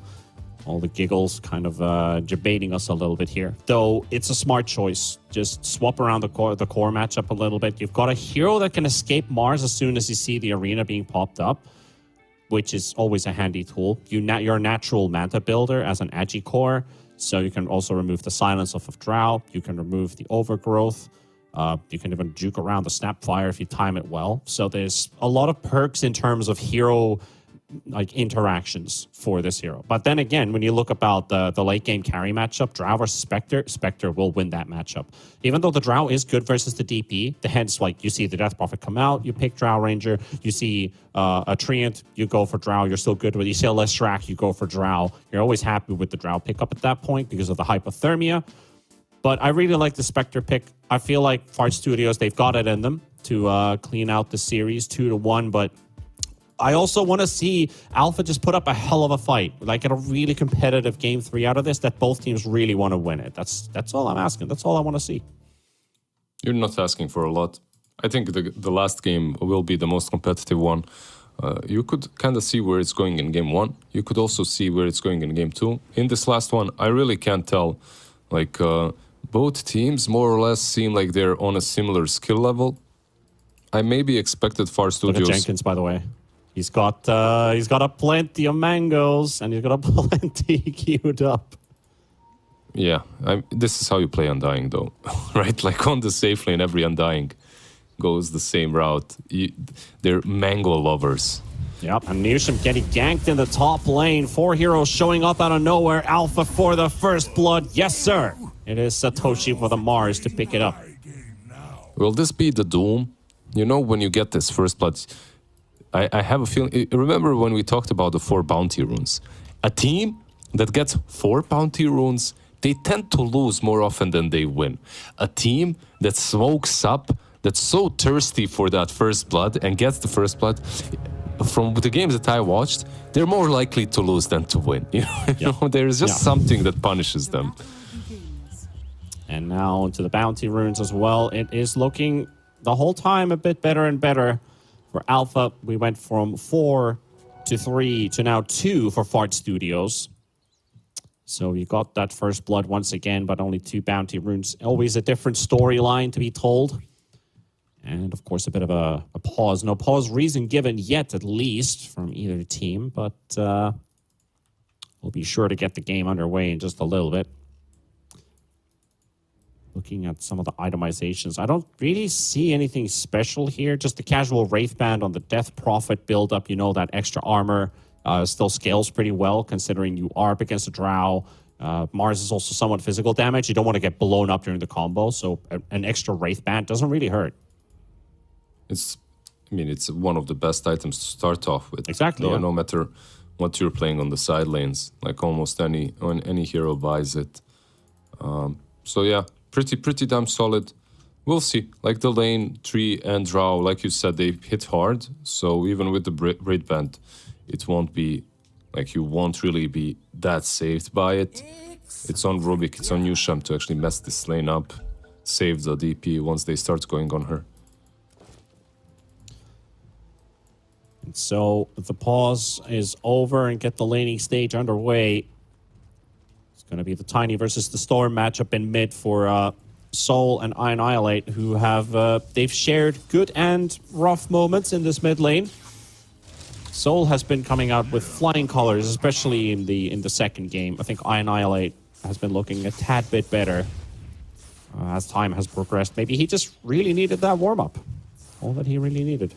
all the giggles kind of debating us a little bit here. Though it's a smart choice. Just swap around the core matchup a little bit. You've got a hero that can escape Mars as soon as you see the arena being popped up, which is always a handy tool. You're a natural Manta builder as an Agi core, so you can also remove the silence off of Drow. You can remove the overgrowth. You can even juke around the Snapfire if you time it well. So there's a lot of perks in terms of hero like interactions for this hero. But then again, when you look about the late game carry matchup, Drow versus Spectre will win that matchup. Even though the Drow is good versus the DP, hence like you see the Death Prophet come out, you pick Drow Ranger, you see a Treant, you go for Drow, you're still good with it. You see a Lestrak, you go for Drow. You're always happy with the Drow pickup at that point because of the hypothermia. But I really like the Spectre pick. I feel like Fart Studios, they've got it in them to clean out the series 2-1, but I also want to see Alpha just put up a hell of a fight, like in a really competitive game 3 out of this, that both teams really want to win it. That's all I'm asking. That's all I want to see. You're not asking for a lot. I think the last game will be the most competitive one. You could kind of see where it's going in game 1. You could also see where it's going in game 2. In this last one, I really can't tell. Like, both teams more or less seem like they're on a similar skill level. I maybe expected Far Studios. Look at Jenkins, by the way. He's got a plenty of mangoes, and he's got a plenty queued up. Yeah, this is how you play Undying, though, right? Like on the safe lane, every Undying goes the same route. They're mango lovers. Yep, and Newsham getting ganked in the top lane. 4 heroes showing up out of nowhere. Alpha for the first blood. Yes, sir. It is Satoshi for the Mars to pick it up. Will this be the Doom? You know, when you get this first blood, I have a feeling. Remember when we talked about the 4 bounty runes? A team that gets 4 bounty runes, they tend to lose more often than they win. A team that smokes up, that's so thirsty for that first blood and gets the first blood, from the games that I watched, they're more likely to lose than to win. You know, there's just something that punishes them. And now to the bounty runes as well. It is looking the whole time a bit better and better. For Alpha, we went from 4 to 3 to now 2 for Fart Studios. So you got that first blood once again, but only 2 bounty runes. Always a different storyline to be told. And, of course, a bit of a pause. No pause reason given yet, at least, from either team. But we'll be sure to get the game underway in just a little bit. Looking at some of the itemizations, I don't really see anything special here. Just the casual Wraith Band on the Death Prophet build-up. You know, that extra armor still scales pretty well, considering you are up against a Drow. Mars is also somewhat physical damage. You don't want to get blown up during the combo, so an extra Wraith Band doesn't really hurt. It's one of the best items to start off with. Exactly. No matter what you're playing on the side lanes, like almost any hero buys it. So yeah, pretty damn solid. We'll see. Like the lane, tree, and Drow, like you said, they hit hard. So even with the Raid Band, it won't be like you won't really be that saved by it. It's on Rubik, it's on Newsham to actually mess this lane up, save the DP once they start going on her. And so the pause is over and get the laning stage underway. It's going to be the Tiny versus the Storm matchup in mid for Soul and Annihilate, who have they've shared good and rough moments in this mid lane. Seoul has been coming out with flying colors, especially in the second game. I think Annihilate has been looking a tad bit better as time has progressed. Maybe he just really needed that warm-up. All that he really needed.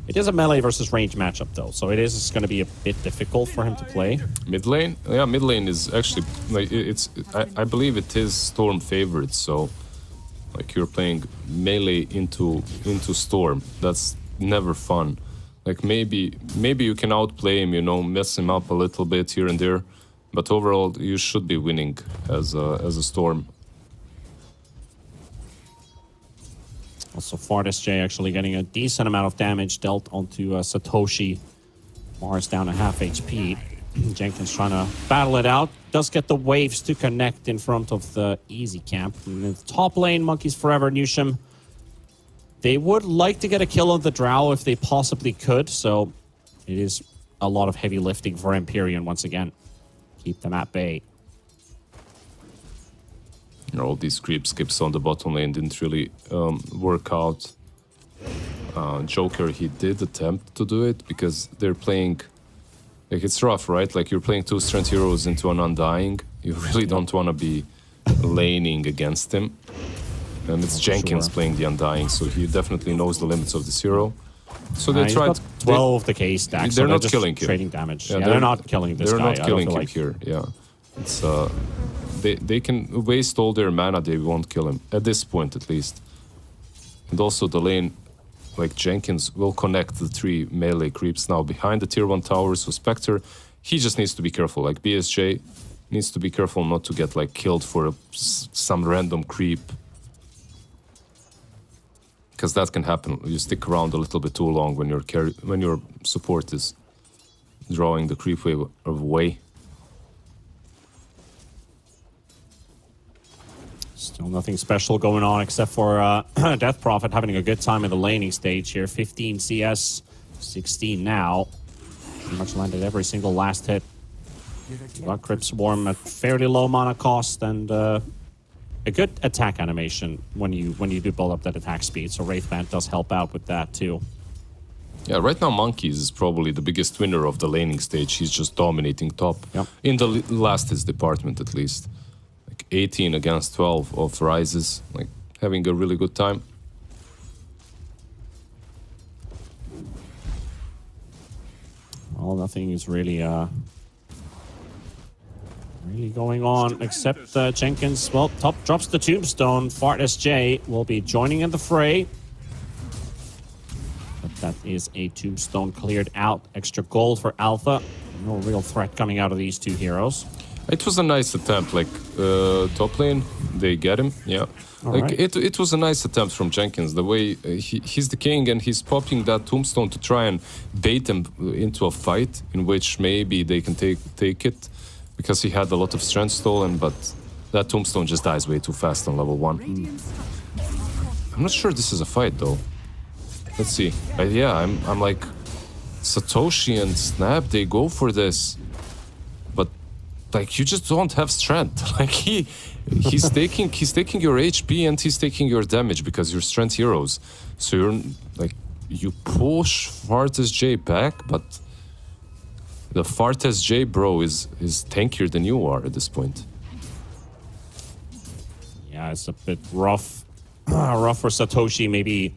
It is a melee versus range matchup, though, so it is going to be a bit difficult for him to play. Mid lane? Yeah, mid lane is actually... like I believe it is Storm favorite, so... like, you're playing melee into Storm. That's never fun. Like, maybe you can outplay him, you know, mess him up a little bit here and there. But overall, you should be winning as a Storm. Also, FartSJ actually getting a decent amount of damage dealt onto Satoshi. Mars down to half HP. Jenkins trying to battle it out. Does get the waves to connect in front of the easy camp. In the top lane, Monkeys Forever, Newsham. They would like to get a kill on the Drow if they possibly could, so it is a lot of heavy lifting for Empyrean once again. Keep them at bay. All these creep skips on the bottom lane didn't really work out. Joker, he did attempt to do it because they're playing... like, it's rough, right? Like, you're playing two strength heroes into an Undying. You really don't want to be laning against him. And it's Jenkins playing the Undying, so he definitely knows the limits of this hero. So they tried... 12 decay stacks. They're so not just killing him. Trading damage. Yeah, they're not killing this guy. They're not killing him like... here, yeah. It's... They can waste all their mana, they won't kill him. At this point, at least. And also the lane... like, Jenkins will connect the three melee creeps now behind the tier 1 tower, so Spectre, he just needs to be careful. Like, BSJ needs to be careful not to get, like, killed for some random creep. Because that can happen. You stick around a little bit too long when your support is drawing the creep wave away. Still nothing special going on except for Death Prophet having a good time in the laning stage here. 15 CS, 16 now. Pretty much landed every single last hit. You got Crypt Swarm at fairly low mana cost and a good attack animation when you do build up that attack speed. So Wraithband does help out with that too. Yeah, right now Monkeys is probably the biggest winner of the laning stage. He's just dominating top. Yep. In the last his department at least. 18 against 12 of Rises, like having a really good time. Well, nothing is really going on except Jenkins. Well, top drops the tombstone. FartSJ will be joining in the fray. But that is a tombstone cleared out. Extra gold for Alpha. No real threat coming out of these two heroes. It was a nice attempt, like top lane, they get him, yeah. It was a nice attempt from Jenkins, the way he's the king and he's popping that tombstone to try and bait them into a fight in which maybe they can take it, because he had a lot of strength stolen, but that tombstone just dies way too fast on level 1. I'm not sure this is a fight though. Let's see. Yeah, I'm like, Satoshi and Snap, they go for this. Like, you just don't have strength. Like, he's taking your HP and he's taking your damage because you're strength heroes. So you're like, you push FartSJ back, but the FartSJ bro is tankier than you are at this point. Yeah, it's a bit rough. Rough for Satoshi. Maybe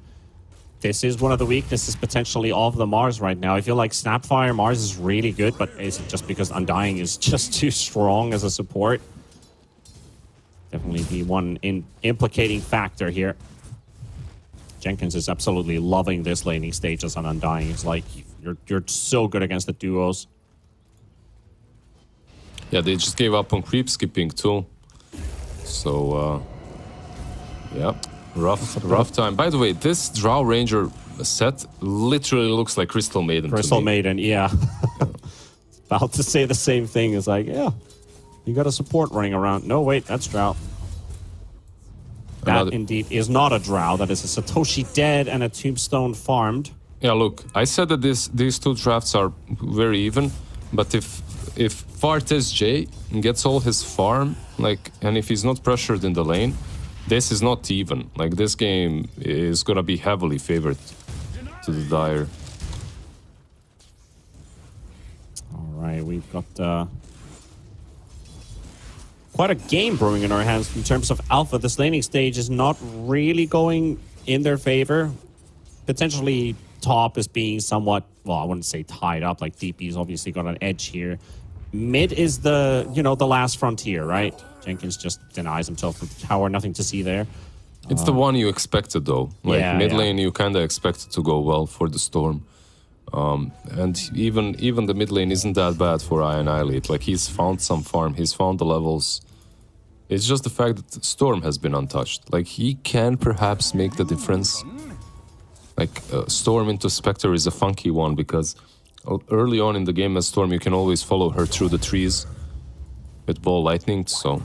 this is one of the weaknesses potentially of the Mars right now. I feel like Snapfire Mars is really good, but is it just because Undying is just too strong as a support? Definitely the one implicating factor here. Jenkins is absolutely loving this laning stage as an Undying. It's like, you're so good against the duos. Yeah, they just gave up on creep skipping too. So, yeah. Rough time. By the way, this Drow Ranger set literally looks like Crystal Maiden. Crystal Maiden, yeah. About to say the same thing. It's like, yeah, you got a support running around. No, wait, that's Drow. That indeed is not a Drow. That is a Satoshi dead and a Tombstone farmed. Yeah, look, I said that these two drafts are very even, but if FartSJ gets all his farm, like, and if he's not pressured in the lane, this is not even. Like, this game is gonna be heavily favored to the Dire. All right, we've got quite a game brewing in our hands in terms of Alpha. This laning stage is not really going in their favor. Potentially top is being somewhat, well, I wouldn't say tied up, like DP's obviously got an edge here. Mid is the, you know, the last frontier, right? Jenkins just denies himself with the tower, nothing to see there. It's the one you expected, though. Like, yeah, mid yeah. lane, you kind of expected to go well for the Storm. And even the mid lane isn't that bad for Annihilate. Like, he's found some farm, he's found the levels. It's just the fact that Storm has been untouched. Like, he can perhaps make the difference. Like, Storm into Spectre is a funky one because early on in the game as Storm, you can always follow her through the trees with Ball Lightning, so...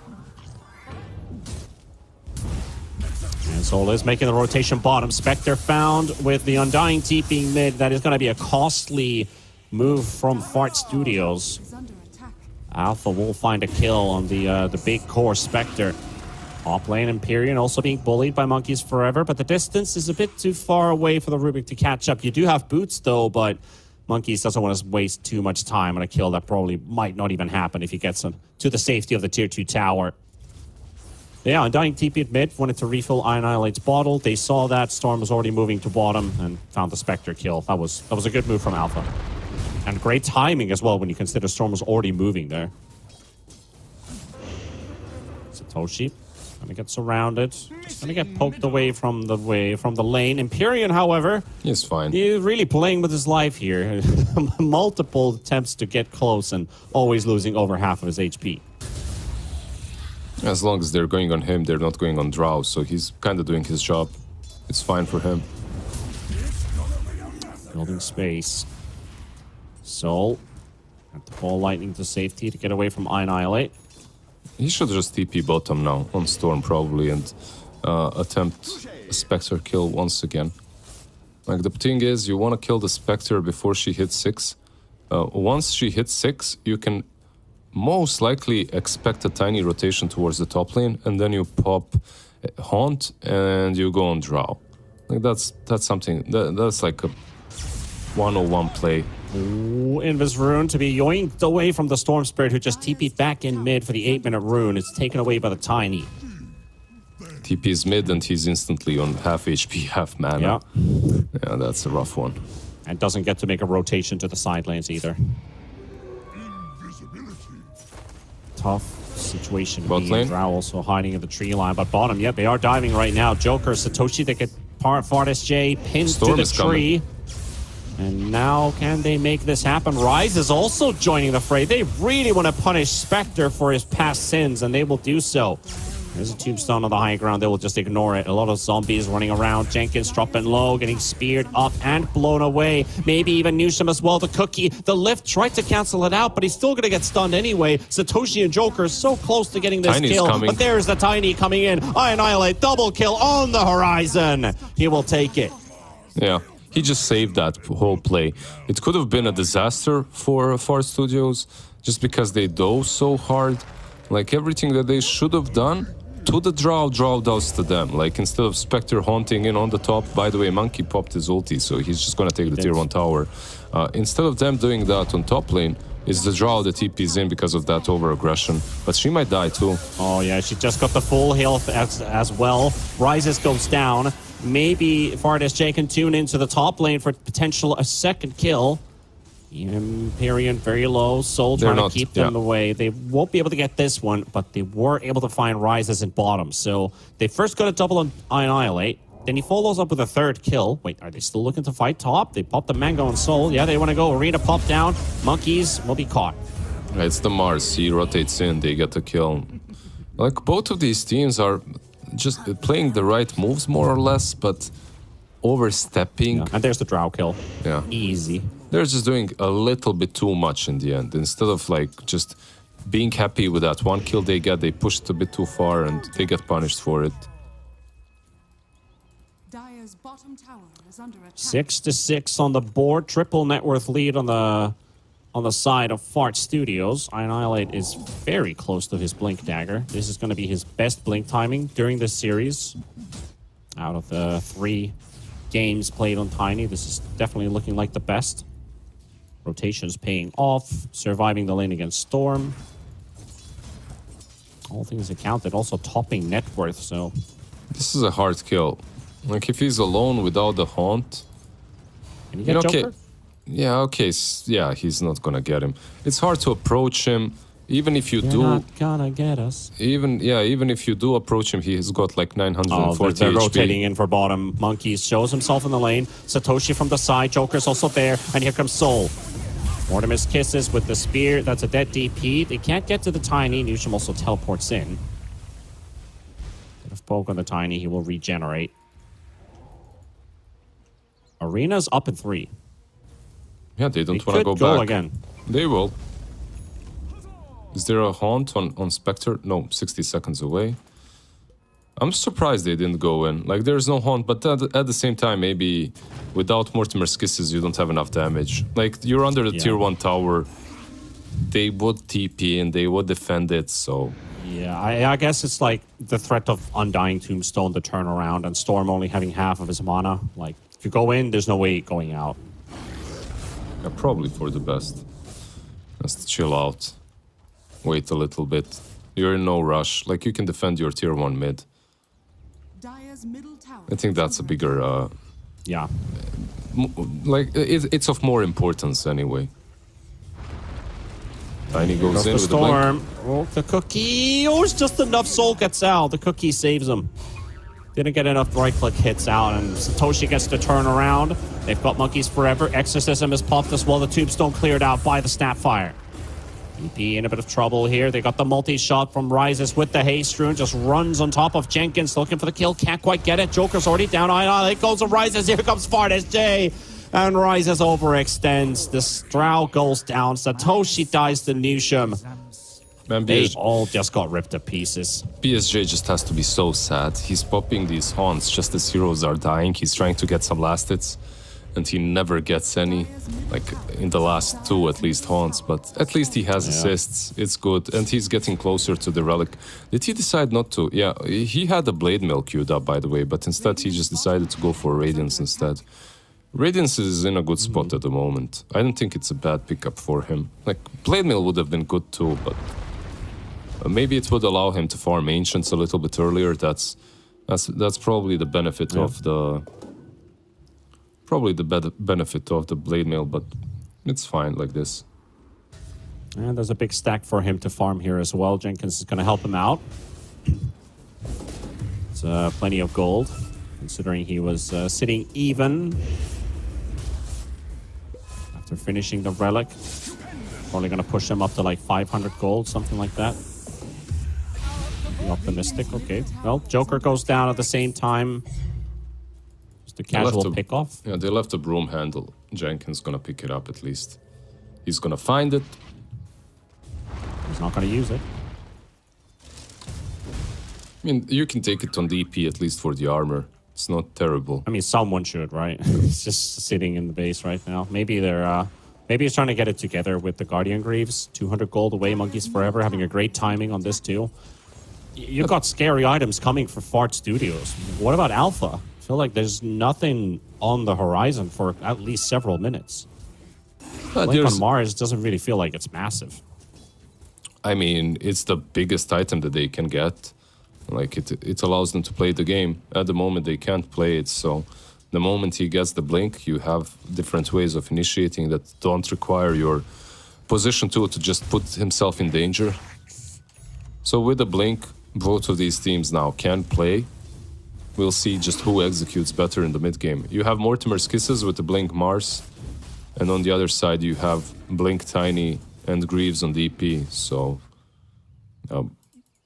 And Soul is making the rotation bottom. Spectre found with the Undying TPing mid. That is going to be a costly move from Fart Studios. Is under attack. Alpha will find a kill on the big core Spectre. Top lane Empyrean also being bullied by Monkeys Forever, but the distance is a bit too far away for the Rubik to catch up. You do have boots though, but Monkeys doesn't want to waste too much time on a kill that probably might not even happen if he gets to the safety of the tier 2 tower. Yeah, Undying TP at mid, wanted to refill Annihilate's bottle. They saw that Storm was already moving to bottom and found the Spectre kill. That was a good move from Alpha. And great timing as well when you consider Storm was already moving there. Satoshi gonna get surrounded. Just gonna get poked away from the lane. Empyrean, however, He's fine. he's really playing with his life here. Multiple attempts to get close and always losing over half of his HP. As long as they're going on him, they're not going on Drow, so he's kind of doing his job. It's fine for him. Building space. Soul at the Ball Lightning to safety to get away from Annihilate. He should just TP bottom now, on Storm probably, and attempt a Spectre kill once again. Like, the thing is, you want to kill the Spectre before she hits 6. Once she hits 6, you can most likely expect a tiny rotation towards the top lane, and then you pop Haunt and you go on Drow. Like, that's something, that's like a 101 play. Ooh, Invis Rune to be yoinked away from the Storm Spirit, who just TP'd back in mid for the 8-minute rune. It's taken away by the Tiny. TP's mid and he's instantly on half HP, half mana. Yeah, that's a rough one. And doesn't get to make a rotation to the side lanes either. Tough situation. Bot lane. Drow also hiding in the tree line, but bottom, yeah, they are diving right now. Joker, Satoshi, they get Fardis J pinned Storm to is the tree. coming. And now, can they make this happen? Rise is also joining the fray. They really want to punish Spectre for his past sins, and they will do so. There's a tombstone on the high ground. They will just ignore it. A lot of zombies running around. Jenkins dropping low, getting speared up and blown away. Maybe even Newsham as well. The cookie, the lift tried to cancel it out, but he's still going to get stunned anyway. Satoshi and Joker are so close to getting this Tiny's kill. coming. But there's the Tiny coming in. Annihilate, double kill on the horizon. He will take it. Yeah, he just saved that whole play. It could have been a disaster for Far Studios just because they dove so hard. Like, everything that they should have done to the Drow does to them. Like, instead of Spectre haunting in on the top, by the way, Monkey popped his ulti, so he's just gonna take the tier 1 tower. Instead of them doing that on top lane, it's the Drow that TP's in because of that over-aggression. But she might die too. Oh yeah, she just got the full health as well. Rises goes down. Maybe Fardis J can tune into the top lane for potential a second kill. Empyrean very low. Soul trying to keep them away. They won't be able to get this one, but they were able to find Rises in bottom. So they first got a double on Annihilate. Then he follows up with a third kill. Wait, are they still looking to fight top? They popped the Mango and Soul. Yeah, they want to go. Arena pop down. Monkeys will be caught. It's the Mars. He rotates in. They get the kill. Like, both of these teams are just playing the right moves more or less, but overstepping. Yeah. And there's the Drow kill. Yeah. Easy. They're just doing a little bit too much in the end. Instead of, like, just being happy with that one kill they get, they pushed a bit too far and they get punished for it. Dire's bottom tower is under attack. 6-6 on the board. Triple net worth lead on the side of Fart Studios. Annihilate is very close to his Blink Dagger. This is going to be his best Blink timing during this series. Out of the 3 games played on Tiny, this is definitely looking like the best. Rotation's paying off, surviving the lane against Storm. All things accounted, also topping net worth, so... This is a hard kill. Like, if he's alone without the haunt... Can you get Joker? Yeah, okay, yeah, he's not gonna get him. It's hard to approach him, even if you You're do... not gonna get us. Even if you do approach him, he's got like 940 they're HP. rotating in for bottom. Monkeys shows himself in the lane. Satoshi from the side. Joker's also there. And here comes Soul. Mortimer's kisses with the spear. That's a dead DP. They can't get to the Tiny. Newsham also teleports in. Bit of poke on the Tiny. He will regenerate. Arena's up in 3. Yeah, they don't They want to could go back. again. They will. Is there a haunt on Spectre? No, 60 seconds away. I'm surprised they didn't go in. Like, there's no haunt, but at the same time, maybe without Mortimer's kisses, you don't have enough damage. Like, you're under the tier 1 tower. They would TP and they would defend it, so... Yeah, I guess it's like the threat of Undying Tombstone to turn around and Storm only having half of his mana. Like, if you go in, there's no way going out. Yeah, probably for the best. Just chill out. Wait a little bit. You're in no rush. Like, you can defend your tier 1 mid. Dire's middle tower I think that's a bigger... Yeah. like, it's of more importance anyway. Tiny goes in the with the blink. Storm. Oh, the cookie. Oh, it's just enough. Soul gets out. The cookie saves him. Didn't get enough right-click hits out, and Satoshi gets to turn around. They've got Monkeys Forever. Exorcism is popped as well. The Tombstone cleared out by the Snapfire. DP in a bit of trouble here. They got the multi-shot from Rises with the haste rune. Just runs on top of Jenkins, looking for the kill. Can't quite get it. Joker's already down. It goes to Rises. Here comes Fartis J. And Rises overextends. The Strow goes down. Satoshi dies to Newsham. Man, They all just got ripped to pieces. BSJ just has to be so sad. He's popping these haunts just as heroes are dying. He's trying to get some last hits, and he never gets any. Like, in the last 2 at least haunts, but at least he has assists. It's good, and he's getting closer to the relic. Did he decide not to? Yeah, he had the Blade Mill queued up, by the way, but instead he just decided to go for Radiance instead. Radiance is in a good spot at the moment. I don't think it's a bad pickup for him. Like, Blade Mill would have been good too, but... maybe it would allow him to farm Ancients a little bit earlier. That's probably the benefit of the... Probably the benefit of the Blade Mail, but it's fine like this. And there's a big stack for him to farm here as well. Jenkins is going to help him out. It's plenty of gold, considering he was sitting even after finishing the Relic. Probably going to push him up to like 500 gold, something like that. Be optimistic, okay. Well, Joker goes down at the same time. Just a casual pickoff. Yeah, they left the broom handle. Jenkins gonna pick it up at least. He's gonna find it. He's not going to use it. I mean, you can take it on DP at least for the armor. It's not terrible. I mean, someone should, right? It's just sitting in the base right now. Maybe they're... Maybe he's trying to get it together with the Guardian Greaves. 200 gold away, Monkeys Forever, having a great timing on this too. You've got scary items coming for Fart Studios. What about Alpha? I feel like there's nothing on the horizon for at least several minutes. Blink on Mars doesn't really feel like it's massive. I mean, it's the biggest item that they can get. Like, it allows them to play the game. At the moment, they can't play it, so... The moment he gets the blink, you have different ways of initiating that don't require your position tool to just put himself in danger. So with the blink, both of these teams now can play. We'll see just who executes better in the mid game. You have Mortimer's Kisses with the blink Mars, and on the other side you have blink Tiny and Greaves on DP. So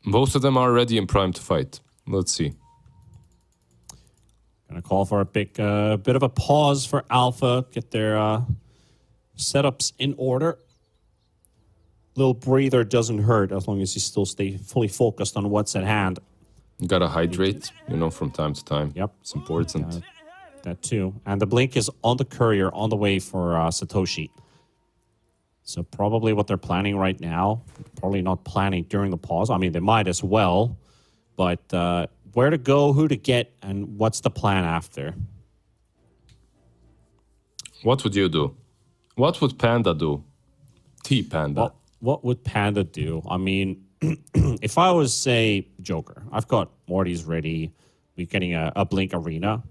both of them are ready and primed to fight. Let's see. Gonna call for a bit of a pause for Alpha, get their setups in order. Little breather doesn't hurt as long as you still stay fully focused on what's at hand. You gotta hydrate, from time to time. Yep. It's important. That too. And the blink is on the courier on the way for Satoshi. So probably what they're planning right now, probably not planning during the pause. I mean, they might as well, but... where to go, who to get, and what's the plan after? What would you do? What would Panda do? T-Panda. What would Panda do? I mean, if I was, say, Joker, I've got Morty's ready. We're getting a Blink Arena.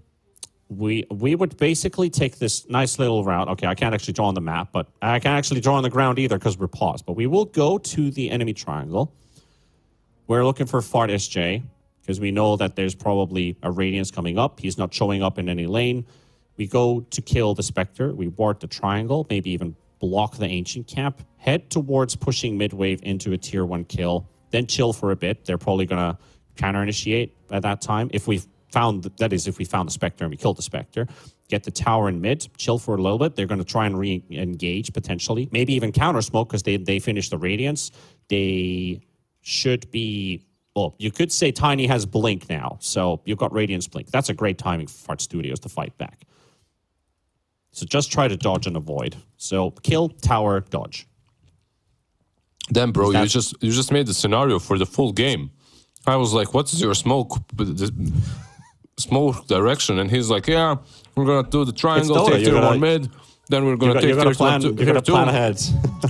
We would basically take this nice little route. Okay, I can't actually draw on the map, but I can't actually draw on the ground either because we're paused. But we will go to the enemy triangle. We're looking for Fart SJ because we know that there's probably a Radiance coming up. He's not showing up in any lane. We go to kill the Spectre. We ward the triangle, maybe even block the Ancient Camp. Head towards pushing mid-wave into a tier 1 kill. Then chill for a bit. They're probably going to counter-initiate at that time. If we found the Spectre and we killed the Spectre, get the tower in mid, chill for a little bit. They're going to try and re-engage potentially. Maybe even counter-smoke because they finished the Radiance. They should be... Well, you could say Tiny has Blink now, so you've got Radiance Blink. That's a great timing for Fart Studios to fight back. So just try to dodge and avoid. So kill, tower, dodge. Then, bro, you just made the scenario for the full game. I was like, "What's your smoke direction?" And he's like, "Yeah, we're gonna do the triangle, take tier 1 mid, then we're gonna take tier 2. You're gonna plan ahead.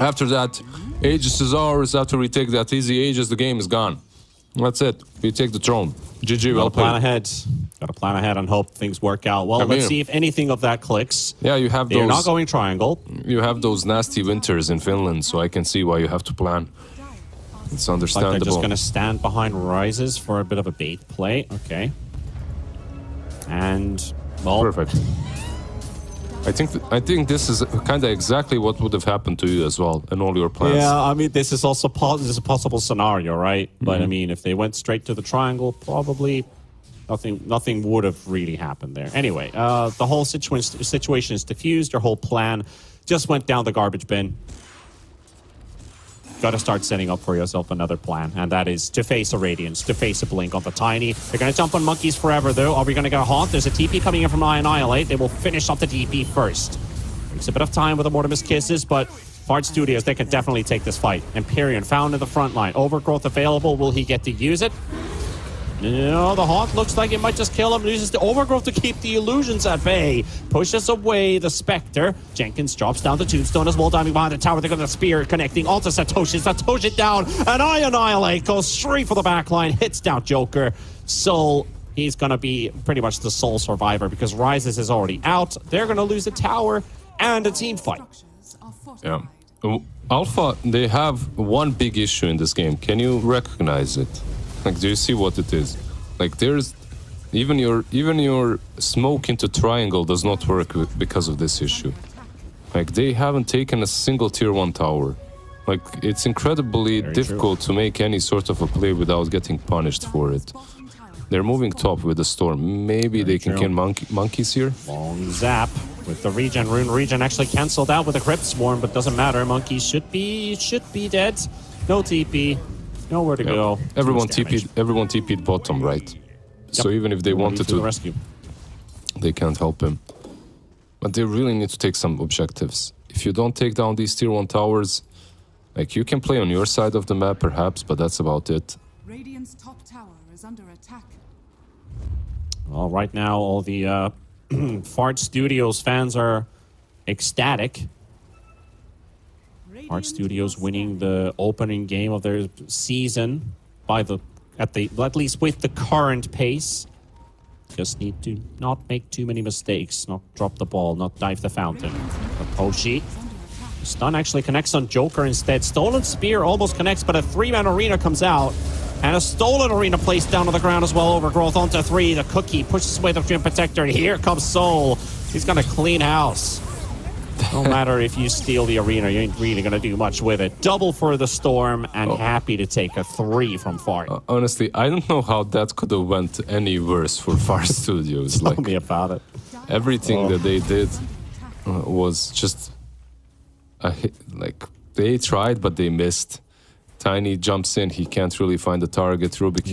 After that, Aegis is ours. After we take that easy Aegis, the game is gone. That's it. We take the throne. GG, well played." Plan ahead. Got to plan ahead and hope things work out. Well, let's see if anything of that clicks. Yeah, you have They're those. not going triangle. You have those nasty winters in Finland, so I can see why you have to plan. It's understandable. Like they're just going to stand behind Rises for a bit of a bait play. Okay. And, well... Perfect. I think this is kind of exactly what would have happened to you as well, and all your plans. Yeah, I mean, this is also this is a possible scenario, right? But, I mean, if they went straight to the triangle, probably nothing would have really happened there. Anyway, the whole situation is diffused. Your whole plan just went down the garbage bin. Got to start setting up for yourself another plan, and that is to face a Radiance, to face a Blink on the Tiny. They're going to jump on Monkeys forever, though. Are we going to get a Haunt? There's a TP coming in from Annihilate. They will finish off the TP first. Takes a bit of time with the Mortimer's Kisses, but Fart Studios, they can definitely take this fight. Empyrean found in the front line. Overgrowth available. Will he get to use it? No, the Haunt looks like it might just kill him. Uses the Overgrowth to keep the illusions at bay. Pushes away the Spectre. Jenkins drops down the Tombstone as well, diving behind the tower. They're going to spear connecting onto Satoshi. Satoshi down, and Annihilate goes straight for the back line. Hits down Joker. Soul, he's going to be pretty much the sole survivor because Rises is already out. They're going to lose the tower and a team fight. Yeah. Alpha, they have one big issue in this game. Can you recognize it? Like, do you see what it is? Like, there's even your smoke into triangle does not work because of this issue. Like, they haven't taken a single tier 1 tower. Like, it's incredibly difficult to make any sort of a play without getting punished for it. They're moving top with the storm. Maybe they can kill monkeys here. Long zap with the regen. Rune regen actually cancelled out with a Crypt Swarm, but doesn't matter. Monkeys should be dead. No TP. Nowhere to go. Everyone TP'd bottom, right? Yep. So even if they wanted to rescue, they can't help him. But they really need to take some objectives. If you don't take down these tier 1 towers, like, you can play on your side of the map perhaps, but that's about it. Radiant's top tower is under attack. Well, right now all the Fart Studios fans are ecstatic. Fart Studios winning the opening game of their season at least with the current pace. Just need to not make too many mistakes, not drop the ball, not dive the fountain. But Poshi, stun actually connects on Joker instead. Stolen Spear almost connects, but a 3-man arena comes out. And a stolen arena placed down on the ground as well. Overgrowth onto 3. The Cookie pushes away the Dream Protector, and here comes Soul. He's gonna clean house. No matter if you steal the arena, you ain't really going to do much with it. Double for the Storm, and happy to take a 3 from Fart. Honestly, I don't know how that could have went any worse for Fart Studios. Tell me about it. Everything that they did was just a hit. Like, they tried, but they missed. Tiny jumps in, he can't really find the target. Rubik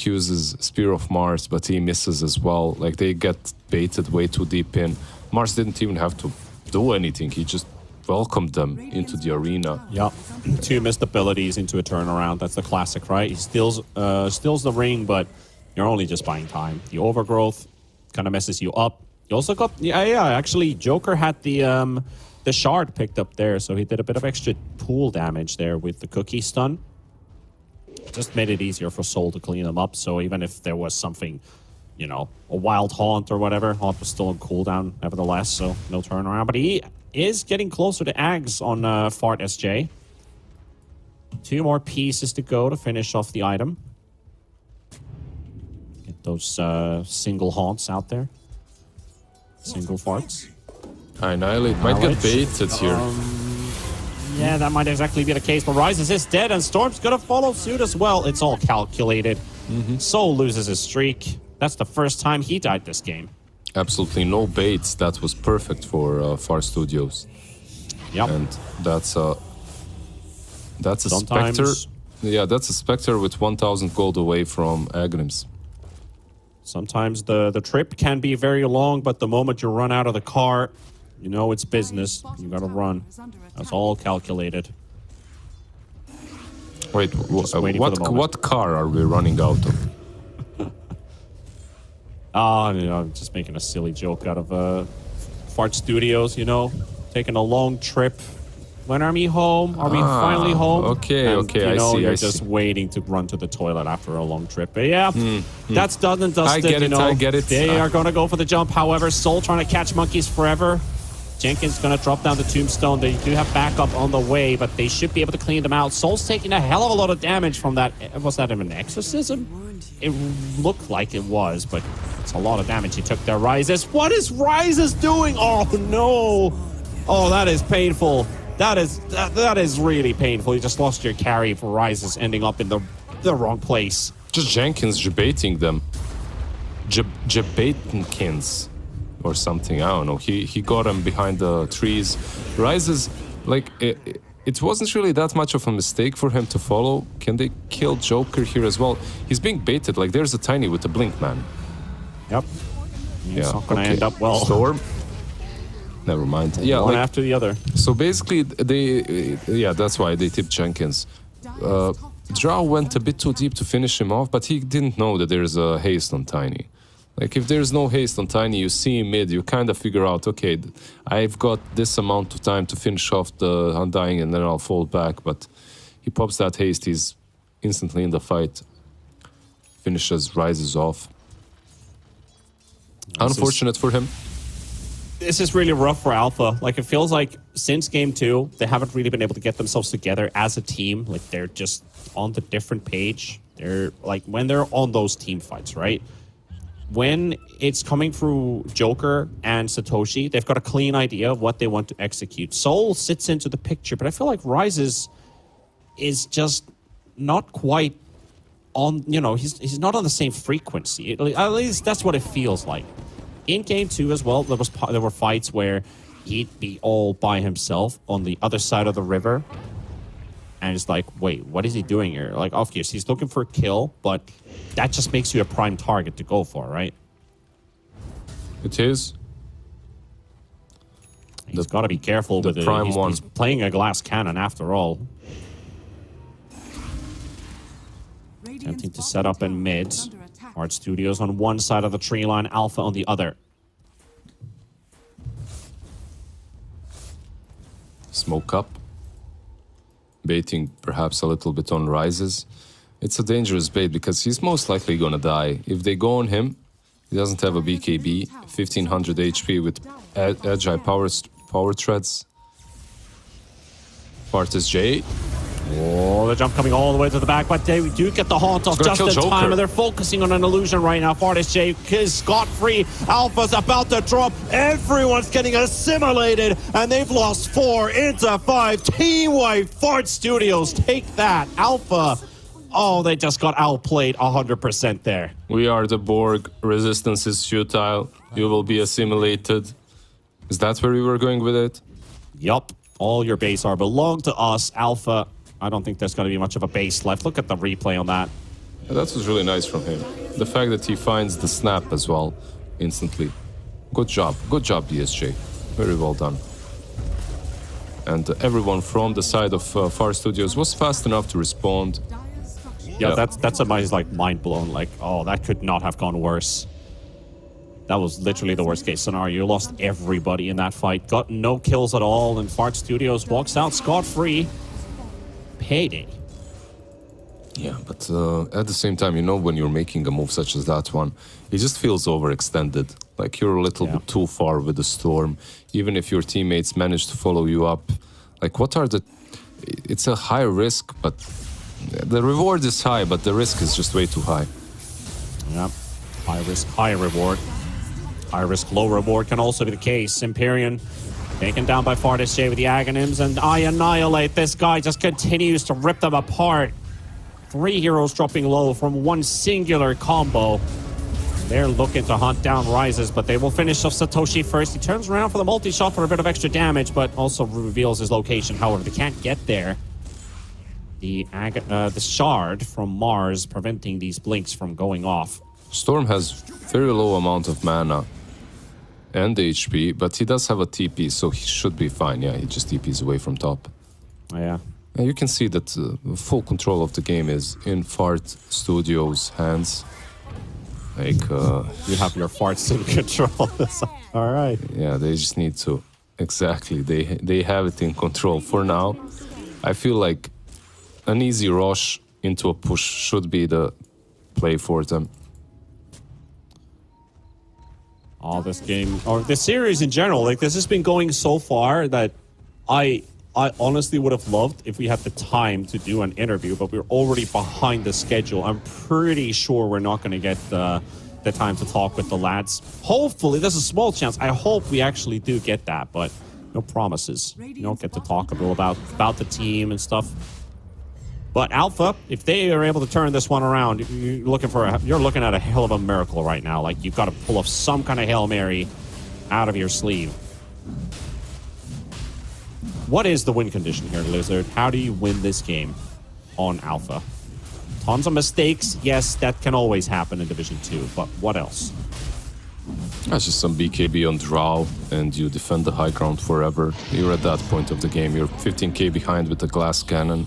uses Spear of Mars, but he misses as well. Like, they get baited way too deep in. Mars didn't even have to do anything. He just welcomed them into the arena. Yep. 2 missed abilities into a turnaround. That's the classic, right? He steals the ring, but you're only just buying time. The Overgrowth kind of messes you up. He also got actually Joker had the shard picked up there, so he did a bit of extra pool damage there with the cookie stun. Just made it easier for Soul to clean them up, so even if there was something, you know, a wild Haunt or whatever, Haunt was still on cooldown nevertheless, so no turnaround. But he is getting closer to Ags on Fart SJ. 2 more pieces to go to finish off the item. Get those single Haunts out there. Single Farts. Annihilate might get baited here. Yeah, that might exactly be the case, but Rises is dead, and Storm's gonna follow suit as well. It's all calculated. Soul loses his streak. That's the first time he died this game. Absolutely no baits. That was perfect for Far Studios. Yep. And that's a Sometimes- Spectre. Yeah, that's a Spectre with 1,000 gold away from Agrims. Sometimes the trip can be very long, but the moment you run out of the car, you know it's business. You gotta run. That's all calculated. Wait, Just waiting for the moment. what car are we running out of? You know, I'm just making a silly joke out of Fart Studios, you know, taking a long trip. When are we home? Are we finally home? Okay, And, okay, you know, I you're see. just waiting to run to the toilet after a long trip. But yeah, that's done and dusted. I get you it, know. I get it. They are going to go for the jump. However, Soul trying to catch monkeys forever. Jenkins going to drop down the tombstone. They do have backup on the way, but they should be able to clean them out. Soul's taking a hell of a lot of damage from that. Was that an exorcism? It looked like it was, but it's a lot of damage he took there. Rises. What is Rises doing? Oh, no. Oh, that is painful. That is really painful. You just lost your carry for Rises ending up in the wrong place. Just Jenkins debating them. Jebatenkins or something. I don't know. He got him behind the trees. Rises, like, it wasn't really that much of a mistake for him to follow. Can they kill Joker here as well? He's being baited. Like, there's a Tiny with a blink, man. Yep. It's Yeah, not going to okay. end up well. Storm. Never mind. Yeah, One like, after the other. so basically, that's why they tipped Jenkins. Drow went a bit too deep to finish him off, but he didn't know that there's a haste on Tiny. Like, if there's no haste on Tiny, you see him mid, you kind of figure out, okay, I've got this amount of time to finish off the Undying and then I'll fall back, but he pops that haste, he's instantly in the fight. Finishes, rises off. Unfortunate for him. This is really rough for Alpha. Like, it feels like since game 2, they haven't really been able to get themselves together as a team. Like, they're just on the different page. They're like, when they're on those team fights, right? When it's coming through Joker and Satoshi, they've got a clean idea of what they want to execute. Soul sits into the picture, but I feel like Rises is just not quite on, you know, he's not on the same frequency. At least that's what it feels like. In game 2 as well, there were fights where he'd be all by himself on the other side of the river. And it's like, wait, what is he doing here? Like, obviously, he's looking for a kill, but that just makes you a prime target to go for, right? It is. He's got to be careful with it. prime He's, one. he's playing a glass cannon after all. Attempting to set up in mid. Art Studios on one side of the tree line, Alpha on the other. Smoke up. Baiting perhaps a little bit on Rises. It's a dangerous bait because he's most likely gonna die. If they go on him, he doesn't have a BKB, 1500 HP with agile power treads. Partis J. Oh, the jump coming all the way to the back, but they do get the haunt off He's just gonna in kill time, Joker. and they're focusing on an illusion right now. Fartis J is scot-free. Alpha's about to drop. Everyone's getting assimilated, and they've lost 4 into 5. Team-wide Fart Studios take that. Alpha, oh, they just got outplayed 100% there. We are the Borg. Resistance is futile. You will be assimilated. Is that where we were going with it? Yup, all your base are belong to us. Alpha, I don't think there's going to be much of a base left. Look at the replay on that. Yeah, that was really nice from him. The fact that he finds the snap as well, instantly. Good job, DSJ. Very well done. And everyone from the side of Far Studios was fast enough to respond. Yeah, Yeah. that's a like mind blown. Like, oh, that could not have gone worse. That was literally the worst case scenario. You lost everybody in that fight. Got no kills at all, and Fart Studios walks out scot-free. Payday. Yeah, but at the same time, you know, when you're making a move such as that one, it just feels overextended. Like you're a little bit too far with the storm. Even if your teammates manage to follow you up, like what are the... It's a high risk, but the reward is high, but the risk is just way too high. Yep. High risk, high reward. High risk, low reward can also be the case. Empyrean taken down by Fartis J with the Aghanims, and I annihilate. This guy just continues to rip them apart. 3 heroes dropping low from one singular combo. They're looking to hunt down Rises, but they will finish off Satoshi first. He turns around for the multi-shot for a bit of extra damage, but also reveals his location. However, they can't get there. The shard from Mars preventing these blinks from going off. Storm has very low amount of mana and HP, but he does have a TP, so he should be fine. Yeah, he just TPs away from top. Yeah. And you can see that full control of the game is in Fart Studios' hands. Like, you have your farts in control. All right. Yeah, they just need to. Exactly. They have it in control for now. I feel like an easy rush into a push should be the play for them. All this game, or the series in general, like this has been going so far that I honestly would have loved if we had the time to do an interview, but we're already behind the schedule. I'm pretty sure we're not going to get the time to talk with the lads. Hopefully, there's a small chance. I hope we actually do get that, but no promises. You don't get to talk a little about the team and stuff. But Alpha, if they are able to turn this one around, you're looking at a hell of a miracle right now. Like, you've got to pull off some kind of Hail Mary out of your sleeve. What is the win condition here, Lizard? How do you win this game on Alpha? Tons of mistakes. Yes, that can always happen in Division 2, but what else? That's just some BKB on Drow, and you defend the high ground forever. You're at that point of the game. You're 15k behind with the glass cannon.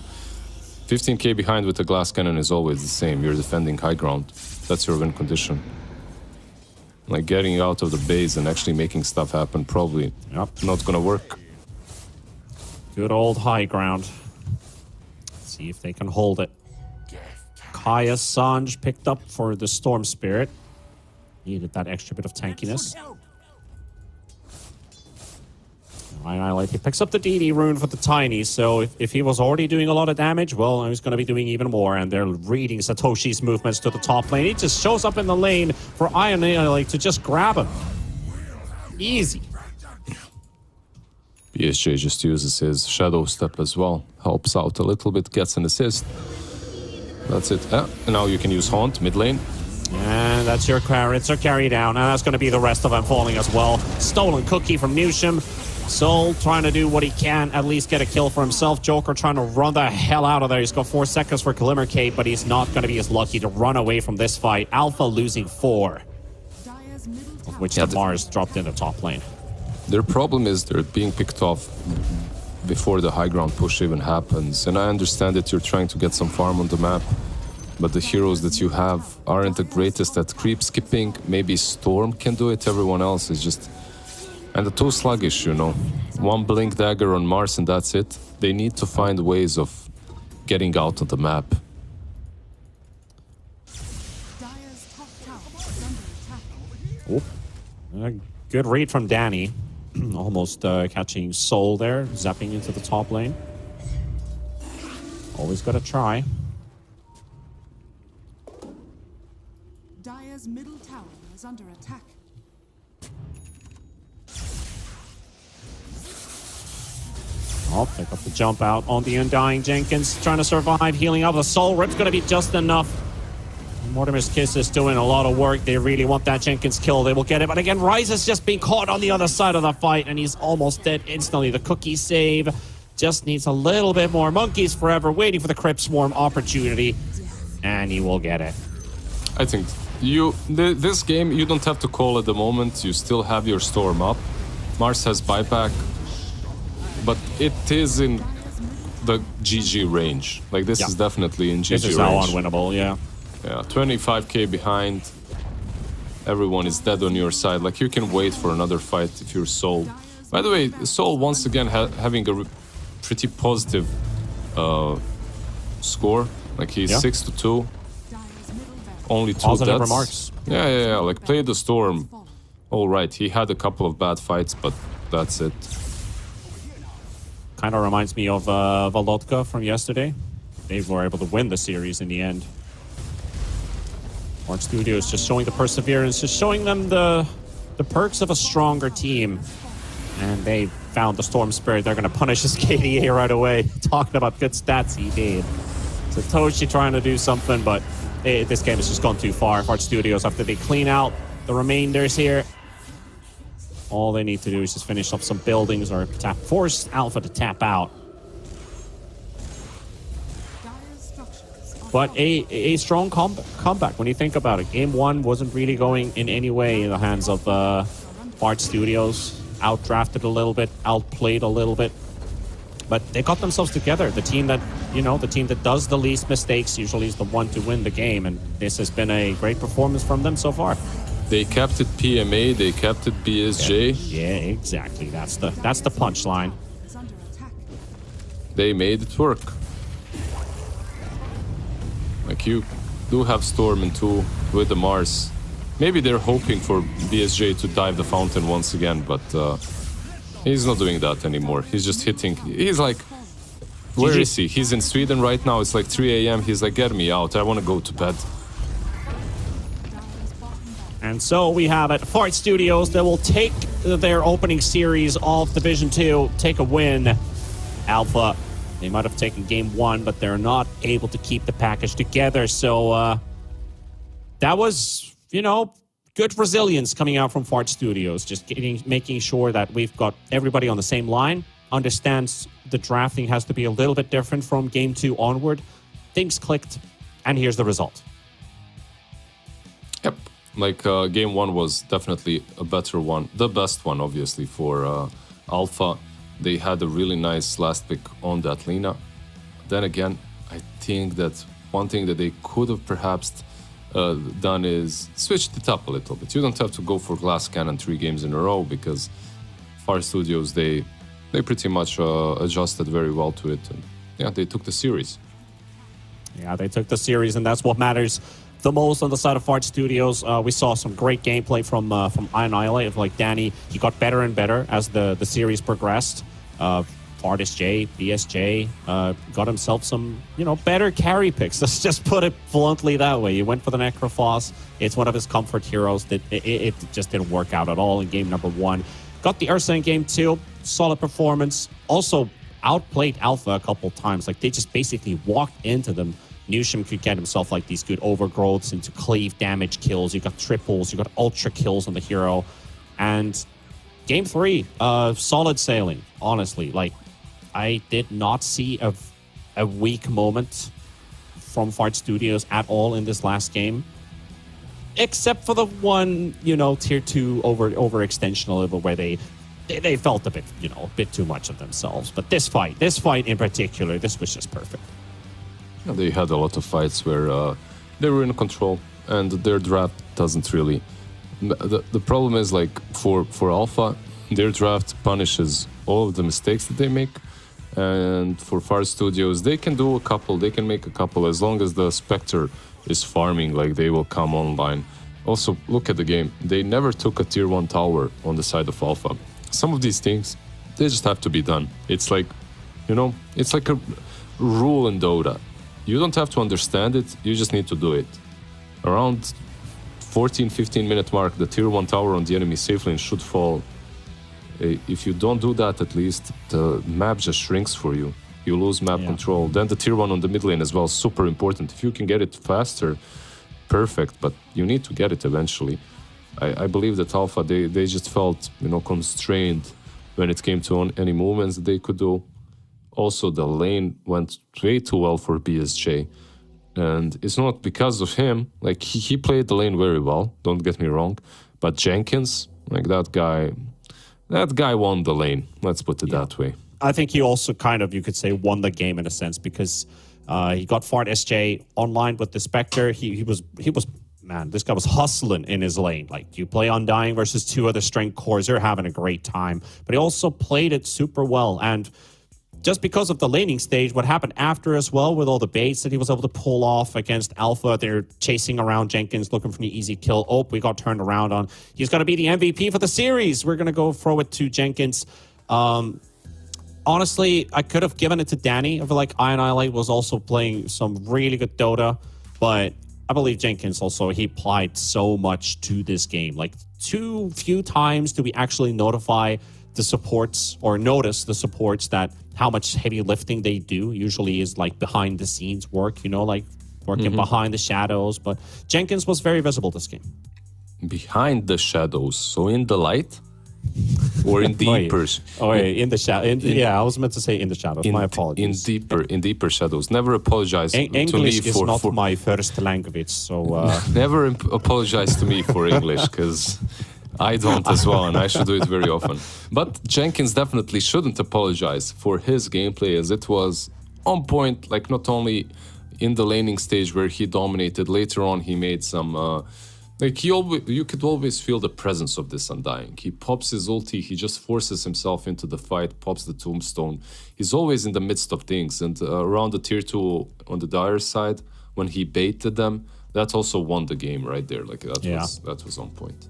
15k behind with the glass cannon is always the same. You're defending high ground. That's your win condition. Like getting out of the base and actually making stuff happen, probably not gonna work. Good old high ground. Let's see if they can hold it. Kaya Sanj picked up for the Storm Spirit. Needed that extra bit of tankiness. Annihilate. He picks up the DD rune for the Tiny, so if he was already doing a lot of damage, well, he's going to be doing even more, and they're reading Satoshi's movements to the top lane. He just shows up in the lane for Annihilate to just grab him. Easy. BSJ just uses his Shadow Step as well. Helps out a little bit, gets an assist. That's it. And now you can use Haunt, mid lane. And that's your carry. It's your carry down, and that's going to be the rest of them falling as well. Stolen cookie from Newsham. Soul trying to do what he can, at least get a kill for himself. Joker trying to run the hell out of there. He's got 4 seconds for Glimmercape, but he's not going to be as lucky to run away from this fight. Alpha losing 4, of which the Mars dropped in the top lane. Their problem is they're being picked off before the high ground push even happens. And I understand that you're trying to get some farm on the map, but the heroes that you have aren't the greatest at creep skipping. Maybe Storm can do it, everyone else is just... And the too sluggish, you know. One Blink Dagger on Mars and that's it. They need to find ways of getting out of the map. Oh. Good read from Danny. Almost catching Soul there, zapping into the top lane. Always got to try. Dire's middle tower is under attack. Oh, pick up the jump out on the Undying Jenkins. Trying to survive, healing up. The Soul Rip's going to be just enough. Mortimer's Kiss is doing a lot of work. They really want that Jenkins kill. They will get it. But again, Rise is just being caught on the other side of the fight, and he's almost dead instantly. The cookie save just needs a little bit more. Monkeys forever waiting for the Crypt Swarm opportunity, and he will get it. I think this game, you don't have to call at the moment. You still have your Storm up. Mars has buyback. But it is in the GG range. Like, this is definitely in GG range. This is now unwinnable, yeah. Yeah, 25k behind. everyone is dead on your side. Like, you can wait for another fight if you're Soul. By the way, Soul once again having a pretty positive score. Like, he's 6-2. Only 2 Positive deaths. remarks. Yeah. Like, play the Storm. All right, he had a couple of bad fights, but that's it. Kind of reminds me of Valotka from yesterday. They were able to win the series in the end. Orange Studios just showing the perseverance, just showing them the perks of a stronger team. And they found the Storm Spirit. They're going to punish his KDA right away. Talking about good stats he did. So Toshi trying to do something, but this game has just gone too far. Orange Studios, after they clean out the remainders here, all they need to do is just finish up some buildings or force Alpha to tap out. But a strong comeback when you think about it. Game 1 wasn't really going in any way in the hands of Fart Studios. Outdrafted a little bit, outplayed a little bit. But they got themselves together. The team that, the team that does the least mistakes usually is the one to win the game. And this has been a great performance from them so far. They kept it PMA, they kept it BSJ. Yeah, exactly. That's the punchline. They made it work. Like, you do have Storm in 2 with the Mars. Maybe they're hoping for BSJ to dive the fountain once again, but he's not doing that anymore. He's just hitting. He's like, where is he? He's in Sweden right now. It's like 3 a.m. He's like, get me out. I want to go to bed. And so we have at Fart Studios that will take their opening series of Division 2, take a win. Alpha, they might have taken Game 1, but they're not able to keep the package together. So that was, good resilience coming out from Fart Studios. Just making sure that we've got everybody on the same line. Understands the drafting has to be a little bit different from Game 2 onward. Things clicked, and here's the result. Yep. Like, Game 1 was definitely a better one. The best one, obviously, for Alpha. They had a really nice last pick on that Lina. Then again, I think that one thing that they could have perhaps done is switched it up a little bit. You don't have to go for Glass Cannon 3 games in a row, because Far Studios, they pretty much adjusted very well to it. And yeah, they took the series. Yeah, they took the series, and that's what matters the most on the side of Fart Studios. We saw some great gameplay from Annihilate. Like Danny, he got better and better as the series progressed. Fartis J, BSJ, got himself some, better carry picks. Let's just put it bluntly that way. He went for the Necrophos. It's one of his comfort heroes. That it just didn't work out at all in game number 1. Got the Ursa in game 2. Solid performance. Also outplayed Alpha a couple times. Like, they just basically walked into them. Newsham could get himself like these good overgrowths into cleave damage kills. You got triples, you got ultra kills on the hero. And game 3, solid sailing, honestly. Like, I did not see a weak moment from Fart Studios at all in this last game. Except for the one, tier 2 overextension a little bit, where they felt a bit too much of themselves. But this fight in particular, this was just perfect. They had a lot of fights where they were in control, and their draft doesn't really. The problem is, like, for Alpha, their draft punishes all of the mistakes that they make, and for Far Studios, they can do a couple, they can make a couple, as long as the Spectre is farming, like, they will come online. Also, look at the game. They never took a tier 1 tower on the side of Alpha. Some of these things, they just have to be done. It's like, it's like a rule in Dota. You don't have to understand it, you just need to do it. Around 14-15 minute mark, the tier 1 tower on the enemy safe lane should fall. If you don't do that, at least, the map just shrinks for you. You lose map control. Then the tier 1 on the mid lane as well, super important. If you can get it faster, perfect, but you need to get it eventually. I believe that Alpha, they just felt, constrained when it came to any movements that they could do. Also, the lane went way too well for BSJ. And it's not because of him. Like, he played the lane very well, don't get me wrong. But Jenkins, like, that guy won the lane. Let's put it that way. I think he also you could say, won the game in a sense, because he got Fart SJ online with the Spectre. He was man, this guy was hustling in his lane. Like, you play Undying versus two other strength cores, you're having a great time. But he also played it super well. And just because of the laning stage, what happened after as well with all the baits that he was able to pull off against Alpha, they're chasing around Jenkins looking for an easy kill. Oh, we got turned around on. He's going to be the MVP for the series. We're going to go throw it to Jenkins. Honestly, I could have given it to Danny. I feel like Annihilate was also playing some really good Dota, but I believe Jenkins also, he applied so much to this game. Like, too few times do we actually notify the supports or notice the supports that how much heavy lifting they do. Usually is like behind the scenes work, you know, like working behind the shadows. But Jenkins was very visible this game. Behind the shadows, so in the light? Or in deeper? In the shadow. Yeah, I was meant to say in the shadows. My apologies. In deeper shadows. Never apologize to me English is for not my first language, so never apologize to me for English, because I don't as well, and I should do it very often. But Jenkins definitely shouldn't apologize for his gameplay, as it was on point. Like, not only in the laning stage where he dominated, later on he made some. You could always feel the presence of this Undying. He pops his ulti, he just forces himself into the fight, pops the tombstone. He's always in the midst of things. And around the tier 2 on the Dire side, when he baited them, that also won the game right there. Like, that was on point.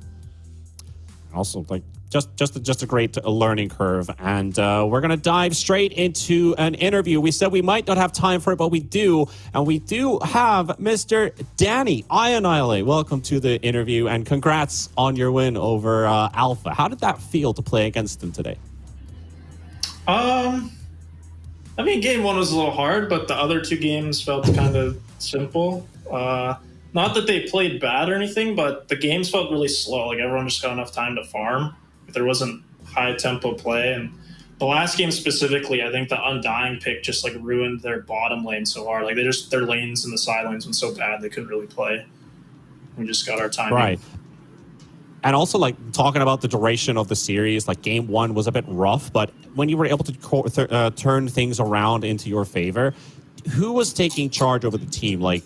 Also, like, just a great learning curve. And we're going to dive straight into an interview. We said we might not have time for it, but we do. And we do have Mr. Danny Annihilate. Welcome to the interview, and congrats on your win over Alpha. How did that feel to play against him today? I mean, game one was a little hard, but the other two games felt kind of simple. Not that they played bad or anything, but the games felt really slow. Like, everyone just got enough time to farm. There wasn't high tempo play. And the last game specifically, I think the Undying pick just like ruined their bottom lane so hard. Like, their lanes and the side lanes were so bad they couldn't really play. We just got our time. Right. And also, like, talking about the duration of the series, like, game one was a bit rough, but when you were able to turn things around into your favor, who was taking charge over the team? Like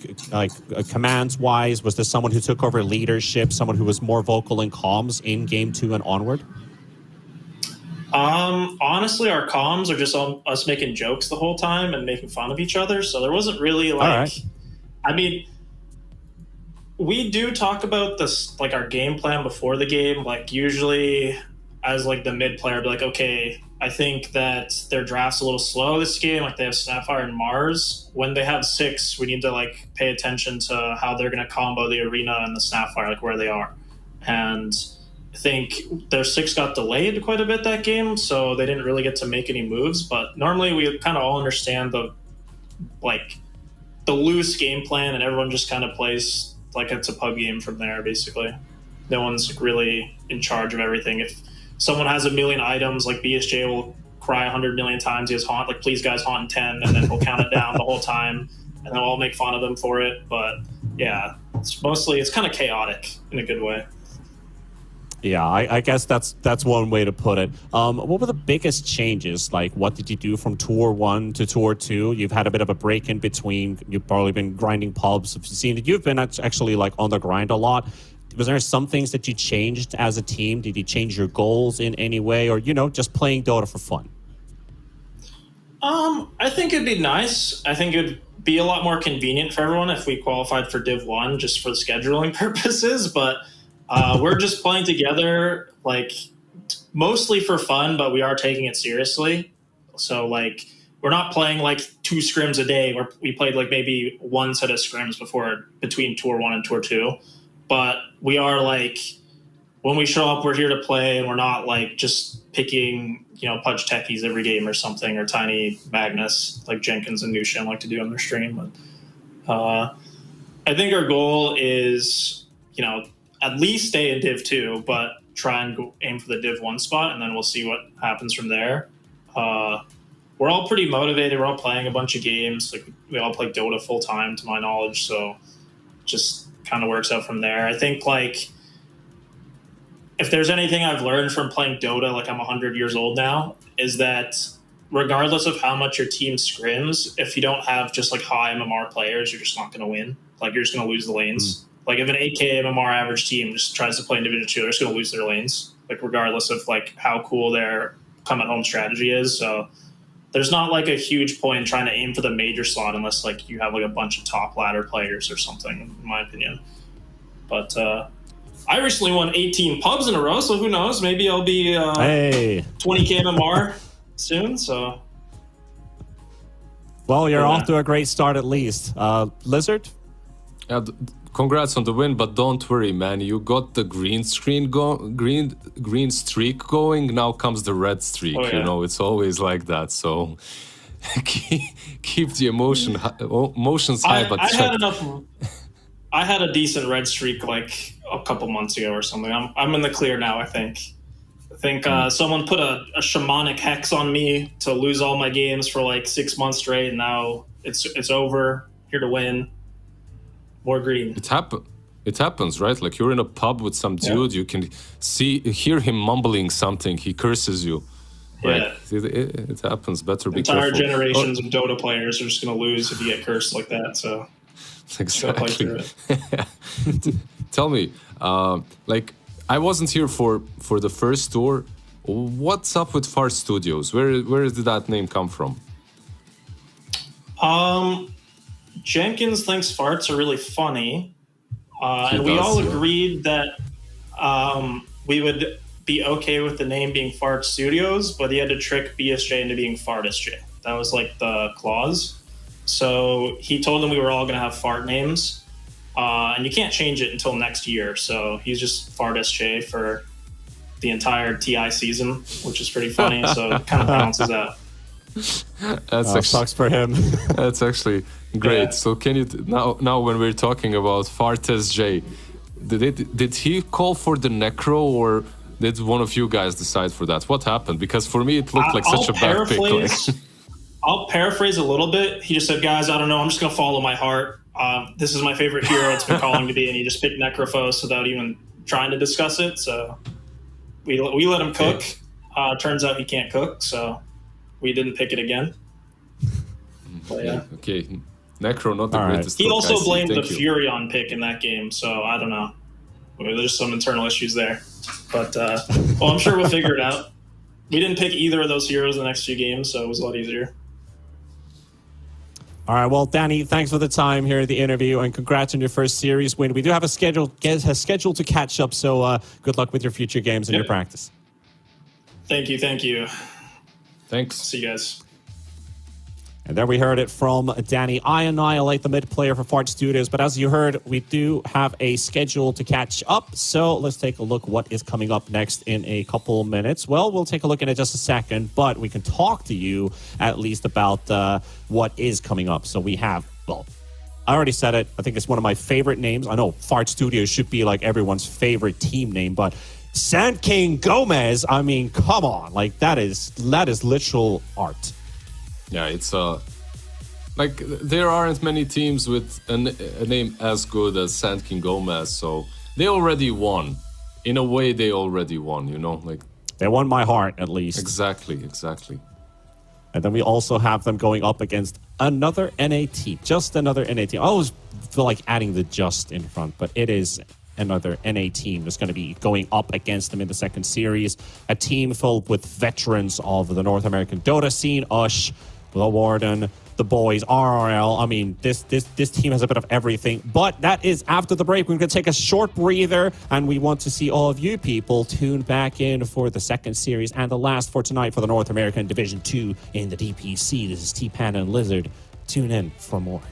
commands-wise, was there someone who took over leadership, someone who was more vocal in comms in game 2 and onward? Honestly, our comms are just us making jokes the whole time and making fun of each other. So there wasn't really I mean, we do talk about this, like, our game plan before the game. Like, usually as like the mid player, I'd be like, okay, I think that their draft's a little slow this game. Like, they have Sapphire and Mars. When they have 6, we need to like pay attention to how they're going to combo the Arena and the Sapphire, like where they are. And I think their 6 got delayed quite a bit that game, so they didn't really get to make any moves. But normally we kind of all understand the loose game plan, and everyone just kind of plays like it's a pub game from there, basically. No one's really in charge of everything. If someone has a million items, like BSJ will cry 100 million times he has haunt, like, please guys, haunt 10, and then he'll count it down the whole time, and then we'll all make fun of him for it. But yeah, it's kind of chaotic in a good way. Yeah, I guess that's one way to put it. What were the biggest changes? Like, what did you do from Tour 1 to Tour 2? You've had a bit of a break in between. You've probably been grinding pubs. I've seen that you've been actually like on the grind a lot. Was there some things that you changed as a team? Did you change your goals in any way, or, you know, just playing Dota for fun? I think it'd be nice. I think it'd be a lot more convenient for everyone if we qualified for Div 1 just for scheduling purposes. But we're just playing together, like, mostly for fun, but we are taking it seriously. So, like, we're not playing like 2 scrims a day. We played like maybe 1 set of scrims between Tour 1 and Tour 2. But we are, like, when we show up, we're here to play, and we're not like just picking, you know, Pudge Techies every game or something, or Tiny Magnus like Jenkins and Nushin like to do on their stream. But I think our goal is, you know, at least stay in Div 2, but try and aim for the Div 1 spot, and then we'll see what happens from there. We're all pretty motivated. We're all playing a bunch of games. Like, we all play Dota full time, to my knowledge, so just kind of works out from there. I think, like, if there's anything I've learned from playing Dota, like, I'm 100 years old now, is that regardless of how much your team scrims, if you don't have just like high MMR players, you're just not going to win. Like, you're just going to lose the lanes. Like if an 8K MMR average team just tries to play in Division 2, they're just going to lose their lanes, like regardless of like how cool their come at home strategy is. So there's not like a huge point in trying to aim for the major slot unless like you have like a bunch of top ladder players or something, in my opinion. But I recently won 18 pubs in a row, so who knows? Maybe I'll be 20K MMR soon. So, well, you're off to a great start at least. Lizard? Yeah, congrats on the win, but don't worry, man. You got the green streak going. Now comes the red streak. Oh, yeah. You know, it's always like that. So keep the emotions high, but check. I had a decent red streak like a couple months ago or something. I'm in the clear now. I think someone put a shamanic hex on me to lose all my games for like 6 months straight, and now it's over. Here to win. More green. It happens, right? Like you're in a pub with some dude, you can hear him mumbling something. He curses you. Right? Yeah. It happens. Better be Entire careful. generations of Dota players are just going to lose if you get cursed like that. So exactly. Tell me, like I wasn't here for the first tour. What's up with Fart Studios? Where did that name come from? Jenkins thinks farts are really funny, and we all agreed that we would be okay with the name being Fart Studios, but he had to trick BSJ into being Fartist J. That was like the clause. So he told them we were all going to have fart names, and you can't change it until next year. So he's just Fartist J for the entire TI season, which is pretty funny. So it kind of balances out. That sucks for him. That's actually great. Yeah. So can you now when we're talking about Fartist J, did he call for the necro, or did one of you guys decide for that? What happened? Because for me it looked like such a bad pick. I'll paraphrase a little bit. He just said, "Guys, I don't know. I'm just gonna follow my heart. This is my favorite hero. It's been calling to be," and he just picked Necrophos without even trying to discuss it. So we let him cook. Turns out he can't cook, so we didn't pick it again. But yeah. Okay. Necro, not the greatest. He also cook, blamed the Furion pick in that game, so I don't know. There's some internal issues there. But, well, I'm sure we'll figure it out. We didn't pick either of those heroes in the next few games, so it was a lot easier. All right, well, Danny, thanks for the time here at the interview, and congrats on your first series win. We do have a schedule to catch up, so good luck with your future games and your practice. Thank you. Thanks. See you guys. And there we heard it from Danny. I annihilate the mid player for Fart Studios, but as you heard, we do have a schedule to catch up. So let's take a look what is coming up next in a couple minutes. Well, we'll take a look in it just a second, but we can talk to you at least about what is coming up. So we have, well, I already said it. I think it's one of my favorite names. I know Fart Studios should be like everyone's favorite team name, but Sand King Gomez, I mean, come on. Like, that is literal art. Yeah, it's like there aren't many teams with a name as good as Sand King Gomez, so they already won. In a way, they already won, you know? Like they won my heart, at least. Exactly. And then we also have them going up against another NAT, just another NAT. I always feel like adding the just in front, but it is another NA team that's going to be going up against them in the second series. A team filled with veterans of the North American Dota scene, Ush, the Warden, the boys, RRL. I mean, this team has a bit of everything. But that is after the break. We're going to take a short breather, and we want to see all of you people tune back in for the second series and the last for tonight for the North American Division 2 in the DPC. This is T-Pan and Lizard. Tune in for more.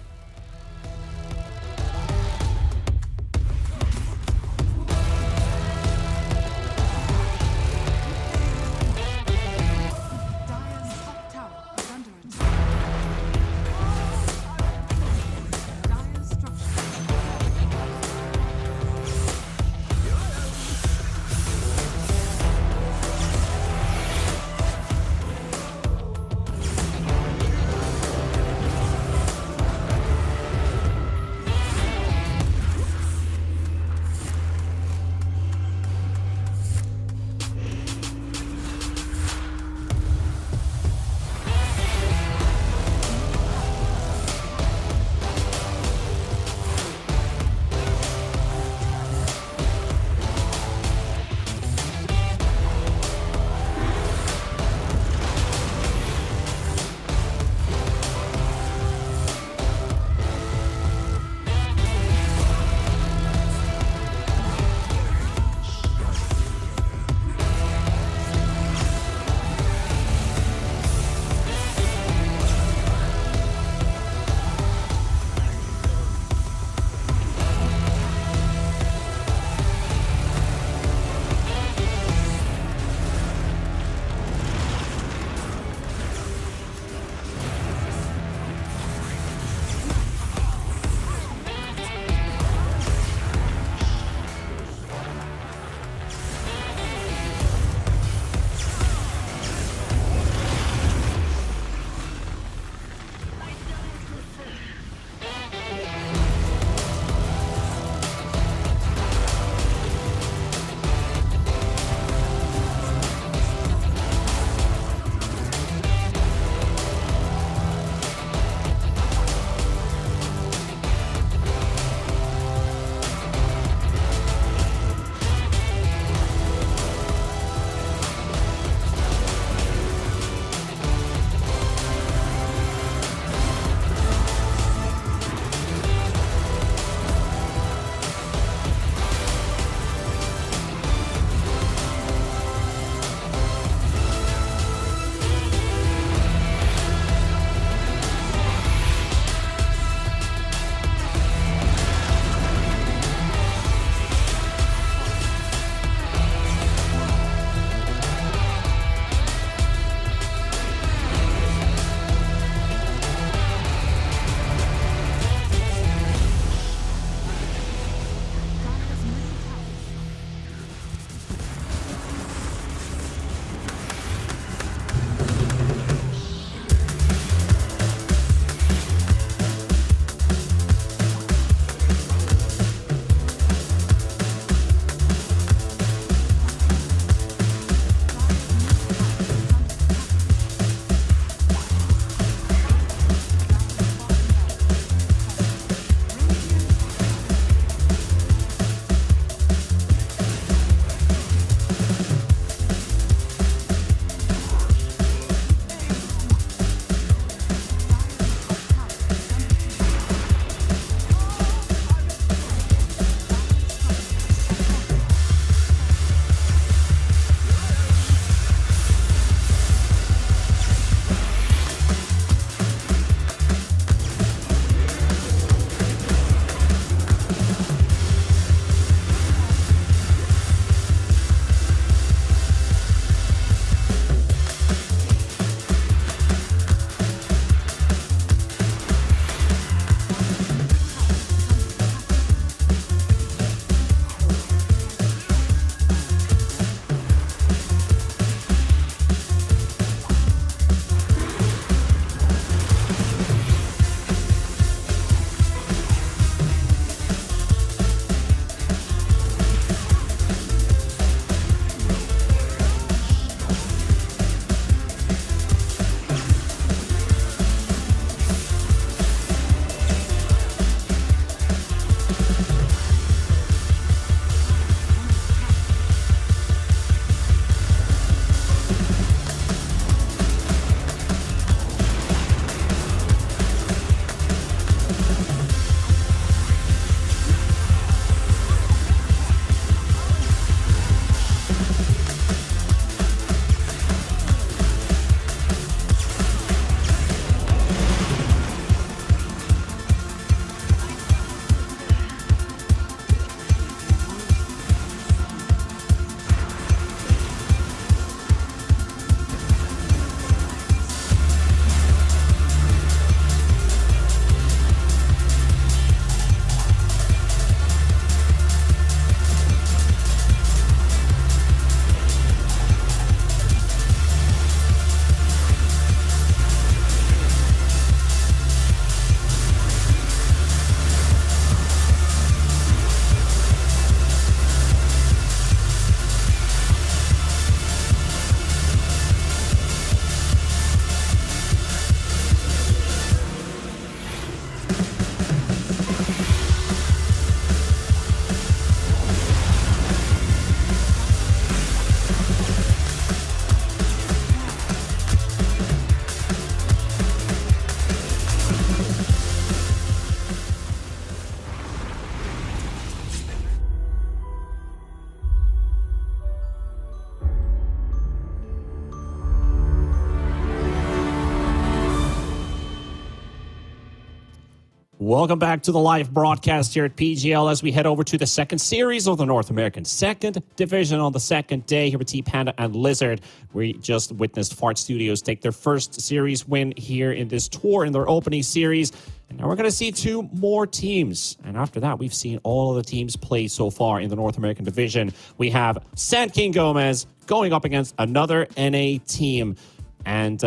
Welcome back to the live broadcast here at PGL as we head over to the second series of the North American second division on the second day here with T-Panda and Lizard. We just witnessed Fart Studios take their first series win here in this tour in their opening series. And now we're going to see two more teams. And after that, we've seen all of the teams play so far in the North American division. We have Sand King Gomez going up against another NA team. And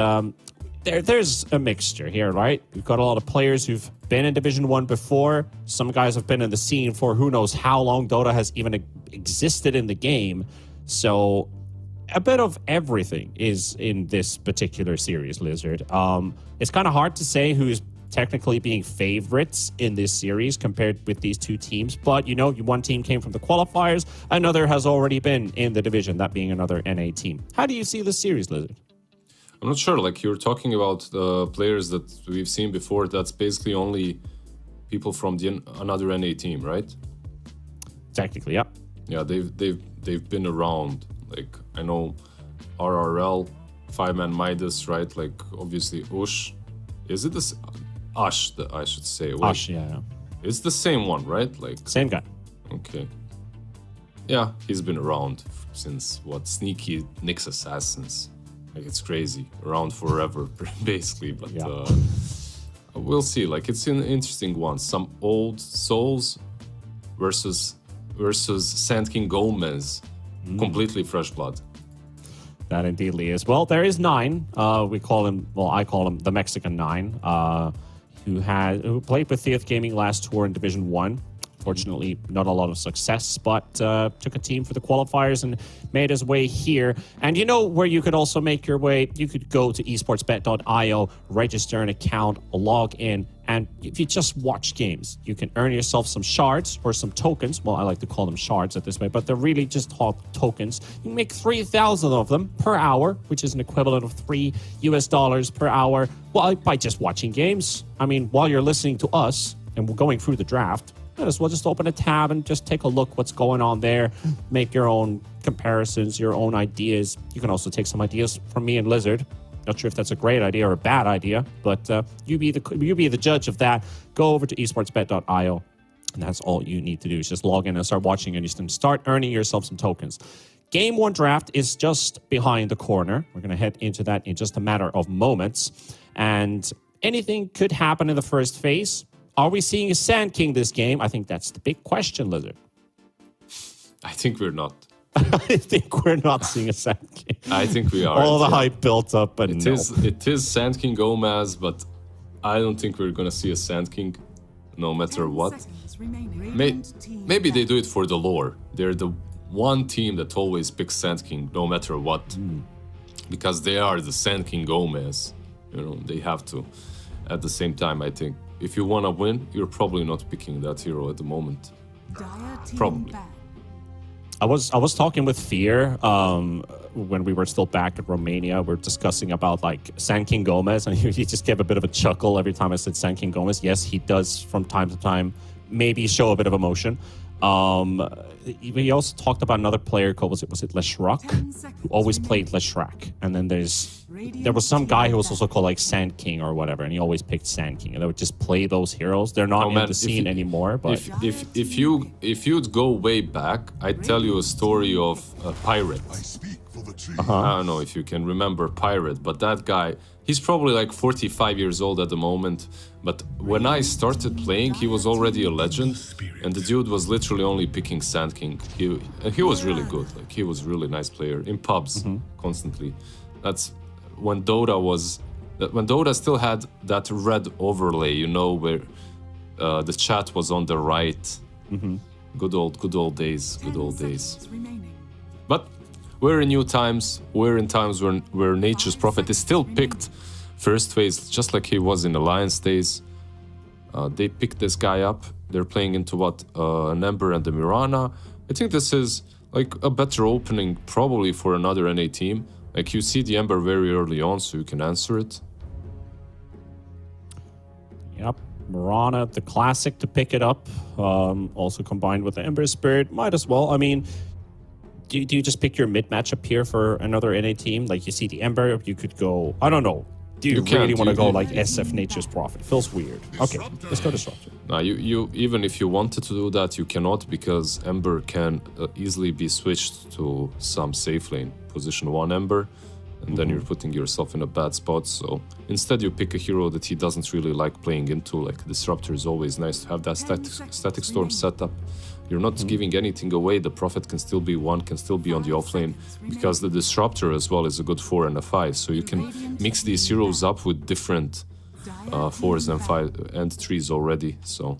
there's a mixture here, right? We've got a lot of players who've been in Division 1 before. Some guys have been in the scene for who knows how long Dota has even existed in the game. So a bit of everything is in this particular series, Lizard. It's kind of hard to say who's technically being favorites in this series compared with these two teams. But, you know, one team came from the qualifiers. Another has already been in the division, that being another NA team. How do you see this series, Lizard? I'm not sure, like you're talking about the players that we've seen before, that's basically only people from another NA team, right? Technically, yeah. Yeah, they've been around. Like, I know RRL, Five-Man Midas, right? Like, obviously, Ush. Is it this? Ash, I should say. Wait. Ash, yeah. It's the same one, right? Like Same guy. Okay. Yeah, he's been around since, Sneaky Nyx Assassins. Like, it's crazy. Around forever, basically. But yeah. We'll see. Like, it's an interesting one. Some old souls versus Sand King Gomez. Completely fresh blood. That indeedly is. Well, there is 9. I call him the Mexican 9, who played with Theath Gaming last tour in Division 1. Fortunately, not a lot of success, but took a team for the qualifiers and made his way here. And you know where you could also make your way? You could go to esportsbet.io, register an account, log in, and if you just watch games, you can earn yourself some shards or some tokens. Well, I like to call them shards at this way, but they're really just tokens. You can make 3,000 of them per hour, which is an equivalent of $3 per hour, well, by just watching games. I mean, while you're listening to us and we're going through the draft, might as well just open a tab and just take a look what's going on there. Make your own comparisons, your own ideas. You can also take some ideas from me and Lizard. Not sure if that's a great idea or a bad idea, but you be the judge of that. Go over to esportsbet.io, and that's all you need to do is just log in and start watching, and you can start earning yourself some tokens. Game 1 draft is just behind the corner. We're going to head into that in just a matter of moments, and anything could happen in the first phase. Are we seeing a Sand King this game? I think that's the big question, Lizard. I think we're not. I think we're not seeing a Sand King. I think we are. All the hype built up, and it is Sand King Gomez, but I don't think we're gonna see a Sand King, no matter what. Maybe they do it for the lore. They're the one team that always picks Sand King, no matter what, because they are the Sand King Gomez. You know, they have to. At the same time, I think if you wanna win, you're probably not picking that hero at the moment. Probably. I was talking with Fear when we were still back in Romania. We're discussing about like Sand King Gomez, and he just gave a bit of a chuckle every time I said Sand King Gomez. Yes, he does from time to time maybe show a bit of emotion. He also talked about another player called was it Leshrak, who always played Leshrak, and then there was some guy who was also called like Sand King or whatever, and he always picked Sand King, and they would just play those heroes. They're not in the scene anymore. But if you'd go way back, I'd tell you a story of a pirate. I don't know if you can remember Pirate, but that guy, he's probably like 45 years old at the moment. But when I started playing, he was already a legend, and the dude was literally only picking Sand King. He was really good. Like, he was a really nice player in pubs constantly. That's when Dota still had that red overlay, you know, where the chat was on the right. Good old days. But we're in new times. We're in times where Nature's Prophet is still picked first phase, just like he was in Alliance days. They picked this guy up. They're playing into an Ember and the Mirana. I think this is like a better opening probably for another NA team. Like, you see the Ember very early on, so you can answer it. Yep, Mirana, the classic to pick it up. Also combined with the Ember Spirit, might as well. I mean, do you just pick your mid matchup here for another NA team? Like, you see the Ember, you could go, I don't know, Do you, You really can't, want to you- go you- like SF Nature's Prophet? It feels weird. Okay, let's go Disruptor. Now, you even if you wanted to do that, you cannot because Ember can easily be switched to some safe lane, position 1 Ember, and then you're putting yourself in a bad spot. So instead, you pick a hero that he doesn't really like playing into. Like Disruptor is always nice to have that static storm setup. You're not giving anything away. The Prophet can still be 1, can still be on the offlane, because the Disruptor as well is a good 4 and a 5. So you can mix these heroes up with different 4s and 5 and 3s already. So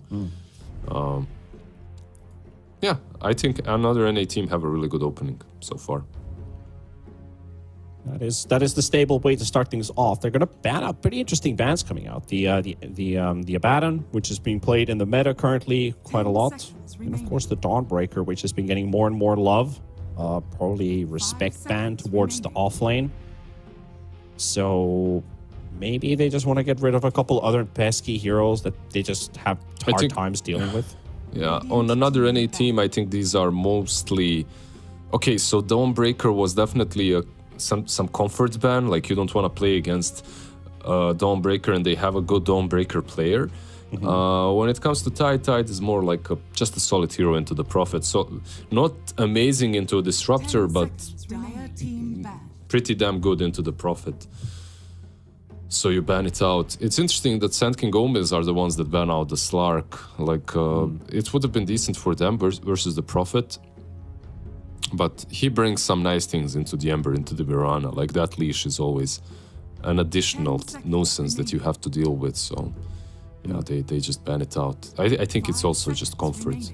yeah, I think another NA team have a really good opening so far. That is the stable way to start things off. They're going to ban out pretty interesting bans coming out. The Abaddon, which is being played in the meta currently quite a lot, and of course the Dawnbreaker, which has been getting more and more love. Probably respect ban towards the offlane. So maybe they just want to get rid of a couple other pesky heroes that they just have hard times dealing with. Yeah, on another NA team, I think these are mostly okay. So Dawnbreaker was definitely some comfort ban, like you don't want to play against Dawnbreaker and they have a good Dawnbreaker player. When it comes to Tide is more like just a solid hero into the Prophet. So not amazing into a Disruptor, but pretty damn good into the Prophet. So you ban it out. It's interesting that Sand King Gomez are the ones that ban out the Slark. Like it would have been decent for them versus the Prophet. But he brings some nice things into the Ember, into the Mirana. Like that leash is always an additional nuisance that you have to deal with. So yeah, they just ban it out. I think it's also just comfort.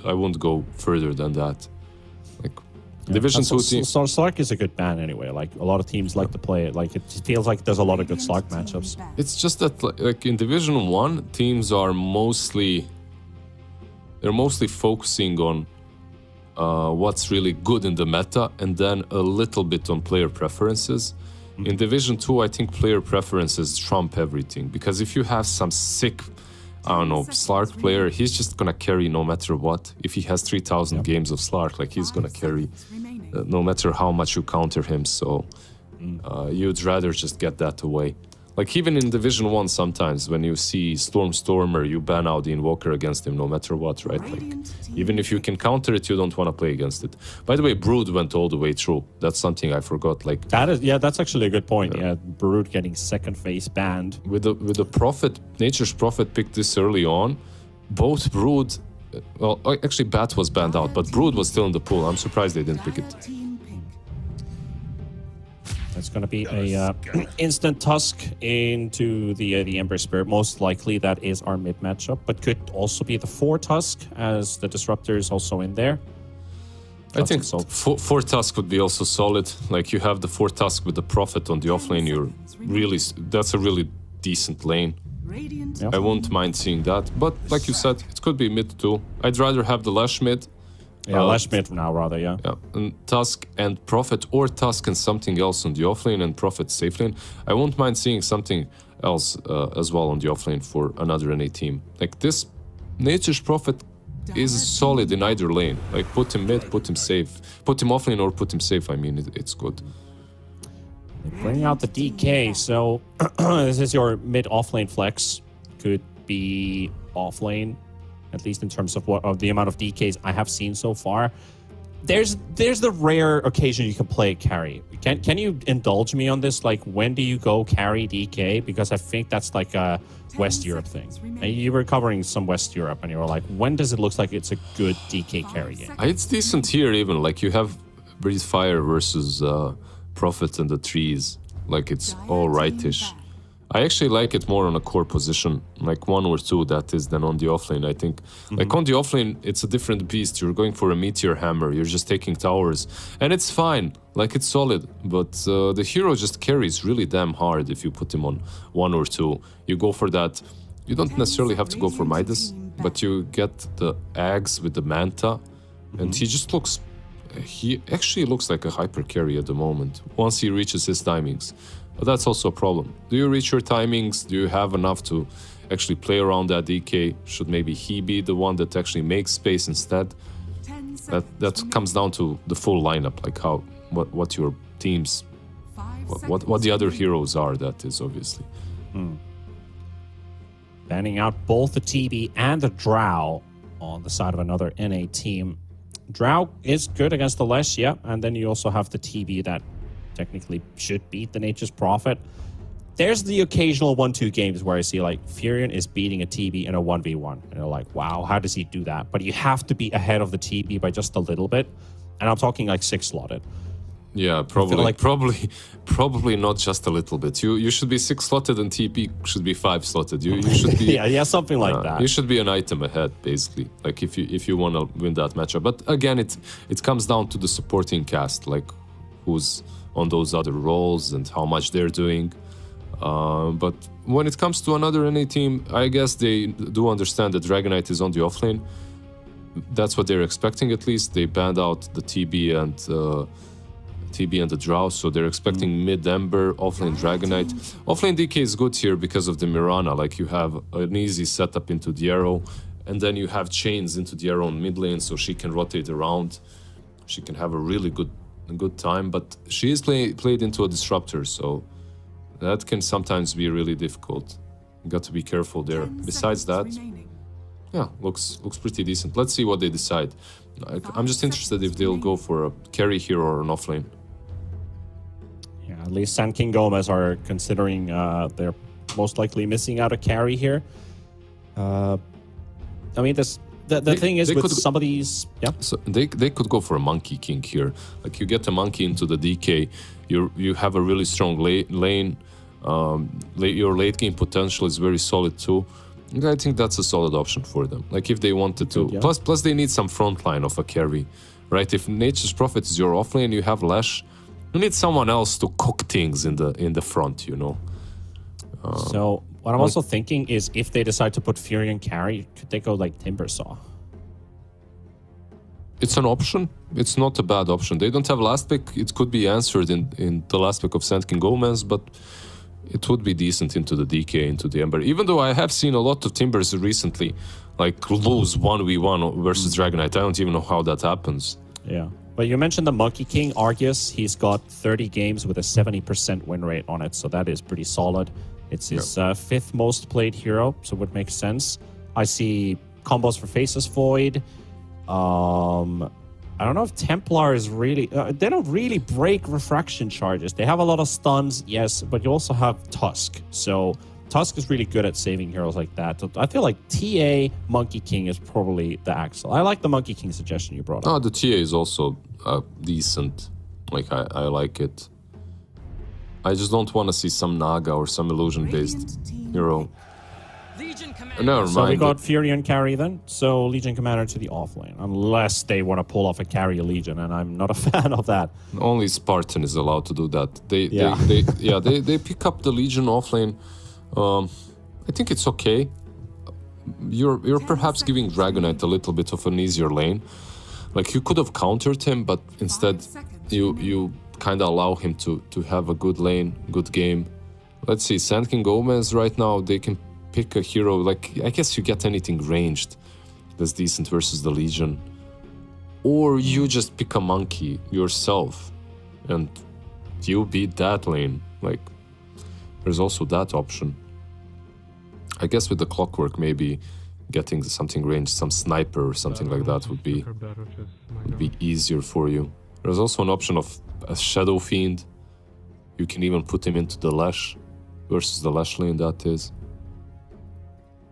I wouldn't go further than that. Like Division 2 team. So Slark is a good ban anyway. Like a lot of teams like to play it. Like it feels like there's a lot of good Slark matchups. It's just that like in Division 1, teams are mostly focusing on what's really good in the meta, and then a little bit on player preferences. In Division 2, I think player preferences trump everything, because if you have some sick, I don't know, Slark player, he's just gonna carry no matter what. If he has 3,000 games of Slark, like he's gonna carry no matter how much you counter him. So you'd rather just get that away. Like even in Division 1 sometimes when you see Stormer, you ban out the Invoker against him no matter what, right? Like even if you can counter it, you don't want to play against it. By the way, Brood went all the way through. That's something I forgot. Like that's actually a good point. Yeah, Brood getting second phase banned. With the Prophet, Nature's Prophet picked this early on. Both Brood, well, actually Bat was banned out, but Brood was still in the pool. I'm surprised they didn't pick it. It's going to be a instant Tusk into the Ember Spirit. Most likely that is our mid matchup, but could also be the 4 Tusk, as the Disruptor is also in there. I think 4 Tusk would be also solid. Like you have the 4 Tusk with the Prophet on the offlane. That's a really decent lane. Yep. I won't mind seeing that. But like you said, it could be mid too. I'd rather have the Lash mid. Yeah, Lash mid now rather, yeah. Yeah, and Tusk and Prophet, or Tusk and something else on the offlane and Prophet safe lane. I won't mind seeing something else as well on the offlane for another NA team. Like this, Nature's Prophet is solid in either lane. Like put him mid, put him safe. Put him offlane or put him safe, I mean, it's good. Bring out the DK, so this is your mid offlane flex. Could be offlane, at least in terms of the amount of DKs I have seen so far. There's the rare occasion you can play carry. Can you indulge me on this? Like, when do you go carry DK? Because I think that's like a West Europe thing. And you were covering some West Europe, and you were like, when does it look like it's a good DK carry game? It's decent here even. Like you have Breathe Fire versus Prophet and the trees. Like it's all rightish. I actually like it more on a core position, like 1 or 2, that is, than on the offlane, I think. Like on the offlane, it's a different beast. You're going for a Meteor Hammer, you're just taking towers, and it's fine, like it's solid, but the hero just carries really damn hard if you put him on 1 or 2. You go for that, you don't necessarily have to go for Midas, but you get the Ags with the Manta, and he actually looks like a hyper carry at the moment, once he reaches his timings. But that's also a problem. Do you reach your timings? Do you have enough to actually play around that DK? Should maybe he be the one that actually makes space instead? That comes down to the full lineup, like what your team's what the other heroes are. That is obviously. Banning out both the TB and the Drow on the side of another NA team. Drow is good against the Lesh, yeah, and then you also have the TB that technically should beat the Nature's Prophet. There's the occasional 1-2 games where I see like Furion is beating a TB in a 1v1. And you're like, wow, how does he do that? But you have to be ahead of the TB by just a little bit. And I'm talking like 6-slotted. Yeah, probably not just a little bit. You should be 6-slotted and TP should be 5-slotted. You should be yeah, something like that. You should be an item ahead, basically. Like if you want to win that matchup. But again, it comes down to the supporting cast, like who's on those other roles and how much they're doing. But when it comes to another NA team, I guess they do understand that Dragonite is on the offlane. That's what they're expecting, at least. They banned out the TB and the Drow, so they're expecting mid-Ember, offlane Dragonite. Offlane DK is good here because of the Mirana. Like, you have an easy setup into the arrow, and then you have chains into the arrow in mid lane, so she can rotate around. She can have a really good time, but she is played into a disruptor, so that can sometimes be really difficult. You got to be careful there. Besides that, yeah, looks pretty decent. Let's see what they decide. I'm just interested if they'll go for a carry here or an offlane. Yeah, at least Sand King Gomez are considering they're most likely missing out a carry here. I mean, the thing is with some of these, yeah. So they could go for a Monkey King here. Like, you get a monkey into the DK, you have a really strong lane. Your late game potential is very solid too. I think that's a solid option for them. Like, if they wanted to. Yeah. Plus they need some front line of a carry, right? If Nature's Prophet is your offlane, you have Lash. You need someone else to cook things in the front, you know. So what I'm also thinking is, if they decide to put Furion carry, could they go like Timbersaw? It's an option. It's not a bad option. They don't have last pick. It could be answered in the last pick of Sand King Gomez, but it would be decent into the DK, into the Ember. Even though I have seen a lot of Timbers recently, like, lose 1v1 versus Dragonite. I don't even know how that happens. Yeah. But you mentioned the Monkey King, Argus. He's got 30 games with a 70% win rate on it, so that is pretty solid. It's his fifth most played hero, so it would make sense. I see combos for Faceless Void. I don't know if Templar is really... they don't really break refraction charges. They have a lot of stuns, yes, but you also have Tusk. So Tusk is really good at saving heroes like that. So I feel like TA Monkey King is probably the Axel. I like the Monkey King suggestion you brought up. Oh, the TA is also decent. Like, I like it. I just don't want to see some Naga or some illusion-based hero. Never mind. So we got Furion carry then. So Legion Commander to the offlane, unless they want to pull off a carry Legion, and I'm not a fan of that. Only Spartan is allowed to do that. They pick up the Legion offlane. I think it's okay. You're perhaps giving Dragonite a little bit of an easier lane. Like, you could have countered him, but instead you kind of allow him to have a good lane, good game. Let's see, Sand King Gomez right now, they can pick a hero. Like, I guess you get anything ranged that's decent versus the Legion. Or you just pick a monkey yourself and you beat that lane. Like, there's also that option. I guess with the clockwork, maybe getting something ranged, some sniper or something like that would be easier for you. There's also an option of a Shadow Fiend. You can even put him into the Lash versus the Lash lane, that is.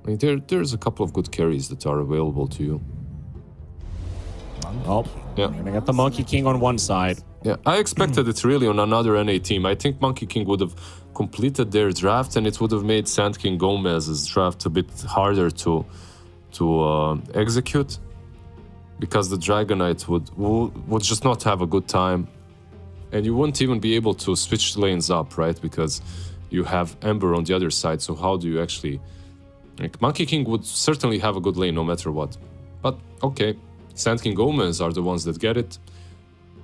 I mean, there's a couple of good carries that are available to you. Oh, yeah. We're gonna get the Monkey King on one side. Yeah, I expected it really on another NA team. I think Monkey King would have completed their draft, and it would have made Sand King Gomez's draft a bit harder to execute, because the Dragonite would just not have a good time, and you wouldn't even be able to switch lanes up, right? Because you have Ember on the other side. So how do you actually? Like, Monkey King would certainly have a good lane no matter what. But okay, Sand King Gomez are the ones that get it.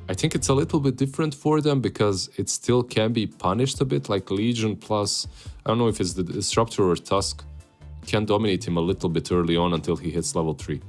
I think it's a little bit different for them because it still can be punished a bit, like Legion plus, I don't know if it's the Disruptor or Tusk, can dominate him a little bit early on until he hits level 3.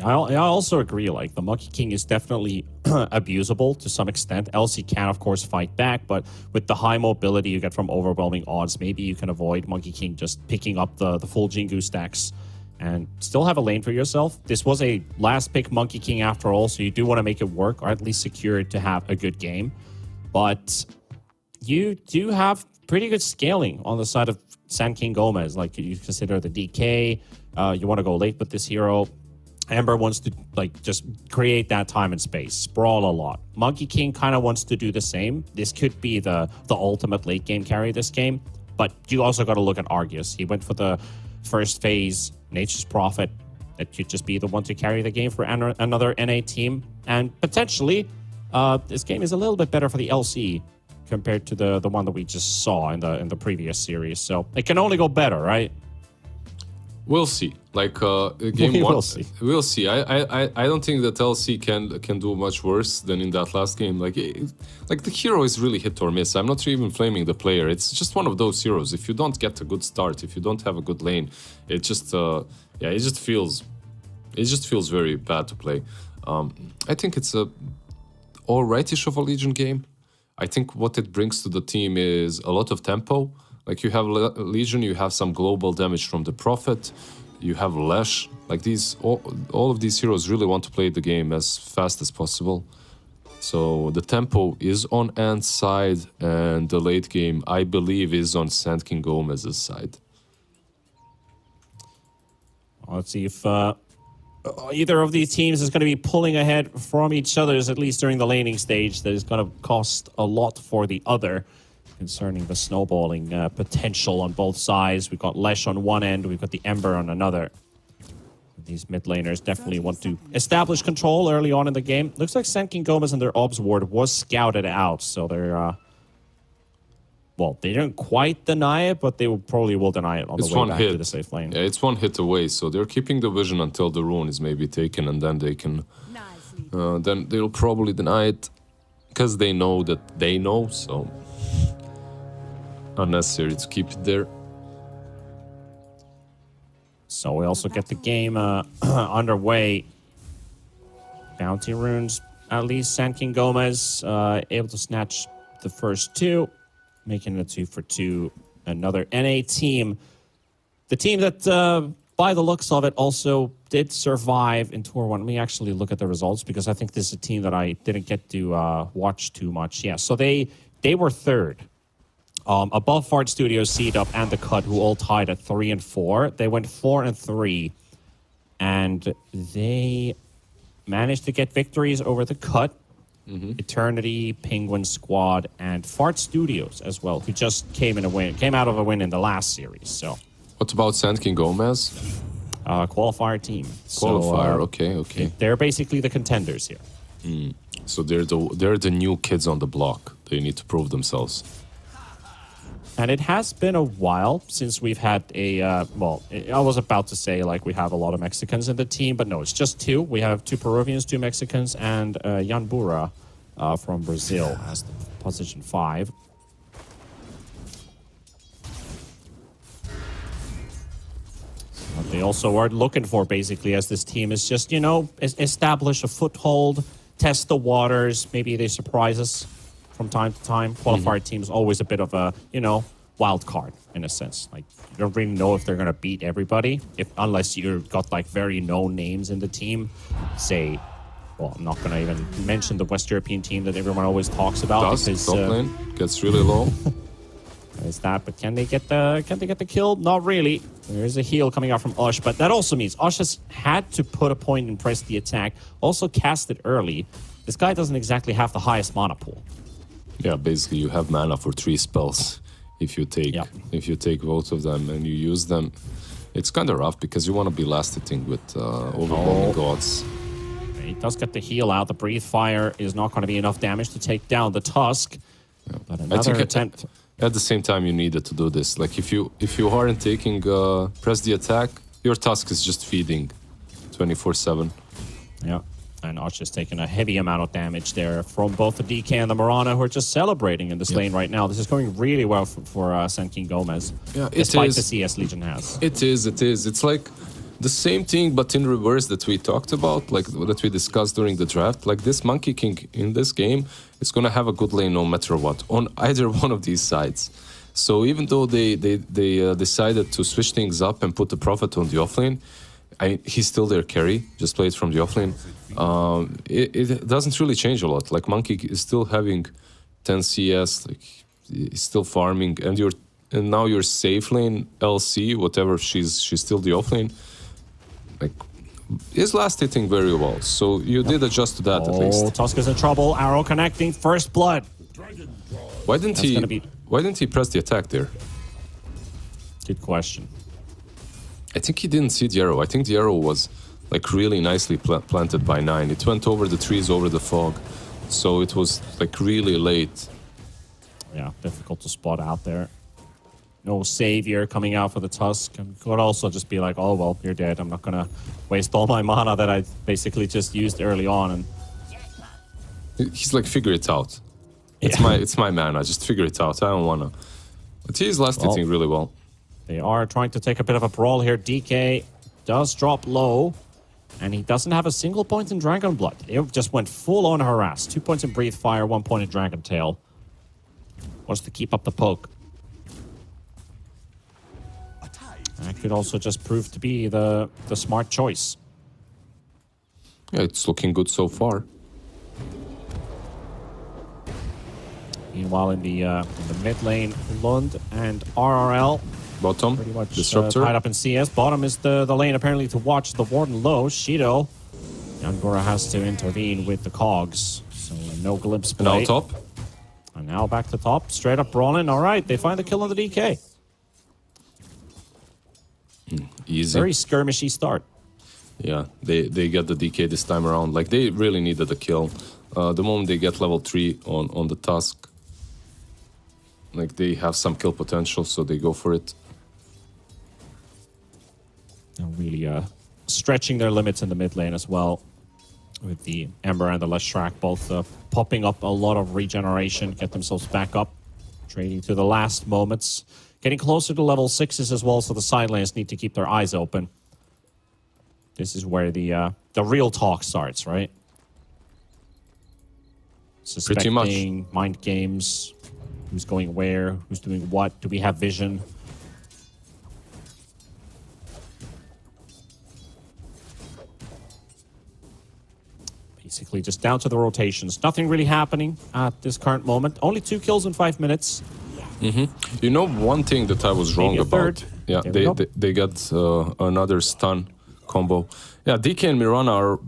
I also agree. Like the Monkey King is definitely abusable to some extent. LC can, of course, fight back, but with the high mobility you get from overwhelming odds, maybe you can avoid Monkey King just picking up the full Jingu stacks and still have a lane for yourself. This was a last pick Monkey King after all, so you do want to make it work or at least secure it to have a good game. But you do have pretty good scaling on the side of Sand King Gomez. Like you consider the DK, you want to go late with this hero. Ember wants to like just create that time and space, sprawl a lot. Monkey King kind of wants to do the same. This could be the ultimate late game carry this game, but you also got to look at Argus. He went for the first phase, Nature's Prophet. That could just be the one to carry the game for another NA team, and potentially this game is a little bit better for the LC compared to the one that we just saw in the previous series. So it can only go better, right? We'll see. Like game We one, will see. We'll see. I don't think that LC can do much worse than in that last game. Like the hero is really hit or miss. I'm not even blaming the player. It's just one of those heroes. If you don't get a good start, if you don't have a good lane, it just feels very bad to play. I think it's a alrightish of a Legion game. I think what it brings to the team is a lot of tempo. Like you have Legion, you have some global damage from the Prophet, you have Lesh. Like all of these heroes really want to play the game as fast as possible. So the tempo is on Ant's side, and the late game, I believe, is on Sand King Gomez's side. Let's see if either of these teams is going to be pulling ahead from each other's, at least during the laning stage. That is going to cost a lot for the other, concerning the snowballing potential on both sides. We've got Lesh on one end, we've got the Ember on another. These mid laners definitely want to establish control early on in the game. Looks like Sand King Gomez and their Obs Ward was scouted out, so they're... well, they didn't quite deny it, but they probably will deny it on the way back to the safe lane. Yeah, it's one hit away, so they're keeping the vision until the rune is maybe taken, and then they can... then they'll probably deny it, because they know that they know, so... unnecessary to keep it there. So we also get the game underway. Bounty runes, at least Sand King Gomez able to snatch the first two, making it 2 for 2. Another NA team. The team that, by the looks of it, also did survive in Tour 1. Let me actually look at the results, because I think this is a team that I didn't get to watch too much. Yeah, so they were third. Above Fart Studios, C-Dub, and The Cut, who all tied at 3 and 4. They went 4 and 3, and they managed to get victories over The Cut, Eternity, Penguin Squad, and Fart Studios as well, who just came out of a win in the last series. So, what about Sand King Gomez? Qualifier team. Qualifier, so, okay. They're basically the contenders here. So they're the new kids on the block. They need to prove themselves. And it has been a while since we've had a, I was about to say, like, we have a lot of Mexicans in the team, but no, it's just 2. We have 2 Peruvians, 2 Mexicans, and Jan Bura from Brazil as the position 5. What they also are looking for, basically, as this team is just, establish a foothold, test the waters, maybe they surprise us from time to time. Qualifier team is always a bit of a, wild card in a sense. Like, you don't really know if they're going to beat everybody, unless you've got, like, very known names in the team. Say, well, I'm not going to even mention the West European team that everyone always talks about. Because top lane gets really low. There's that, but can they get the kill? Not really. There is a heal coming out from Ush, but that also means Ush has had to put a point and press the attack. Also cast it early. This guy doesn't exactly have the highest mana pool. Yeah, basically you have mana for 3 spells if you take both of them and you use them. It's kind of rough because you want to be last hitting with overwhelming gods. He does get the heal out. The Breathe Fire is not going to be enough damage to take down the Tusk. Yeah. But another attempt. At the same time, you needed to do this. Like if you aren't taking press the attack, your Tusk is just feeding 24/7. Yeah. And Ush is taking a heavy amount of damage there from both the DK and the Mirana, who are just celebrating in this lane right now. This is going really well for Sand King Gomez, despite the CS Legion has. It is. It's like the same thing, but in reverse that we talked about, like that we discussed during the draft. Like this Monkey King in this game is gonna have a good lane no matter what on either one of these sides. So even though they decided to switch things up and put the Prophet on the offlane, he's still their carry. Just play it from the offlane. It doesn't really change a lot. Like Monkey is still having 10 CS, like he's still farming, and now your safe lane LC, whatever she's still the offlane. Like, is last hitting very well, so you did adjust to that at least. Tusk is in trouble. Arrow connecting. First blood. Why didn't he press the attack there? Good question. I think he didn't see the arrow. I think the arrow was like really nicely planted by 9. It went over the trees, over the fog, so it was like really late. Yeah, difficult to spot out there. No savior coming out for the Tusk. And could also just be like, oh, well, you're dead. I'm not going to waste all my mana that I basically just used early on. And he's like, figure it out. Yeah. It's my mana. Just figure it out. I don't want to. But he's last hitting really well. They are trying to take a bit of a brawl here. DK does drop low. And he doesn't have a single point in Dragon Blood. It just went full on harass. 2 points in Breathe Fire, 1 point in Dragon Tail. Wants to keep up the poke. That could also just prove to be the smart choice. Yeah, it's looking good so far. Meanwhile, in the mid lane, Lund and RRL Bottom, pretty much Disruptor. tied up in CS. Bottom is the lane apparently to watch the Warden low. Shido. Yangora has to intervene with the cogs. So no glimpse play. Now top. And now back to top. Straight up brawling. All right, they find the kill on the DK. Easy. Very skirmishy start. Yeah, they get the DK this time around. Like, they really needed a kill. The moment they get level 3 on the Tusk, like, they have some kill potential, so they go for it. And really stretching their limits in the mid lane as well. With the Ember and the Leshrac both popping up a lot of regeneration, get themselves back up. Trading to the last moments. Getting closer to level 6s as well, so the side lanes need to keep their eyes open. This is where the real talk starts, right? Pretty much. Suspecting, mind games, who's going where, who's doing what, do we have vision? Basically just down to the rotations. Nothing really happening at this current moment. Only 2 kills in 5 minutes. You know, one thing that I was wrong Maybe a about. third. Yeah, There we they got another stun combo. Yeah, DK and Mirana are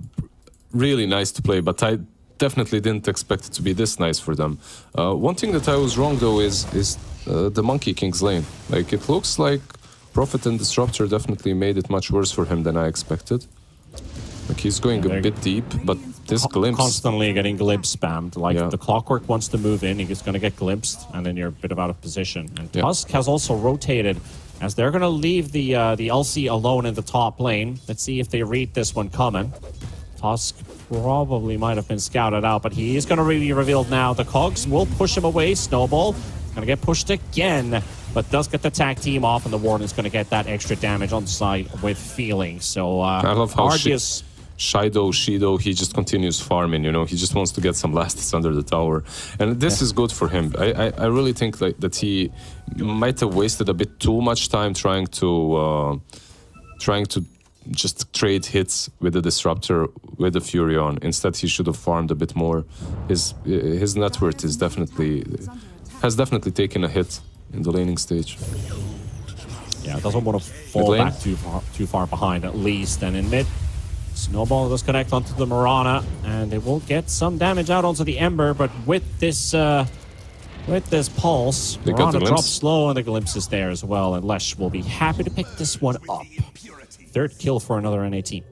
really nice to play, but I definitely didn't expect it to be this nice for them. One thing that I was wrong though is the Monkey King's lane. Like, it looks like Prophet and Disruptor definitely made it much worse for him than I expected. Like, he's going a bit deep, but this glimpse... Constantly getting glimpse spammed. Like, Yeah. the Clockwork wants to move in, he's going to get glimpsed, and then you're a bit out of position. And Yeah. Tusk has also rotated, as they're going to leave the LC alone in the top lane. Let's see if they read this one coming. Tusk probably might have been scouted out, but he is going to be revealed now. The cogs will push him away. Snowball going to get pushed again, but does get the tag team off, and the Warden is going to get that extra damage on site with feeling. So, I love how Argius... Shido, he just continues farming, you know, he just wants to get some last hits under the tower. And this is good for him. I really think that he might have wasted a bit too much time trying to just trade hits with the Disruptor, with the Furion. Instead, he should have farmed a bit more. His net worth has definitely taken a hit in the laning stage. Yeah, doesn't want to fall lane. back too far behind at least. And in mid, Snowball does connect onto the Mirana, and it will get some damage out onto the Ember, but with this pulse, They got the Mirana glimpse. drops slow, and the glimpse is there as well, and Lesh will be happy to pick this one up. 3rd kill for another NA team.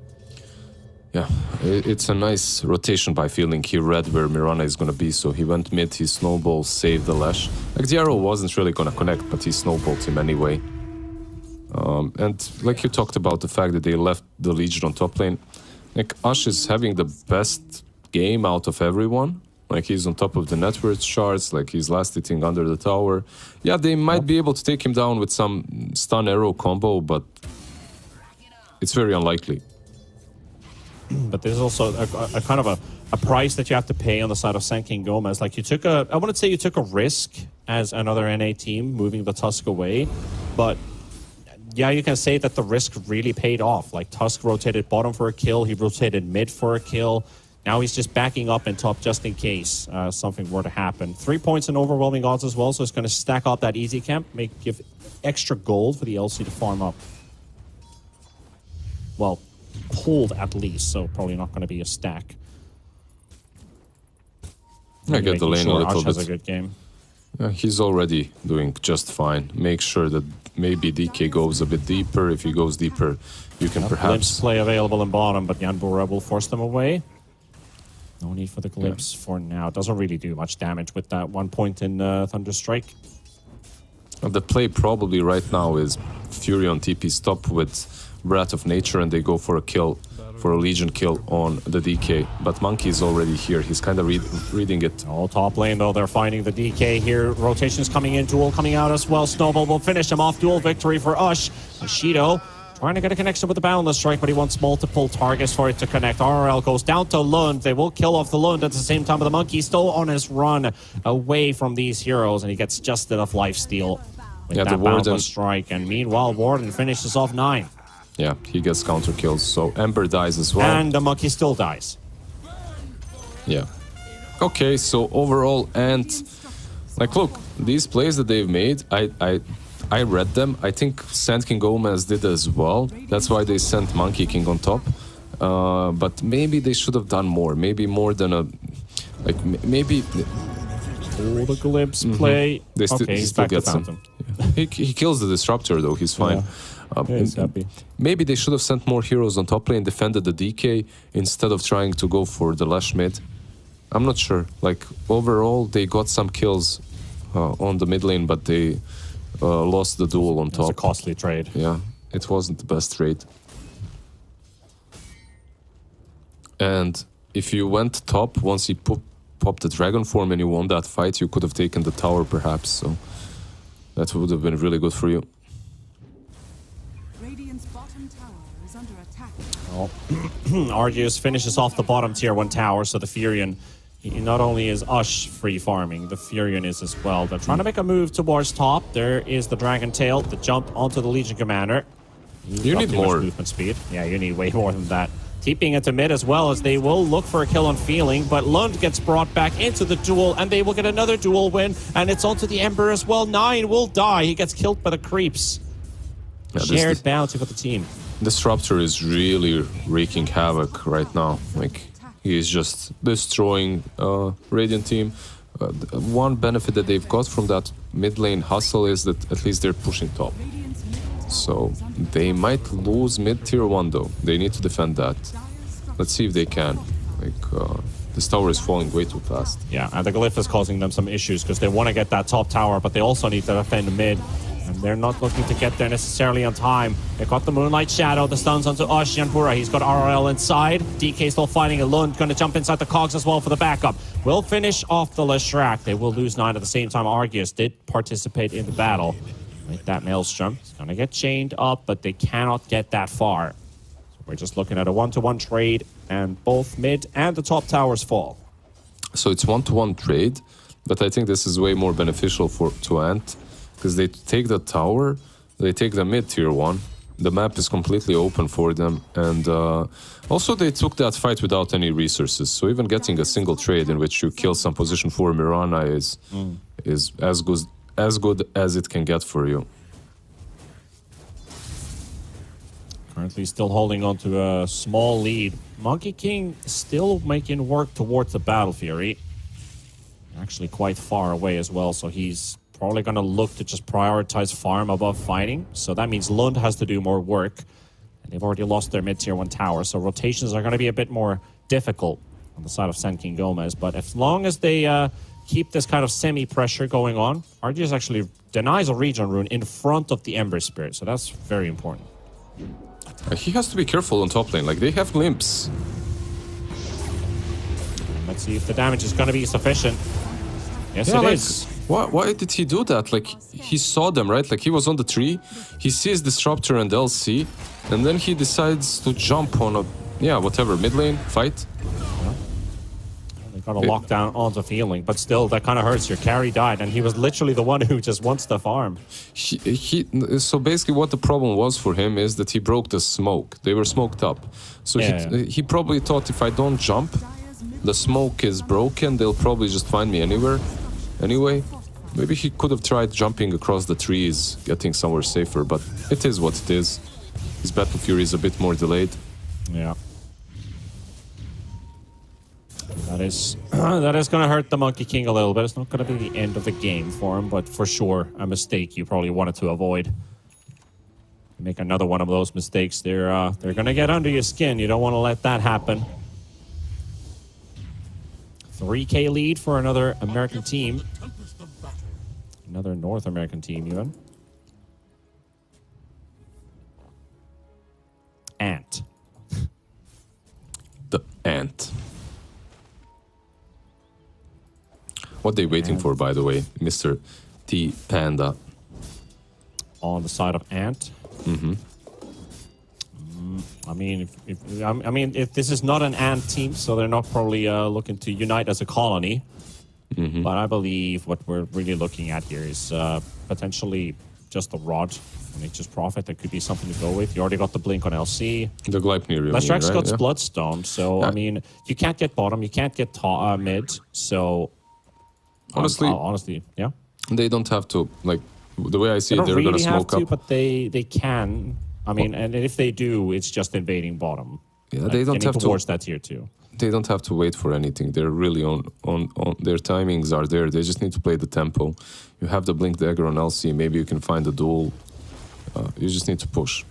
Yeah, it's a nice rotation by feeling. He read where Mirana is going to be, so he went mid, he snowball, saved the Lash. Like, the arrow wasn't really going to connect, but he snowballed him anyway. And like you talked about the fact that they left the Legion on top lane, like, Ash is having the best game out of everyone. Like, he's on top of the net worth charts, like, he's last hitting under the tower. Yeah, they might be able to take him down with some stun arrow combo, but it's very unlikely. But there's also a kind of a price that you have to pay on the side of Senkin Gomez. Like, you took I wouldn't say you took a risk as another NA team moving the Tusk away, but yeah, you can say that the risk really paid off. Like, Tusk rotated bottom for a kill, he rotated mid for a kill. Now he's just backing up in top just in case something were to happen. 3 points in overwhelming odds as well, so it's going to stack up that easy camp, give extra gold for the LC to farm up. Well, pulled at least, so probably not going to be a stack. I get the lane a little bit. Has a good game. He's already doing just fine. Make sure that maybe DK goes a bit deeper. If he goes deeper, you can perhaps... Glimpse play available in bottom, but Yanbura will force them away. No need for the glimpse for now. Doesn't really do much damage with that 1 point in Thunderstrike. The play probably right now is Fury on TP stop with Wrath of Nature, and they go for a kill, for a Legion kill on the DK. But Monkey is already here. He's kind of reading it. All top lane, though. They're finding the DK here. Rotations coming in. Duel coming out as well. Snowball will finish him off. Duel victory for Ush. Shido trying to get a connection with the Boundless Strike, but he wants multiple targets for it to connect. RRL goes down to Lund. They will kill off the Lund at the same time, but the Monkey still on his run away from these heroes, and he gets just enough lifesteal with that Boundless Strike. And meanwhile, Warden finishes off 9. Yeah, he gets counter kills, so Ember dies as well. And the Monkey still dies. Yeah. Okay, so overall, and like, look, these plays that they've made, I read them. I think Sand King Gomez did as well. That's why they sent Monkey King on top. But maybe they should have done more. Maybe more than a... Like, maybe... Oh, the glimpse play. They okay, he's back to Fountain. He kills the Disruptor, though. He's fine. Yeah, he's happy. Maybe they should have sent more heroes on top lane, defended the DK, instead of trying to go for the Lash mid. I'm not sure. Like, overall, they got some kills on the mid lane, but they... lost the duel on top. It's a costly trade. Yeah, it wasn't the best trade. And if you went top, once he popped the dragon form and you won that fight, you could have taken the tower perhaps, so that would have been really good for you. Radiant's bottom tower is under attack. Well, Argius finishes off the bottom tier 1 tower, so the Furion, he not only is Ush free farming, the Furion is as well. They're trying to make a move towards top. There is the Dragon Tail to jump onto the Legion Commander. You need more movement speed. Yeah, you need way more than that. Keeping it to mid as well, as they will look for a kill on Feeling, but Lund gets brought back into the duel, and they will get another duel win, and it's onto the Ember as well. 9 will die. He gets killed by the creeps. Yeah, shared bounty for the team. Disruptor is really wreaking havoc right now. Like, he is just destroying Radiant team. One benefit that they've got from that mid lane hustle is that at least they're pushing top. So they might lose mid tier 1 though. They need to defend that. Let's see if they can. Like, this tower is falling way too fast. Yeah, and the Glyph is causing them some issues because they want to get that top tower, but they also need to defend mid. And they're not looking to get there necessarily on time. They got the Moonlight Shadow, the stuns onto Ush Yanbura. He's got RRL inside. DK still fighting a Lund, going to jump inside the cogs as well for the backup. Will finish off the Leshrac. They will lose 9 at the same time. Argius did participate in the battle. With that Maelstrom, it's going to get chained up, but they cannot get that far. So we're just looking at a 1-to-1 trade, and both mid and the top towers fall. So it's 1-to-1 trade, but I think this is way more beneficial to Ant. Because they take the tower, they take the mid tier 1, the map is completely open for them, and also they took that fight without any resources, so even getting a single trade in which you kill some position for Mirana is as good as it can get for you. Currently still holding on to a small lead. Monkey King still making work towards the Battle Fury. Actually quite far away as well, so he's probably going to look to just prioritize farm above fighting. So that means Lund has to do more work. And they've already lost their mid-tier 1 tower, so rotations are going to be a bit more difficult on the side of Sand King Gomez. But as long as they keep this kind of semi-pressure going on, Argius actually denies a regen rune in front of the Ember Spirit, so that's very important. He has to be careful on top lane, like they have glimpse. Let's see if the damage is going to be sufficient. Yes, yeah, it like, is. Why did he do that? Like, he saw them, right? Like, he was on the tree, he sees Disruptor and LC, and then he decides to jump on a, yeah, whatever, mid lane fight. They got a lockdown on the feeling, but still, that kind of hurts. Your carry died, and he was literally the one who just wants the farm. So basically what the problem was for him is that he broke the smoke. They were smoked up. So he probably thought, if I don't jump, the smoke is broken, they'll probably just find me anywhere. Anyway, maybe he could have tried jumping across the trees, getting somewhere safer, but it is what it is. His Battle Fury is a bit more delayed. Yeah. That is going to hurt the Monkey King a little bit. It's not going to be the end of the game for him, but for sure a mistake you probably wanted to avoid. Make another one of those mistakes, they're going to get under your skin. You don't want to let that happen. 3K lead for another American team. Another North American team, even. Ant. The Ant. What are they waiting for, by the way, Mr. T Panda? On the side of Ant. Mm-hmm. I mean, if this is not an Ant team, so they're not probably looking to unite as a colony. Mm-hmm. But I believe what we're really looking at here is potentially just the Rod, Nature's Prophet. That could be something to go with. You already got the Blink on LC. The Gleipnir, Lestrax right? got Bloodstone, so I mean, you can't get bottom, you can't get mid. So honestly, yeah, they don't have to. Like, the way I see it, they're really gonna smoke have to, up. but they can. I mean, and if they do, it's just invading bottom. Yeah, like, they don't have to. Towards that tier 2. They don't have to wait for anything. They're really on their timings are there. They just need to play the tempo. You have the Blink Dagger on LC. Maybe you can find a duel. You just need to push,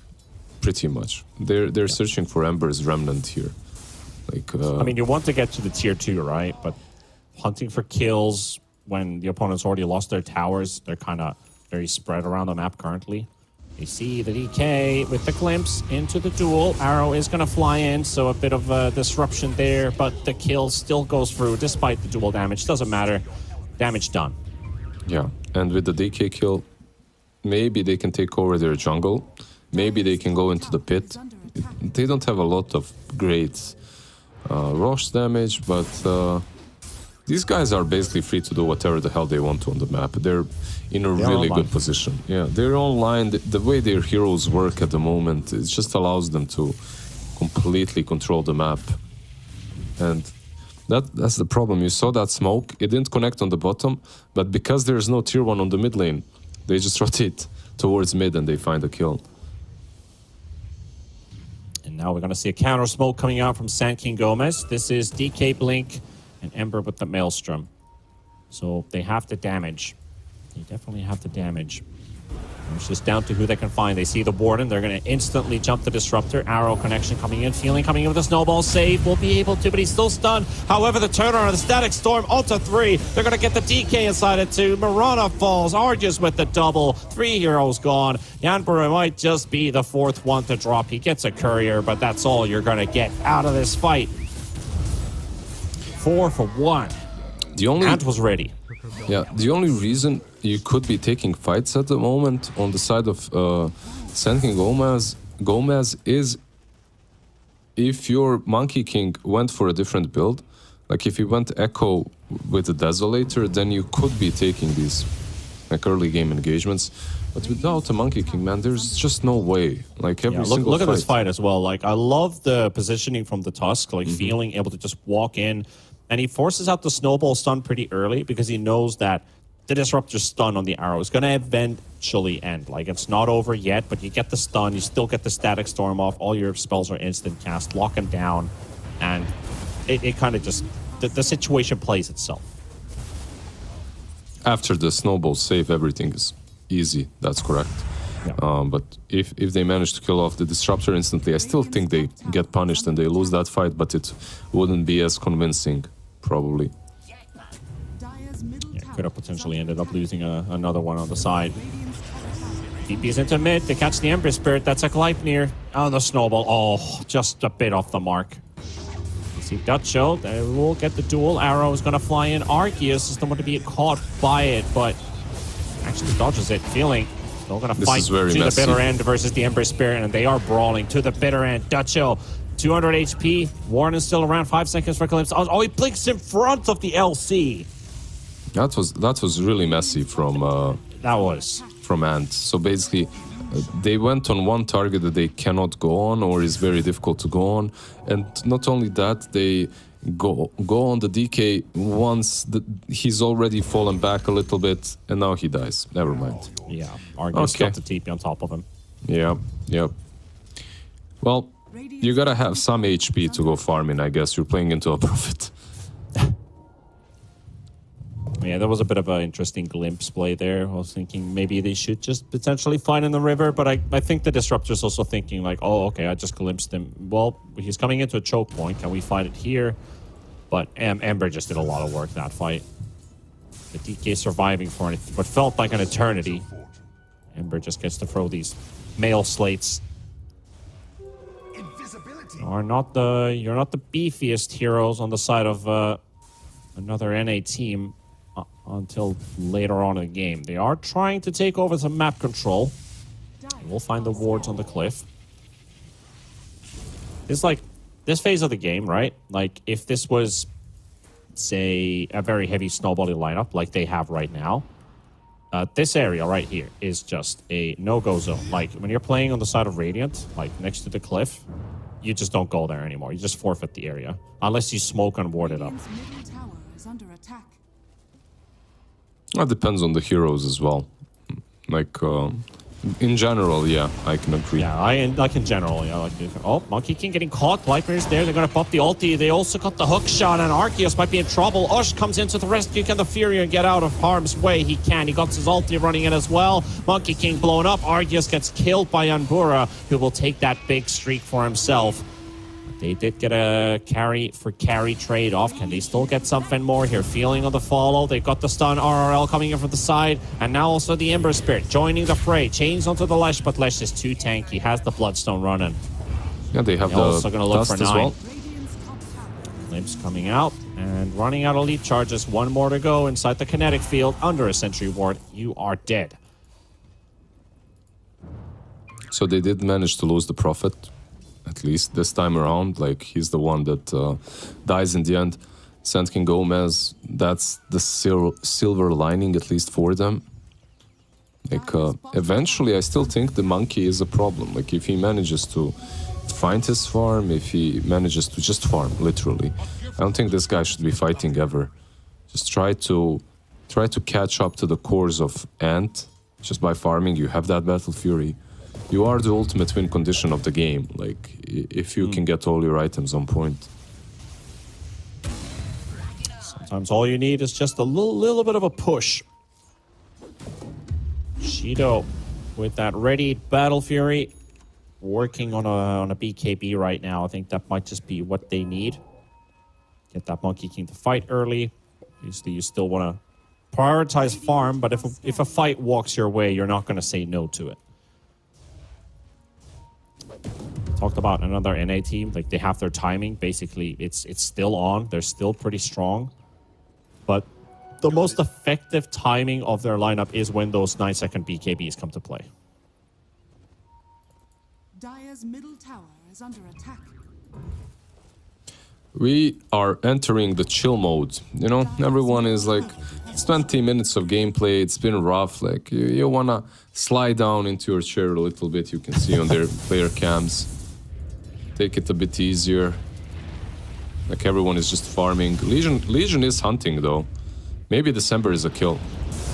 pretty much. They're searching for Ember's Remnant here. Like, I mean, you want to get to the tier 2, right? But hunting for kills when the opponent's already lost their towers, they're kind of very spread around the map currently. You see the DK with the glimpse into the duel. Arrow is going to fly in, so a bit of a disruption there, but the kill still goes through despite the duel damage. Doesn't matter. Damage done. Yeah, and with the DK kill, maybe they can take over their jungle. Maybe they can go into the pit. They don't have a lot of great rush damage, but these guys are basically free to do whatever the hell they want to on the map. They're in a really good position. Yeah, they're online. The way their heroes work at the moment, it just allows them to completely control the map. And that's the problem. You saw that smoke. It didn't connect on the bottom, but because there's no tier 1 on the mid lane, they just rotate towards mid and they find a kill. And now we're going to see a counter smoke coming out from Sand King Gomez. This is DK Blink and Ember with the Maelstrom. So they have the damage. They definitely have the damage. It's just down to who they can find. They see the Warden. They're going to instantly jump the Disruptor. Arrow connection coming in. Feeling coming in with a snowball save. Will be able to, but he's still stunned. However, the turnaround of the Static Storm, Ulta 3. They're going to get the DK inside it too. Marana falls. Argus with the double. 3 heroes gone. Yanburu might just be the 4th one to drop. He gets a courier, but that's all you're going to get out of this fight. 4 for 1. Ant was ready. Yeah, the only reason you could be taking fights at the moment on the side of Sand King Gomez is if your Monkey King went for a different build. Like if he went Echo with the Desolator, then you could be taking these like early game engagements. But without a Monkey King, man, there's just no way. Like every single look fight. at this fight as well. Like I love the positioning from the Tusk, like feeling able to just walk in. And he forces out the snowball stun pretty early because he knows that the Disruptor stun on the Arrow is going to eventually end. Like, it's not over yet, but you get the stun, you still get the Static Storm off, all your spells are instant cast, lock him down, and it kind of just... The situation plays itself. After the snowball save, everything is easy, that's correct. Yeah. But if they manage to kill off the Disruptor instantly, I still think they get punished and they lose that fight, but it wouldn't be as convincing, probably. Yeah, could have potentially ended up losing another one on the side. DP's into mid, they catch the Ember Spirit, that's a Gleipnir. On the snowball, oh, just a bit off the mark. See Dutcho, they will get the duel. Arrow is going to fly in. Arceus is the one to be caught by it, but actually dodges it, feeling still going to fight to the bitter end versus the Ember Spirit, and they are brawling to the bitter end. Dutcho, 200 HP. Warren is still around. 5 seconds for Glimpse. Oh, he blinks in front of the LC. That was really messy from Ant. So basically, they went on one target that they cannot go on or is very difficult to go on, and not only that, they go on the DK once he's already fallen back a little bit, and now he dies. Never mind. Yeah, Argus got the TP on top of him. Yeah. Well, you gotta have some HP to go farming, I guess. You're playing into a Prophet. Yeah, there was a bit of an interesting glimpse play there. I was thinking maybe they should just potentially fight in the river, but I think the Disruptor's also thinking like, oh, okay, I just glimpsed him. Well, he's coming into a choke point. Can we fight it here? But Ember just did a lot of work that fight. The DK surviving for what felt like an eternity. Ember just gets to throw these mail slates. You're not the beefiest heroes on the side of another NA team. Until later on in the game. They are trying to take over some map control. We'll find the wards on the cliff. It's like this phase of the game, right? Like if this was, say, a very heavy snowballing lineup like they have right now, this area right here is just a no-go zone. Like when you're playing on the side of Radiant, like next to the cliff, you just don't go there anymore. You just forfeit the area. Unless you smoke and ward it up. Middle tower is under attack. That depends on the heroes as well. Like, in general, yeah, I can agree. Yeah, like in general, yeah. Like, oh, Monkey King getting caught. Lightmare's there. They're going to pop the ulti. They also got the hook shot, and Arceus might be in trouble. Ush comes into the rescue. Can the Fury get out of harm's way? He can. He got his ulti running in as well. Monkey King blown up. Arceus gets killed by Anbura, who will take that big streak for himself. They did get a carry for carry trade-off. Can they still get something more here? Feeling on the follow. They've got the stun. RRL coming in from the side. And now also the Ember Spirit joining the fray. Chains onto the Lesh, but Lesh is too tanky. Has the Bloodstone running. Yeah, they have also going to look for 9. well. Glimpse coming out and running out of lead charges. One more to go inside the kinetic field. Under a sentry ward. You are dead. So they did manage to lose the Prophet. At least this time around, like he's the one that dies in the end. Sand King Gomez, that's the silver lining, at least for them. Like, eventually, I still think the monkey is a problem. Like, if he manages to find his farm, if he manages to just farm, literally, I don't think this guy should be fighting ever. Just try to catch up to the cores of Ant. Just by farming, you have that Battle Fury. You are the ultimate win condition of the game, like, if you can get all your items on point. Sometimes all you need is just a little bit of a push. Shido with that ready Battle Fury, working on a BKB right now. I think that might just be what they need. Get that Monkey King to fight early. Obviously, you still want to prioritize farm, but if a fight walks your way, you're not going to say no to it. Talked about another NA team, like they have their timing. Basically, it's still on. They're still pretty strong. But the most effective timing of their lineup is when those 9-second BKBs come to play. Dire's middle tower is under attack. We are entering the chill mode. You know, everyone is like, it's 20 minutes of gameplay, it's been rough. Like, you wanna slide down into your chair a little bit, you can see on their player cams. Take it a bit easier. Like, everyone is just farming. Legion is hunting, though. Maybe December is a kill.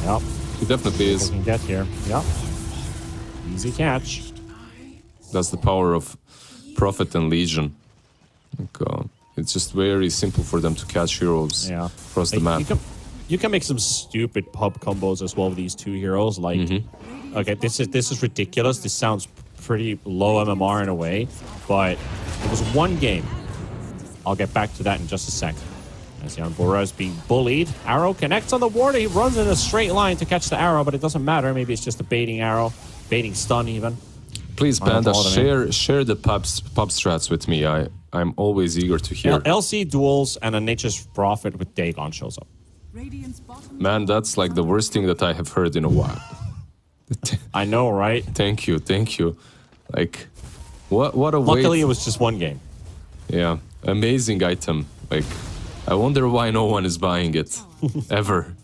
Yep. He definitely is. We can get here. Yep. Easy catch. That's the power of Prophet and Legion. Like, it's just very simple for them to catch heroes across the map. You can make some stupid pub combos as well with these two heroes. Like, okay, this is ridiculous. This sounds pretty low MMR in a way, but it was one game. I'll get back to that in just a second. As Yanbura is being bullied. Arrow connects on the ward. He runs in a straight line to catch the arrow, but it doesn't matter. Maybe it's just a baiting arrow, baiting stun even. Please, Panda, share the pub strats with me. I'm always eager to hear. LC duels and a Nature's Prophet with Dagon shows up. Radiant's bottom Man, that's like the worst thing that I have heard in a while. I know, right? Thank you. Like, what a Luckily, way. it was just one game. Yeah, amazing item. Like, I wonder why no one is buying it ever.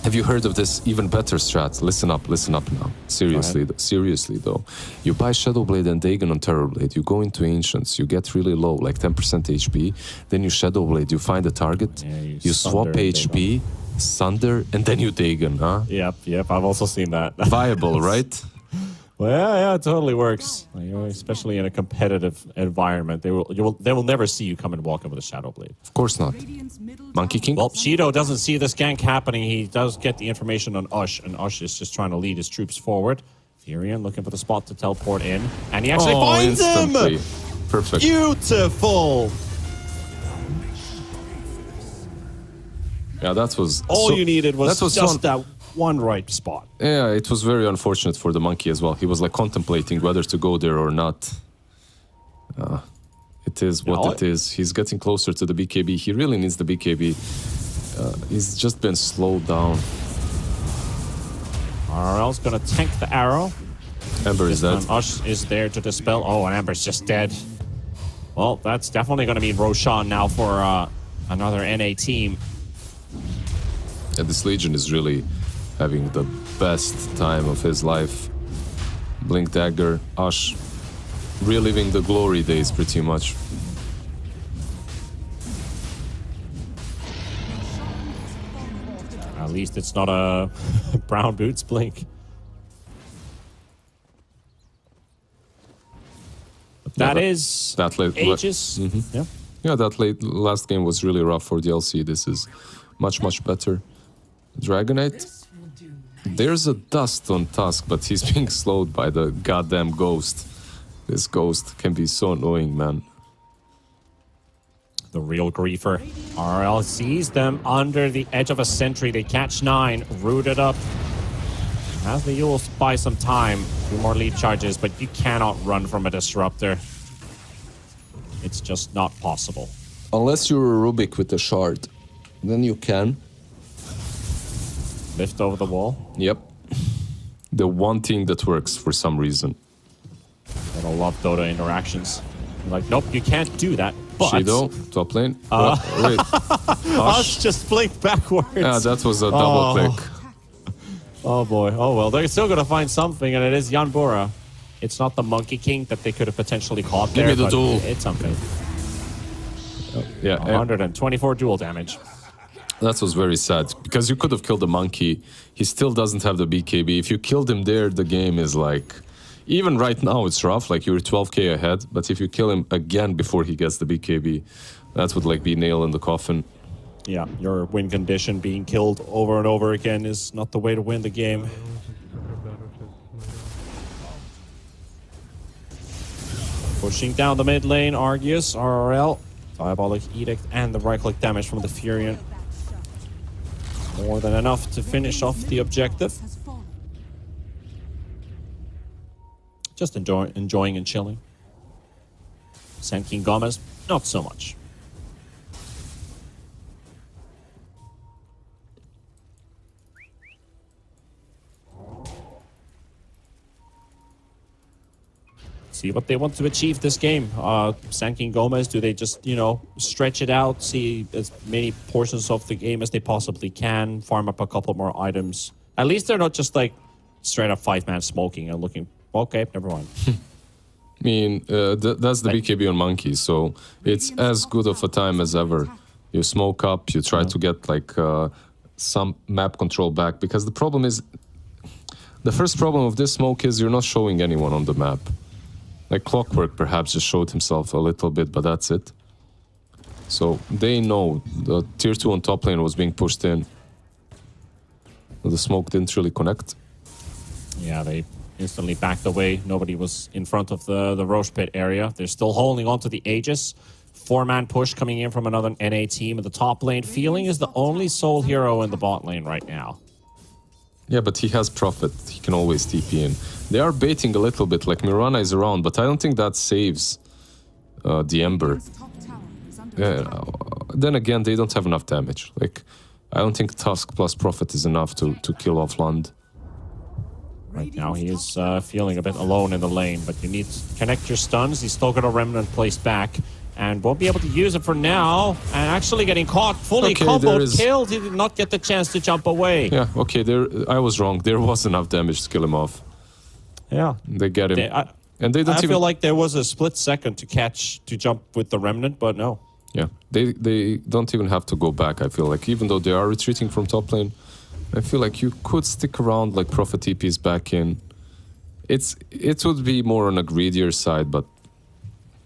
Have you heard of this even better strat? Listen up now. Seriously though. You buy Shadowblade and Dagon on Terrorblade, you go into Ancients, you get really low, like 10% HP, then you Shadowblade, you find a target, Yeah, you swap Sunder and HP, Sunder, and then you Dagon, huh? Yep, I've also seen that. Viable, right? Well, yeah, it totally works. Like, especially in a competitive environment. They will never see you come and walk in with a Shadow Blade. Of course not. Radiant's middle Monkey tower King? Well, Shido doesn't see this gank happening. He does get the information on Ush, and Ush is just trying to lead his troops forward. Furion looking for the spot to teleport in, and he actually finds instantly. him! Perfect. Beautiful! Yeah, that was... All you needed was, that was just that one right spot. Yeah, it was very unfortunate for the monkey as well. He was like contemplating whether to go there or not. It is what it is. He's getting closer to the BKB. He really needs the BKB. He's just been slowed down. RL's gonna tank the arrow. Ember is dead. And Ush is there to dispel. Oh, and Ember's just dead. Well, that's definitely gonna mean Roshan now for another NA team. Yeah, this Legion is really having the best time of his life. Blink Dagger, Ush, reliving the glory days pretty much. At least it's not a brown boots blink. But that is that late Aegis. Yeah. Yeah, that last game was really rough for DLC. This is much better. Dragonite. There's a dust on Tusk, but he's being slowed by the goddamn ghost. This ghost can be so annoying, man. The real griefer. RL sees them under the edge of a sentry. They catch 9, rooted up. As the Yules buy some time, 2 more lead charges, but you cannot run from a disruptor. It's just not possible. Unless you're a Rubik with a shard, then you can. Lift over the wall. Yep. The one thing that works for some reason. I don't love Dota interactions. Like, nope, you can't do that. But Shido, top lane. Wait. Ush just blinked backwards. Yeah, that was a double click. Oh boy. Oh well, they're still gonna find something, and it is Yanbura. It's not the Monkey King that they could have potentially caught Give there. me the but duel. It's something. Yeah, 124 dual damage. that was very sad because you could have killed the monkey. He still doesn't have the BKB. If you killed him there, the game is like... Even right now, it's rough. Like, you're 12k ahead. But if you kill him again before he gets the BKB, that would like be nail in the coffin. Yeah, your win condition being killed over and over again is not the way to win the game. Pushing down the mid lane, Argus, RRL, Diabolic Edict, and the right-click damage from the Furion. More than enough to finish off the objective. has fallen. Just enjoying and chilling. Sand King Gomez, not so much. See what they want to achieve this game. Sand King Gomez, do they just, you know, stretch it out, see as many portions of the game as they possibly can, farm up a couple more items? At least they're not just like straight up 5-man smoking and looking, okay, never mind. I mean, that's the BKB on Monkey, so it's as good of a time as ever. You smoke up, you try to get like some map control back, because the problem is, the first problem of this smoke is you're not showing anyone on the map. Like Clockwork perhaps just showed himself a little bit, but that's it. So they know the tier 2 on top lane was being pushed in. The smoke didn't really connect. Yeah, they instantly backed away. Nobody was in front of the Roche Pit area. They're still holding on to the Aegis. 4-man push coming in from another NA team in the top lane. Feeling is the only sole hero in the bot lane right now. Yeah, but he has Prophet. He can always TP in. They are baiting a little bit, like Mirana is around, but I don't think that saves the Ember. Radiant's top tower is under Yeah, attack. then again, they don't have enough damage. Like, I don't think Tusk plus Prophet is enough to kill off Lund. Right now he is feeling a bit alone in the lane, but you need to connect your stuns. He's still got a Remnant placed back and won't be able to use it for now. And actually getting caught, fully Okay, comboed, there is- killed. He did not get the chance to jump away. Yeah, okay, I was wrong. There was enough damage to kill him off. Yeah. They get him. And they don't I even... feel like there was a split second to jump with the Remnant, but no. Yeah, they don't even have to go back, I feel like. Even though they are retreating from top lane, I feel like you could stick around, like Prophet TP's back in. It would be more on a greedier side, but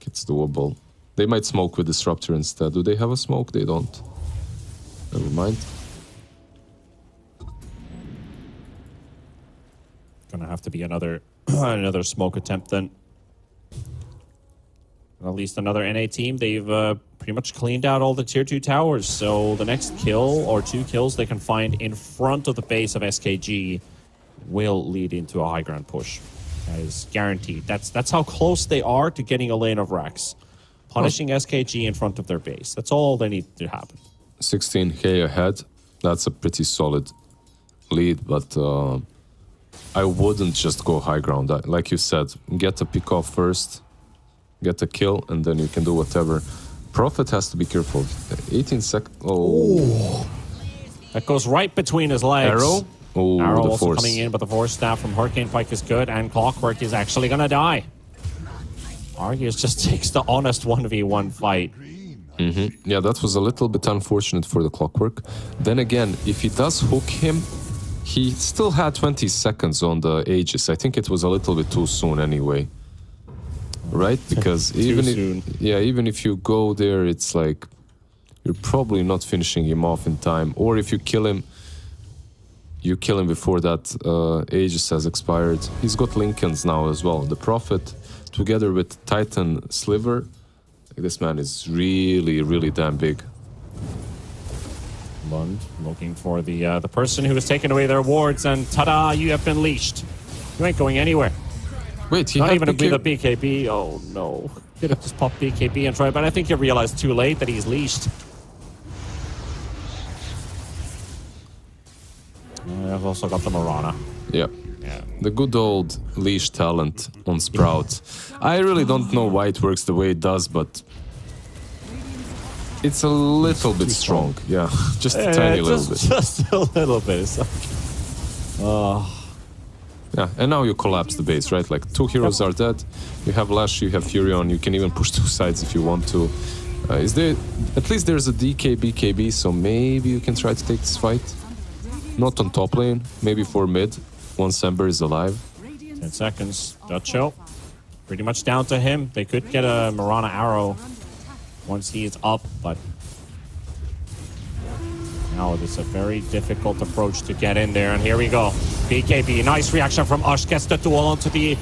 it's doable. They might smoke with Disruptor instead. Do they have a smoke? They don't. Never mind. Gonna have to be another another smoke attempt then. At least another NA team. They've pretty much cleaned out all the tier 2 towers. So the next kill or 2 kills they can find in front of the base of SKG will lead into a high ground push. That is guaranteed. That's how close they are to getting a lane of Rax. Punishing SKG in front of their base. That's all they need to happen. 16k ahead. That's a pretty solid lead, but I wouldn't just go high ground. Like you said, get a pick off first, get a kill, and then you can do whatever. Prophet has to be careful. 18 seconds. Oh. That goes right between his legs. Arrow? Oh, Arrow the also force. coming in, but the force staff from Hurricane Pike is good, and Clockwork is actually gonna die. Argus just takes the honest 1v1 fight. Yeah, that was a little bit unfortunate for the Clockwork. Then again, if he does hook him, he still had 20 seconds on the Aegis. I think it was a little bit too soon anyway. Right? Because soon. even if you go there, it's like you're probably not finishing him off in time. Or if you kill him before that Aegis has expired. He's got Lincolns now as well. The Prophet, together with Titan Sliver, this man is really, really damn big. Lund looking for the person who has taken away their wards, and ta-da, you have been leashed. You ain't going anywhere. Wait, he Not had even PK with a BKB. Oh no. Could have just popped BKB and tried, but I think you realized too late that he's leashed. I've also got the Marana. Yeah. Yeah. The good old leash talent on Sprout. I really don't know why it works the way it does, but it's a little bit strong. Yeah, just a tiny little bit. Just a little bit. It's like, Yeah, and now you collapse the base, right? Like 2 heroes are dead. You have Lash, you have Furion. You can even push 2 sides if you want to. Is there? At least there's a DK BKB, so maybe you can try to take this fight. Not on top lane, maybe for mid. Once Ember is alive. 10 seconds. Dutcho. Pretty much down to him. They could get a Marana arrow once he is up, but now it is a very difficult approach to get in there. And here we go. BKB, nice reaction from Ush, gets the duel onto the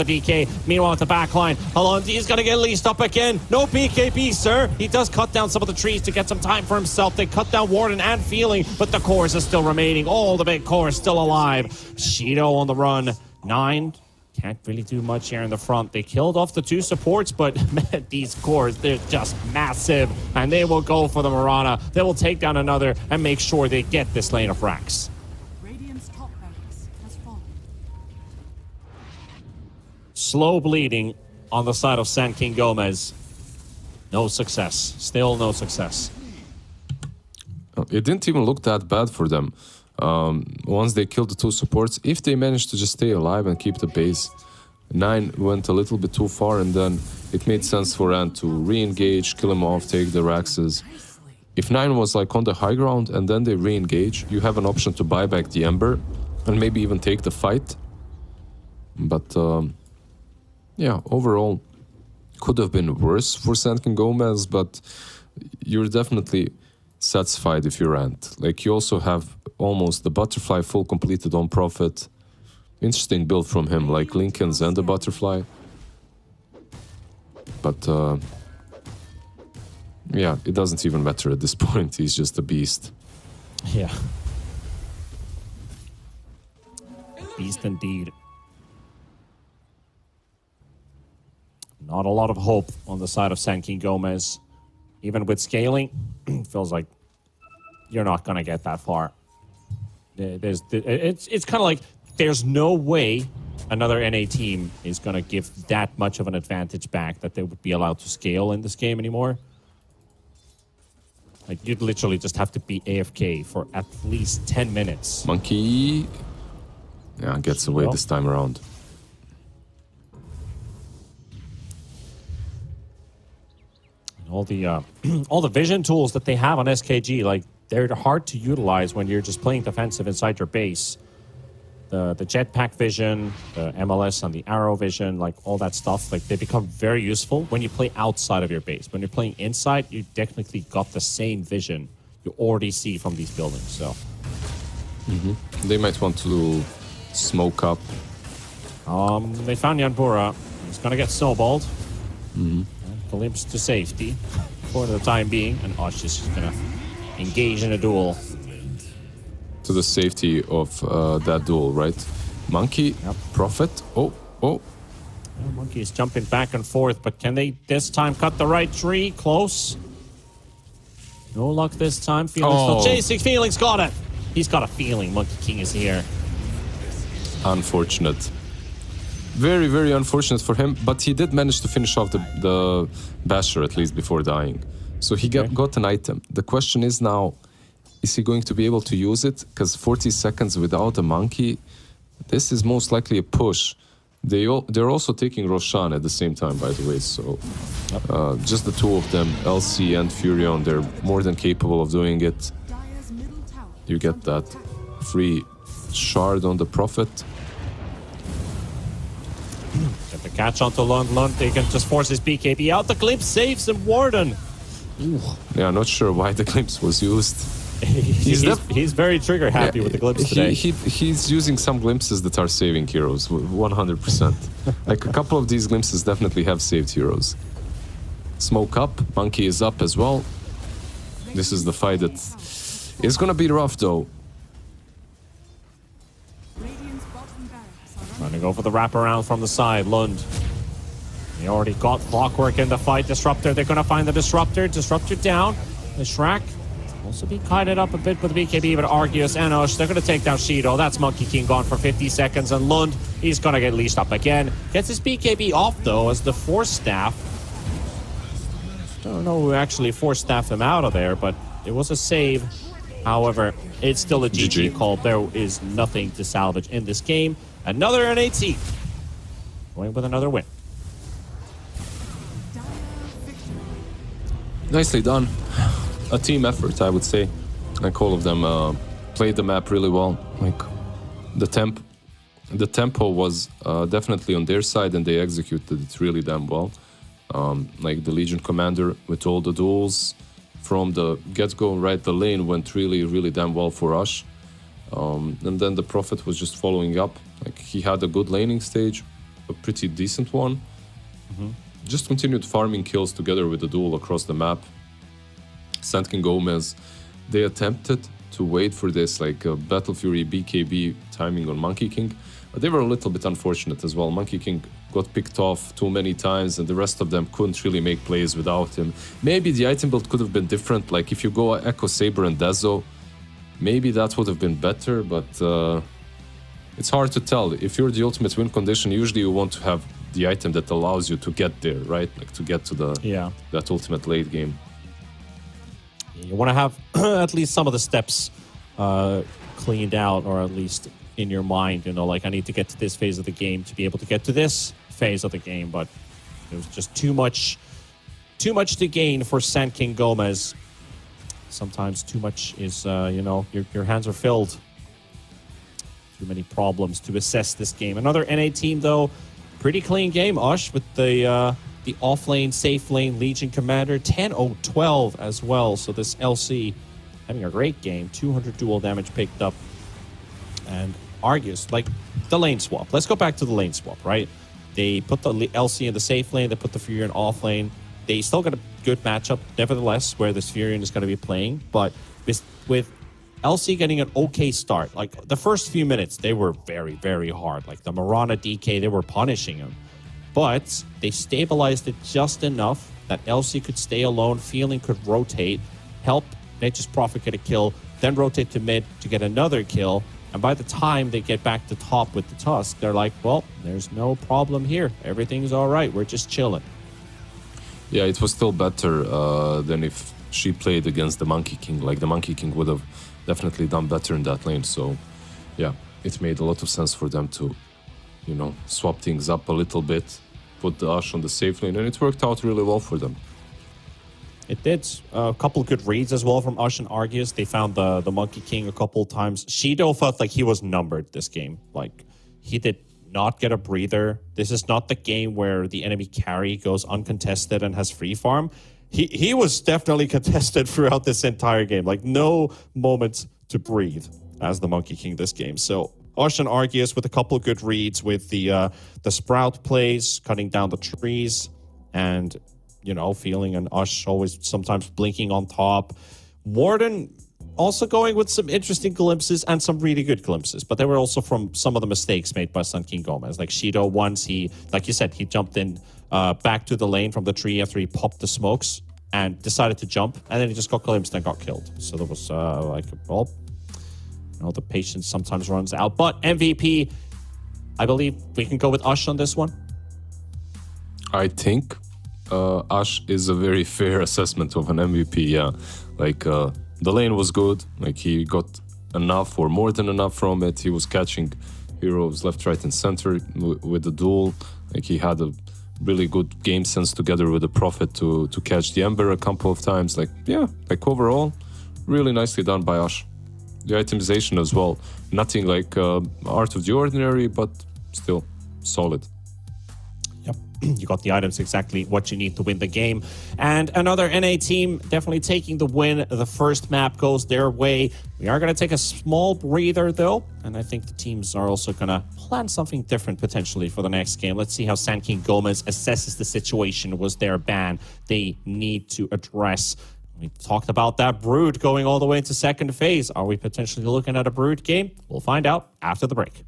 DK. Meanwhile, at the back line, Alonzi is going to get leased up again. No BKB, sir. He does cut down some of the trees to get some time for himself. They cut down Warden and Feeling, but the cores are still remaining. All the big cores still alive. Shido on the run. 9. Can't really do much here in the front. They killed off the 2 supports, but man, these cores, they're just massive. And they will go for the Marana. They will take down another and make sure they get this lane of Rax. Radiant's top barracks has fallen. Slow bleeding on the side of San King Gomez. No success. Still no success. It didn't even look that bad for them. Once they killed the 2 supports, if they managed to just stay alive and keep the base, 9 went a little bit too far, and then it made sense for Ant to re-engage, kill him off, take the Raxes. If 9 was like on the high ground and then they re-engage, you have an option to buy back the Ember and maybe even take the fight. But yeah, overall, could have been worse for Sankin Gomez, but you're definitely satisfied if you're Ant. Like, you also have almost the Butterfly full completed on Prophet. Interesting build from him, like Lincoln's and the Butterfly. But yeah, it doesn't even matter at this point. He's just a beast. Yeah. Beast indeed. Not a lot of hope on the side of Sankin Gomez. Even with scaling, feels like you're not going to get that far. It's kind of like there's no way another NA team is going to give that much of an advantage back that they would be allowed to scale in this game anymore. Like, you'd literally just have to be AFK for at least 10 minutes. Monkey, yeah, gets away this time around. All the all the vision tools that they have on SKG, like, they're hard to utilize when you're just playing defensive inside your base. The jetpack vision, the MLS and the arrow vision, like all that stuff, like they become very useful when you play outside of your base. When you're playing inside, you technically got the same vision you already see from these buildings. So They might want to smoke up. they found Yanbura. He's gonna get snowballed. Glimpse to safety for the time being, and Osh is just gonna engage in a duel. To the safety of that duel, right? Monkey, Prophet. Oh. Monkey is jumping back and forth, but can they this time cut the right tree? Close. No luck this time. Feelings still chasing. Feelings got it. He's got a feeling Monkey King is here. Unfortunate. Very, very unfortunate for him, but he did manage to finish off the Basher at least before dying. So he got an item. The question is now, is he going to be able to use it? Because 40 seconds without a monkey, this is most likely a push. They're also taking Roshan at the same time, by the way. So just the two of them, LC and Furion, they're more than capable of doing it. Dire's middle tower You get that free shard on the Prophet. Get the catch onto Lund. They can just force his BKB out. The glimpse saves him. Warden. Yeah, not sure why the glimpse was used. He's very trigger happy with the glimpse today. He's using some glimpses that are saving heroes, 100%. Like, a couple of these glimpses definitely have saved heroes. Smoke up, Monkey is up as well. This is the fight that is gonna be rough, though. Radiant's bottom barracks are Trying to go for the wraparound from the side. Lund. They already got Clockwork in the fight. Disruptor, they're gonna find the Disruptor. Disruptor down. The Shrek also be kited up a bit with the BKB, but Arceus and Osh, they're going to take down Shido. That's Monkey King gone for 50 seconds, and Lund, he's going to get leashed up again. Gets his BKB off, though, as the Force Staff. Don't know who actually Force Staffed him out of there, but it was a save. However, it's still a GG call. There is nothing to salvage in this game. Another NAT. Going with another win. Nicely done. A team effort, I would say. Like, all of them played the map really well. Like, the tempo was definitely on their side, and they executed it really damn well. Like, the Legion Commander with all the duels from the get-go, right? The lane went really, really damn well for us. And then the Prophet was just following up. Like, he had a good laning stage, a pretty decent one. Just continued farming kills together with the duel across the map. Sankin Gomez, they attempted to wait for this, like, Battle Fury BKB timing on Monkey King, but they were a little bit unfortunate as well. Monkey King got picked off too many times, and the rest of them couldn't really make plays without him. Maybe the item build could have been different, like if you go Echo Saber and Dezo, maybe that would have been better, but it's hard to tell. If you're the ultimate win condition, usually you want to have the item that allows you to get there, right? Like, to get to that ultimate late game. You want to have at least some of the steps cleaned out, or at least in your mind, you know, like, I need to get to this phase of the game to be able to get to this phase of the game, but it was just too much to gain for Sankin Gomez. Sometimes too much is, you know, your hands are filled. Too many problems to assess this game. Another NA team, though, pretty clean game, Ush, with the off-lane, safe lane, Legion Commander, 10-0-12 as well. So this LC having a great game, 200 dual damage picked up. And Argus, like, the lane swap. Let's go back to the lane swap, right? They put the LC in the safe lane, they put the Furion off lane. They still got a good matchup, nevertheless, where this Furion is going to be playing. But with LC getting an okay start, like, the first few minutes, they were very, very hard. Like, the Mirana DK, they were punishing him. but they stabilized it just enough that LC could stay alone, Feeling could rotate, help Nature's Prophet get a kill, then rotate to mid to get another kill. And by the time they get back to top with the Tusk, they're like, well, there's no problem here. Everything's all right. We're just chilling. Yeah, it was still better than if she played against the Monkey King. Like, the Monkey King would have definitely done better in that lane. So, yeah, it made a lot of sense for them to, you know, swap things up a little bit, put the Ashe on the safe lane, and it worked out really well for them. It did. A couple good reads as well from Ashe and Arceus. They found the Monkey King a couple of times. Shido felt like he was numbered this game. Like, he did not get a breather. This is not the game where the enemy carry goes uncontested and has free farm. He was definitely contested throughout this entire game. Like, no moments to breathe as the Monkey King this game. So Ashe and Arceus with a couple of good reads with the Sprout plays, cutting down the trees, and, you know, Feeling and Ashe always sometimes blinking on top. Warden also going with some interesting glimpses and some really good glimpses, but they were also from some of the mistakes made by Sun King Gomez. Like Shido, once he, like you said, he jumped in back to the lane from the tree after he popped the smokes and decided to jump, and then he just got glimpsed and got killed. So there was like, well, you know, the patience sometimes runs out. But MVP, I believe we can go with Ashe on this one. I think Ashe is a very fair assessment of an MVP, yeah. Like, the lane was good. Like, he got enough or more than enough from it. He was catching heroes left, right, and center with the duel. Like, he had a really good game sense together with the Prophet to catch the Ember a couple of times. Like, yeah, like overall, really nicely done by Ashe. The itemization as well. Nothing like Art of the Ordinary, but still solid. Yep, you got the items exactly what you need to win the game. And another NA team definitely taking the win. The first map goes their way. We are going to take a small breather, though, and I think the teams are also going to plan something different potentially for the next game. Let's see how Sun King Gomez assesses the situation. Was there a ban they need to address? We talked about that Brood going all the way into second phase. Are we potentially looking at a Brood game? We'll find out after the break.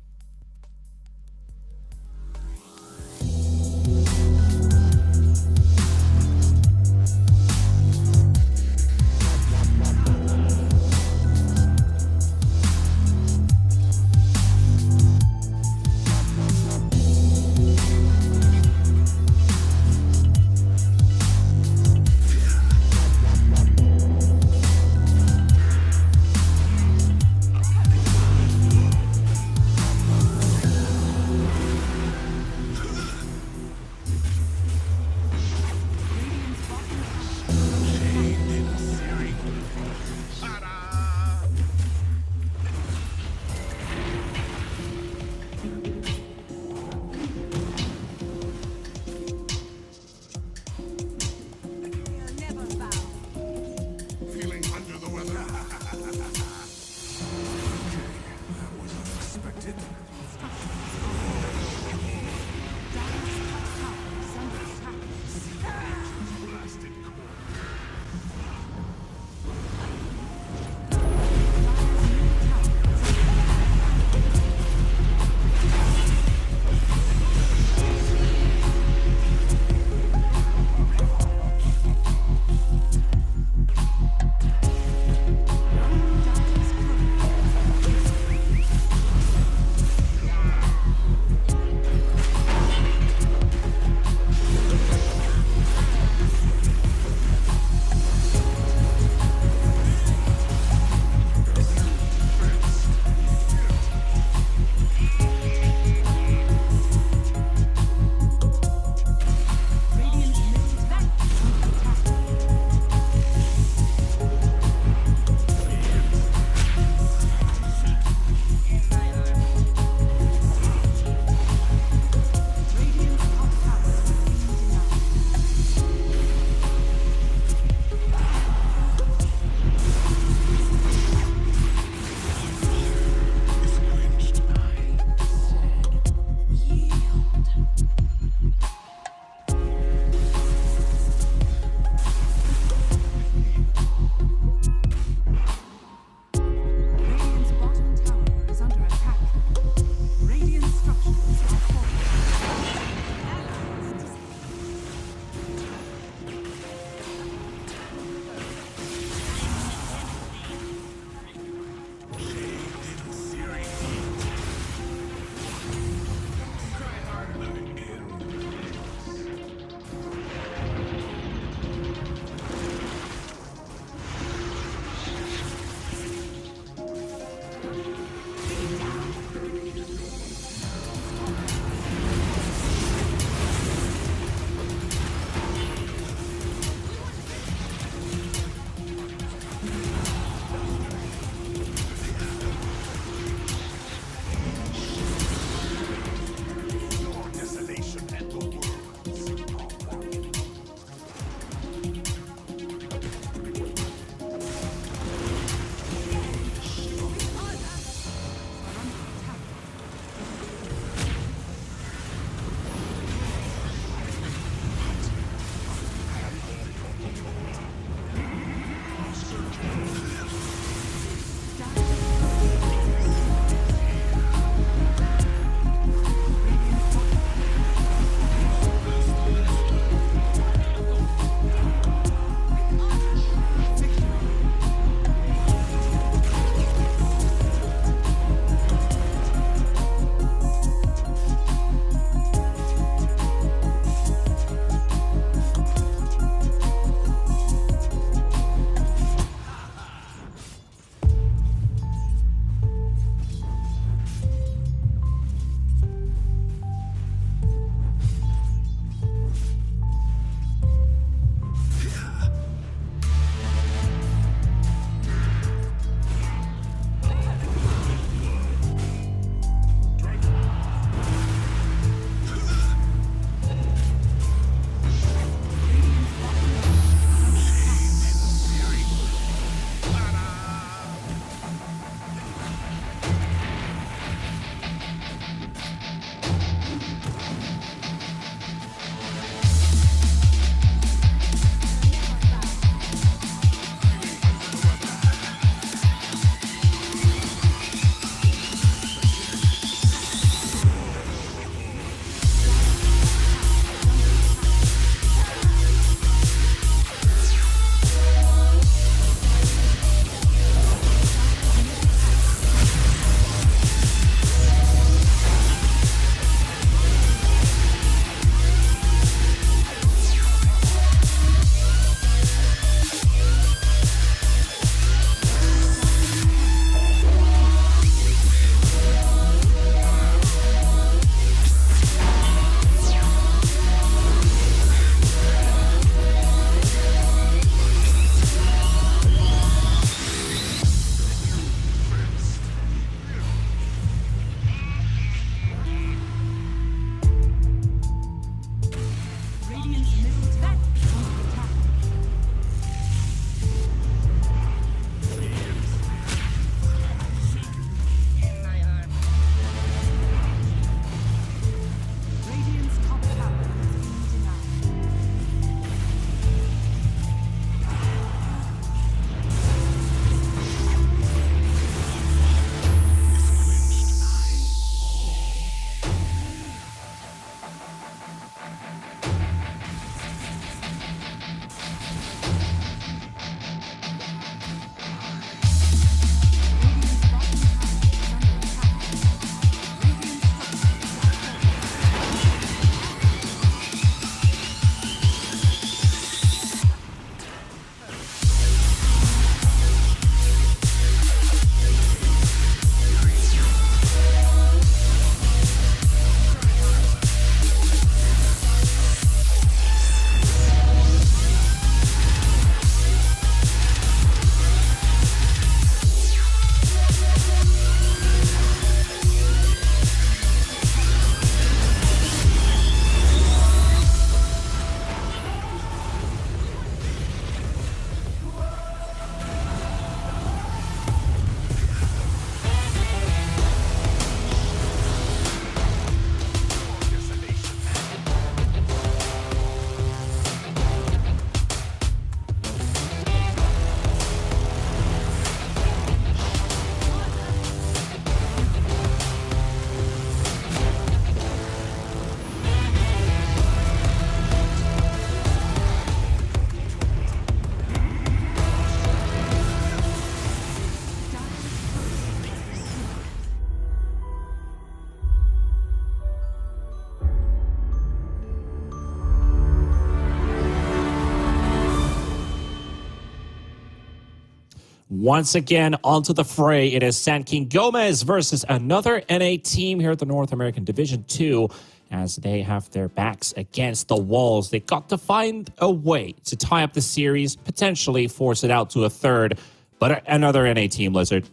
Once again, onto the fray. It is San King Gomez versus another NA team here at the North American Division 2 as they have their backs against the walls. They got to find a way to tie up the series, potentially force it out to a third. But another NA team, Lizard,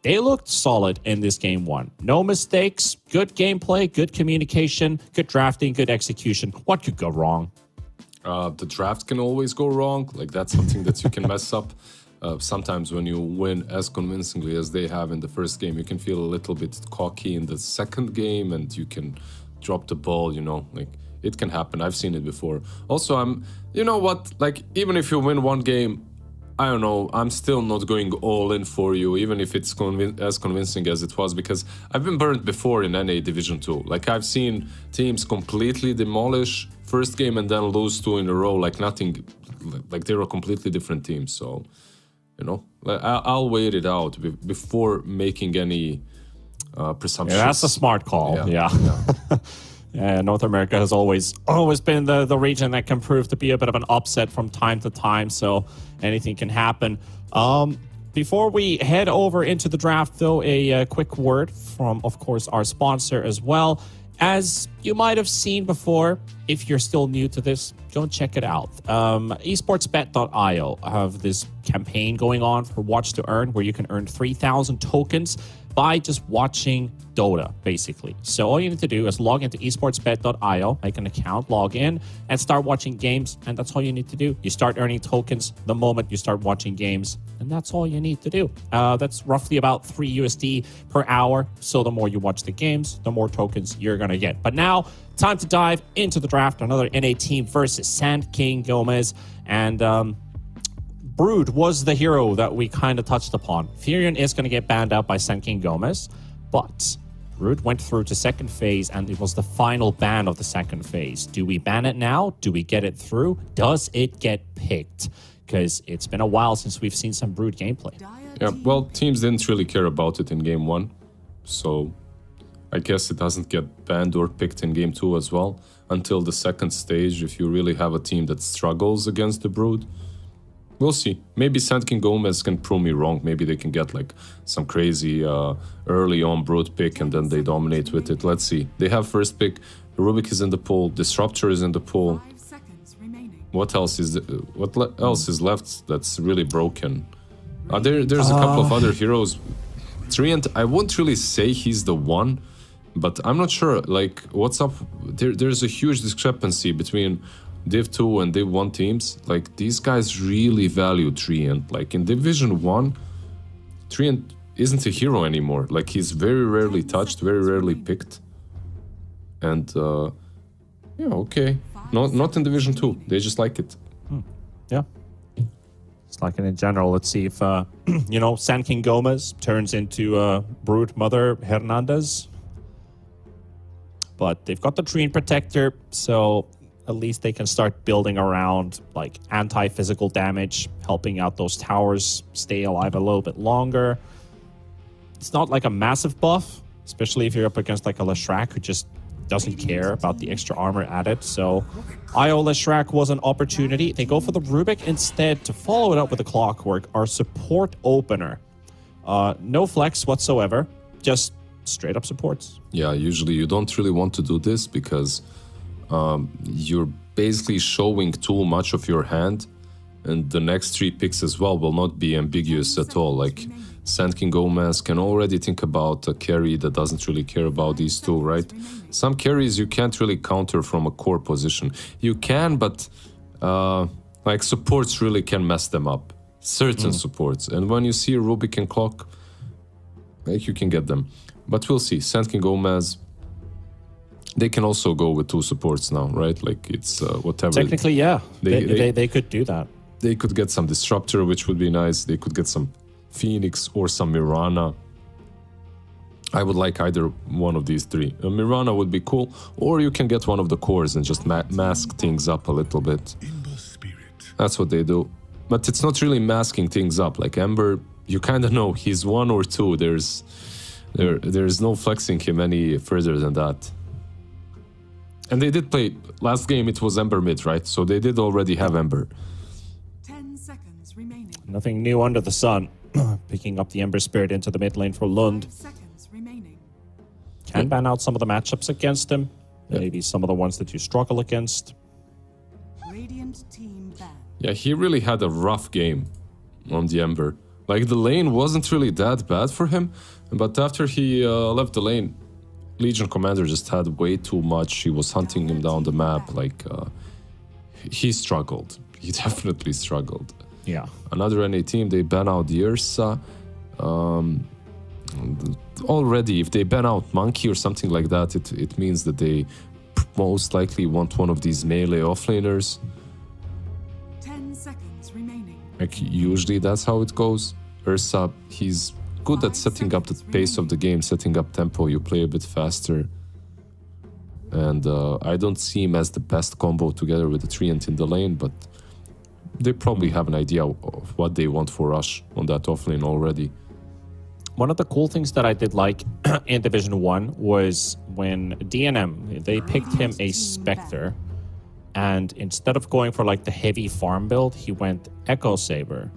they looked solid in this game one. No mistakes, good gameplay, good communication, good drafting, good execution. What could go wrong? The draft can always go wrong. Like, that's something that you can mess up. Sometimes when you win as convincingly as they have in the first game, you can feel a little bit cocky in the second game and you can drop the ball, you know, like it can happen. I've seen it before. Also, you know what, like even if you win one game, I don't know, I'm still not going all in for you, even if it's as convincing as it was, because I've been burned before in NA Division 2. Like, I've seen teams completely demolish first game and then lose 2 in a row, like nothing, like they were completely different teams. So, you know, I'll wait it out before making any presumptions. Yeah, that's a smart call. Yeah. Yeah, North America has always been the region that can prove to be a bit of an upset from time to time, so anything can happen. Before we head over into the draft, though, a quick word from, of course, our sponsor as well. As you might have seen before, if you're still new to this, go and check it out. esportsbet.io have this campaign going on for Watch to Earn, where you can earn 3,000 tokens by just watching Dota, basically. So all you need to do is log into esportsbet.io, make an account, log in, and start watching games, and that's all you need to do. You start earning tokens the moment you start watching games, and that's all you need to do. That's roughly about $3 USD per hour, so the more you watch the games, the more tokens you're gonna get. But now, time to dive into the draft. Another NA team versus San King Gomez, and Brood was the hero that we kind of touched upon. Furion is going to get banned out by San King Gomez, but Brood went through to second phase, and it was the final ban of the second phase. Do we ban it now? Do we get it through? Does it get picked? Because it's been a while since we've seen some Brood gameplay. Yeah, well, teams didn't really care about it in game 1, so I guess it doesn't get banned or picked in game 2 as well, until the second stage, if you really have a team that struggles against the Brood. We'll see. Maybe San King Gomez can prove me wrong. Maybe they can get like some crazy early on Brood pick and then they dominate with it. Let's see. They have first pick. Rubik is in the pool. Disruptor is in the pool. What else is left that's really broken? There's a couple of other heroes. Treant, I won't really say he's the one, but I'm not sure. Like, what's up? There's a huge discrepancy between Div 2 and Div 1 teams. Like, these guys really value Treant. Like, in Division 1, Treant isn't a hero anymore. Like, he's very rarely touched, very rarely picked. And, yeah, okay. Not in Division 2. They just like it. Yeah. Just like it in general. Let's see if, you know, San King Gomez turns into Brood Mother Hernandez. But they've got the Treant Protector, so at least they can start building around like anti-physical damage, helping out those towers stay alive a little bit longer. It's not like a massive buff, especially if you're up against like a Leshrac who just doesn't care about the extra armor added. So IO Leshrac was an opportunity. They go for the Rubik instead to follow it up with the Clockwork, our support opener. No flex whatsoever, just straight up supports. Yeah, usually you don't really want to do this because you're basically showing too much of your hand, and the next 3 picks as well will not be ambiguous at all. Like, San King Gomez can already think about a carry that doesn't really care about these 2, right? Some carries you can't really counter from a core position. You can, but like supports really can mess them up. Certain supports. And when you see Rubik and Clock, like, you can get them. But we'll see. San King Gomez, they can also go with 2 supports now, right? Like, it's whatever. Technically, yeah. They could do that. They could get some Disruptor, which would be nice. They could get some Phoenix or some Mirana. I would like either one of these 3. Mirana would be cool, or you can get one of the cores and just mask things up a little bit. That's what they do. But it's not really masking things up. Like Ember, you kind of know he's 1 or 2. There's no flexing him any further than that. And they did play, last game it was Ember mid, right? So they did already have Ember. 10 seconds remaining. Nothing new under the sun. Picking up the Ember Spirit into the mid lane for Lund. 5 seconds remaining. Can ban out some of the matchups against him. Maybe some of the ones that you struggle against. Radiant team ban. Yeah, he really had a rough game on the Ember. Like, the lane wasn't really that bad for him, but after he left the lane, Legion Commander just had way too much. He was hunting him down the map. Like, he struggled. He definitely struggled. Yeah. Another NA team, they ban out the Ursa. Already, if they ban out Monkey or something like that, it means that they most likely want one of these melee offlaners. 10 seconds remaining. Like, usually that's how it goes. Ursa, he's good at setting up the pace of the game, setting up tempo. You play a bit faster. And I don't see him as the best combo together with the Treant in the lane, but they probably have an idea of what they want for Rush on that offlane already. One of the cool things that I did like in Division 1 was when DNM, they picked him a Spectre, and instead of going for like the heavy farm build, he went Echo Saber.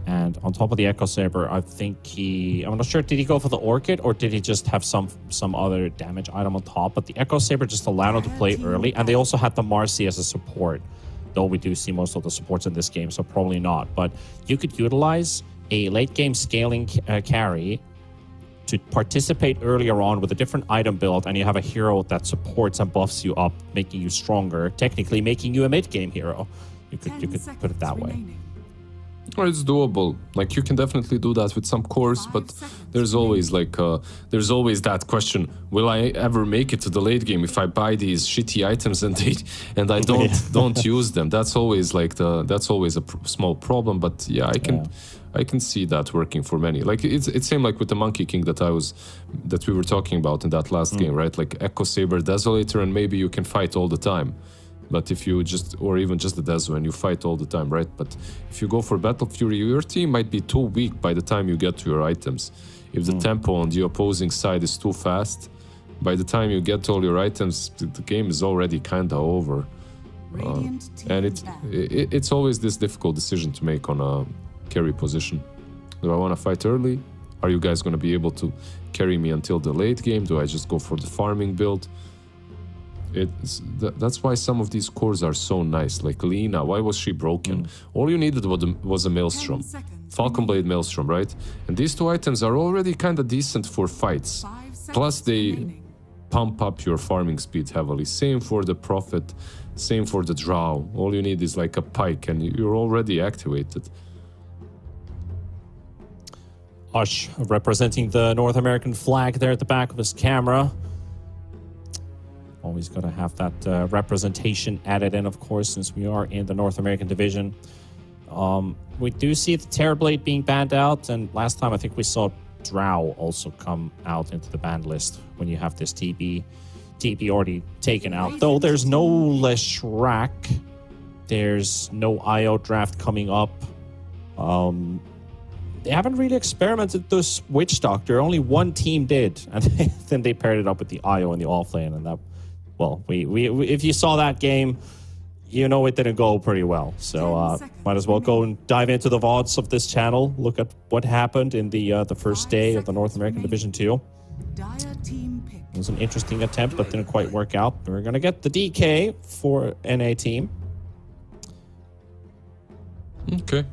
And on top of the Echo Saber, I think I'm not sure, did he go for the Orchid or did he just have some other damage item on top? But the Echo Saber just allowed him to play early, and they also had the Marcy as a support. Though we do see most of the supports in this game, so probably not. But you could utilize a late game scaling carry to participate earlier on with a different item build, and you have a hero that supports and buffs you up, making you stronger, technically making you a mid game hero. You could put it that way. Or it's doable. Like, you can definitely do that with some cores, but there's always there's always that question: will I ever make it to the late game if I buy these shitty items and I don't use them? That's always a small problem. But yeah, I can see that working for many. Like, it's same like with the Monkey King that we were talking about in that last game, right? Like Echo Saber, Desolator, and maybe you can fight all the time. But if you or even just the Deso, and you fight all the time, right? But if you go for Battle Fury, your team might be too weak by the time you get to your items. If the tempo on the opposing side is too fast, by the time you get all your items, the game is already kind of over. And it's always this difficult decision to make on a carry position. Do I want to fight early? Are you guys going to be able to carry me until the late game? Do I just go for the farming build? That's why some of these cores are so nice. Like Lina, why was she broken? All you needed was a Maelstrom. Falcon Blade Maelstrom, right? And these two items are already kind of decent for fights. Plus they pump up your farming speed heavily. Same for the Prophet, same for the Drow. All you need is like a pike and you're already activated. Ush, representing the North American flag there at the back of his camera. Always got to have that representation added in, of course, since we are in the North American division. We do see the Terrorblade being banned out, and last time I think we saw Drow also come out into the banned list when you have this TB already taken out. Though there's no Leshrac, there's no IO draft coming up. They haven't really experimented this Witch Doctor. Only one team did, and then they paired it up with the IO and the offlane, and that. Well, we if you saw that game, you know it didn't go pretty well. So might as well go and dive into the VODs of this channel. Look at what happened in the first day of the North American Division 2. It was an interesting attempt, but didn't quite work out. We're going to get the DK for NA team. Okay.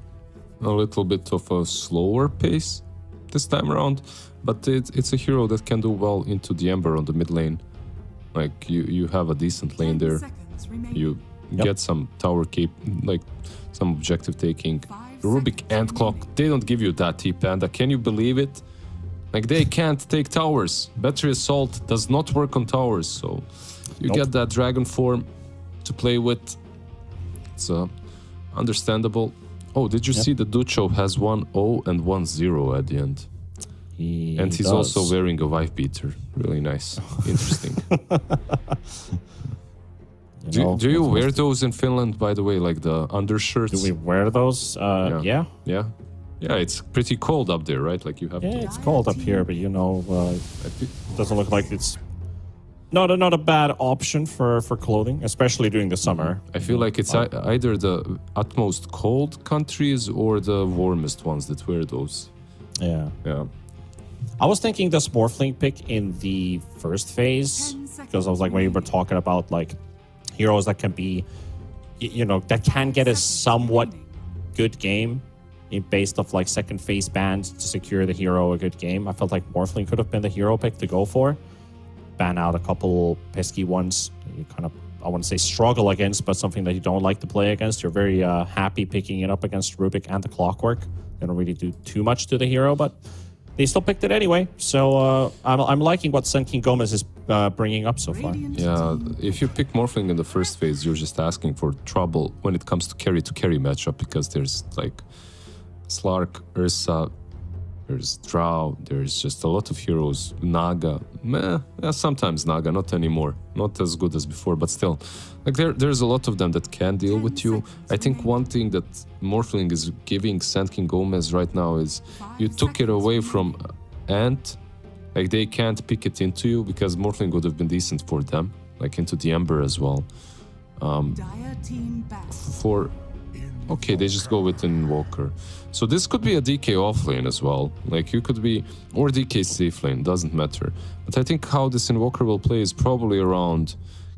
A little bit of a slower pace this time around, but it's a hero that can do well into the Ember on the mid lane. Like, you have a decent lane there. You get some tower cape, like some objective taking. The Rubik and Clock, they don't give you that T-Panda. Can you believe it? Like, they can't take towers. Battery Assault does not work on towers, so you get that dragon form to play with. It's understandable. Oh, did you see the Ducho has 1-0 and 1-0 at the end? And he's also wearing a wife beater. Really nice. Interesting. Do you wear those in Finland, by the way, like the undershirts? Do we wear those? Yeah. Yeah, it's pretty cold up there, right? Like, you have it's cold up here, but it doesn't look like it's not a bad option for clothing, especially during the summer. I feel like it's either the utmost cold countries or the warmest ones that wear those. Yeah. Yeah. I was thinking this Morphling pick in the first phase, 10 seconds because I was like, when you were talking about like heroes that can be, that can get a somewhat good game based off like second phase bans to secure the hero a good game. I felt like Morphling could have been the hero pick to go for. Ban out a couple pesky ones you kind of, I wouldn't say struggle against, but something that you don't like to play against. You're very happy picking it up against Rubik and the Clockwork. They don't really do too much to the hero, but they still picked it anyway. So I'm liking what Sun King Gomez is bringing up so far. Radiant Yeah, team if you pick Morphling in the first phase, you're just asking for trouble when it comes to carry matchup, because there's like Slark, Ursa, there's Drow, there's just a lot of heroes. Naga, yeah, sometimes Naga, not anymore. Not as good as before, but still. Like there's a lot of them that can deal with you. I think one thing that Morphling is giving Sand King Gomez right now is you took it away from Ant. Like they can't pick it into you, because Morphling would have been decent for them, like into the Ember as well. dire team back. Okay, they just go with Invoker. So this could be a DK offlane as well. Like you could be, or DK safe lane, doesn't matter. But I think how this Invoker will play is probably around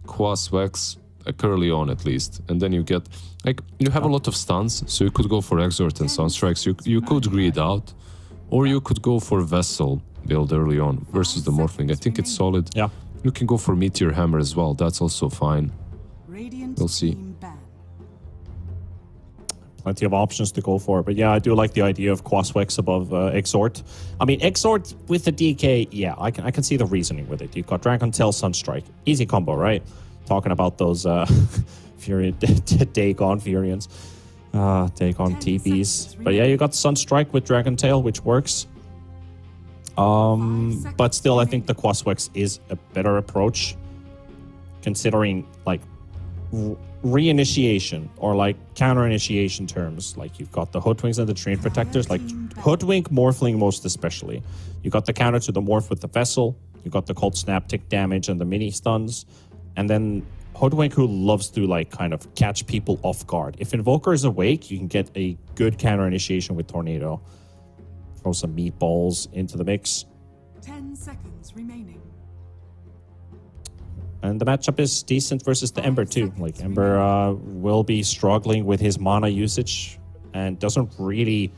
Quas Vex, like early on at least. And then you get, like, you have a lot of stuns, so you could go for Exort and Sunstrikes. You could greed out, or you could go for Vessel build early on versus the Morphling. I think it's solid. Yeah. You can go for Meteor Hammer as well. That's also fine. Radiant We'll see. team ban. Plenty of options to go for. But yeah, I do like the idea of Quaswex above Exhort. I mean, Exhort with the DK, yeah, I can see the reasoning with it. You've got Dragon Tail, Sunstrike. Easy combo, right? Talking about those Fury, Dagon Furians. Dagon TPs. But yeah, you got Sunstrike with Dragon Tail, which works. But still, I think the Quaswex is a better approach, considering like reinitiation or like counter initiation terms. Like you've got the Hoodwinks and the Train Protectors, like Hoodwink, Morphling most especially. You got the counter to the Morph with the Vessel. You got the Cold Snap tick damage and the mini stuns, and then Hoodwink, who loves to like kind of catch people off guard. If Invoker is awake, you can get a good counter initiation with Tornado. Throw some meatballs into the mix. 10 seconds remaining. And the matchup is decent versus the Ember too. Like Ember will be struggling with his mana usage and doesn't really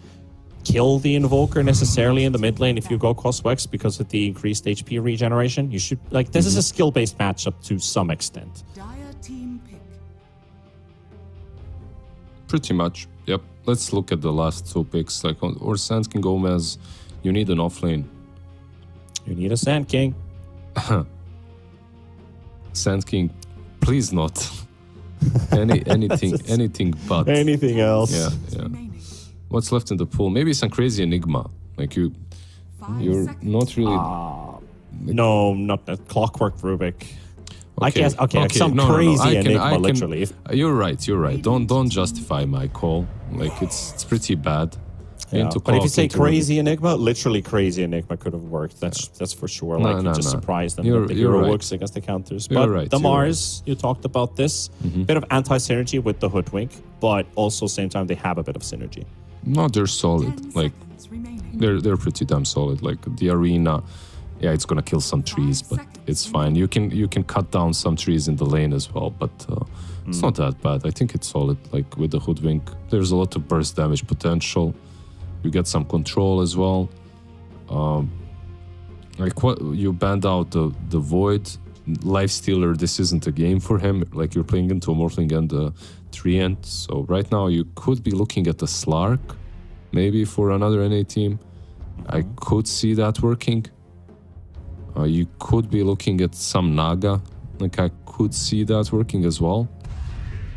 kill the Invoker necessarily in the mid lane if you go Coswex because of the increased HP regeneration. You should like this is a skill-based matchup to some extent. Dire team pick. Pretty much, yep. Let's look at the last two picks. Like or Sand King Gomez, you need an offlane. You need a Sand King. Sand King, please not. anything but Anything else. Yeah. Remaining. What's left in the pool? Maybe some crazy Enigma. Like you're not really. No, not that Clockwork Rubik. I Okay, guess like some no, crazy I can- Enigma, I can- literally. You're right. Don't justify my call. Like it's pretty bad. Yeah, Into but if you Clock, say into crazy Enigma, literally crazy Enigma could have worked. That's for sure. No, Like you no, just no. surprised them You're- that the you're hero right. works against the counters. You're But right, the you're right. Mars, you talked about this. Bit of anti-synergy with the Hoodwink, but also same time they have a bit of synergy. No, they're 10 solid. Like seconds remaining. they're pretty damn solid. Like the arena, yeah, it's gonna kill some trees, but it's fine. You can cut down some trees in the lane as well, but it's not that bad. I think it's solid. Like with the Hoodwink, there's a lot of burst damage potential. You get some control as well. Like what you banned out the Void, Lifestealer. This isn't a game for him. Like you're playing into a Morphling and a Treant. So right now you could be looking at the Slark, maybe for another NA team. I could see that working. You could be looking at some Naga. Like I could see that working as well.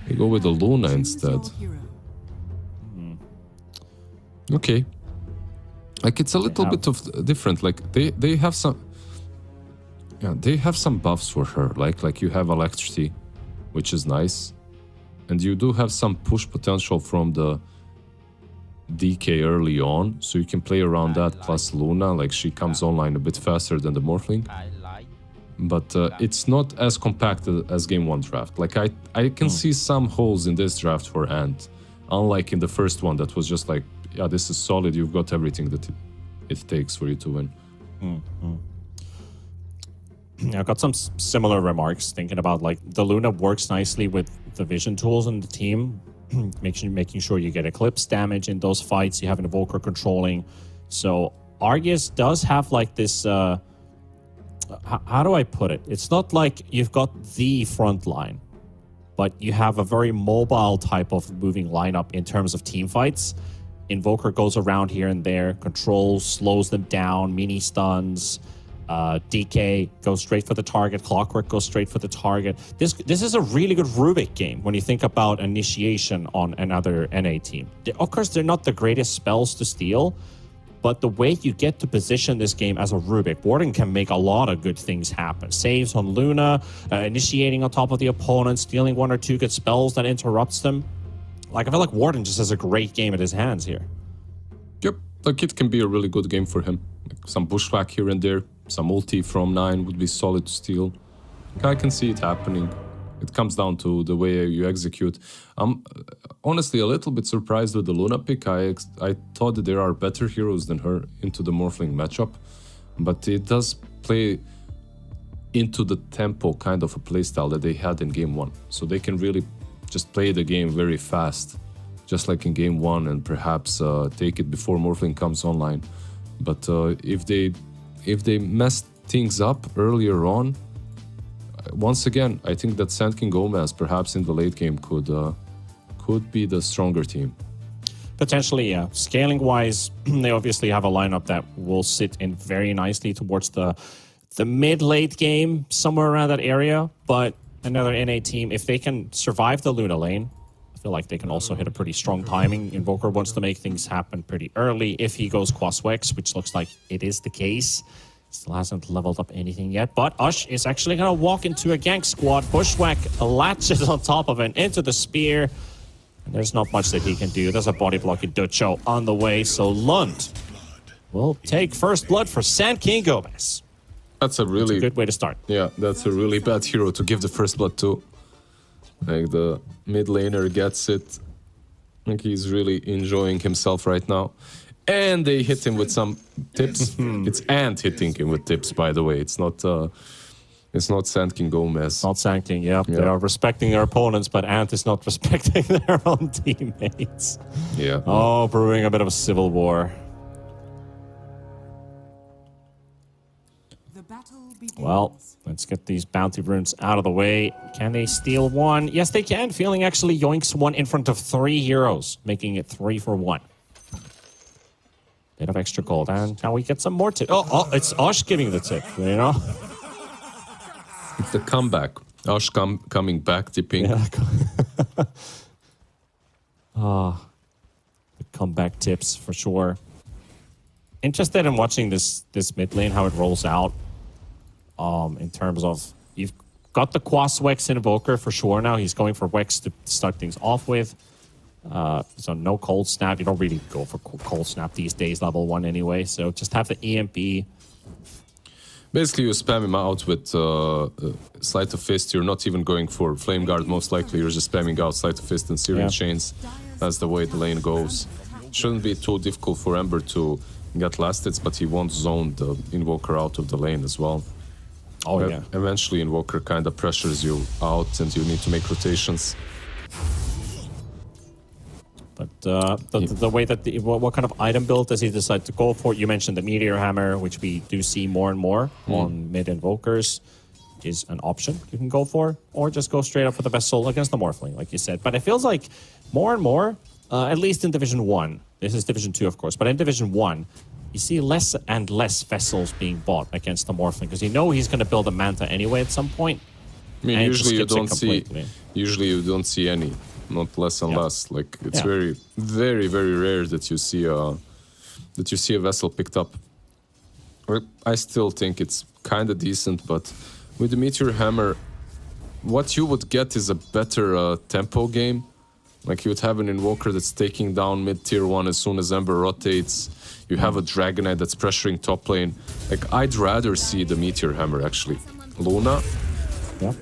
You go with the Luna Choose instead. your hero. Okay. Like it's a little bit of different. Like they have some. Yeah, they have some buffs for her. Like you have electricity, which is nice, and you do have some push potential from the DK early on, so you can play around that. Plus Luna, like she comes online a bit faster than the Morphling. But it's not as compacted as Game 1 draft. Like I can see some holes in this draft for Ant, unlike in the first one that was just like, yeah, this is solid. You've got everything that it takes for you to win. Yeah, I've got some similar remarks thinking about like the Luna works nicely with the vision tools in the team, making sure you get eclipse damage in those fights. You have an Evoker controlling. So Argus does have like this, how do I put it? It's not like you've got the front line, but you have a very mobile type of moving lineup in terms of team fights. Invoker goes around here and there, controls, slows them down, mini stuns. DK goes straight for the target. Clockwork goes straight for the target. This is a really good Rubik game when you think about initiation on another NA team. Of course, they're not the greatest spells to steal, but the way you get to position this game as a Rubik, Warden can make a lot of good things happen. Saves on Luna, initiating on top of the opponent, stealing one or two good spells that interrupts them. Like, I feel like Warden just has a great game at his hands here. Yep, like it can be a really good game for him. Like some bushwhack here and there, some ulti from 9 would be solid to steal. I can see it happening. It comes down to the way you execute. I'm honestly a little bit surprised with the Luna pick. I thought that there are better heroes than her into the Morphling matchup, but it does play into the tempo kind of a playstyle that they had in game 1. So they can really just play the game very fast, just like in game 1, and perhaps take it before Morphling comes online. But if they mess things up earlier on, once again, I think that Sand King Gomez perhaps in the late game could be the stronger team. Potentially, yeah. Scaling wise, they obviously have a lineup that will sit in very nicely towards the mid-late game, somewhere around that area. But another NA team, if they can survive the Luna lane, I feel like they can also hit a pretty strong timing. Invoker wants to make things happen pretty early. If he goes Quaswex, which looks like it is the case, still hasn't leveled up anything yet. But Ush is actually going to walk into a gank squad. Bushwhack latches on top of it into the spear. And there's not much that he can do. There's a body blocking Ducho on the way. So Lund will take first blood for Sand King Gomez. That's a really good way to start. Yeah, that's a really bad hero to give the first blood to. Like the mid laner gets it. Like he's really enjoying himself right now. And they hit him with some tips. It's Ant hitting him with tips, by the way. It's not Sand King Gomez. Not Sand King, yeah. They are respecting their opponents, but Ant is not respecting their own teammates. Yeah. Oh, brewing a bit of a civil war. The battle begins. Well, let's get these bounty runes out of the way. Can they steal one? Yes, they can. Feeling actually yoinks one in front of 3 heroes, making it 3 for 1. Bit of extra gold, and now we get some more tip. Oh, it's Osh giving the tip, you know? It's the comeback. Osh coming back, tipping. Yeah. The comeback tips for sure. Interested in watching this mid lane, how it rolls out. In terms of, you've got the Quaswex Invoker for sure now. He's going for Wex to start things off with. So no Cold Snap. You don't really go for Cold Snap these days, level 1 anyway. So just have the EMP. Basically, you spam him out with Sleight of Fist. You're not even going for Flame Guard, most likely. You're just spamming out Sleight of Fist and Searing Chains. That's the way the lane goes. Shouldn't be too difficult for Ember to get last hits, but he won't zone the Invoker out of the lane as well. Oh, yeah. Eventually, Invoker kind of pressures you out and you need to make rotations. But the way that what kind of item build does he decide to go for? You mentioned the Meteor Hammer, which we do see more and more on mid Invokers, is an option you can go for, or just go straight up for the Vessel against the Morphling, like you said. But it feels like more and more, at least in Division 1, this is Division 2, of course, but in Division 1, you see less and less Vessels being bought against the Morphling, because you know he's going to build a Manta anyway at some point. I mean, usually you don't see any. Not less and less. Like it's very, very, very rare that you see a Vessel picked up. I still think it's kind of decent, but with the Meteor Hammer, what you would get is a better tempo game. Like you would have an Invoker that's taking down mid tier 1 as soon as Ember rotates. You have a Dragonite that's pressuring top lane. Like I'd rather see the Meteor Hammer actually. Luna. Yeah.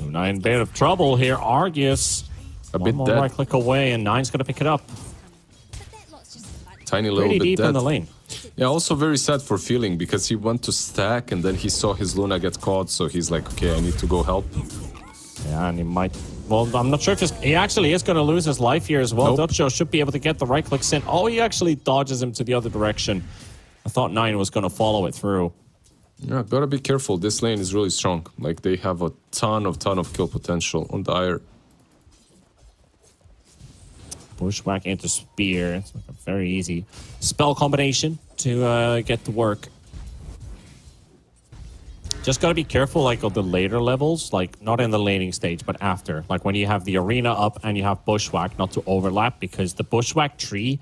Luna in a bit of trouble here. Argus. A bit more dead. right click away, and Nine's going to pick it up. Tiny little Pretty bit deep dead. in the lane. Yeah, also very sad for Feeling because he went to stack and then he saw his Luna get caught, so he's like, okay, I need to go help. Yeah, and he might... Well, I'm not sure if he actually is going to lose his life here as well. Nope. Docho should be able to get the right clicks in. Oh, he actually dodges him to the other direction. I thought 9 was going to follow it through. Yeah, gotta be careful. This lane is really strong. Like, they have a ton of kill potential on Dire. Bushwhack into Spear. It's like a very easy spell combination to get to work. Just gotta be careful, like, of the later levels, like, not in the laning stage, but after. Like, when you have the arena up and you have Bushwhack, not to overlap, because the Bushwhack tree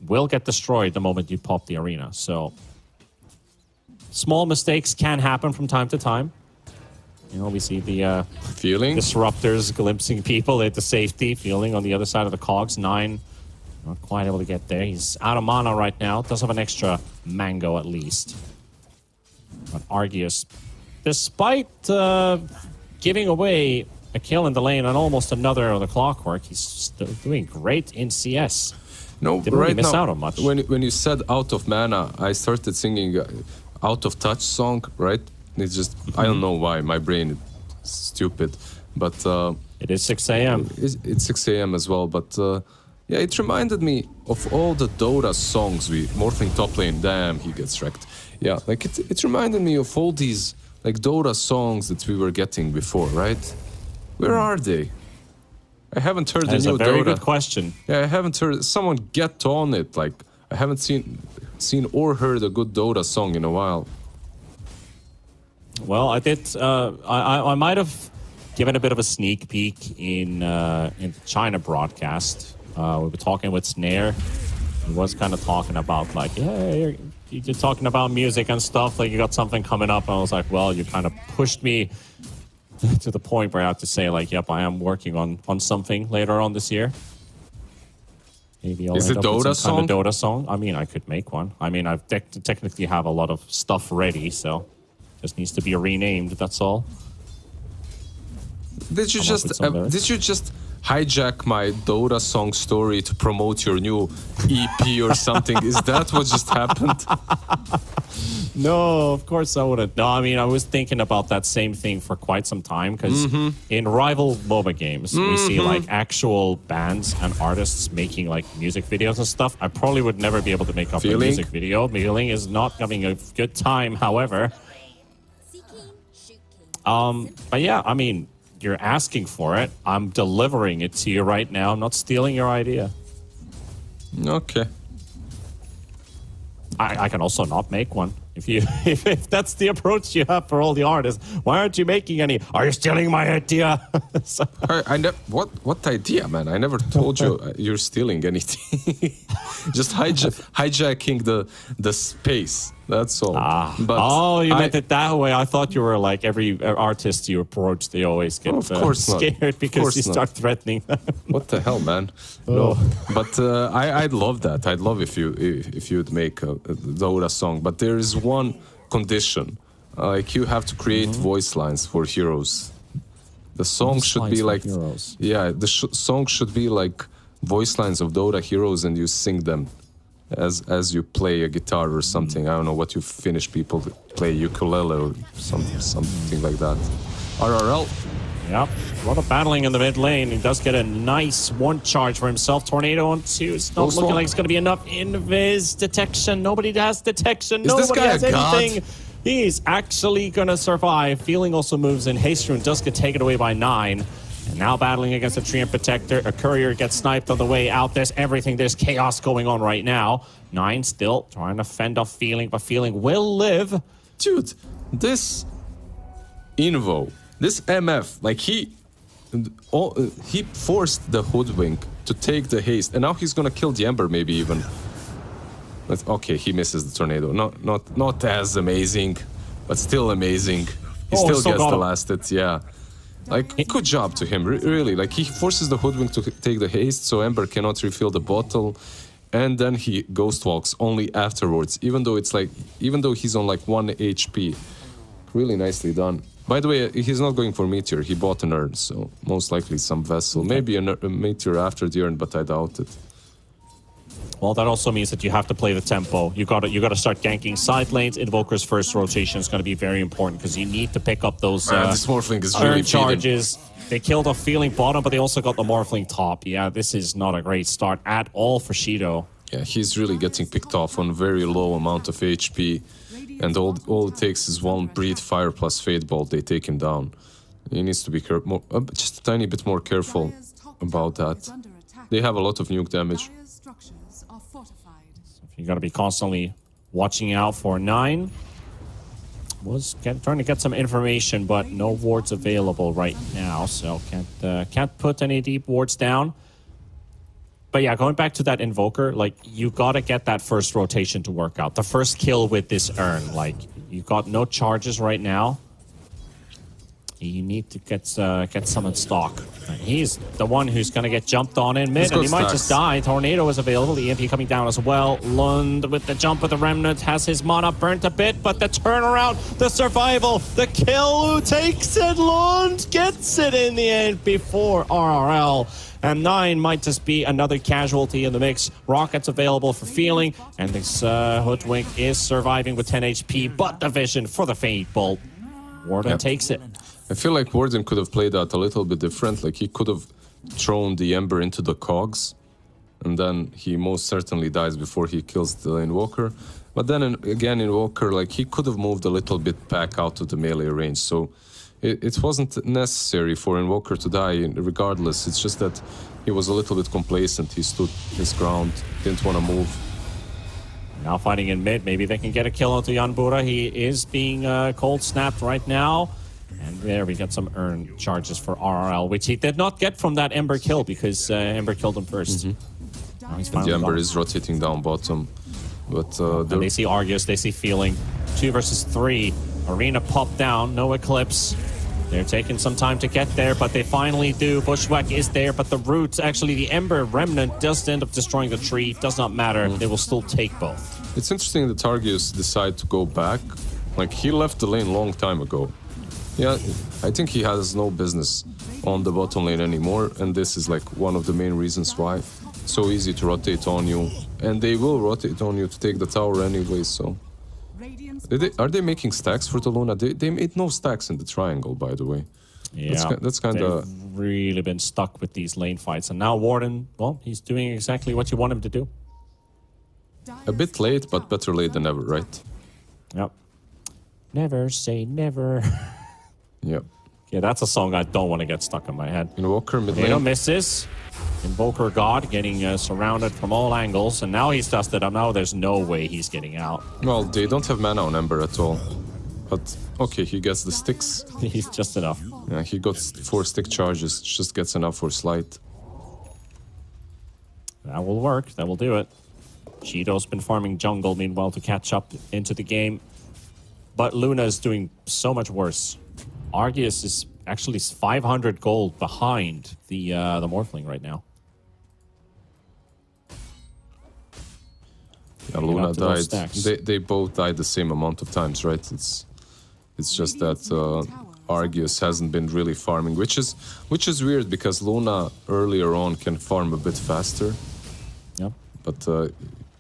will get destroyed the moment you pop the arena. So, small mistakes can happen from time to time. You know, we see the Feeling? disruptors glimpsing people into safety. Feeling on the other side of the cogs. 9, not quite able to get there. He's out of mana right now. Does have an extra mango at least. But Argius, despite giving away a kill in the lane and almost another of the clockwork, he's still doing great in CS. No, Didn't right really miss now, out on much. when you said out of mana, I started singing out of touch song, right? It's just, I don't know why, my brain is stupid, but It is 6 a.m. it's 6 a.m. as well, but yeah, it reminded me of all the Dota songs Morphling top lane, damn, he gets wrecked. Yeah, like it reminded me of all these like Dota songs that we were getting before, right? Where are they? I haven't heard That's the new a very Dota. good question. Yeah, I haven't heard someone get on it. Like I haven't seen or heard a good Dota song in a while. Well, I did. I might have given a bit of a sneak peek in the China broadcast. We were talking with Snare. He was kind of talking about like, yeah, you're talking about music and stuff. Like you got something coming up, and I was like, well, you kind of pushed me to the point where I have to say like, yep, I am working on something later on this year. Maybe I'll Is end it up with Dota some kind song? of Dota song. I mean, I could make one. I mean, I technically have a lot of stuff ready, so just needs to be renamed. That's all. Did you Come up with some lyrics. did you just hijack my Dota song story to promote your new EP or something? Is that what just happened? No, of course I wouldn't. No, I mean, I was thinking about that same thing for quite some time because in rival MOBA games, we see like actual bands and artists making like music videos and stuff. I probably would never be able to make up a Feeling? music video. Feeling is not having a good time, however. But yeah, I mean, you're asking for it. I'm delivering it to you right now. I'm not stealing your idea. Okay. I can also not make one. If that's the approach you have for all the artists, why aren't you making any? Are you stealing my idea? So- What idea, man? I never told you you're stealing anything. Just hijacking the space. That's all. But you meant it that way. I thought you were like every artist you approach, they always get Of course not. scared because course you not. start threatening them. What the hell, man? No, but I'd love that. I'd love if you'd make a Dota song. But there is one condition: like you have to create voice lines for heroes. The song Voice should lines be for like heroes. yeah, the song should be like voice lines of Dota heroes, and you sing them as you play a guitar or something. I don't know what you Finnish people play, ukulele or something like that. RRL. Yep, a lot of battling in the mid lane. He does get a nice one charge for himself. Tornado on 2. It's not Ghost looking walk. like it's going to be enough. Invis detection. Nobody has detection. Is this Nobody guy has a god? anything. He's actually going to survive. Feeling also moves in. Hastrun does get taken away by 9. And now battling against a Treant Protector. A Courier gets sniped on the way out. There's everything. There's chaos going on right now. 9 still trying to fend off Feeling, but Feeling will live. Dude, this Invo, this MF, like he forced the Hoodwink to take the haste, and now he's gonna kill the Ember maybe even. But okay, he misses the tornado. Not as amazing, but still amazing. He Oh, still still gets got the him. last hit, yeah. Like, good job to him, really. Like, he forces the Hoodwink to take the haste, so Ember cannot refill the bottle, and then he ghost walks only afterwards, even though he's on like 1 HP. Really nicely done. By the way, he's not going for Meteor, he bought an urn, so most likely some vessel. Maybe a Meteor after the urn, but I doubt it. Well, that also means that you have to play the tempo. You gotta start ganking side lanes. Invoker's first rotation is going to be very important because you need to pick up those this Morphling is really charges. They killed off Feeling bottom, but they also got the Morphling top. Yeah, this is not a great start at all for Shido. Yeah, he's really getting picked off on very low amount of HP, and all it takes is one Breathe Fire plus Fade Bolt. They take him down. He needs to be just a tiny bit more careful about that. They have a lot of nuke damage. You got to be constantly watching out for 9. Trying to get some information, but no wards available right now, so can't put any deep wards down. But yeah, going back to that Invoker, like, you got to get that first rotation to work out. The first kill with this urn, like, you got no charges right now. You need to get some in stock. He's the one who's going to get jumped on in mid, and he might just die. Tornado is available. The EMP coming down as well. Lund with the jump of the Remnant has his mana burnt a bit, but the turnaround, the survival, the kill, who takes it? Lund gets it in the end before RRL. And 9 might just be another casualty in the mix. Rockets available for Feeling, and this Hoodwink is surviving with 10 HP, but the vision for the Fade Bolt. Warden takes it. I feel like Warden could have played that a little bit different. Like, he could have thrown the Ember into the cogs, and then he most certainly dies before he kills the Invoker. But then again, Invoker, like, he could have moved a little bit back out of the melee range. So it wasn't necessary for Invoker to die regardless. It's just that he was a little bit complacent. He stood his ground, didn't want to move. Now fighting in mid, maybe they can get a kill onto Yanbura. He is being cold snapped right now. And there we got some urn charges for RRL, which he did not get from that Ember kill because Ember killed him first. Now he's the Ember is rotating down bottom. But and they see Argus, they see Feeling. 2 versus 3. Arena popped down, no Eclipse. They're taking some time to get there, but they finally do. Bushwhack is there, but the roots, actually the Ember Remnant does end up destroying the tree. Does not matter, they will still take both. It's interesting that Argus decided to go back. Like, he left the lane long time ago. Yeah, I think he has no business on the bottom lane anymore, and this is like one of the main reasons why. So easy to rotate on you, and they will rotate on you to take the tower anyway, so... Are they making stacks for the Luna? They made no stacks in the triangle, by the way. Yeah, that's kind of... They've really been stuck with these lane fights, and now Warden, well, he's doing exactly what you want him to do. A bit late, but better late than ever, right? Yep. Never say never. Yep. Yeah, that's a song I don't want to get stuck in my head. Invoker mid lane. Misses. Invoker God getting surrounded from all angles, and now he's dusted up. Now there's no way he's getting out. Well, they don't have mana on Ember at all. But, okay, he gets the sticks. He's just enough. Yeah, he got 4 stick charges. Just gets enough for Slight. That will work. That will do it. Cheeto's been farming jungle, meanwhile, to catch up into the game. But Luna is doing so much worse. Argus is actually 500 gold behind the Morphling right now. Yeah, Luna died. They both died the same amount of times, right? It's just that Argus hasn't been really farming, which is weird because Luna earlier on can farm a bit faster. Yep. But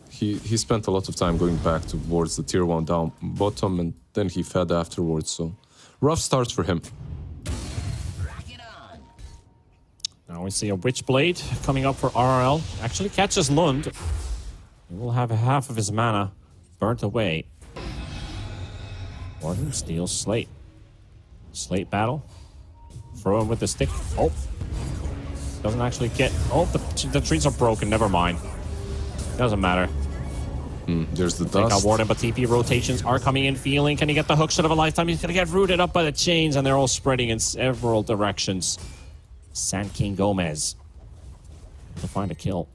he spent a lot of time going back towards the tier 1 down bottom, and then he fed afterwards. So rough start for him. Now we see a Witchblade coming up for RRL. Actually catches Lund. He will have half of his mana burnt away. Warden steals Slate. Slate battle. Throw him with the stick. Oh. Doesn't actually get... Oh, the trees are broken. Never mind. Doesn't matter. There's the Take out dust. Warden, but TP rotations are coming in. Feeling. Can he get the hookshot of a lifetime? He's going to get rooted up by the chains, and they're all spreading in several directions. Sand King Gomez to find a kill.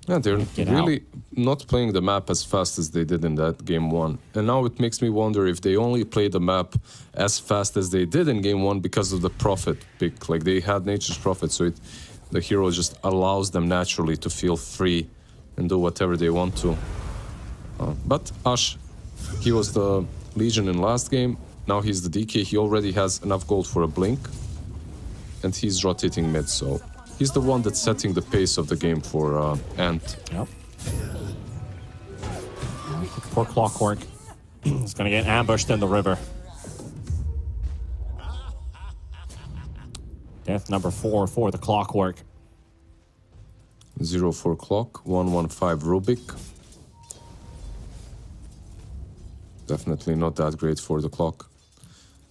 Yeah, they're really not playing the map as fast as they did in that game 1. And now it makes me wonder if they only play the map as fast as they did in game 1 because of the Prophet pick. Like, they had Nature's Prophet, so the hero just allows them naturally to feel free and do whatever they want to. But Ash, he was the Legion in last game. Now he's the DK. He already has enough gold for a blink. And he's rotating mid, so he's the one that's setting the pace of the game for Ant. Yep. Poor Clockwork. He's gonna get ambushed in the river. Death number 4 for the Clockwork. 0-4 clock, 1-1-5 Rubik. Definitely not that great for the clock.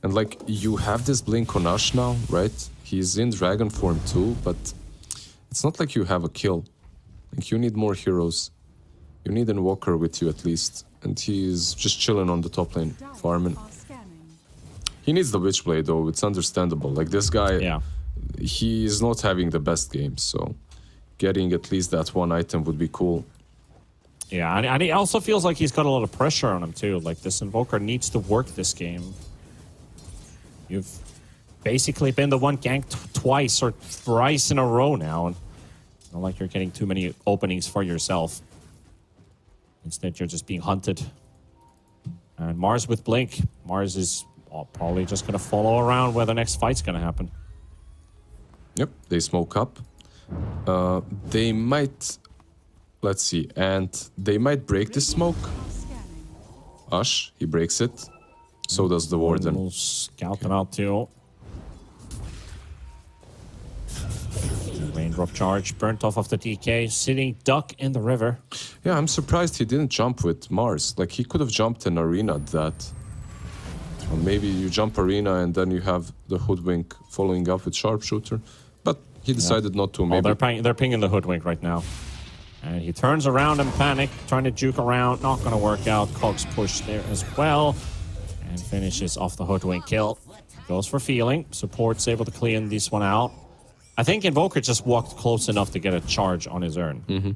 And like, you have this Blink on Ash now, right? He's in dragon form too, but it's not like you have a kill. Like, you need more heroes. You need an Invoker with you at least. And he's just chilling on the top lane, farming. He needs the Witchblade though, it's understandable. Like, this guy, Yeah. he is not having the best games, so getting at least that one item would be cool. Yeah, and he also feels like he's got a lot of pressure on him too. Like, this Invoker needs to work this game. You've basically been the one ganked twice or thrice in a row now. And it's not like you're getting too many openings for yourself. Instead, you're just being hunted. And Mars with Blink. Mars is probably just going to follow around where the next fight's going to happen. Yep, they smoke up. They might... Let's see, and they might break this smoke. Ash, he breaks it. So does the Warden. We'll scout them out too. Raindrop charge burnt off of the DK, sitting duck in the river. Yeah, I'm surprised he didn't jump with Mars. Like, he could have jumped in Arena at that. Or maybe you jump Arena and then you have the Hoodwink following up with Sharpshooter. But he decided not to, maybe. Oh, they're pinging the Hoodwink right now. And he turns around in panic, trying to juke around. Not going to work out. Cogs push there as well. And finishes off the Hoodwink kill. Goes for feeling. Support's able to clean this one out. I think Invoker just walked close enough to get a charge on his urn. Mm-hmm.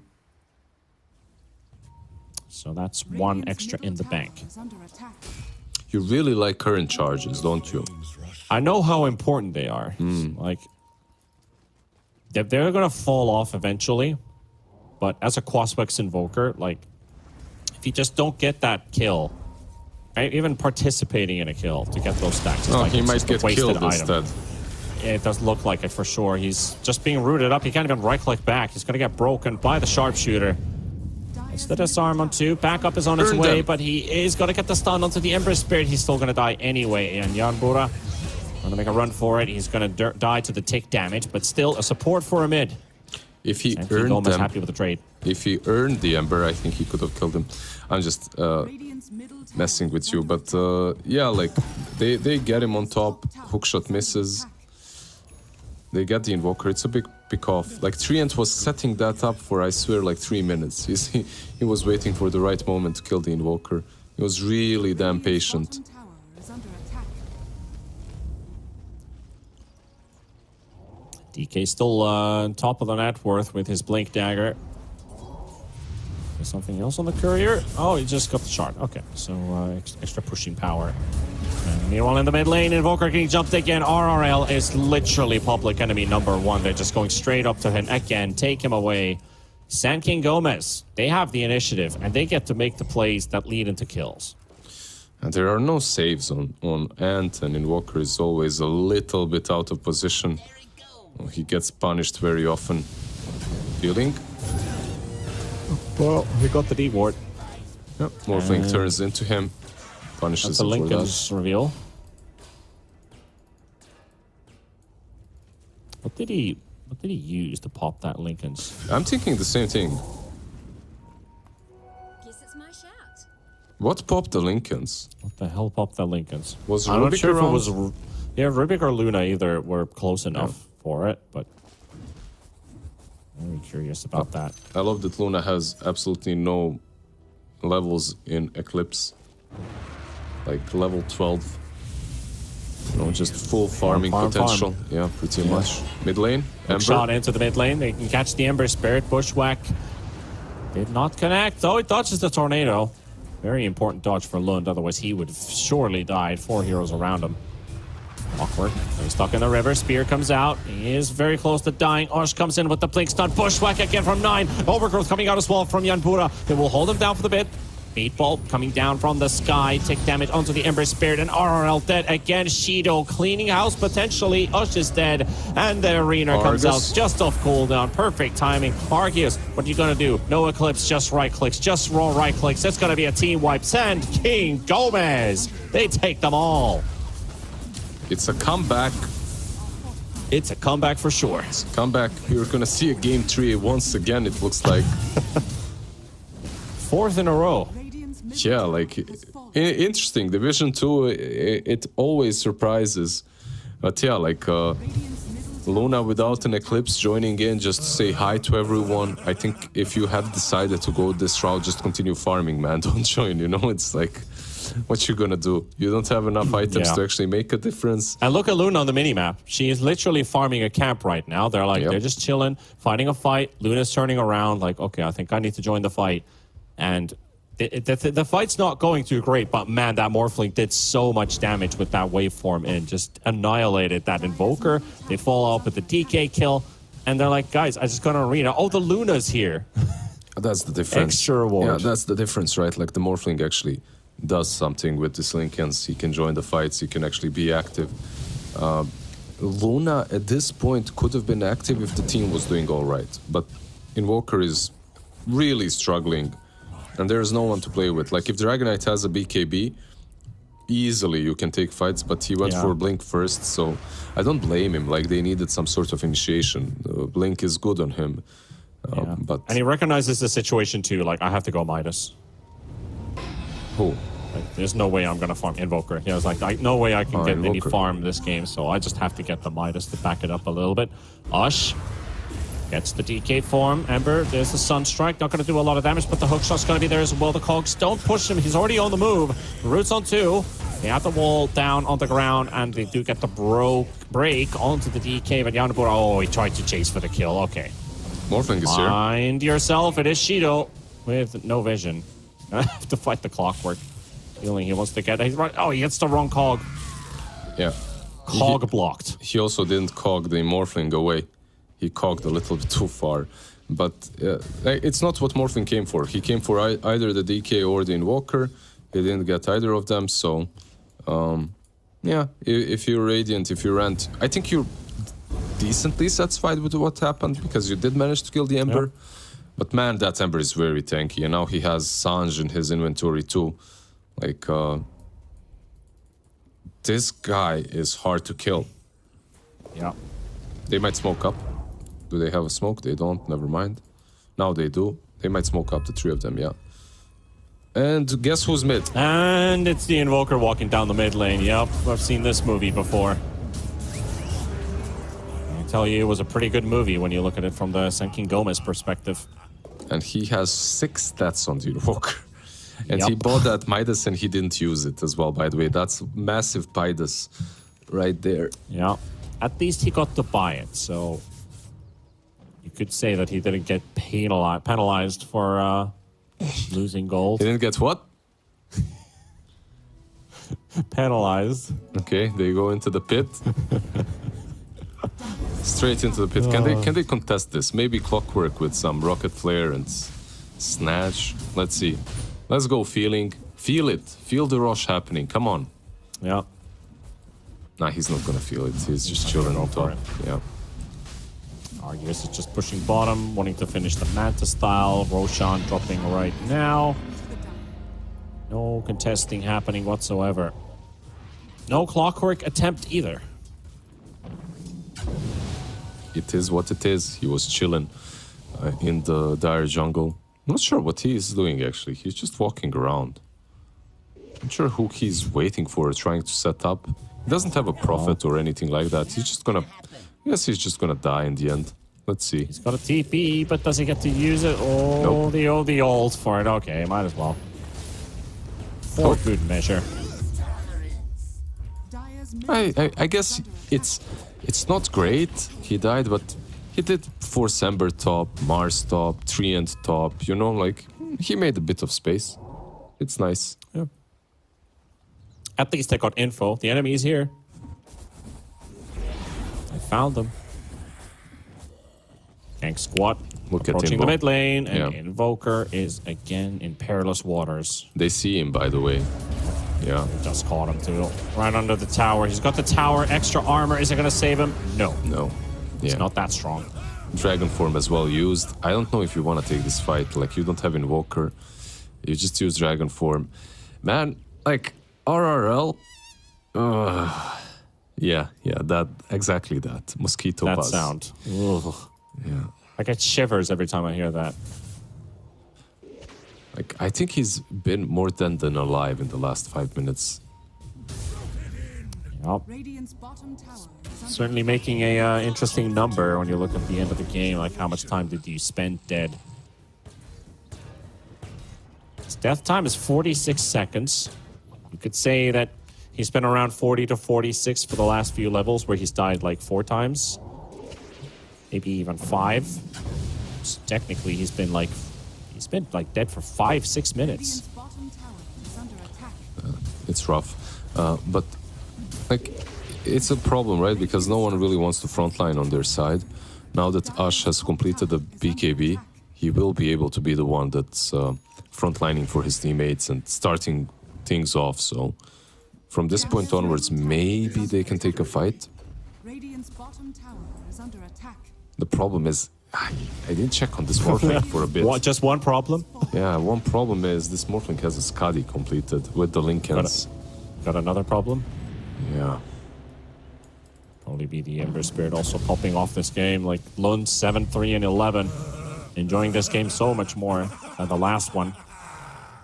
So that's one extra in the bank. You really like current charges, don't you? I know how important they are. Like, they're going to fall off eventually. But as a Quaswex Invoker, like, if you just don't get that kill, right, even participating in a kill to get those stacks, Oh, like, he it's might just a get wasted killed item. instead. It does look like it for sure. He's just being rooted up. He can't even right-click back. He's going to get broken by the Sharpshooter. It's the disarm on 2. Backup is on its Burn way, them. but he is going to get the stun onto the Ember Spirit. He's still going to die anyway. And Yanbura going to make a run for it. He's going to die to the tick damage, but still a support for a mid. If he And earned Gomez them, happy with the trade. if he earned the Ember, I think he could have killed him. I'm just messing with you, but yeah, like, they get him on top. Hookshot misses. They get the Invoker. It's a big pick off. Like, Treant was setting that up for, I swear, like 3 minutes. He was waiting for the right moment to kill the Invoker. He was really damn patient. DK still on top of the net worth with his Blink Dagger. There's something else on the courier? Oh, he just got the shard. Okay, so extra pushing power. And meanwhile, in the mid lane, Invoker getting jumped again. RRL is literally public enemy number 1. They're just going straight up to him again. Take him away. Sand King Gomez, they have the initiative, and they get to make the plays that lead into kills. And there are no saves on Ant, and Invoker is always a little bit out of position. He gets punished very often. Healing. Well, he got the D ward. Yep. Morphling turns into him. Punishes That's the him for that. Lincoln's reveal. What did he use to pop that Lincoln's? I'm thinking the same thing. Guess it's my shout. What popped the Lincolns? What the hell popped that Lincoln's? Was I'm not Rubik sure if it around? was... Yeah, Rubik or Luna either were close enough for it, but... I'm very curious about that. I love that Luna has absolutely no levels in Eclipse. Like level 12. You know, just full farming farm. potential. Yeah, pretty much. Mid lane, Ember. Shot into the mid lane. They can catch the Ember Spirit. Bushwhack did not connect. Oh, he dodges the tornado. Very important dodge for Lund. Otherwise, he would have surely died. 4 heroes around him. Awkward. He's stuck in the river. Spear comes out. He is very close to dying. Osh comes in with the blink stun. Bushwhack again from 9. Overgrowth coming out as well from Yanbura. They will hold him down for the bit. Meatball coming down from the sky, take damage onto the Ember Spirit, and RRL dead again. Shido cleaning house potentially. Ush is dead, and the Arena comes out just off cooldown. Perfect timing. Arceus, what are you gonna do? No Eclipse, just right clicks, just raw right clicks. It's gonna be a team wipe. Sand King Gomez. They take them all. It's a comeback. It's a comeback for sure. It's a comeback. We're gonna see a game 3 once again, it looks like. Fourth in a row. Yeah, like, interesting. Division 2, it always surprises. But yeah, like, Luna without an Eclipse joining in just to say hi to everyone. I think if you have decided to go this route, just continue farming, man. Don't join, you know? It's like, what you gonna do? You don't have enough items to actually make a difference. And look at Luna on the minimap. She is literally farming a camp right now. They're like, they're just chilling, fighting a fight. Luna's turning around like, okay, I think I need to join the fight. And the fight's not going too great, but man, that Morphling did so much damage with that waveform and just annihilated that Invoker. They follow up with the DK kill, and they're like, guys, I just got an Arena. Oh, the Luna's here. That's the difference. Extra reward. Yeah, that's the difference, right? Like the Morphling actually does something with this Linkens. He can join the fights, he can actually be active. Luna at this point could have been active if the team was doing all right, but Invoker is really struggling. And there is no one to play with. Like, if Dragonite has a BKB, easily you can take fights, but he went for Blink first, so I don't blame him. Like, they needed some sort of initiation. Blink is good on him. But And he recognizes the situation too, like, I have to go Midas. Who? Like, there's no way I'm going to farm Invoker. He was like, no way I can get any farm this game, so I just have to get the Midas to back it up a little bit. Ush gets the DK form. Ember, there's the Sunstrike. Not going to do a lot of damage, but the hookshot's going to be there as well. The Cogs don't push him. He's already on the move. Roots on 2. They have the wall down on the ground, and they do get the break onto the DK. But Yanabura, oh, he tried to chase for the kill. Okay. Morphling is here. Mind yourself. It is Shido with no vision. I have to fight the Clockwork. Feeling he wants to get. He's right. Oh, he hits the wrong Cog. Yeah. Cog blocked. He also didn't Cog the Morphling away. He cogged a little bit too far. But it's not what Morphling came for. He came for either the DK or the Invoker. He didn't get either of them, so... yeah, if you're Radiant, if you Rant, I think you're decently satisfied with what happened, because you did manage to kill the Ember. Yep. But man, that Ember is very tanky, and now he has Sange in his inventory too. Like, this guy is hard to kill. Yeah. They might smoke up. Do they have a smoke? They don't, never mind. Now they do. They might smoke up, the 3 of them, yeah. And guess who's mid? And it's the Invoker walking down the mid lane. Yep, I've seen this movie before. I tell you, it was a pretty good movie when you look at it from the Senkin Gomez perspective. And he has 6 stats on the Invoker. And he bought that Midas and he didn't use it as well, by the way. That's massive Midas right there. Yeah. At least he got to buy it, so... You could say that he didn't get penalized for losing gold. He didn't get what? Penalized. Okay, they go into the pit. Straight into the pit. Can they contest this? Maybe Clockwork with some Rocket Flare and Snatch. Let's see. Let's go feeling. Feel it. Feel the rush happening. Come on. Yeah. Nah, he's not gonna feel it. He's just chilling on top. Yeah. Arceus is just pushing bottom, wanting to finish the Manta style. Roshan dropping right now. No contesting happening whatsoever. No Clockwork attempt either. It is what it is. He was chilling in the dire jungle. Not sure what he is doing actually. He's just walking around. Not sure who he's waiting for, trying to set up. He doesn't have a prophet or anything like that. He's just gonna... I guess he's just gonna die in the end. Let's see. He's got a TP, but does he get to use it? Oh, nope. the ult for it. Okay, might as well. For good measure. I guess it's not great. He died, but he did force Ember top, Mars top, Treant top. You know, like he made a bit of space. It's nice. Yeah. At least they got info. The enemy is here. I found them. Tank squad Look at approaching the Invo. mid lane, and Yeah. Invoker is again in perilous waters. They see him, by the way. Yeah. Just caught him too. Right under the tower. He's got the tower, extra armor. Is it going to save him? No. No. It's Yeah. not that strong. Dragon form as well used. I don't know if you want to take this fight. Like, you don't have Invoker. You just use Dragon form. Man, like, RRL. Yeah, that, exactly that. Mosquito That buzz. sound. Ugh. Yeah. I get shivers every time I hear that. Like, I think he's been more dead than alive in the last 5 minutes. Yep. Radiant's bottom tower is under Certainly making a interesting number when you look at the end of the game. Like, how much time did you spend dead? His death time is 46 seconds. You could say that he's been around 40 to 46 for the last few levels, where he's died like 4 times. Maybe even 5. So technically, he's been like dead for 5-6 minutes. Radiant's bottom tower is under attack. It's rough. But, like, it's a problem, right? Because no one really wants to frontline on their side. Now that Ash has completed the BKB, he will be able to be the one that's frontlining for his teammates and starting things off. So, from this point onwards, maybe they can take a fight. Radiant's bottom tower is under attack. The problem is, I didn't check on this Morphling for a bit. What, just one problem? Yeah, one problem is this Morphling has a Skadi completed with the Lincolns. Got another problem? Yeah. Probably be the Ember Spirit also popping off this game. Like, Lund 7-3 and 11. Enjoying this game so much more than the last one.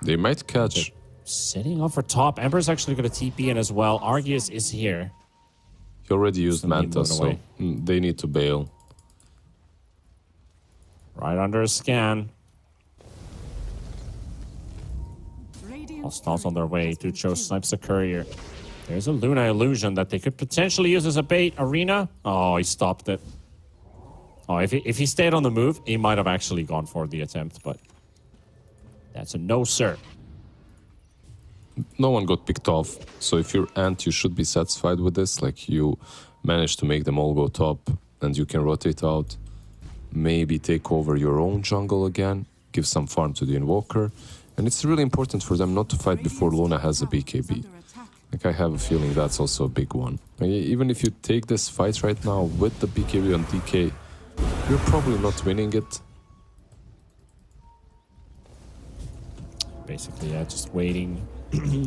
They might catch. Sitting up for top. Ember's actually going to TP in as well. Arceus is here. He already used Somebody Manta, moved so away. they need to bail. Right under a scan. Radiant's Hostiles on their turret way. has been Ducho killed. snipes the courier. There's a Luna illusion that they could potentially use as a bait. Arena. Oh, he stopped it. Oh, if he stayed on the move, he might have actually gone for the attempt, but that's a no, sir. No one got picked off, so if you're Ant, you should be satisfied with this. Like, you managed to make them all go top, and you can rotate out. Maybe take over your own jungle again, give some farm to the Invoker. And it's really important for them not to fight before Luna has a BKB. Under attack. Like, I have a feeling that's also a big one. Like, even if you take this fight right now with the BKB on DK, you're probably not winning it. Basically, yeah, just waiting.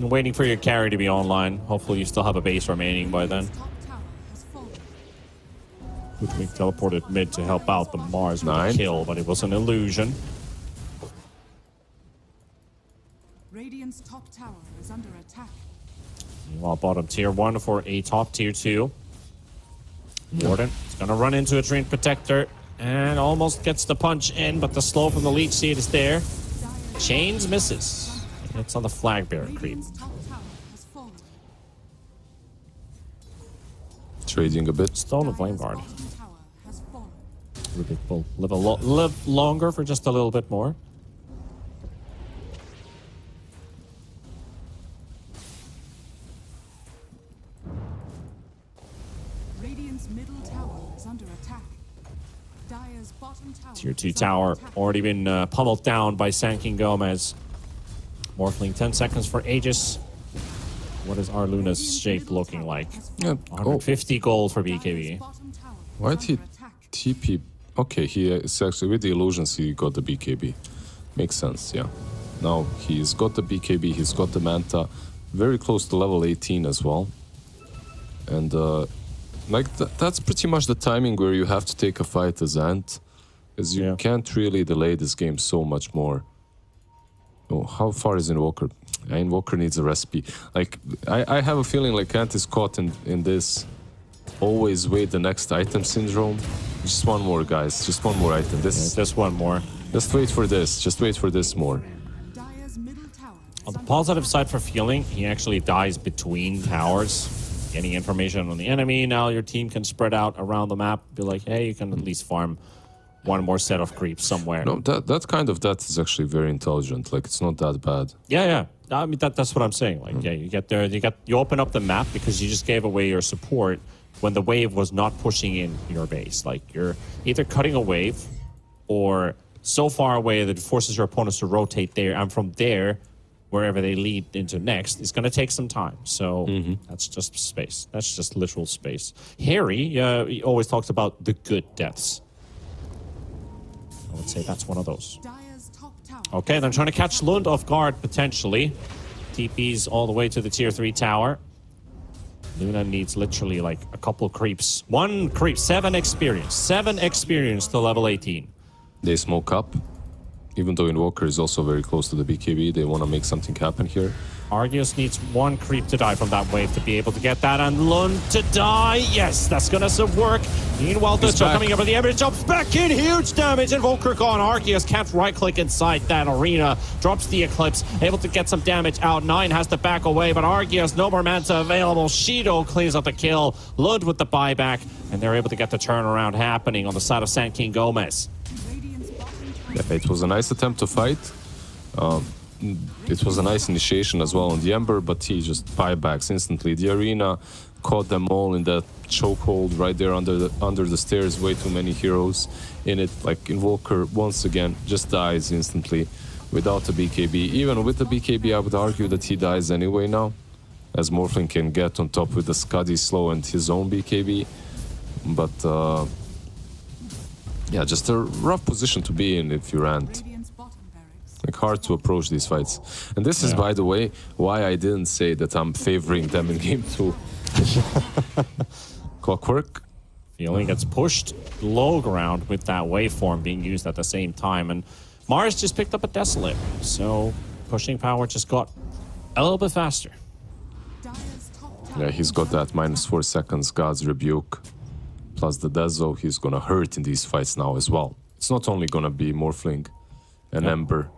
Waiting for your carry to be online. Hopefully you still have a base remaining by then. Top tower has fallen. Ludwig teleported mid to help out the Mars with a Nine. kill, but it was an illusion. Radiant's top tower is under attack. Meanwhile, bottom tier 1 for a top tier 2. Warden is going to run into a Treant Protector and almost gets the punch in, but the slow from the Leech Seed is there. Chains misses. It's on the Flag Bearer creep. Radiant's top tower has fallen. Trading a bit. Stone of Dire's Blameguard. bottom tower has fallen. Rubik will live longer for just a little bit more. Radiant's middle tower is under attack. Dire's bottom tower. Tier 2 is under tower attack. already been pummeled down by Sanking Gomez. Morphling 10 seconds for Aegis. What is our Luna's Radiant's shape middle looking tower like? has Yeah. fallen. Oh, 150 gold for Dire's BKB. bottom tower is why'd he under attack. TP? Okay, he is actually with the illusions. He got the BKB. Makes sense. Yeah. Now he's got the BKB. He's got the Manta. Very close to level 18 as well. And like that's pretty much the timing where you have to take a fight as Ant, because you Yeah. can't really delay this game so much more. Oh, how far is Invoker? Invoker needs a recipe. Like I have a feeling like Ant is caught in this always wait the next item syndrome. Just one more, guys. Just one more item. This. Just one more. Just wait for this. Just wait for this more. Dire's middle tower is On the under positive side for Fueling, he actually dies between towers. Getting information on the enemy. Now your team can spread out around the map. Be like, hey, you can at least farm one more set of creeps somewhere. No, that is actually very intelligent. Like, it's not that bad. Yeah. I mean, that's what I'm saying. Like, yeah, you get there, you open up the map because you just gave away your support when the wave was not pushing in your base. Like, you're either cutting a wave or so far away that it forces your opponents to rotate there, and from there, wherever they lead into next, it's going to take some time. So that's just space. That's just literal space. Harry he always talks about the good deaths. I would say that's one of those. Dire's top tower. Okay, they're trying to catch Lund off guard, potentially. TP's all the way to the tier 3 tower. Luna needs literally like a couple of creeps. One creep, 7 experience. 7 experience to level 18. They smoke up. Even though Invoker is also very close to the BKB, they want to make something happen here. Argios needs 1 creep to die from that wave to be able to get that, and Lund to die. Yes, that's gonna work. Meanwhile, Dutcho coming up with the Ember jumps back in. Huge damage. Invoker gone. Argios can't right-click inside that arena. Drops the Eclipse. Able to get some damage out. 9 has to back away, but Argios, no more Manta available. Shido cleans up the kill. Lund with the buyback, and they're able to get the turnaround happening on the side of Sand King Gomez. Radiant's bottom tower. Yeah, it was a nice attempt to fight. It was a nice initiation as well on the Ember, but he just buybacks instantly. The arena caught them all in that chokehold right there under the stairs. Way too many heroes in it. Like Invoker once again just dies instantly without the BKB. Even with the BKB, I would argue that he dies anyway now, as Morphling can get on top with the Scuddy slow and his own BKB. But yeah, just a rough position to be in if you're Ant. Radiant's bottom barracks. Like hard to approach these fights. And this is, by the way, why I didn't say that I'm favoring them in game 2. Clockwork. Feeling gets pushed low ground with that waveform being used at the same time, and Mars just picked up a Desolate, so pushing power just got a little bit faster. Dire's top tower. Yeah, he's got that -4 seconds God's Rebuke. Plus the Dezo, he's gonna hurt in these fights now as well. It's not only gonna be Morphling and Ember.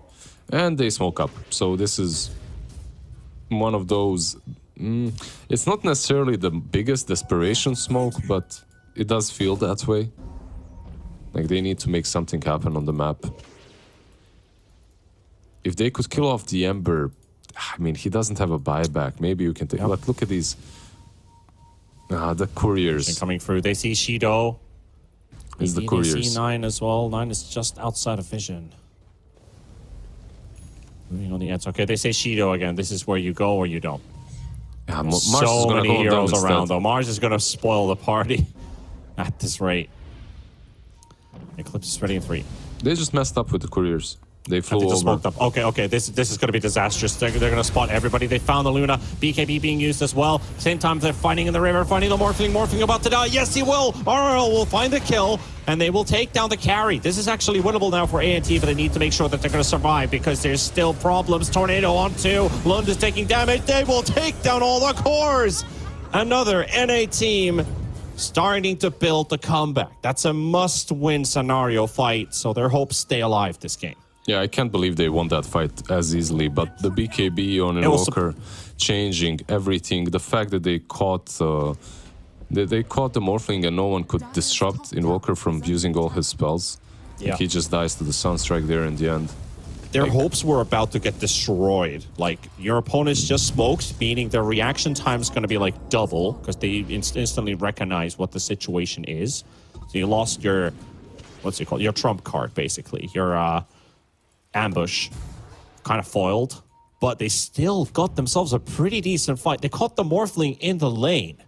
And they smoke up. So this is one of those... it's not necessarily the biggest desperation smoke, but it does feel that way. Like they need to make something happen on the map. If they could kill off the Ember, I mean, he doesn't have a buyback. Maybe you can take... But look at these... the couriers. Coming through, they see Shido. It's the They couriers. see 9 as well. 9 is just outside of vision. Moving on the edge. Okay, they say Shido again. This is where you go or you don't. Yeah, Mars is So gonna many go heroes down around, instead. though. Mars is going to spoil the party at this rate. Eclipse is ready in 3. They just messed up with the couriers. They flew They just over. smoked up. Okay. This is going to be disastrous. They're going to spot everybody. They found the Luna. BKB being used as well. Same time they're fighting in the river, finding the Morphling. Morphling about to die. Yes, he will. RL will find the kill, and they will take down the carry. This is actually winnable now for A&T, but they need to make sure that they're going to survive because there's still problems. Tornado on 2. Lund is taking damage. They will take down all the cores. Another NA team starting to build the comeback. That's a must-win scenario fight, so their hopes stay alive this game. Yeah, I can't believe they won that fight as easily, but the BKB on was Invoker changing everything. The fact that they caught they caught the Morphling and no one could disrupt Invoker from using all his spells. Yeah. Like he just dies to the Sunstrike there in the end. Their hopes were about to get destroyed. Like, your opponents just smoked, meaning their reaction time is going to be like double because they instantly recognize what the situation is. So you lost your, what's it called? Your trump card, basically. Your ambush kind of foiled, but they still got themselves a pretty decent fight. They caught the Morphling in the lane.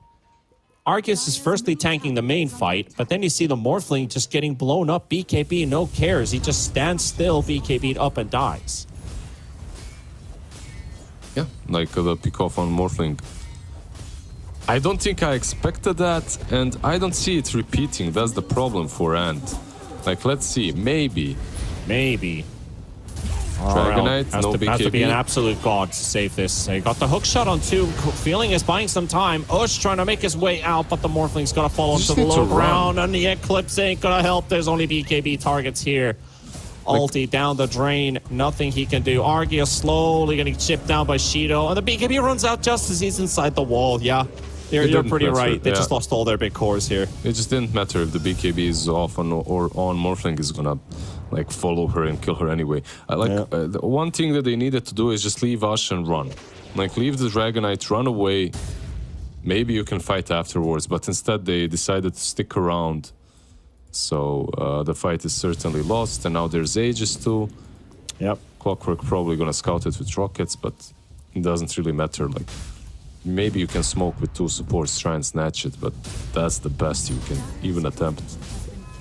Argus is firstly tanking the main fight, but then you see the Morphling just getting blown up. BKB, no cares. He just stands still, BKB'd up and dies. Yeah, like the pick off on Morphling. I don't think I expected that, and I don't see it repeating. That's the problem for Ant. Like, let's see, maybe. Dragonite, has no to be an BKB. absolute god to save this. He got the hook shot on 2. Feeling is buying some time. Ush trying to make his way out, but the Morphling's gonna fall onto just the need to low ground, run. and the Eclipse ain't gonna help. There's only BKB targets here. Ulti down the drain, nothing he can do. Argia slowly getting chipped down by Shido, and the BKB runs out just as he's inside the wall. Yeah, you're didn't pretty matter, right. They yeah. just lost all their big cores here. It just didn't matter if the BKB is off or on. Morphling is gonna like follow her and kill her anyway. The one thing that they needed to do is just leave Ash and run. Like leave the Dragonite, run away. Maybe you can fight afterwards, but instead they decided to stick around. So the fight is certainly lost, and now there's Aegis too. Yep. Clockwork probably gonna scout it with rockets, but it doesn't really matter. Like, maybe you can smoke with 2 supports, try and snatch it, but that's the best you can even attempt.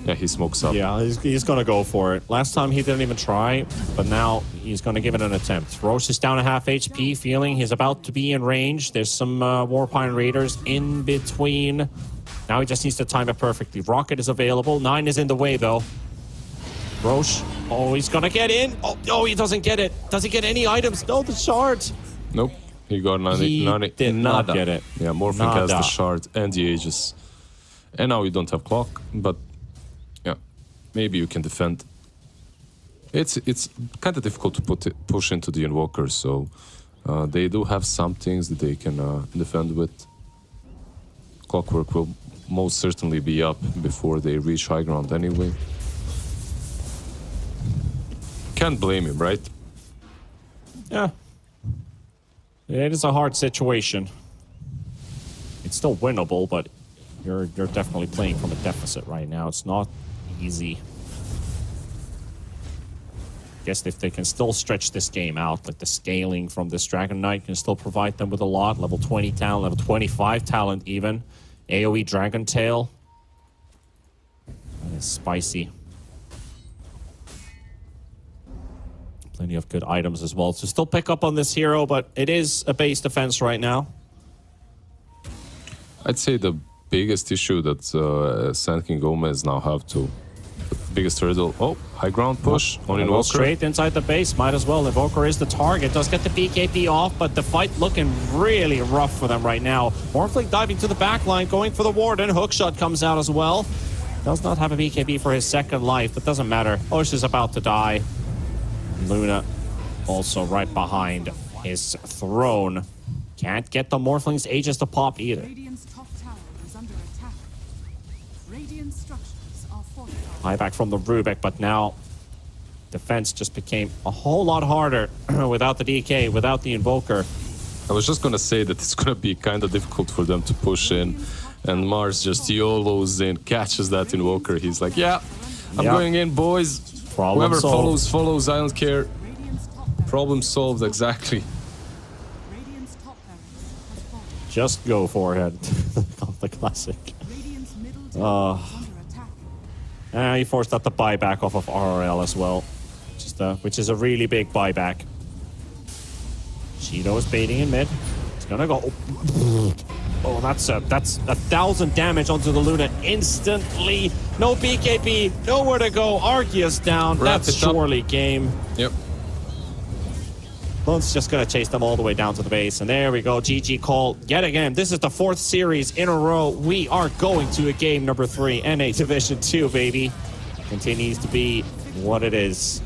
Yeah, he smokes up. Yeah, he's going to go for it. Last time he didn't even try, but now he's going to give it an attempt. Roche is down a half HP, feeling he's about to be in range. There's some Warpine Raiders in between. Now he just needs to time it perfectly. Rocket is available. 9 is in the way, though. Roche, oh, he's going to get in. Oh, he doesn't get it. Does he get any items? No, the shards. Nope. He got He did not get it. Yeah, Morphling has the shard and the Aegis. And now you don't have clock, but yeah, maybe you can defend. It's kind of difficult to push into the Invoker, so they do have some things that they can defend with. Clockwork will most certainly be up before they reach high ground anyway. Can't blame him, right? Yeah. It is a hard situation. It's still winnable, but you're definitely playing from a deficit right now. It's not easy. Guess if they can still stretch this game out, like the scaling from this Dragon Knight can still provide them with a lot. Level 20 talent, level 25 talent even. AoE Dragon Tail. That is spicy. Plenty of good items as well to still pick up on this hero, but it is a base defense right now. I'd say the biggest issue that Sand King Gomez now have to... The biggest hurdle... Oh, high ground push on Invoker. Straight inside the base, might as well. Invoker is the target, does get the BKB off, but the fight looking really rough for them right now. Morphling diving to the back line, going for the Warden. Hookshot comes out as well. Does not have a BKB for his second life, but doesn't matter. Osh is about to die. Luna also right behind his throne. Can't get the Morphling's Aegis to pop either. Radiant's top tower is under attack. Radiant structures are fortified. High back from the Rubik, but now defense just became a whole lot harder without the DK, without the Invoker. I was just gonna say that it's gonna be kind of difficult for them to push in, and Mars just YOLOs in, catches that Invoker. He's like, yeah, I'm going in, boys. Problem Whoever solved. follows, I don't care. Radiant's top barracks. Problem solved, exactly. Radiant's top barracks has fallen. Just go for it. The classic. Radiant's middle tower is under attack. He forced out the buyback off of RRL as well, which is a really big buyback. Shido is baiting in mid. It's gonna go. Oh, that's 1,000 damage onto the Luna instantly. No BKB, nowhere to go. Arceus down. Wrap That's it up. surely game. Yep. Lunt's just gonna chase them all the way down to the base, and there we go. GG call yet again. This is the 4th series in a row. We are going to a game number 3, NA Division 2, baby. Continues to be what it is.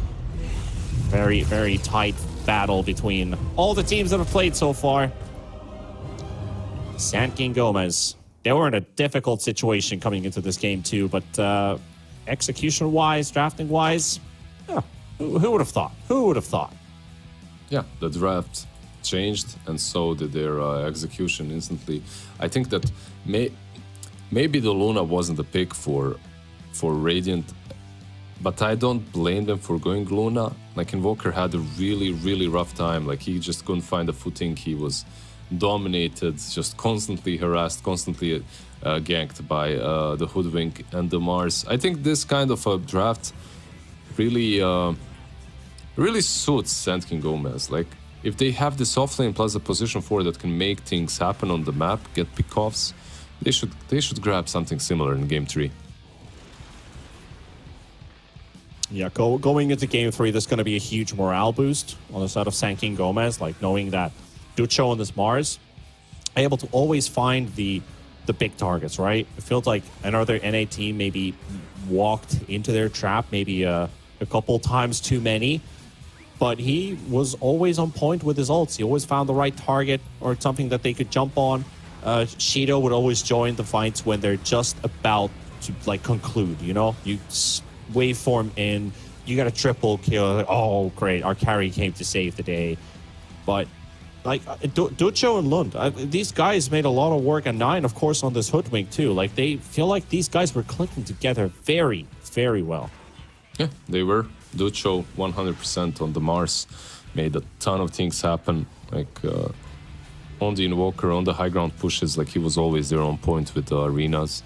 Very, very tight battle between all the teams that have played so far. Sand King Gomez. They were in a difficult situation coming into this game too, but execution-wise, drafting-wise, yeah, who would have thought? Who would have thought? Yeah, the draft changed, and so did their execution instantly. I think that maybe the Luna wasn't the pick for Radiant, but I don't blame them for going Luna. Like, Invoker had a really, really rough time. Like, he just couldn't find a footing. He was dominated, just constantly harassed, constantly ganked by the Hoodwink and the Mars. I think this kind of a draft really suits Sand King Gomez. Like, if they have this offlane plus a position 4 that can make things happen on the map, get pickoffs, they should grab something similar in game 3. Yeah, going into game 3, there's going to be a huge morale boost on the side of Sand King Gomez, like knowing that Ducho and this Mars are able to always find the big targets, right? It feels like another NA team maybe walked into their trap maybe a couple times too many, but he was always on point with his ults. He always found the right target or something that they could jump on. Shido would always join the fights when they're just about to like conclude, you know? You waveform in, you got a triple kill, like, oh great, our carry came to save the day. But like Ducho and Lund, these guys made a lot of work, and Nine, of course, on this Hoodwink too. Like, they feel like these guys were clicking together very, very well. Yeah, they were. Ducho 100% on the Mars made a ton of things happen. Like on the Invoker, on the high ground pushes, like he was always there on point with the arenas.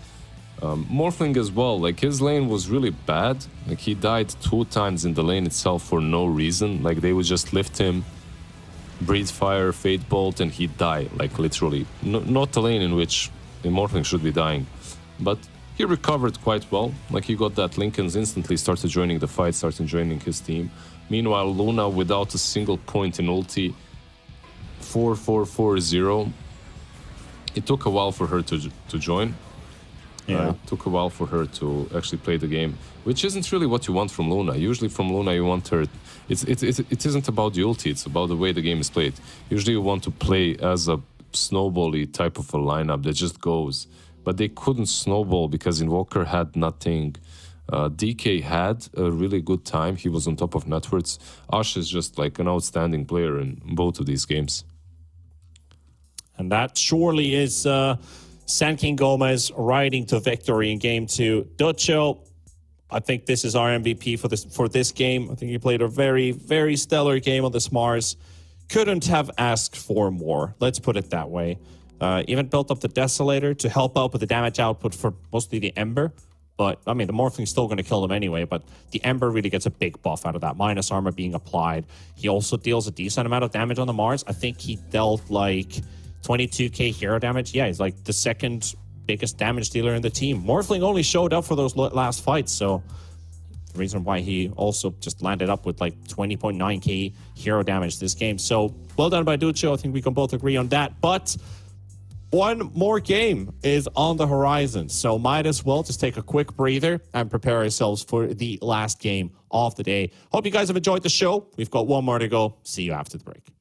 Morphling as well, like his lane was really bad. Like he died 2 times in the lane itself for no reason. Like they would just lift him, breathe fire, fate bolt, and he'd die. Like literally, not the lane in which a Morphling should be dying. But he recovered quite well. Like he got that Lincolns instantly, started joining the fight, started joining his team. Meanwhile, Luna, without a single point in ulti, 4-4-4-0. It took a while for her to join. Yeah. It took a while for her to actually play the game, which isn't really what you want from Luna. Usually from Luna you want her... It isn't about the ulti, it's about the way the game is played. Usually you want to play as a snowball-y type of a lineup that just goes. But they couldn't snowball because Invoker had nothing. DK had a really good time. He was on top of networks. Ash is just like an outstanding player in both of these games. And that surely is Sand King Gomez riding to victory in Game 2. Ducho, I think this is our MVP for this game. I think he played a very, very stellar game on this Mars. Couldn't have asked for more. Let's put it that way. Even built up the Desolator to help out with the damage output for mostly the Ember. But, I mean, the Morphling's still going to kill them anyway, but the Ember really gets a big buff out of that. Minus armor being applied. He also deals a decent amount of damage on the Mars. I think he dealt, like, 22k hero damage. Yeah, he's, like, the second biggest damage dealer in the team. Morphling only showed up for those last fights, so... the reason why he also just landed up with, like, 20.9k hero damage this game. So, well done by Ducho. I think we can both agree on that, but... one more game is on the horizon, so might as well just take a quick breather and prepare ourselves for the last game of the day. Hope you guys have enjoyed the show. We've got one more to go. See you after the break.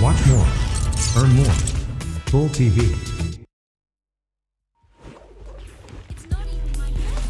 Watch more. Earn more. Full TV. It's not even my birthday.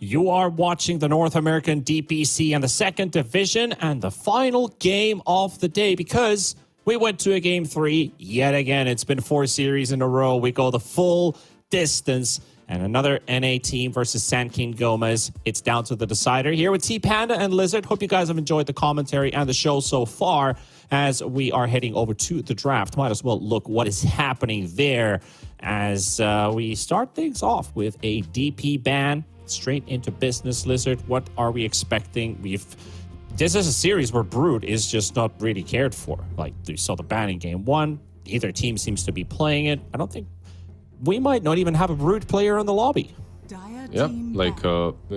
You are watching the North American DPC and the second division and the final game of the day because we went to a game 3 yet again. It's been 4 series in a row. We go the full distance and another NA team versus Sand King Gomez. It's down to the decider here with T Panda and Lizard. Hope you guys have enjoyed the commentary and the show so far as we are heading over to the draft. Might as well look what is happening there as we start things off with a DP ban. Straight into business, Lizard. What are we expecting? This is a series where Brood is just not really cared for. Like, we saw the ban in game 1. Either team seems to be playing it. I don't think we might not even have a Brood player in the lobby. Yeah, like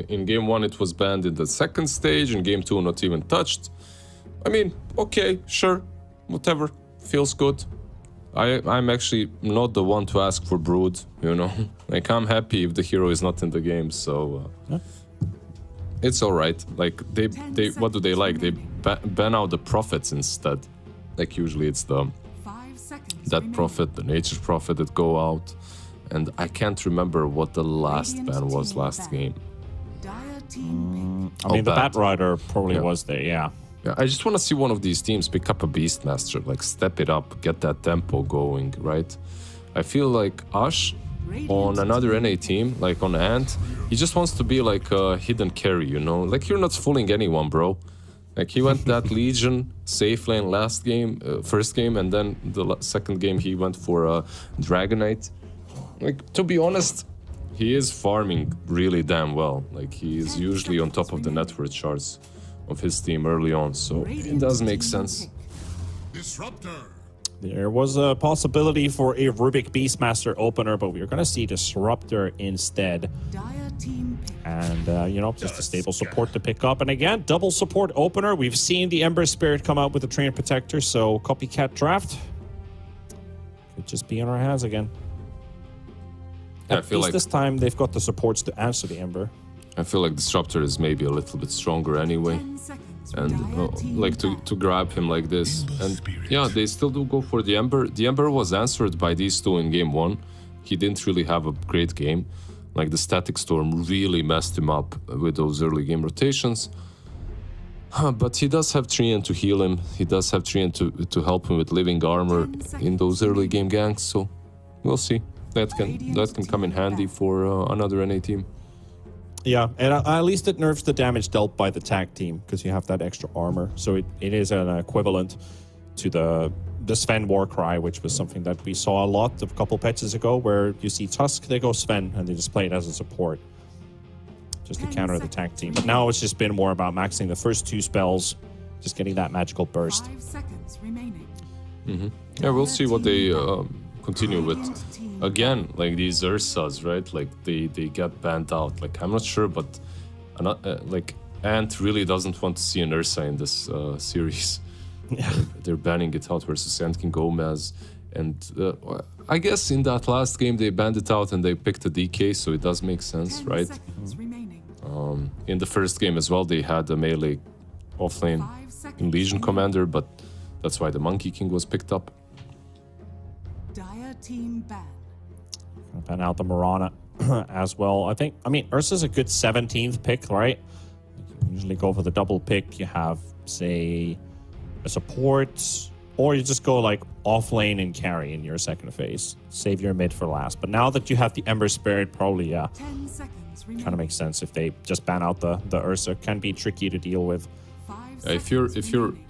in game 1 it was banned in the second stage. In game 2 not even touched. I mean, okay, sure, whatever, feels good. I'm actually not the one to ask for Brood, you know. Like, I'm happy if the hero is not in the game, so it's all right. Like, they what do they like? They ban out the prophets instead. Like, usually it's the that prophet, the nature's prophet that go out. And I can't remember what the last ban was last game. I mean, the Bat Rider probably was there, yeah. Yeah, I just want to see one of these teams pick up a Beastmaster, like step it up, get that tempo going, right? I feel like Ash on another NA team, like on Ant, he just wants to be like a hidden carry, you know? Like, you're not fooling anyone, bro. Like, he went that Legion safe lane last game, first game, and then the second game he went for Dragonite. Like, to be honest, he is farming really damn well. Like, he is usually on top of the net worth charts of his team early on, so it does make sense. Disruptor. There was a possibility for a Rubik Beastmaster opener, but we're going to see Disruptor instead. And, you know, just a stable support to pick up. And again, double support opener. We've seen the Ember Spirit come out with the Train Protector, so copycat draft could just be in our hands again. Yeah, At least like this time they've got the supports to answer the Ember. I feel like Disruptor is maybe a little bit stronger anyway. And like to grab him like this. And yeah, they still do go for the Ember. The Ember was answered by these two in game 1. He didn't really have a great game. Like, the Static Storm really messed him up with those early game rotations. But he does have Trian to heal him. He does have Trian to help him with living armor in those early game ganks. So we'll see. That can come in handy for another NA team. Yeah, and at least it nerfs the damage dealt by the tag team because you have that extra armor. So it is an equivalent to the Sven Warcry, which was something that we saw a lot of a couple patches ago, where you see Tusk, they go Sven, and they just play it as a support just to counter the tag team. But now it's just been more about maxing the first 2 spells, just getting that magical burst. 5 seconds remaining. Yeah, we'll see what they continue with. Again, like these Ursas, right? Like they got banned out. Like, I'm not sure, but like Ant really doesn't want to see an Ursa in this series. Yeah. They're banning it out versus Sand King Gomez. And I guess in that last game they banned it out and they picked a DK, so it does make sense, right? In the first game as well, they had a melee offlane in Legion Commander, but that's why the Monkey King was picked up. Dire team ban. And out the Mirana as well. I mean, Ursa's a good 17th pick, right? You usually go for the double pick. You have, say, a support, or you just go like off lane and carry in your second phase. Save your mid for last. But now that you have the Ember Spirit, probably, 10 seconds remaining. kind of makes sense if they just ban out the Ursa. Can be tricky to deal with. 5 If you're remaining.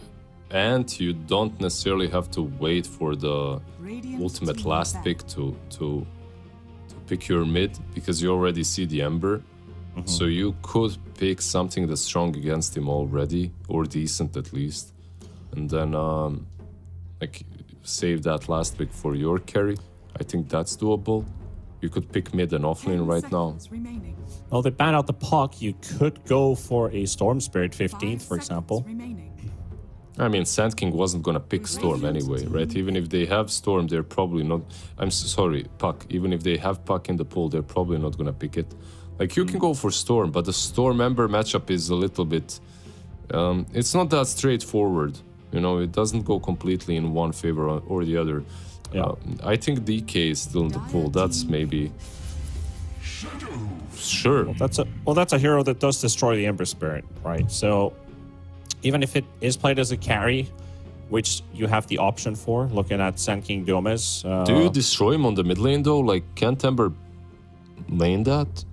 Ant, you don't necessarily have to wait for the Radiant ultimate team last ban. pick to pick your mid, because you already see the Ember. So you could pick something that's strong against him already, or decent at least, and then like save that last pick for your carry. I think that's doable. You could pick mid and offlane right now. Remaining. Oh, they ban out the Puck. You could go for a Storm Spirit 15th, 5 for seconds example. remaining. I mean, Sand King wasn't gonna pick Storm anyway, right? Even if they have Storm, they're probably not... sorry, Puck. Even if they have Puck in the pool, they're probably not gonna pick it. Like, you can go for Storm, but the Storm Ember matchup is a little bit... it's not that straightforward. You know, it doesn't go completely in one favor or the other. Yeah. I think DK is still in the pool. That's maybe Sure. That's a hero that does destroy the Ember Spirit, right? So even if it is played as a carry, which you have the option for, looking at Sand King Gomez. Do you destroy him on the mid lane though? Like, can't Ember lane that?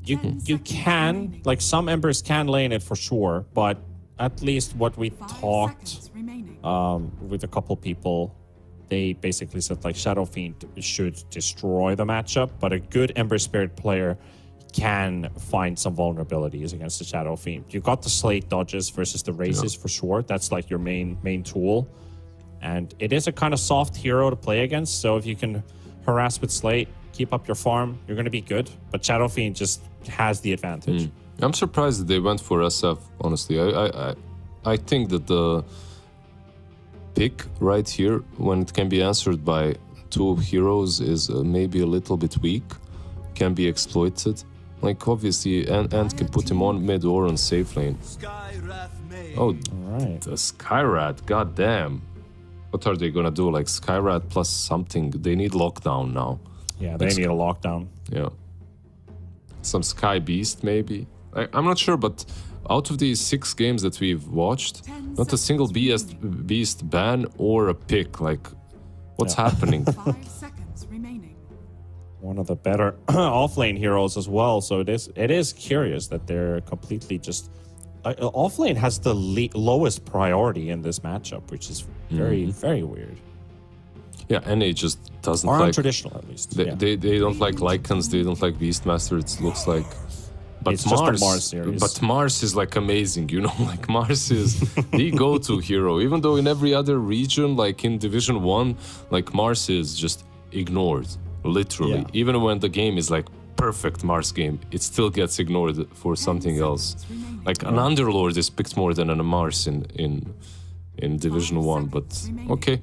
You can, like, some Embers can lane it for sure, but at least what we 5 talked seconds remaining. with a couple people, they basically said like Shadow Fiend should destroy the matchup, but a good Ember Spirit player can find some vulnerabilities against the Shadow Fiend. You got the Slate dodges versus the races for sure. That's like your main tool, and it is a kind of soft hero to play against. So if you can harass with Slate, keep up your farm, you're going to be good. But Shadow Fiend just has the advantage. I'm surprised that they went for SF. Honestly, I think that the pick right here, when it can be answered by 2 heroes, is maybe a little bit weak. Can be exploited. Like, obviously, and can put him on mid or on safe lane. Oh, Right. the Skyrat, goddamn. What are they gonna do? Like, Skyrat plus something? They need lockdown now. Yeah, they need a lockdown. Yeah. Some Sky Beast, maybe? I'm not sure, but out of these 6 games that we've watched, not a single beast ban or a pick. Like, what's happening? 5 seconds remaining. One of the better offlane heroes as well. So it is curious that they're completely just offlane has the lowest priority in this matchup, which is very weird. Yeah, NA just doesn't Or like... untraditional, at least. They don't like Lycans, they don't like Beastmaster, it looks like... But It's just the Mars series. But Mars is like amazing, you know? Like, Mars is the go-to hero. Even though in every other region, like in Division 1, like Mars is just ignored, literally. Yeah. Even when the game is like perfect Mars game, it still gets ignored for something else. Like an Underlord is picked more than a Mars in Division 1, but okay,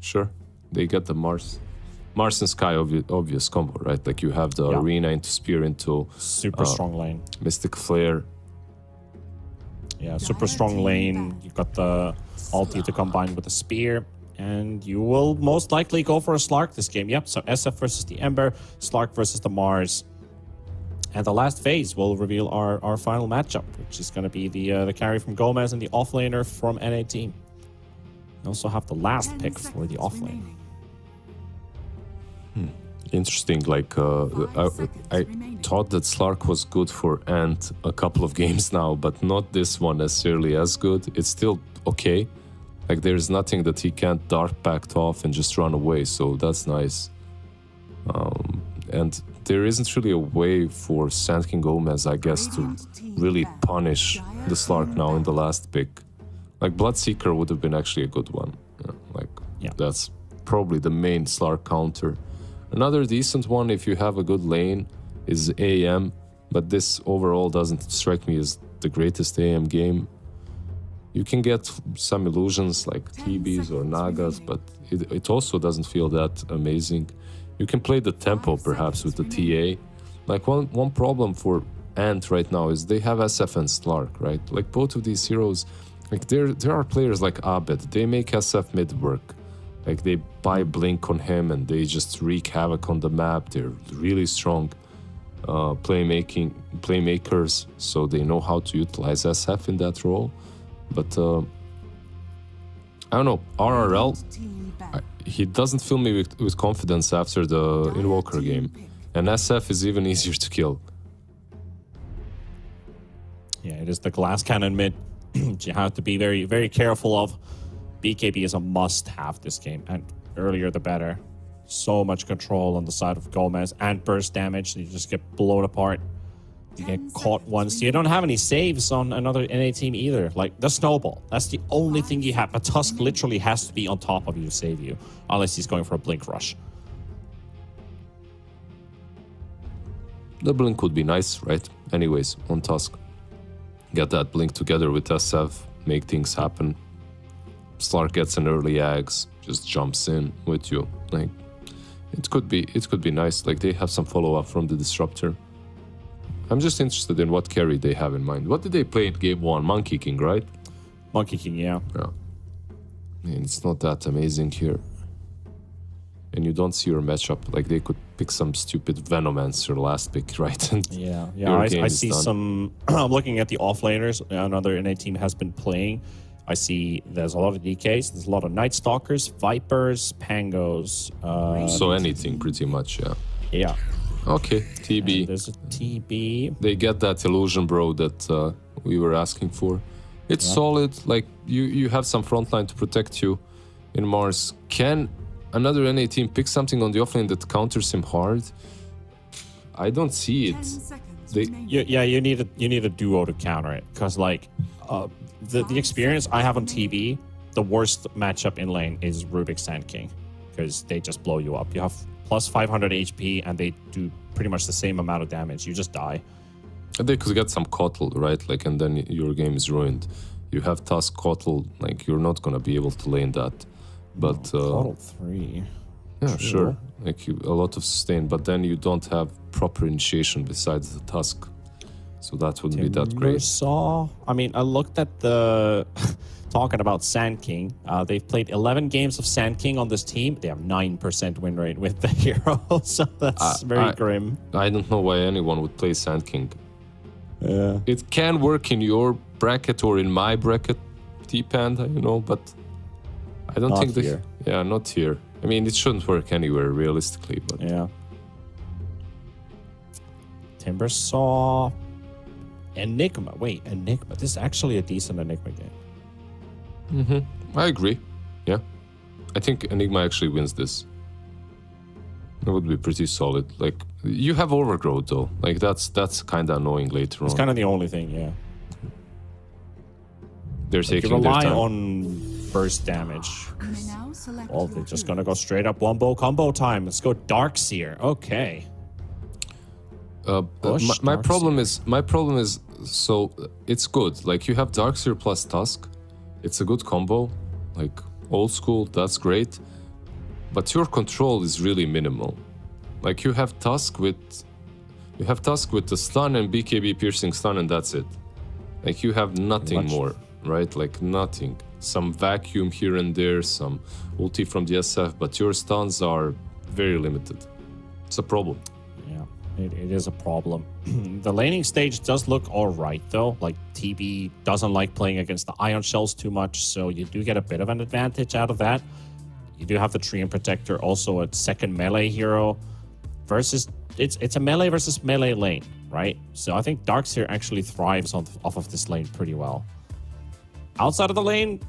sure. They get the Mars and Sky, obvious combo, right? Like, you have the Arena into Spear into Super strong lane. Mystic Flare. Yeah, super strong lane. You've got the ulti to combine with the spear, and you will most likely go for a Slark this game. Yep, so SF versus the Ember, Slark versus the Mars. And the last phase will reveal our final matchup, which is going to be the carry from Gomez and the offlaner from NA team. We also have the last pick for the offlane. Interesting, like, I thought that Slark was good for Ant a couple of games now, but not this one necessarily as good. It's still okay. Like, there's nothing that he can't Dark Pact off and just run away, so that's nice. And there isn't really a way for Sand King Gomez, I guess, to really punish the Slark now in the last pick. Like, Bloodseeker would have been actually a good one. That's probably the main Slark counter. Another decent one, if you have a good lane, is AM, but this overall doesn't strike me as the greatest AM game. You can get some illusions like TBs or Nagas, but it also doesn't feel that amazing. You can play the tempo perhaps with the TA. Like, one problem for Ant right now is they have SF and Slark, right? Like, both of these heroes, like, there are players like Abed, they make SF mid work. Like, they buy Blink on him and they just wreak havoc on the map. They're really strong playmakers, so they know how to utilize SF in that role. But I don't know, RRL, he doesn't fill me with confidence after the Invoker game. And SF is even easier to kill. Yeah, it is the glass cannon mid. You have to be very, very careful of. BKB is a must-have this game, and earlier the better. So much control on the side of Gomez, and burst damage. You just get blown apart. You get caught once. You don't have any saves on another NA team either. Like, the snowball. That's the only thing you have. A Tusk literally has to be on top of you to save you, unless he's going for a blink rush. The blink would be nice, right? Anyways, on Tusk. Get that blink together with SF, make things happen. Slark gets an early Ags, just jumps in with you. Like, it could be nice. Like, they have some follow-up from the Disruptor. I'm just interested in what carry they have in mind. What did they play in game 1? Monkey King, right? Monkey King, yeah. Yeah. And it's not that amazing here. And you don't see your matchup. Like, they could pick some stupid Venomancer last pick, right? And Yeah, your I game is see done. some. I'm looking at the offlaners. Another NA team has been playing. I see there's a lot of DKs. There's a lot of Night Stalkers, Vipers, Pangos. So anything, pretty much, yeah. Yeah. Okay, TB. And there's a TB. They get that illusion, bro, that we were asking for. It's solid. Like you have some frontline to protect you in Mars. Can another NA team pick something on the offlane that counters him hard? I don't see 10 it. seconds They- remaining. You need a duo to counter it because like the experience I have on TB, the worst matchup in lane is Rubik Sand King because they just blow you up. You have plus 500 HP and they do pretty much the same amount of damage. You just die. They could get some Kotl, right? Like, and then your game is ruined. You have Tusk Kotl, like you're not gonna be able to lane that. But Total 3. yeah, True. sure, like a lot of sustain. But then you don't have proper initiation besides the Tusk, so that wouldn't be that great. Saw. I mean, I looked at the talking about Sand King. They've played 11 games of Sand King on this team. They have 9% win rate with the hero, so that's very grim. I don't know why anyone would play Sand King. Yeah. It can work in your bracket or in my bracket, T-Panda, you know, but I don't Not think here. Yeah, not here. I mean, it shouldn't work anywhere realistically, but Yeah. Timber Saw. Enigma. Wait, Enigma. This is actually a decent Enigma game. I agree. Yeah, I think Enigma actually wins this. It would be pretty solid. Like you have Overgrowth though. Like that's kind of annoying later It's on. kind of the only thing, yeah. They're You taking their rely time. on burst damage. You may now select Oh, your they're just hero. gonna go straight up wombo combo time. Let's go Darkseer. Okay. Bush, My Darkseer. problem is so it's good. Like you have Darkseer plus Tusk. It's a good combo. Like old school, that's great. But your control is really minimal. Like you have Tusk with the stun and BKB piercing stun and that's it. Like you have nothing Much. more, right? Like nothing. Some vacuum here and there, some ulti from the SF, but your stuns are very limited. It's a problem. Yeah, it is a problem. The laning stage does look all right, though. Like, TB doesn't like playing against the Ion Shells too much, so you do get a bit of an advantage out of that. You do have the Treant Protector, also a second melee hero. Versus, it's a melee versus melee lane, right? So I think Darkseer actually thrives off of this lane pretty well. Outside of the lane,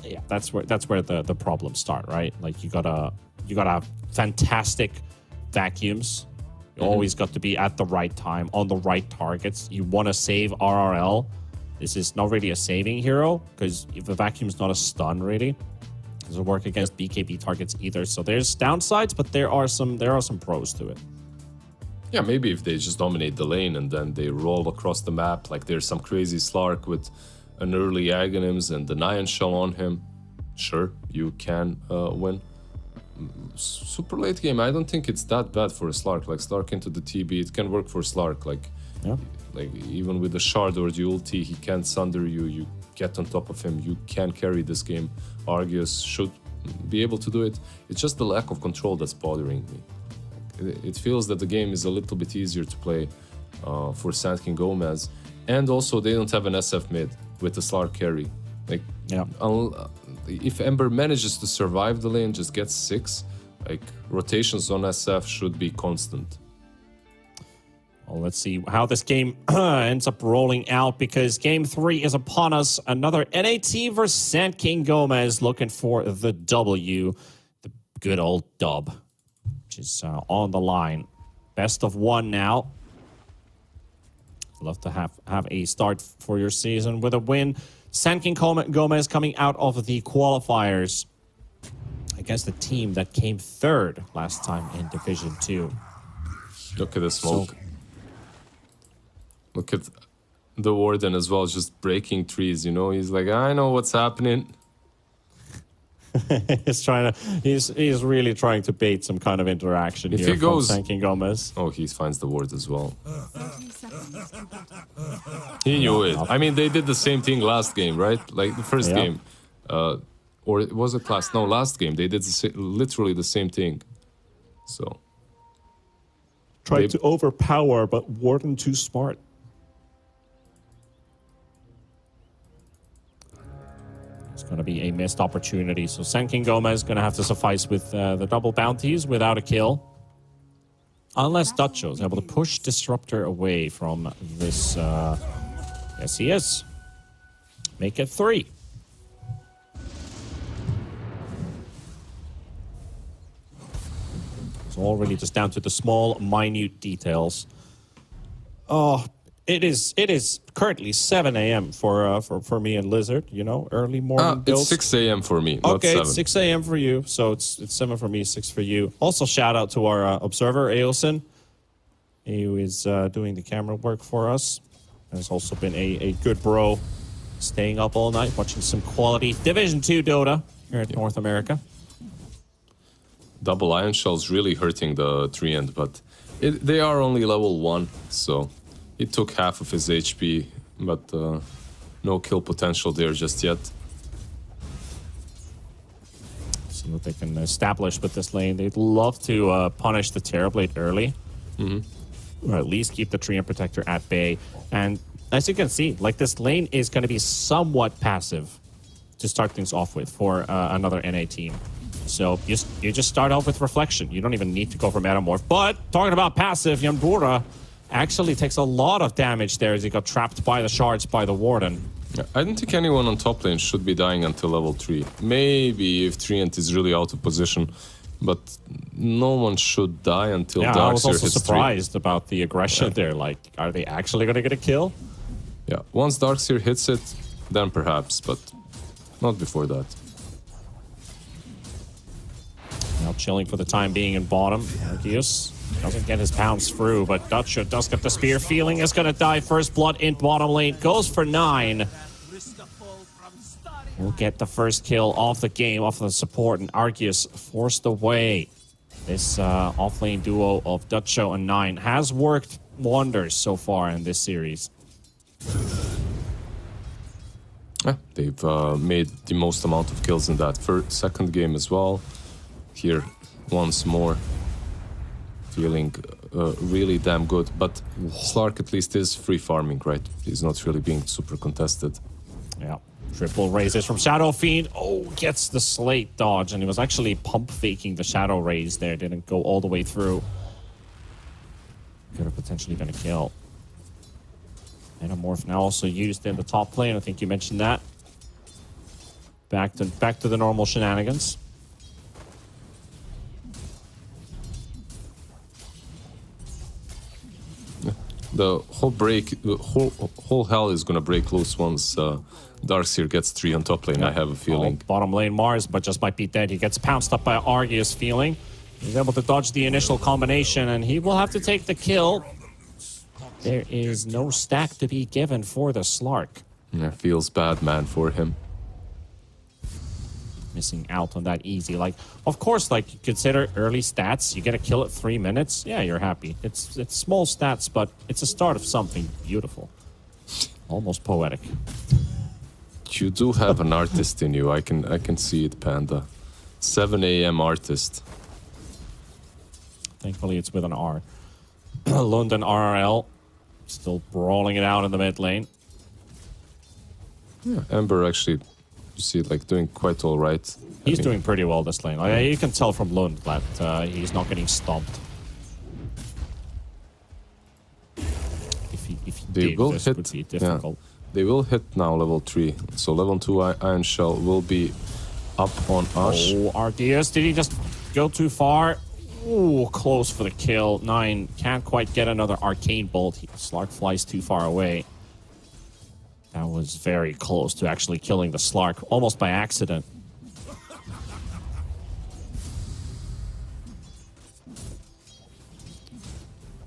yeah, that's where the problems start, right? Like you gotta have fantastic vacuums. You always got to be at the right time on the right targets. You want to save RRL. This is not really a saving hero because if the vacuum's not a stun, really doesn't work against BKB targets either. So there's downsides, but there are some pros to it. Yeah, maybe if they just dominate the lane and then they roll across the map, like there's some crazy Slark with an early Aghanims and the Ion Shell on him, sure, you can win. Super late game, I don't think it's that bad for a Slark. Like Slark into the TB, it can work for Slark. Like even with the Shard or the ulti, he can't sunder you. You get on top of him. You can carry this game. Arceus should be able to do it. It's just the lack of control that's bothering me. It feels that the game is a little bit easier to play for Sand King Gomez, and also they don't have an SF mid with the Slark carry. Like, Yeah. If Ember manages to survive the lane, just gets 6, like rotations on SF should be constant. Well, let's see how this game ends up rolling out because game 3 is upon us. Another NAT versus Sand King Gomez looking for the W, the good old dub, which is on the line. Best of 1 now. Love to have a start for your season with a win. Sand King Gomez coming out of the qualifiers against the team that came 3rd last time in Division 2. Look at the smoke. Look at the Warden as well, just breaking trees, you know? He's like, I know what's happening. He's really trying to bait some kind of interaction If here he goes- from Sand King Gomez. Oh, he finds the ward as well. 30 seconds to battle. He knew it. I mean, they did the same thing last game, right? Like the first Yeah. game. Or was it last? No, last game. They did literally the same thing. So, Tried to overpower, but Warden too smart. It's going to be a missed opportunity. So Senkin Gomez is going to have to suffice with the double bounties without a kill. Unless Dutcho is able to push Disruptor away from this. Yes, he is. Make it 3. It's already just down to the small, minute details. Oh, it is currently 7 a.m. for me and Lizard. You know, early morning builds. It's 6 a.m. for me. Not Okay, 7. it's 6 a.m. for you, so it's 7 for me, 6 for you. Also, shout out to our observer, Aosin, who is doing the camera work for us. Has also been a good bro, staying up all night, watching some quality Division 2 Dota here in North America. Double Ion Shell's really hurting the Treant, but they are only level 1, so it took half of his HP, but no kill potential there just yet. See what they can establish with this lane. They'd love to punish the Terrorblade early. Or at least keep the Treant Protector at bay. And as you can see, like, this lane is going to be somewhat passive to start things off with for another NA team. So you just start off with Reflection. You don't even need to go for Metamorph. But talking about passive, Yambura actually takes a lot of damage there as he got trapped by the shards by the Warden. Yeah, I don't think anyone on top lane should be dying until level 3. Maybe if Treant is really out of position, but no one should die until Darkseer hits 3. I was also surprised about the aggression there. Like, are they actually going to get a kill? Yeah, once Darkseer hits it, then perhaps, but not before that. Now chilling for the time being in bottom. Arceus doesn't get his pounds through, but Dutcho does get the spear. Feeling is going to die. First blood in bottom lane. Goes for 9. We'll get the first kill off the game, off the support, and Arceus forced away. This off-lane duo of Dutcho and 9 has worked wonders so far in this series. Yeah, they've made the most amount of kills in that second game as well. Here, once more, feeling really damn good. But Slark at least is free farming, right? He's not really being super contested. Yeah. Triple raises from Shadow Fiend. Oh, gets the Slate dodge, and he was actually pump faking the Shadow Raise there. Didn't go all the way through. Could have potentially been a kill. Metamorph now also used in the top lane. I think you mentioned that. Back to the normal shenanigans. The whole hell is gonna break loose once Darkseer gets 3 on top lane. I have a feeling. Bottom lane Mars, but just might be dead. He gets pounced up by Arceus. Feeling he's able to dodge the initial combination, and he will have to take the kill. There is no stack to be given for the Slark. Yeah, feels bad, man, for him. Missing out on that easy. Like, of course, like, you consider early stats. You get a kill at 3 minutes. Yeah, you're happy. It's small stats, but it's a start of something beautiful. Almost poetic. You do have an artist in you. I can see it, Panda. 7 a.m. artist. Thankfully, it's with an R. London RRL still brawling it out in the mid lane. Yeah, Ember actually, you see, like, doing quite all right. He's doing pretty well this lane. Like, you can tell from Lund that he's not getting stomped. If he did, this would be difficult. Yeah, they will hit now level 3. So level 2 Iron Shell will be up on Ash. Oh, Arceus, did he just go too far? Ooh, close for the kill. 9 can't quite get another Arcane Bolt. Slark flies too far away. That was very close to actually killing the Slark, almost by accident.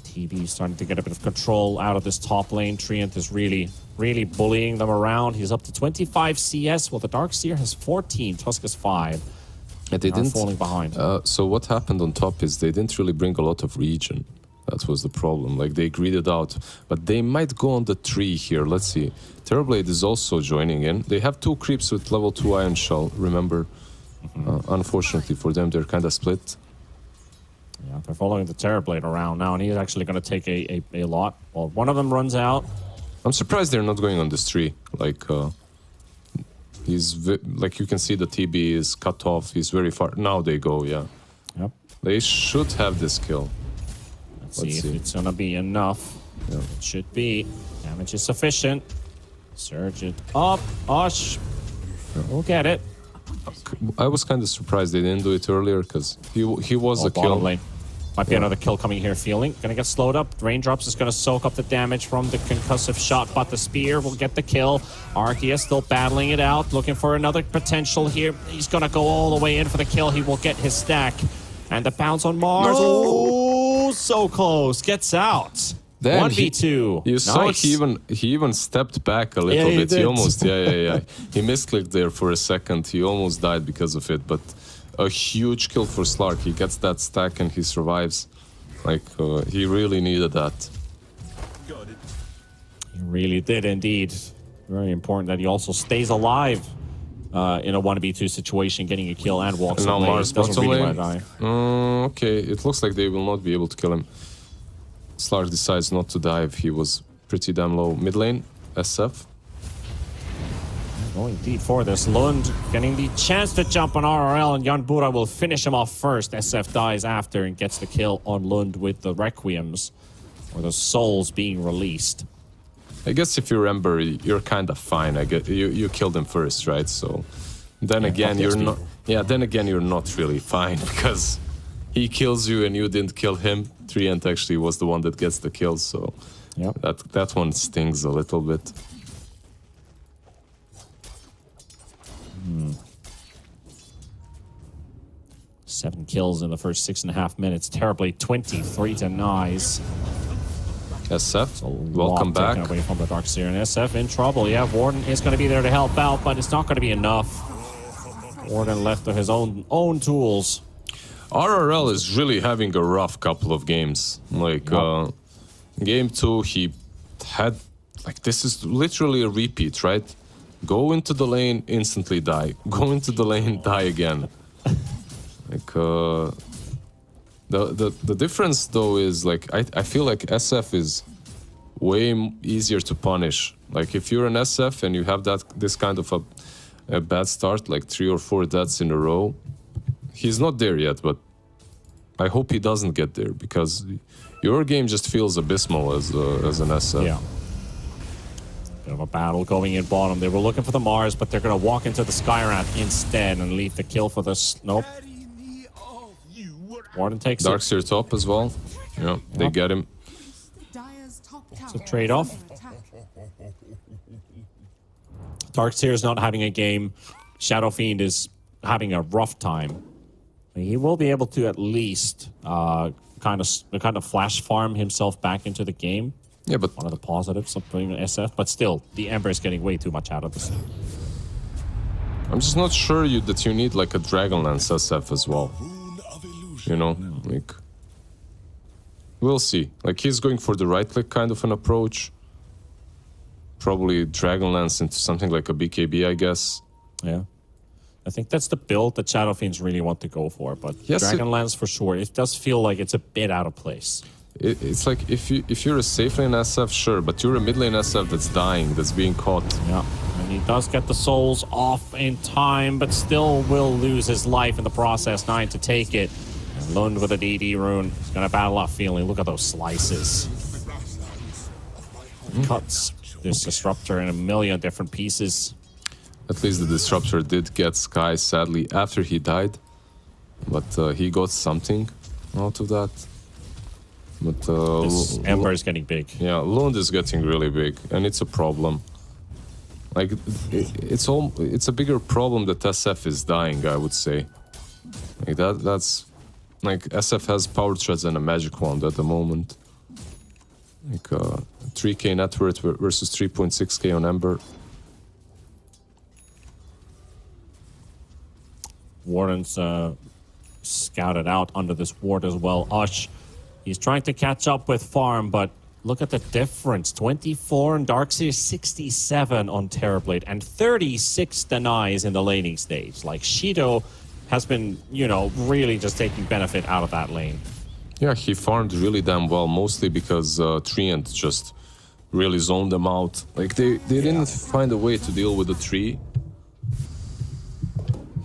TB starting to get a bit of control out of this top lane. Treant is really bullying them around. He's up to 25 CS, while the Darkseer has 14, Tusk has 5. Yeah, they didn't falling behind. So what happened on top is they didn't really bring a lot of regen. That was the problem. Like, they greeded out, but they might go on the tree here. Let's see. Terrorblade is also joining in. They have 2 creeps with level 2 Iron Shell. Remember, unfortunately for them, they're kind of split. Yeah, They're following the Terrorblade around now, and he's actually going to take a lot. Well, one of them runs out. I'm surprised they're not going on this tree. Like, like you can see the TB is cut off. He's very far. Now they go, yeah. Yep. They should have this kill. Let's see if it's going to be enough. Yeah. It should be. Damage is sufficient. Surge it up. Osh. We'll get it. I was kind of surprised they didn't do it earlier because he was a kill. Lane. Might be another kill coming here. Feeling gonna get slowed up. Raindrops is gonna soak up the damage from the concussive shot, but the spear will get the kill. Arceus still battling it out, looking for another potential here. He's gonna go all the way in for the kill. He will get his stack, and the bounce on Mars. No! Oh, so close. Gets out. Then 1v2. You saw Nice. he even stepped back a little he bit. He did. almost he misclicked there for a second. He almost died because of it, but a huge kill for Slark. He gets that stack and he survives. Like he really needed that. He really did indeed. Very important that he also stays alive in a 1v2 situation, getting a kill and walks And now away. Mars Doesn't bottom really lane. want to die. Okay, it looks like they will not be able to kill him. Slark decides not to dive. He was pretty damn low. Mid lane, SF. Going deep for this. Lund getting the chance to jump on RRL, and Jan Bura will finish him off first. SF dies after and gets the kill on Lund with the Requiems, or the souls being released. I guess if you remember, you're kind of fine. I get you killed him first, right? So then again, you're not. Yeah, then again, you're not really fine because he kills you and you didn't kill him. Treant actually was the one that gets the kill, so Yep. that one stings a little bit. 7 kills in the first 6.5 minutes. Terribly 23 to Nice. SF, A welcome lot taken back. away from the Darkseer, and SF in trouble. Yeah, Warden is going to be there to help out, but it's not going to be enough. Warden left to his own tools. RRL is really having a rough couple of games. Like game 2, he had like this is literally a repeat, right? Go into the lane, instantly die. Go into the lane, die again. Like the difference though is like I feel like SF is way easier to punish. Like if you're an SF and you have this kind of a bad start, like 3 or 4 deaths in a row, he's not there yet, but I hope he doesn't get there because your game just feels abysmal as an SF. Yeah. Bit of a battle going in bottom. They were looking for the Mars, but they're going to walk into the Skyrath instead and leave the kill for this. Nope. Warden takes Darkseer top as well. Yeah, they get him. Dire's top tower a trade-off. is under attack. Darkseer is not having a game. Shadow Fiend is having a rough time. He will be able to at least kind of flash farm himself back into the game. Yeah, but One of the positives of playing SF, but still, the Ember is getting way too much out of this. I'm just not sure that you need like a Dragonlance SF as well. You know, like we'll see. Like he's going for the right click kind of an approach. Probably Dragonlance into something like a BKB, I guess. Yeah. I think that's the build that Shadow Fiends really want to go for, but Yes, Dragonlance for sure. It does feel like it's a bit out of place. It's like if you're a safe lane SF, sure, but you're a mid lane SF that's dying, that's being caught. Yeah. And he does get the souls off in time, but still will lose his life in the process. 9 to take it. And Lund with a DD rune. He's going to battle off Feeling. Look at those slices. Cuts this Disruptor in a million different pieces. At least the Disruptor did get Sky, sadly, after he died. But he got something out of that. But This Ember is getting big. yeah, Lund is getting really big, and it's a problem. Like it's a bigger problem that SF is dying, I would say. Like that's like SF has power treads and a magic wand at the moment. Like 3k net worth versus 3.6k on Ember. Warden's scouted out under this ward as well. Ush, he's trying to catch up with Farm, but look at the difference. 24 on Darkseer, 67 on Terrorblade, and 36 denies in the laning stage. Like, Shido has been, really just taking benefit out of that lane. Yeah, he farmed really damn well, mostly because Treant just really zoned them out. Like they didn't find a way to deal with the tree.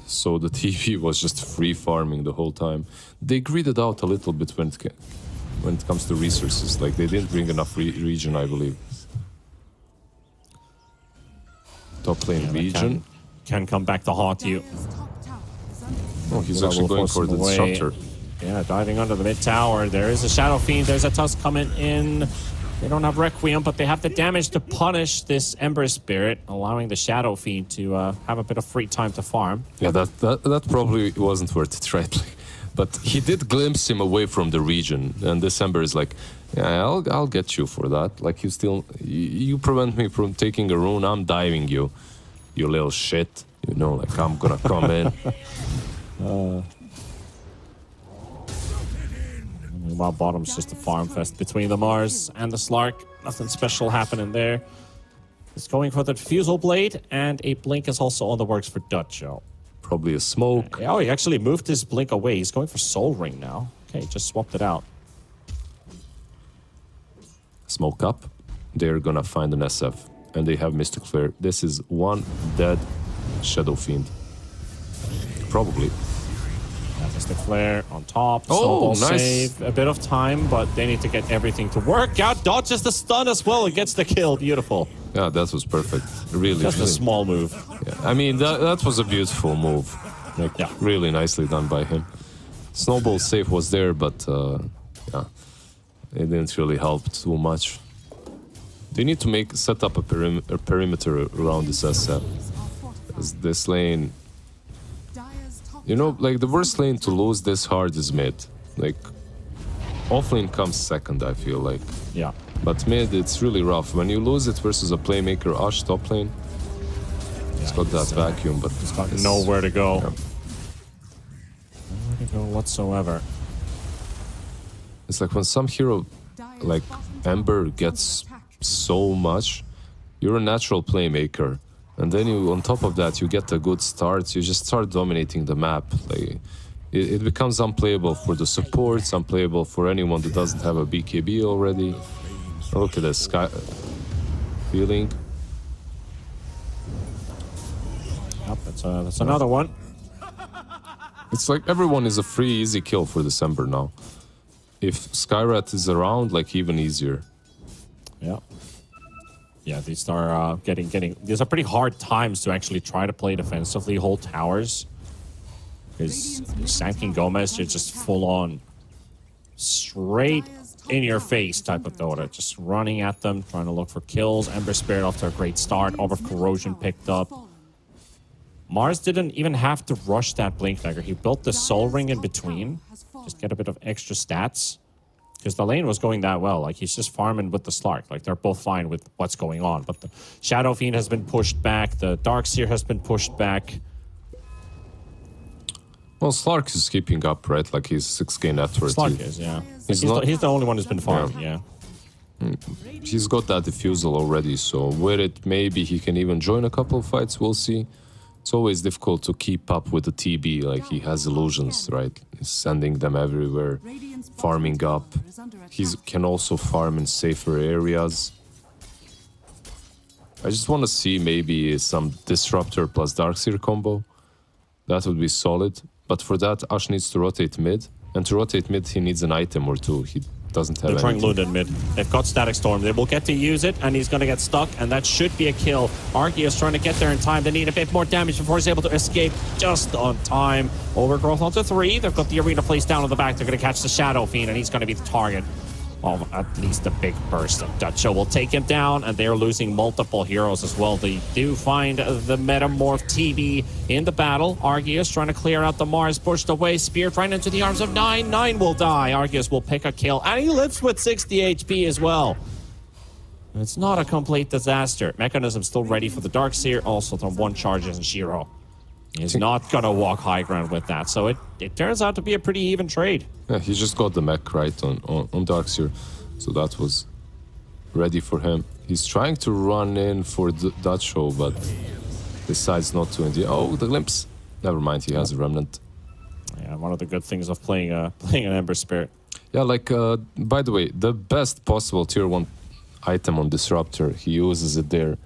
So the TV was just free farming the whole time. They greeded out a little bit when it comes to resources. Like they didn't bring enough region, I believe. Top lane region. Can come back to haunt you. Dire's top tower is under Oh, he's That actually will going force for him the away. disruptor. Yeah, diving under the mid tower. There is a Shadow Fiend. There's a Tusk coming in. They don't have Requiem, but they have the damage to punish this Ember Spirit, allowing the Shadow Fiend to have a bit of free time to farm. Yeah, that probably wasn't worth it, right? Like, but he did glimpse him away from the region, and December is like, yeah, I'll get you for that. Like you prevent me from taking a rune, I'm diving you, you little shit. You know, like I'm gonna come in. Meanwhile, bottom's just a farm fest between the Mars and the Slark. Nothing special happening there. It's going for the Diffusal Blade, and a Blink is also on the works for Dutcho. Probably a smoke. Oh, he actually moved his Blink away. He's going for Soul Ring now. Okay, just swapped it out. Smoke up. They're gonna find an SF, and they have Mystic Flare. This is one dead Shadow Fiend. Probably. Mystic Flare on top. Oh, Snowball nice. save. A bit of time, but they need to get everything to work out. Dodges the stun as well and gets the kill. Beautiful. Yeah, that was perfect. Really, Just a really. small move. Yeah. I mean, that was a beautiful move. Like, Yeah. really nicely done by him. Snowball save was there, but yeah, it didn't really help too much. They need to set up a perimeter around this SF. As this lane, Dire's top you know, tower like the is worst under lane to attack. lose this hard is mid. Like, offlane comes second, I feel like. Yeah. But mid, it's really rough. When you lose it versus a playmaker, Ash top lane, it's got that vacuum, but He's got it's- nowhere to go. Yeah. Nowhere to go whatsoever. It's like when some hero Dire's like bottom tower Ember is gets under attack. so much, you're a natural playmaker, and then you, on top of that, you get a good start. You just start dominating the map. Like it becomes unplayable for the supports, unplayable for anyone that doesn't have a BKB already. Look at this sky feeling. Yep, that's another one. It's like everyone is a free, easy kill for December now. If Skyrat is around, like even easier. Yeah. Yeah, these are getting. These are pretty hard times to actually try to play defensively, hold towers. Because Sanking Gomez, you're just full on, straight in your face type of Dota. Just running at them, trying to look for kills. Ember Spirit off to a great start. Orb of Corrosion picked up. Mars didn't even have to rush that Blink Dagger. He built the Soul Ring in between. Just get a bit of extra stats. Because the lane was going that well. Like, he's just farming with the Slark. Like, they're both fine with what's going on. But the Shadow Fiend has been pushed back. The Darkseer has been pushed back. Well, Slark is keeping up, right? Like he's 6k net worth. Slark is, yeah. He's He's not- the only one who's been farming, yeah. He's got that diffusal already, so with it, maybe he can even join a couple of fights. We'll see. It's always difficult to keep up with the TB. Like he has illusions, right? He's sending them everywhere, Radiant's bottom farming tower up. is under He attack. can also farm in safer areas. I just want to see maybe some Disruptor plus Darkseer combo. That would be solid. But for that, Ash needs to rotate mid. And to rotate mid, he needs an item or two. He doesn't have They're trying anything. Lund in mid. They've got Static Storm. They will get to use it, and he's going to get stuck, and that should be a kill. Arceus trying to get there in time. They need a bit more damage before he's able to escape just on time. Overgrowth onto 3. They've got the arena placed down on the back. They're going to catch the Shadow Fiend, and he's going to be the target of at least a big burst. Dutcho will take him down, and they're losing multiple heroes as well. They do find the Metamorph TB in the battle. Arceus trying to clear out the Mars, pushed away, speared right into the arms of 9. 9 will die. Arceus will pick a kill, and he lives with 60 HP as well. It's not a complete disaster. Mechanism still ready for the Darkseer, also from 1 charges and Shiro. He's not going to walk high ground with that, so it turns out to be a pretty even trade. Yeah, he just got the mech right on Darkseer, so that was ready for him. He's trying to run in for Dutcho, but decides not to. Oh, the glimpse. Never mind, he has a remnant. Yeah, one of the good things of playing an Ember Spirit. Yeah, like, by the way, the best possible tier 1 item on Disruptor, he uses it there.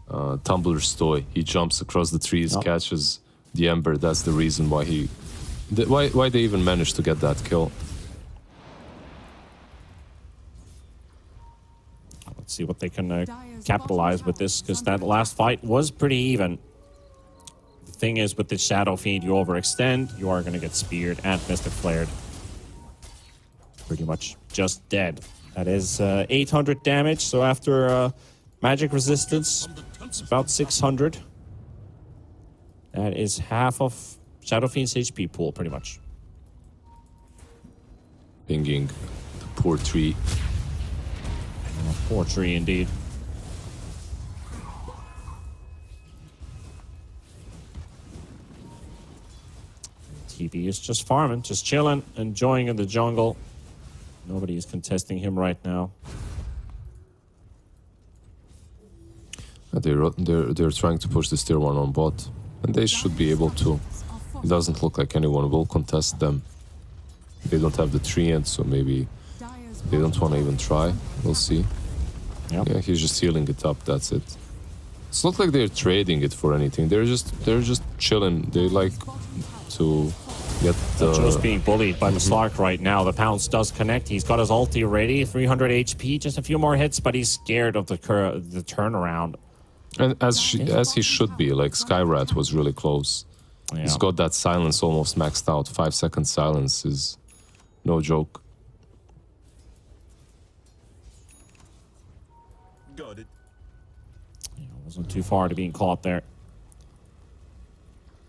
Tumbler's Toy. He jumps across the trees, catches the Ember. That's the reason why why they even managed to get that kill. Let's see what they can capitalize with this, because that last fight was pretty even. The thing is, with the Shadow Fiend, you overextend, you are going to get speared and Mystic Flared. Pretty much just dead. That is 800 damage, so after magic resistance, it's about 600. That is half of Shadow Fiend's HP pool, pretty much. Pinging the poor tree. Poor tree, indeed. TB is just farming, just chilling, enjoying in the jungle. Nobody is contesting him right now. They're trying to push this tier 1 on bot, and they should be able to. It doesn't look like anyone will contest them. They don't have the treant, so maybe they don't want to even try. We'll see. Yep. Yeah, he's just healing it up. That's it. It's not like they're trading it for anything. They're just chilling. They like to get the... Just being bullied by the Slark right now. The pounce does connect. He's got his ulti ready. 300 HP. Just a few more hits, but he's scared of the turnaround. And as he should be. Like Skyrat was really close. Yeah. He's got that silence almost maxed out. 5-second silence is no joke. Got it. Yeah, wasn't too far to being caught there.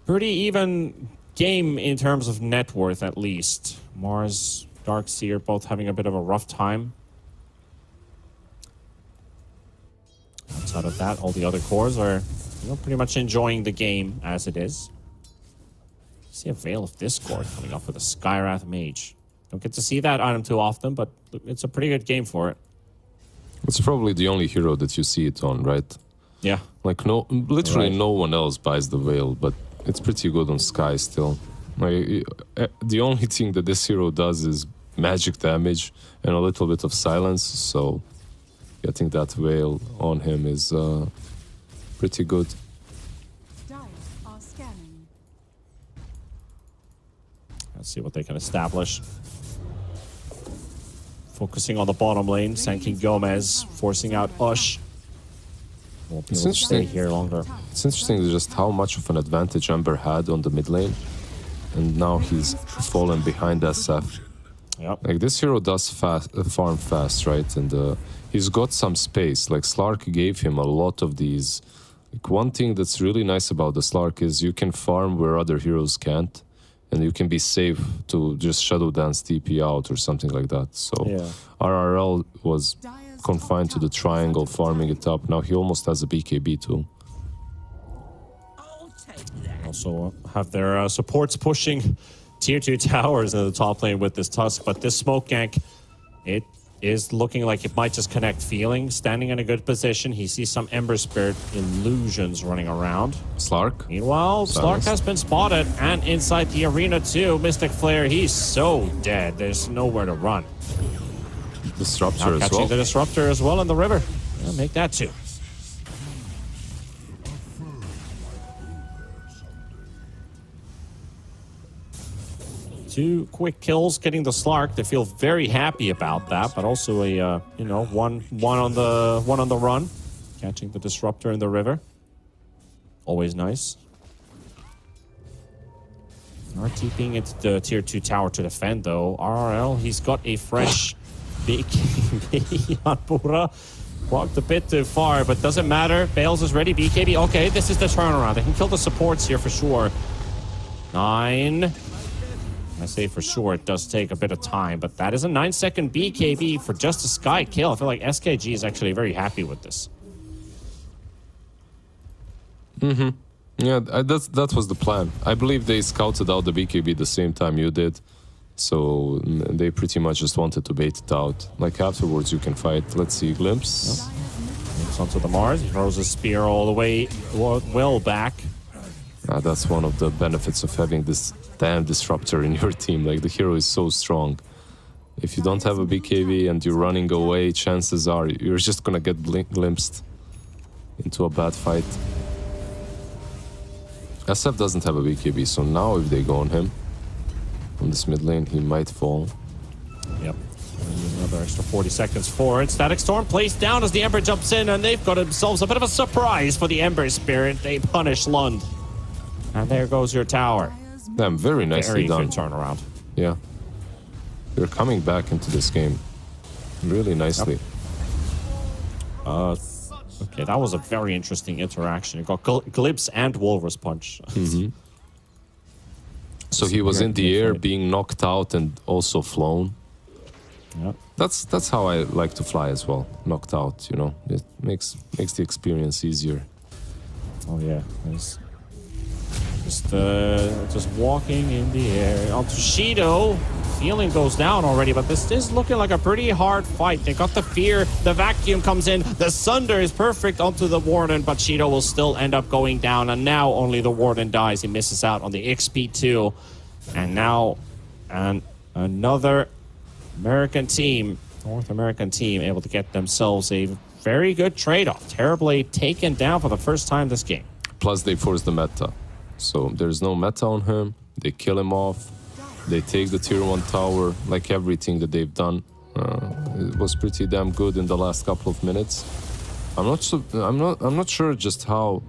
Pretty even game in terms of net worth, at least. Mars, Darkseer both having a bit of a rough time. Outside of that, all the other cores are, pretty much enjoying the game as it is. See a Veil of Discord coming up with a Skywrath Mage. Don't get to see that item too often, but it's a pretty good game for it. It's probably the only hero that you see it on, right? Yeah. Like literally no one else buys the Veil, but it's pretty good on Sky still. Like, the only thing that this hero does is magic damage and a little bit of silence, so getting that Veil on him is pretty good. Dire are scanning. Let's see what they can establish. Focusing on the bottom lane, Sanking Gomez forcing out Ush. Won't be able to stay here longer. It's interesting just how much of an advantage Ember had on the mid lane, and now he's fallen behind SF. Yep. Like, this hero does farm fast, right? And he's got some space. Like, Slark gave him a lot of these. Like, one thing that's really nice about the Slark is you can farm where other heroes can't, and you can be safe to just Shadow Dance TP out or something like that. So RRL was confined to the triangle, farming it up. Now he almost has a BKB too. Also have their supports pushing tier 2 towers in the top lane with this Tusk, but this smoke gank, it is looking like it might just connect. Feeling standing in a good position. He sees some Ember Spirit illusions running around. Slark. Meanwhile, Slark has been spotted and inside the arena too. Mystic Flare, he's so dead. There's nowhere to run. Disruptor as catching well. the Disruptor as well in the river. Yeah, make that 2. Two quick kills, getting the Slark. They feel very happy about that, but also a one on the run, catching the Disruptor in the river. Always nice. Are keeping it the tier 2 tower to defend though. RRL, he's got a fresh BKB on Pura. Walked a bit too far, but doesn't matter. Bales is ready. BKB. Okay, this is the turnaround. They can kill the supports here for sure. 9. I say for sure it does take a bit of time, but that is a 9-second BKB for just a Sky kill. I feel like SKG is actually very happy with this. Yeah, that was the plan. I believe they scouted out the BKB the same time you did, so they pretty much just wanted to bait it out. Like, afterwards you can fight. Let's see, Glimpse. Glimpse onto the Mars. He throws his spear all the way well back. That's one of the benefits of having this damn Disruptor in your team. Like, the hero is so strong. If you don't have a BKB and you're running away, chances are you're just gonna get glimpsed into a bad fight. SF doesn't have a BKB, so now if they go on him, on this mid lane, he might fall. Yep. Another extra 40 seconds forward. Static Storm placed down as the Ember jumps in, and they've got themselves a bit of a surprise for the Ember Spirit. They punish Lund. And there goes your tower. Damn, very nicely Very done. good turnaround. Yeah. They're coming back into this game really nicely. Okay, that was a very interesting interaction. You got Glimpse and Walrus Punch. So he was in the air being knocked out and also flown. Yep. That's how I like to fly as well. Knocked out, you know. It makes the experience easier. Oh yeah, nice. Just walking in the air onto Shido. Feeling goes down already, but this is looking like a pretty hard fight. They got the fear, the vacuum comes in, the Sunder is perfect onto the Warden, but Shido will still end up going down, and now only the Warden dies. He misses out on the XP too. And now another American team, North American team, able to get themselves a very good trade-off. Terribly taken down for the first time this game. Plus they force the meta. So there's no meta on him. They kill him off. They take the tier 1 tower, like everything that they've done. It was pretty damn good in the last couple of minutes. I'm not sure just how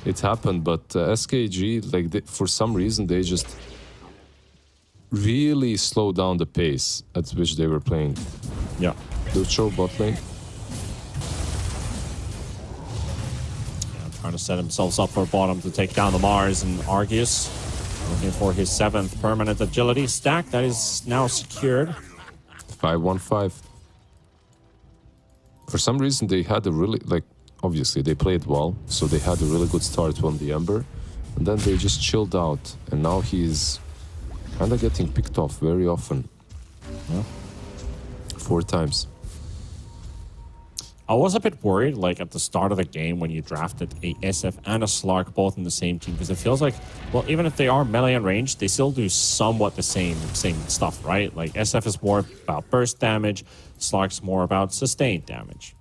it happened, but SKG, like for some reason, they just really slowed down the pace at which they were playing. Yeah. Lucho bot lane. Trying to set themselves up for bottom to take down the Mars, and Argus looking for his 7th permanent agility stack. That is now secured. 5-1-5. For some reason, they had a really, like, obviously they played well, so they had a really good start on the Ember, and then they just chilled out, and now he's kind of getting picked off very often. Yeah. 4 times. I was a bit worried, like, at the start of the game when you drafted a SF and a Slark both in the same team, because it feels like, well, even if they are melee and range, they still do somewhat the same stuff, right? Like, SF is more about burst damage, Slark's more about sustained damage.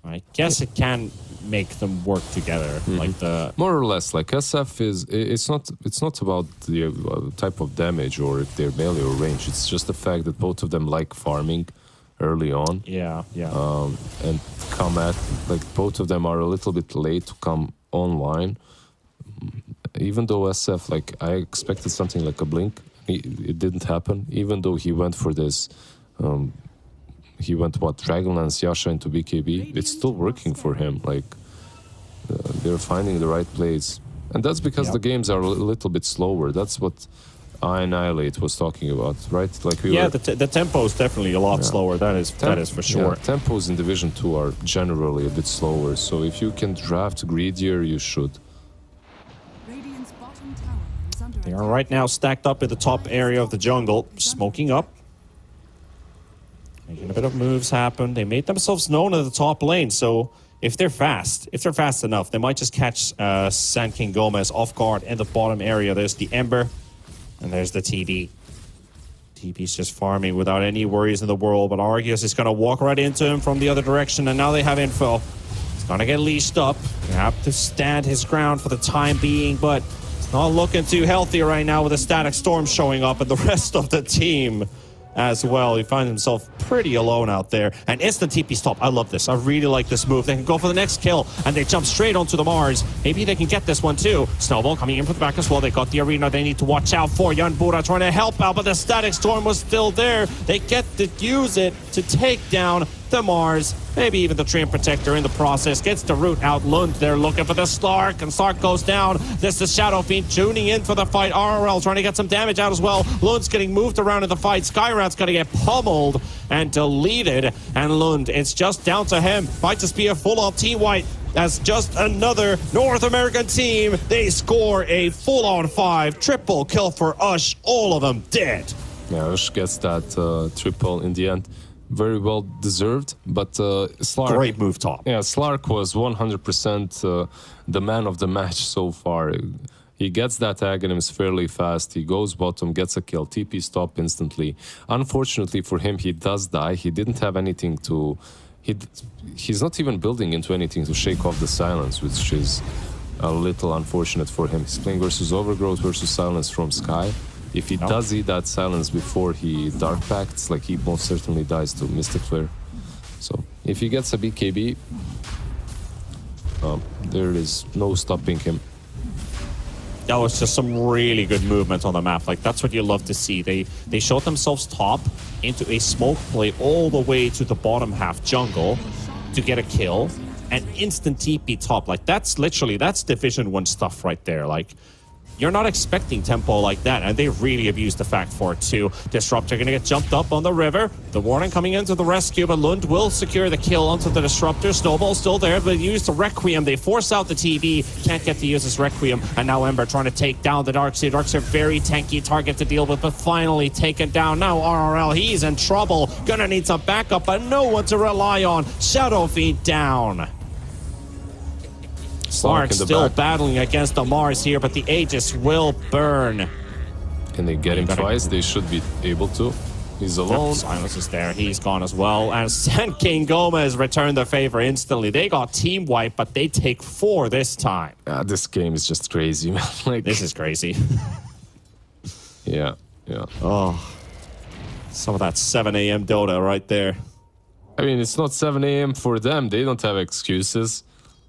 I guess it can make them work together, like the... More or less, like SF is, it's not about the type of damage or if they're melee or range, it's just the fact that both of them like farming early on. Yeah. And come at, like, both of them are a little bit late to come online. Even though SF, like, I expected something like a blink, it didn't happen. Even though he went for this, he went, Dragonlance Yasha into BKB, it's still working for him. Like, they're finding the right plays. And that's because the games are a little bit slower. That's what Annihilate was talking about, right? Like the tempo is definitely a lot slower. That is for sure. Yeah, tempos in Division 2 are generally a bit slower, so if you can draft greedier, you should. Radiant's bottom tower is under They are attack. right now stacked up in the top area of the jungle, smoking up. Making a bit of moves happen. They made themselves known in the top lane, so if they're fast enough, they might just catch Sand King Gomez off guard in the bottom area. There's the Ember. And there's the TD. TP's just farming without any worries in the world, but Argus is going to walk right into him from the other direction, and now they have info. He's going to get leashed up. They have to stand his ground for the time being, but it's not looking too healthy right now with a Static Storm showing up and the rest of the team as well. He finds himself pretty alone out there. And instant TP stop. I love this. I really like this move. They can go for the next kill, and they jump straight onto the Mars. Maybe they can get this one too. Snowball coming in from the back as well. They got the arena they need to watch out for. Yanbura trying to help out, but the Static Storm was still there. They get to use it to take down the Mars. Maybe even the Treant Protector in the process. Gets the root out. Lund, they're looking for the Slark, and Slark goes down. This is Shadow Fiend tuning in for the fight. RRL trying to get some damage out as well. Lund's getting moved around in the fight. Skyrat's going to get pummeled and deleted. And Lund, it's just down to him. Might just be a full-on team wipe as just another North American team. They score a full-on 5. Triple kill for Ush. All of them dead. Yeah, Ush gets that triple in the end. Very well deserved, but Slark... Great move top. Yeah, Slark was 100% the man of the match so far. He gets that Aghanims fairly fast. He goes bottom, gets a kill, TP stop instantly. Unfortunately for him, he does die. He didn't have anything to... He's not even building into anything to shake off the silence, which is a little unfortunate for him. He's playing versus Overgrowth versus Silence from Sky. If he does eat that Silence before he Dark Pacts, like he most certainly dies to Mystic Flare. So if he gets a BKB, there is no stopping him. That was just some really good movement on the map. Like, that's what you love to see. They showed themselves top into a smoke play all the way to the bottom half jungle to get a kill, and instant TP top. Like, that's Division 1 stuff right there. Like, you're not expecting tempo like that, and they really abused the fact for it too. Disruptor gonna get jumped up on the river. The Warden coming into the rescue, but Lund will secure the kill onto the Disruptor. Snowball still there, but use the Requiem. They force out the TB, can't get to use his Requiem, and now Ember trying to take down the Darkseer. Darkseer, very tanky target to deal with, but finally taken down. Now RRL, he's in trouble. Gonna need some backup, but no one to rely on. Shadow Fiend down. Slark still battling against the Mars here, but the Aegis will burn. Can they get him twice? They should be able to. He's alone. Silence is there. He's gone as well. And San King Gomez returned the favor instantly. They got team wipe, but they take 4 this time. This game is just crazy, man. Like, this is crazy. yeah. Oh, some of that 7 a.m. Dota right there. I mean, it's not 7 a.m. for them. They don't have excuses.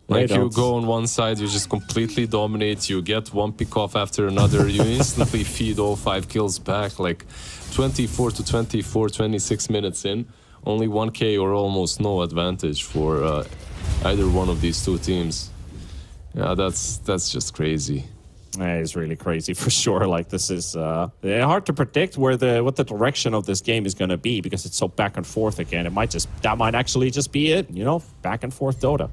Like, you go on one side, you just completely dominate, you get one pick off after another, you instantly feed all 5 kills back, like 24 to 24, 26 minutes in, only 1k or almost no advantage for either one of these two teams. Yeah, that's just crazy. It is really crazy for sure. Like, this is hard to predict what the direction of this game is going to be, because it's so back and forth again. That might actually just be it, you know, back and forth Dota.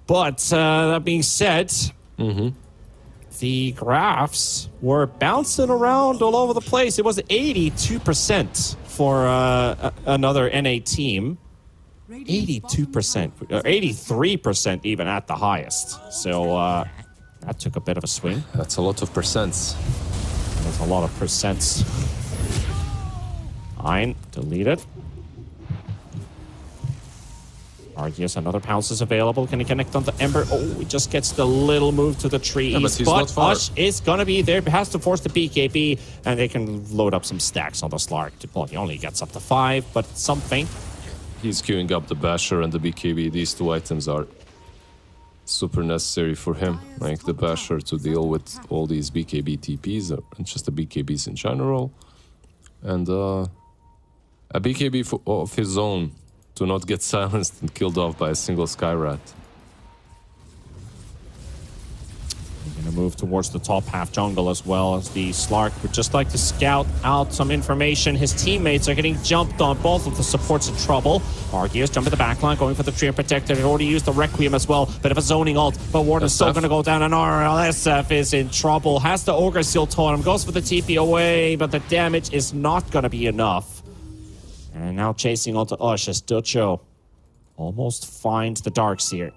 But that being said, the graphs were bouncing around all over the place. It was 82% for another NA team. 82%, 83% even at the highest. So that took a bit of a swing. That's a lot of percents. That's a lot of percents. Fine, delete it. Arceus, another pounce is available. Can he connect on the Ember? Oh, he just gets the little move to the trees. Yeah, but he's not far. Ush is going to be there. Has to force the BKB, and they can load up some stacks on the Slark. Well, he only gets up to 5, but something. He's queuing up the Basher and the BKB. These 2 items are super necessary for him. Like the Basher to deal with all these BKB TPs, and just the BKBs in general. And a BKB of his own to not get silenced and killed off by a single Skyrat. We're going to move towards the top half jungle as well, as the Slark would just like to scout out some information. His teammates are getting jumped on. Both of the supports in trouble. Arceus jumping the backline, going for the Tree Protector. They already used the Requiem as well. Bit of a zoning ult, but Warden's still going to go down, and RLSF is in trouble. Has the Ogre Seal Totem, goes for the TP away, but the damage is not going to be enough. And now chasing onto Ush as Ducho almost finds the Darkseer.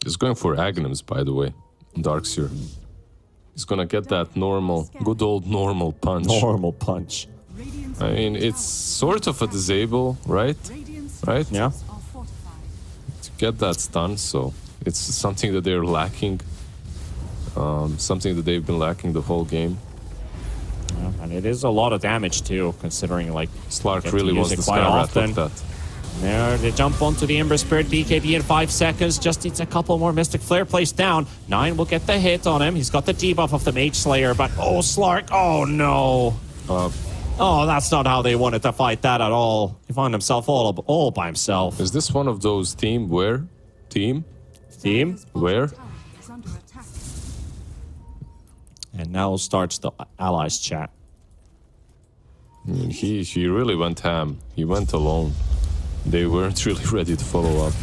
He's going for Aghanims, by the way, Darkseer. He's gonna get that normal, good old normal punch. Normal punch. I mean, it's sort of a disable, right? Right? Yeah. To get that stun, so it's something that they're lacking. Something that they've been lacking the whole game. Yeah, and it is a lot of damage too, considering like Slark really wants the Skyrat with that. There, they jump onto the Ember Spirit BKB in 5 seconds. Just needs a couple more Mystic Flare placed down. 9 will get the hit on him. He's got the debuff of the Mage Slayer, but oh, Slark, oh no. Oh, that's not how they wanted to fight that at all. He found himself all by himself. Is this one of those team where? Team? Where? And now starts the allies chat. I mean, he really went ham. He went alone. They weren't really ready to follow up.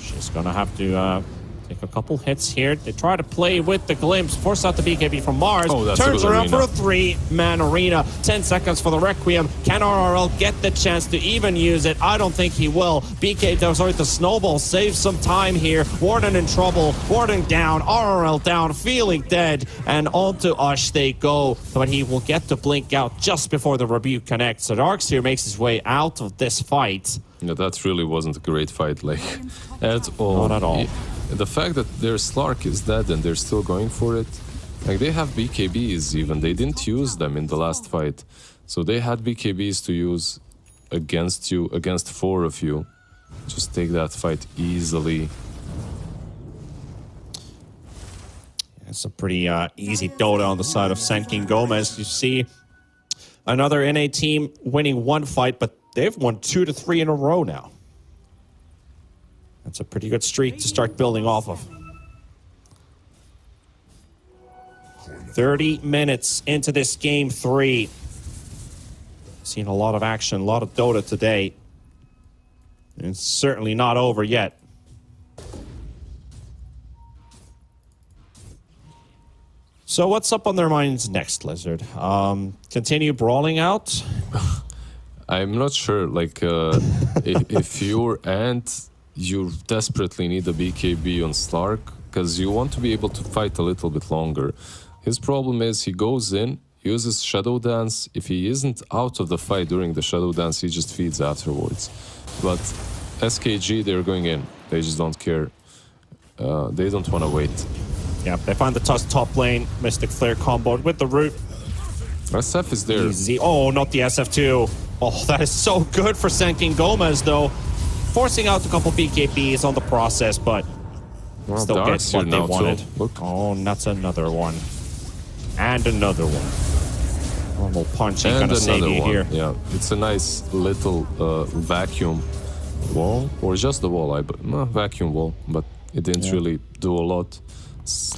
She's gonna have to Take a couple hits here. They try to play with the glimpse, force out the BKB from Mars. Oh, that's a turns good around arena. for a 3-man arena. 10 seconds for the Requiem. Can RRL get the chance to even use it? I don't think he will. the Snowball saves some time here. Warden in trouble. Warden down. RRL down. Feeling dead. And on to Ush they go. But he will get to blink out just before the Rebuke connects. So Darkseer makes his way out of this fight. Yeah, that really wasn't a great fight, like, at all. Not at all. The fact that their Slark is dead and they're still going for it, like, they have BKBs even. They didn't use them in the last fight. So they had BKBs to use against you, against 4 of you. Just take that fight easily. It's a pretty easy Dota on the side of Senkin Gomez. You see another NA team winning 1 fight, but they've won 2 to 3 in a row now. That's a pretty good streak to start building off of. 30 minutes into this game 3. Seen a lot of action, a lot of Dota today. And it's certainly not over yet. So what's up on their minds next, Lizard? Continue brawling out? I'm not sure, like, if you're Ant, you desperately need a BKB on Slark, because you want to be able to fight a little bit longer. His problem is he goes in, uses Shadow Dance. If he isn't out of the fight during the Shadow Dance, he just feeds afterwards. But SKG, they're going in. They just don't care. They don't want to wait. Yeah, they find the top lane. Mystic Flare comboed with the root. SF is there. Easy. Oh, not the SF2. Oh, that is so good for Senkin Gomez, though. Forcing out a couple BKBs on the process, but Well, still gets what they now, wanted. too. Look. Oh, and that's another one. And another one. Normal punch ain't And gonna save another you one. here. Yeah, it's a nice little vacuum wall, or just the wall. Vacuum wall, but it didn't really do a lot.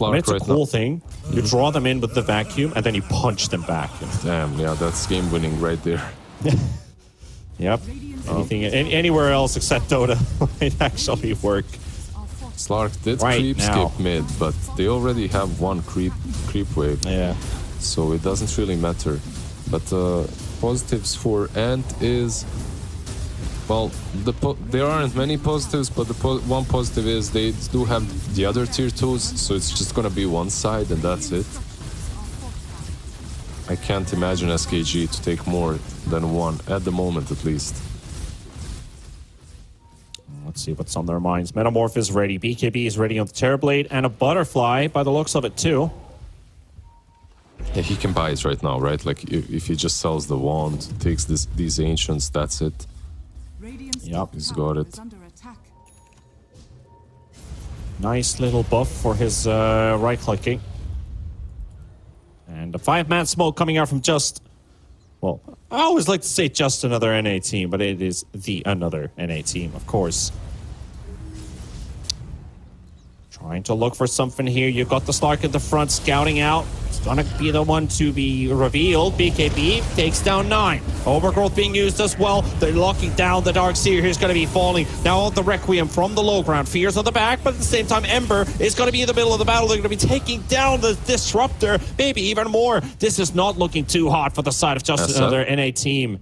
I mean, it's a right cool now. thing. You draw them in with the vacuum, and then you punch them back. Damn, yeah, that's game winning right there. Yep. Anything, anywhere else except Dota might actually work. Slark did Right creep now. skip mid, but they already have 1 creep wave, Yeah. so it doesn't really matter. But positives for Ant is, well, there aren't many positives, but the one positive is they do have the other tier 2s, so it's just gonna be one side and that's it. I can't imagine SKG to take more than 1, at the moment at least. Let's see what's on their minds. Metamorph is ready. BKB is ready on the Terrorblade and a Butterfly by the looks of it too. Yeah, he can buy it right now, right? Like, if he just sells the wand, takes these ancients, that's it. Yep. He's got it. Is under attack. Nice little buff for his right-clicking. And a 5-man smoke coming out from just... Well, I always like to say just another NA team, but it is the another NA team, of course. Trying to look for something here. You've got the Slark at the front, scouting out. It's gonna be the one to be revealed. BKB takes down 9. Overgrowth being used as well. They're locking down the Darkseer. Here's gonna be falling. Now on the Requiem from the low ground. Fears on the back, but at the same time, Ember is gonna be in the middle of the battle. They're gonna be taking down the Disruptor. Maybe even more. This is not looking too hot for the side of just SF. another NA team.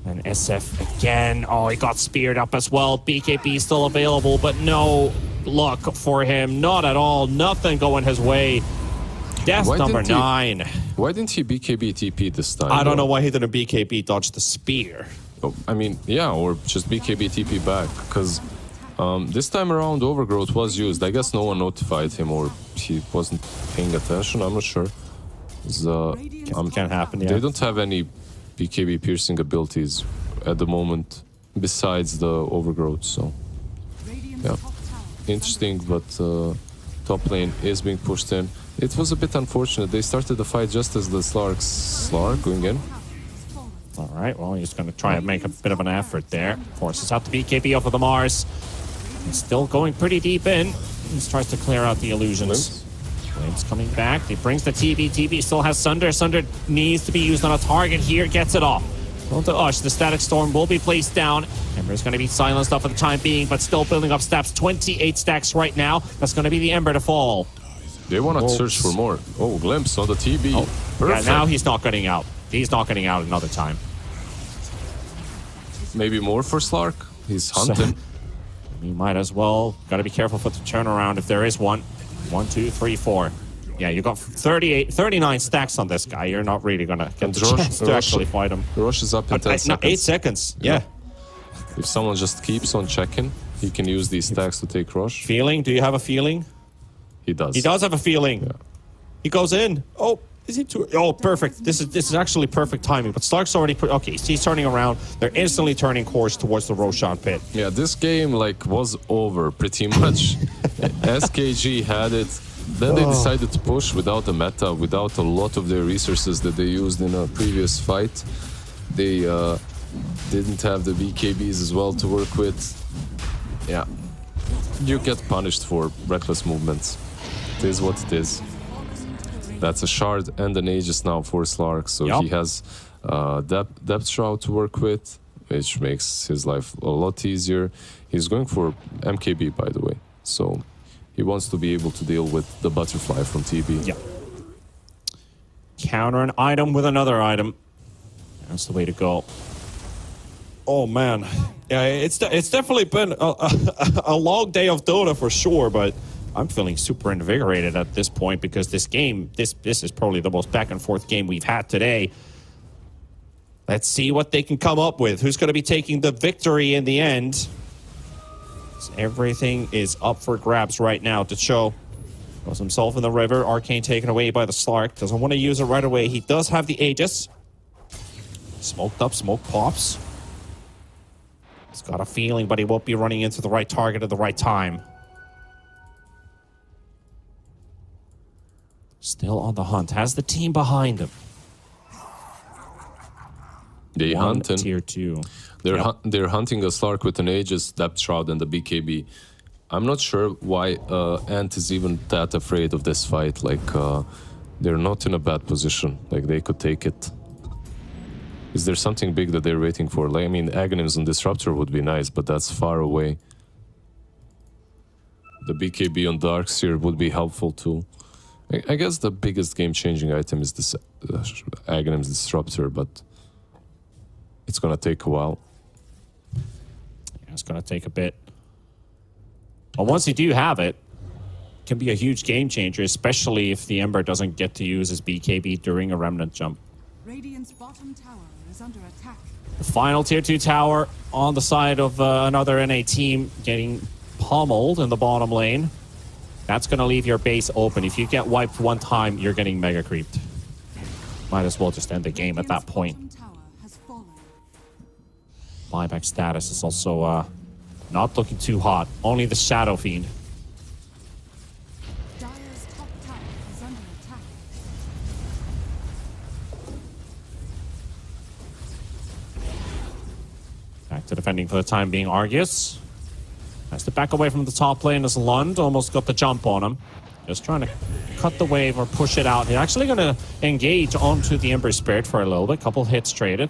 And SF again. Oh, he got speared up as well. BKB still available, but no luck for him. Not at all. Nothing going his way. Death Why number didn't he- 9. Why didn't he BKB TP this time? I don't know though? why he didn't BKB dodge the spear. Oh, I mean, yeah, or just BKB TP back, because this time around Overgrowth was used. I guess no one notified him, or he wasn't paying attention. I'm not sure. Can't happen, yeah. They don't have any BKB piercing abilities at the moment besides the Overgrowth, so Radiant's yeah. top tower is Interesting, but top lane is being pushed in. It was a bit unfortunate. They started the fight just as the Slark going in. All right, well, he's going to try and make a bit of an effort there. Forces out the BKB off of the Mars. He's still going pretty deep in. He just tries to clear out the illusions. Flames coming back. He brings the TB. TB still has Sunder. Sunder needs to be used on a target here. Gets it off. Don't Ush. The Static Storm will be placed down. Ember's going to be silenced up for the time being, but still building up stats. 28 stacks right now. That's going to be the Ember to fall. They want to search for more. Oh, glimpse on the TB. Oh, Perfect. yeah, now he's not getting out. He's not getting out another time. Maybe more for Slark. He's hunting. You might as well. Got to be careful for the turnaround if there is one. 1, 2, 3, 4. Yeah, you got 39 stacks on this guy. You're not really going to get the chance to actually fight him. The rush is up in 10 seconds. No, 8 seconds. Yeah. If someone just keeps on checking, he can use these stacks to take rush. Feeling? Do you have a feeling? He does. He does have a feeling. Yeah. He goes in. Oh, is he too? Oh, perfect. This is actually perfect timing. But Stark's already put. Okay, so he's turning around. They're instantly turning course towards the Roshan pit. Yeah, this game like was over pretty much. SKG had it. Then they decided to push without a meta, without a lot of their resources that they used in a previous fight. They didn't have the BKBs as well to work with. Yeah, you get punished for reckless movements. It is what it is. That's a shard and an Aegis now for Slark, so he has depth shroud to work with, which makes his life a lot easier. He's going for MKB, by the way, so he wants to be able to deal with the butterfly from TB. Yeah. Counter an item with another item. That's the way to go. Oh man, yeah, it's definitely been a long day of Dota for sure, but I'm feeling super invigorated at this point because this game, this is probably the most back and forth game we've had today. Let's see what they can come up with. Who's going to be taking the victory in the end? Everything is up for grabs right now to show. Throws himself in the river. Arcane taken away by the Slark. Doesn't want to use it right away. He does have the Aegis. Smoked up, smoke pops. He's got a feeling, but he won't be running into the right target at the right time. Still on the hunt. Has the team behind him. They hunting. Tier 2. They're hunting a Slark with an Aegis, Depth Shroud, and the BKB. I'm not sure why Ant is even that afraid of this fight. Like, they're not in a bad position. Like, they could take it. Is there something big that they're waiting for? Like, I mean, Aghanims on Disruptor would be nice, but that's far away. The BKB on Darkseer would be helpful too. I guess the biggest game-changing item is this Aghanims Disruptor, but it's gonna take a while. Yeah, it's gonna take a bit. But once you do have it, it can be a huge game changer, especially if the Ember doesn't get to use his BKB during a Remnant jump. Radiant's bottom tower is under attack. The final tier 2 tower on the side of another NA team getting pummeled in the bottom lane. That's going to leave your base open. If you get wiped one time, you're getting mega creeped. Might as well just end the game at that point. Radiant's bottom tower has fallen. Buyback status is also not looking too hot. Only the Shadow Fiend. Dire's top tower is under attack. Back to defending for the time being, Argus. Has to back away from the top lane as Lund almost got the jump on him. Just trying to cut the wave or push it out. He's actually going to engage onto the Ember Spirit for a little bit. Couple hits traded.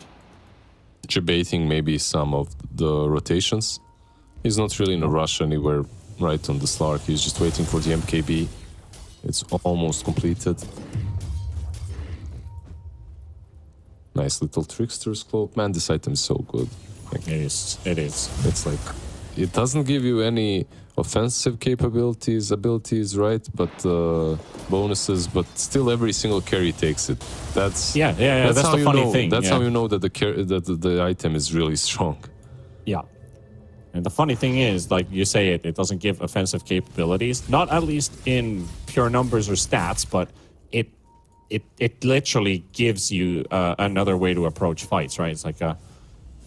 Debating maybe some of the rotations. He's not really in a rush anywhere right on the Slark. He's just waiting for the MKB. It's almost completed. Nice little Trickster's Cloak. Man, this item is so good. Like, It is. it's like, it doesn't give you any offensive abilities, right? But bonuses, but still every single carry takes it. That's Yeah. That's how the you funny know, thing. That's yeah. how you know that the item is really strong. Yeah. And the funny thing is, like you say, it doesn't give offensive capabilities. Not at least in pure numbers or stats, but it literally gives you another way to approach fights, right? It's like a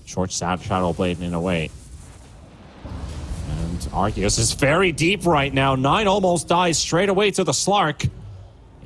short Shadow Blade in a way. And Arceus is very deep right now. 9 almost dies straight away to the Slark.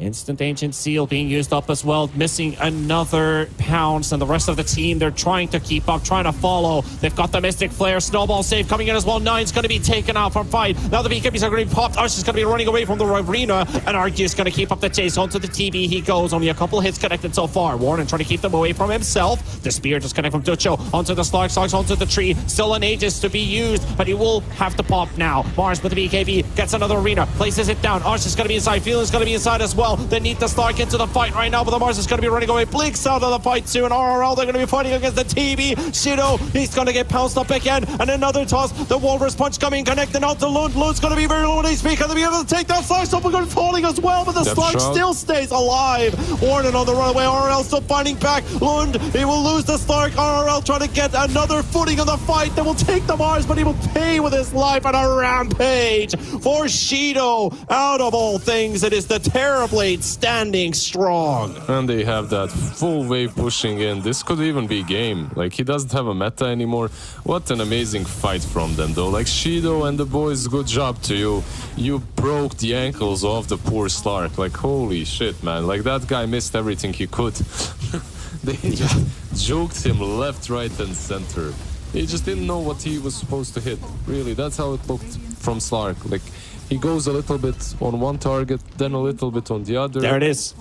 Instant Ancient Seal being used up as well, missing another pounce, and the rest of the team, they're trying to keep up, trying to follow. They've got the Mystic Flare, Snowball save coming in as well. Nine's going to be taken out from fight. Now the BKBs are going to be popped. Arch is going to be running away from the arena, and Argy is going to keep up the chase. Onto the TB he goes, only a couple hits connected so far. Warren trying to keep them away from himself. The spear just connect from Ducho, onto the Slarks, onto the tree. Still an Aegis to be used, but he will have to pop now. Mars with the BKB, gets another arena, places it down. Arch is going to be inside, Feeling going to be inside as well. They need the Slark into the fight right now, but the Mars is going to be running away. Blinks out of the fight too, and RRL, they're going to be fighting against the TB. Shido, he's going to get pounced up again, and another toss. The Walrus Punch coming, connecting out to Lund. Lund's going to be very low on HP. Can they be able to take that Slark? Something going falling as well, but the Slark still stays alive. Warden on the runaway. RRL still fighting back. Lund, he will lose the Slark. RRL trying to get another footing on the fight that will take the Mars, but he will pay with his life on a rampage for Shido. Out of all things, it is the Terrorblade standing strong. And they have that full wave pushing in. This could even be game. Like, he doesn't have a meta anymore. What an amazing fight from them, though. Like, Shido and the boys, good job to you. You broke the ankles of the poor Slark. Like, holy shit, man. Like, that guy missed everything he could. They just joked him left, right, and center. He just didn't know what he was supposed to hit. Really, that's how it looked from Slark. Like, he goes a little bit on one target, then a little bit on the other. There it is.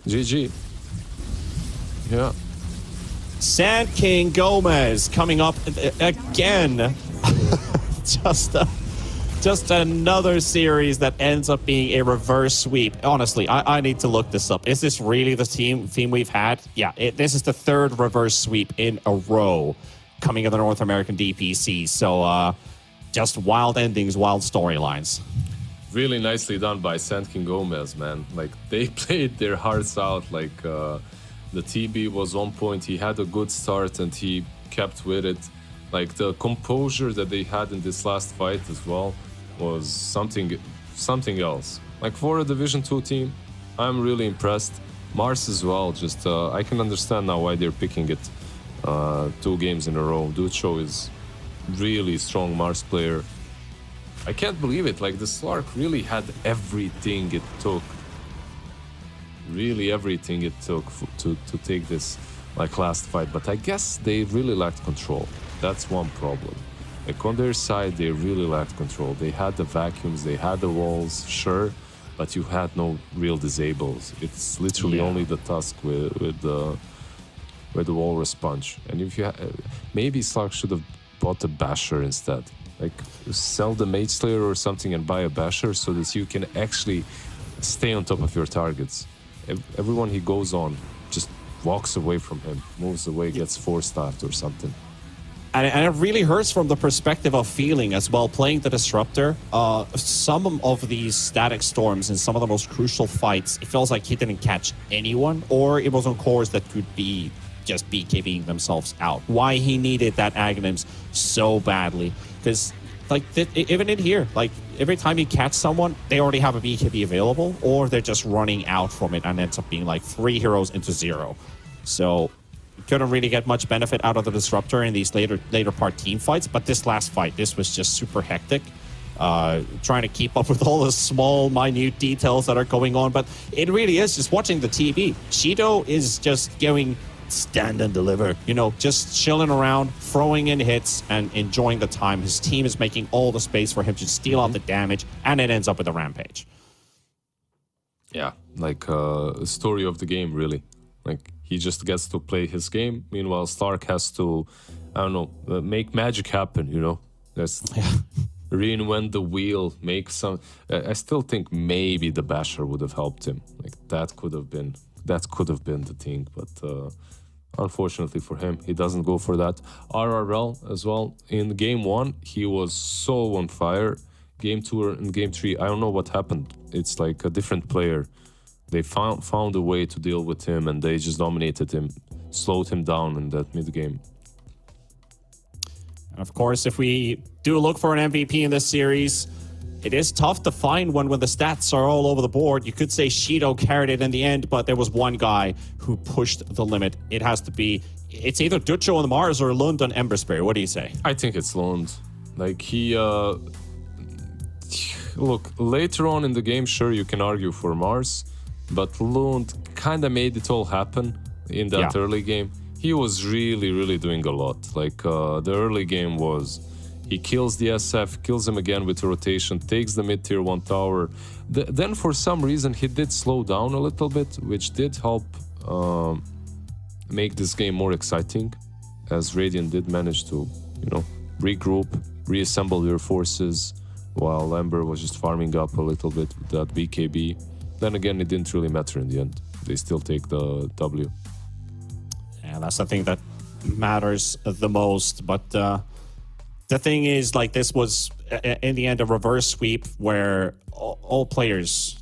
GG. Yeah. Sand King Gomez coming up again. Just another series that ends up being a reverse sweep. Honestly, I need to look this up. Is this really the theme we've had? Yeah, this is the third reverse sweep in a row coming in the North American DPC. So just wild endings, wild storylines. Really nicely done by Sand King Gomez, man. Like, they played their hearts out. Like, the TB was on point. He had a good start and he kept with it. Like, the composure that they had in this last fight as well was something else. Like, for a Division 2 team, I'm really impressed. Mars as well, just I can understand now why they're picking it 2 games in a row. Ducho is really strong Mars player. I can't believe it. Like, the Slark really had everything it took. Really everything it took to take this, like, last fight. But I guess they really lacked control. That's one problem. Like, on their side, they really lacked control. They had the vacuums, they had the walls, sure, but you had no real disables. It's literally only the Tusk with the Walrus Punch. And if you maybe Slark should have bought a Basher instead. Like, sell the Mage Slayer or something and buy a Basher so that you can actually stay on top of your targets. Everyone he goes on just walks away from him, moves away, gets 4-staffed or something. And it really hurts from the perspective of feeling as well, playing the Disruptor. Some of these static storms in some of the most crucial fights, it feels like he didn't catch anyone, or it was on cores that could be just BKBing themselves out. Why he needed that Aghanims so badly. Because, like, even in here, like, every time you catch someone, they already have a BKB available, or they're just running out from it and ends up being like 3 heroes into 0. So couldn't really get much benefit out of the Disruptor in these later part team fights, but this last fight, this was just super hectic. Trying to keep up with all the small, minute details that are going on, but it really is just watching the TV. Shido is just going stand and deliver, you know, just chilling around, throwing in hits and enjoying the time. His team is making all the space for him to steal out the damage, and it ends up with a rampage. Yeah, like a story of the game, really. Like, he just gets to play his game. Meanwhile, Slark has to, I don't know, make magic happen, you know? Reinvent the wheel, make some... I still think maybe the Basher would have helped him. Like, that could have been the thing, but unfortunately for him, he doesn't go for that. RRL as well, in game 1, he was so on fire. Game 2 and game 3, I don't know what happened. It's like a different player. They found a way to deal with him, and they just dominated him, slowed him down in that mid-game. And of course, if we do look for an MVP in this series, it is tough to find one when the stats are all over the board. You could say Shido carried it in the end, but there was one guy who pushed the limit. It has to be, it's either Ducho on the Mars or Lund on Ember Spear. What do you say? I think it's Lund. Like, he... Look, later on in the game, sure, you can argue for Mars, but Lund kind of made it all happen in that early game. He was really doing a lot. Like the early game was, he kills the SF, kills him again with a rotation, takes the mid tier 1 tower. Then for some reason he did slow down a little bit, which did help make this game more exciting, as Radiant did manage to, regroup, reassemble their forces, while Ember was just farming up a little bit with that BKB. Then again, it didn't really matter in the end. They still take the W. Yeah, that's the thing that matters the most. But the thing is, like, this was, in the end, a reverse sweep where all players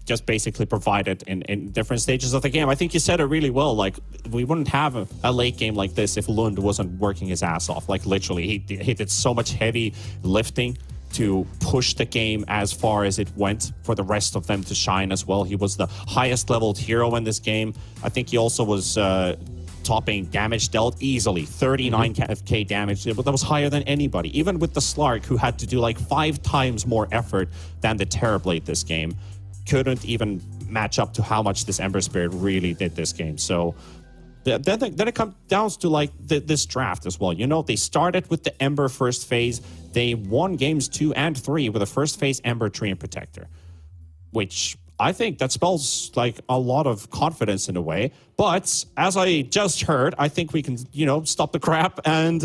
just basically provided in different stages of the game. I think you said it really well. Like, we wouldn't have a late game like this if Lund wasn't working his ass off. Like, literally, he did so much heavy lifting to push the game as far as it went for the rest of them to shine as well. He was the highest leveled hero in this game. I think he also was topping damage dealt easily, 39k damage. That was higher than anybody, even with the Slark, who had to do like 5 times more effort than the Terrorblade this game. Couldn't even match up to how much this Ember Spirit really did this game. So then it comes down to like this draft as well. They started with the Ember first phase. They won games 2 and 3 with a first phase Ember Treant Protector, which I think that spells like a lot of confidence in a way. But as I just heard, I think we can, stop the crap and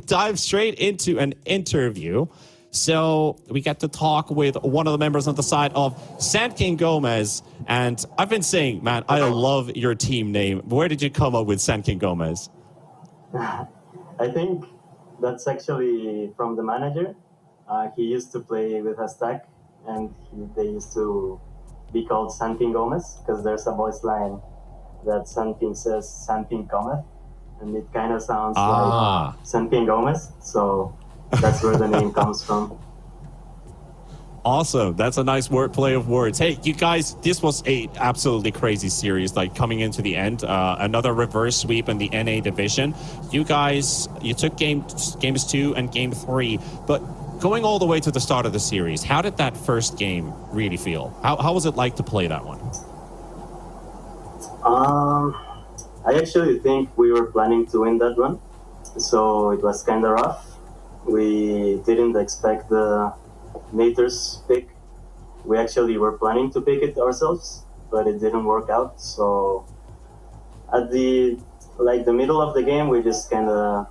dive straight into an interview. So we get to talk with one of the members on the side of Sand King Gomez. And I've been saying, man, I love your team name. Where did you come up with Sand King Gomez? I think that's actually from the manager. He used to play with a stack, and they used to be called Sand King Gomez because there's a voice line that Sand King says Sand King cometh, and it kind of sounds like Sand King Gomez. So that's where the name comes from. Awesome. That's a nice wordplay of words. Hey, you guys, this was a absolutely crazy series, like coming into the end. Another reverse sweep in the NA division. You guys, you took games 2 and game 3, but going all the way to the start of the series, how did that first game really feel? How was it like to play that one? I actually think we were planning to win that one, so it was kind of rough. We didn't expect the Mater's pick. We actually were planning to pick it ourselves, but it didn't work out. So at the middle of the game, we just kind of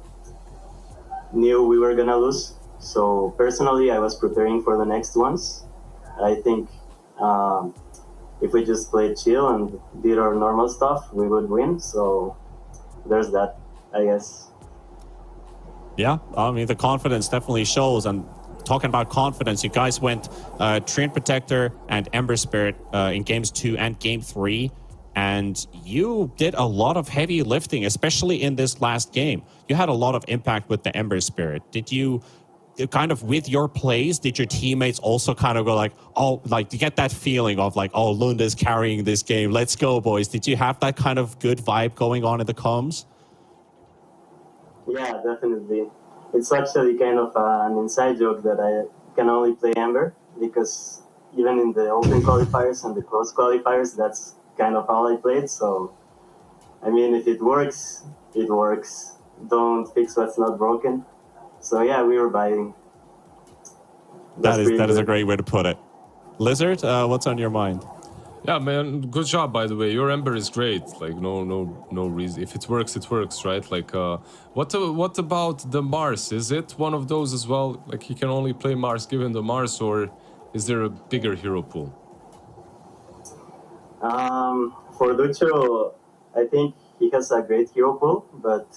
knew we were gonna lose. So personally, I was preparing for the next ones. I think if we just played chill and did our normal stuff, we would win. So there's that, I guess. Yeah, I mean, the confidence definitely shows. And talking about confidence, you guys went Treant Protector and Ember Spirit in games 2 and game 3. And you did a lot of heavy lifting, especially in this last game. You had a lot of impact with the Ember Spirit. Did you kind of, with your plays, did your teammates also kind of go like, oh, like, to get that feeling of like, oh, Lund is carrying this game, let's go, boys? Did you have that kind of good vibe going on in the comms? Yeah, definitely. It's actually kind of an inside joke that I can only play Ember because even in the open qualifiers and the closed qualifiers, that's kind of all I played. So, I mean, if it works, it works. Don't fix what's not broken. So yeah, we were vibing. That is a great way to put it. Lizard, what's on your mind? Yeah, man, good job, by the way. Your Ember is great. Like, no reason. If it works, right? Like, what about the Mars? Is it one of those as well? Like, he can only play Mars given the Mars, or is there a bigger hero pool? For Ducho, I think he has a great hero pool, but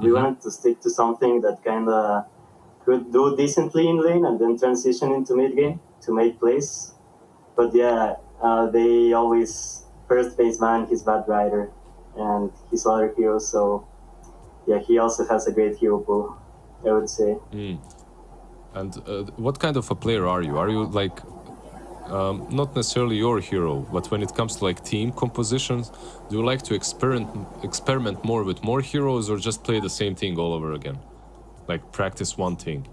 we wanted to stick to something that kind of could do decently in lane and then transition into mid game to make plays. But yeah, they always first baseman, his bad rider, and his other heroes. So yeah, he also has a great hero pool, I would say. And what kind of a player are you? Are you like not necessarily your hero, but when it comes to like team compositions, do you like to experiment more with more heroes, or just play the same thing all over again? Like practice one thing?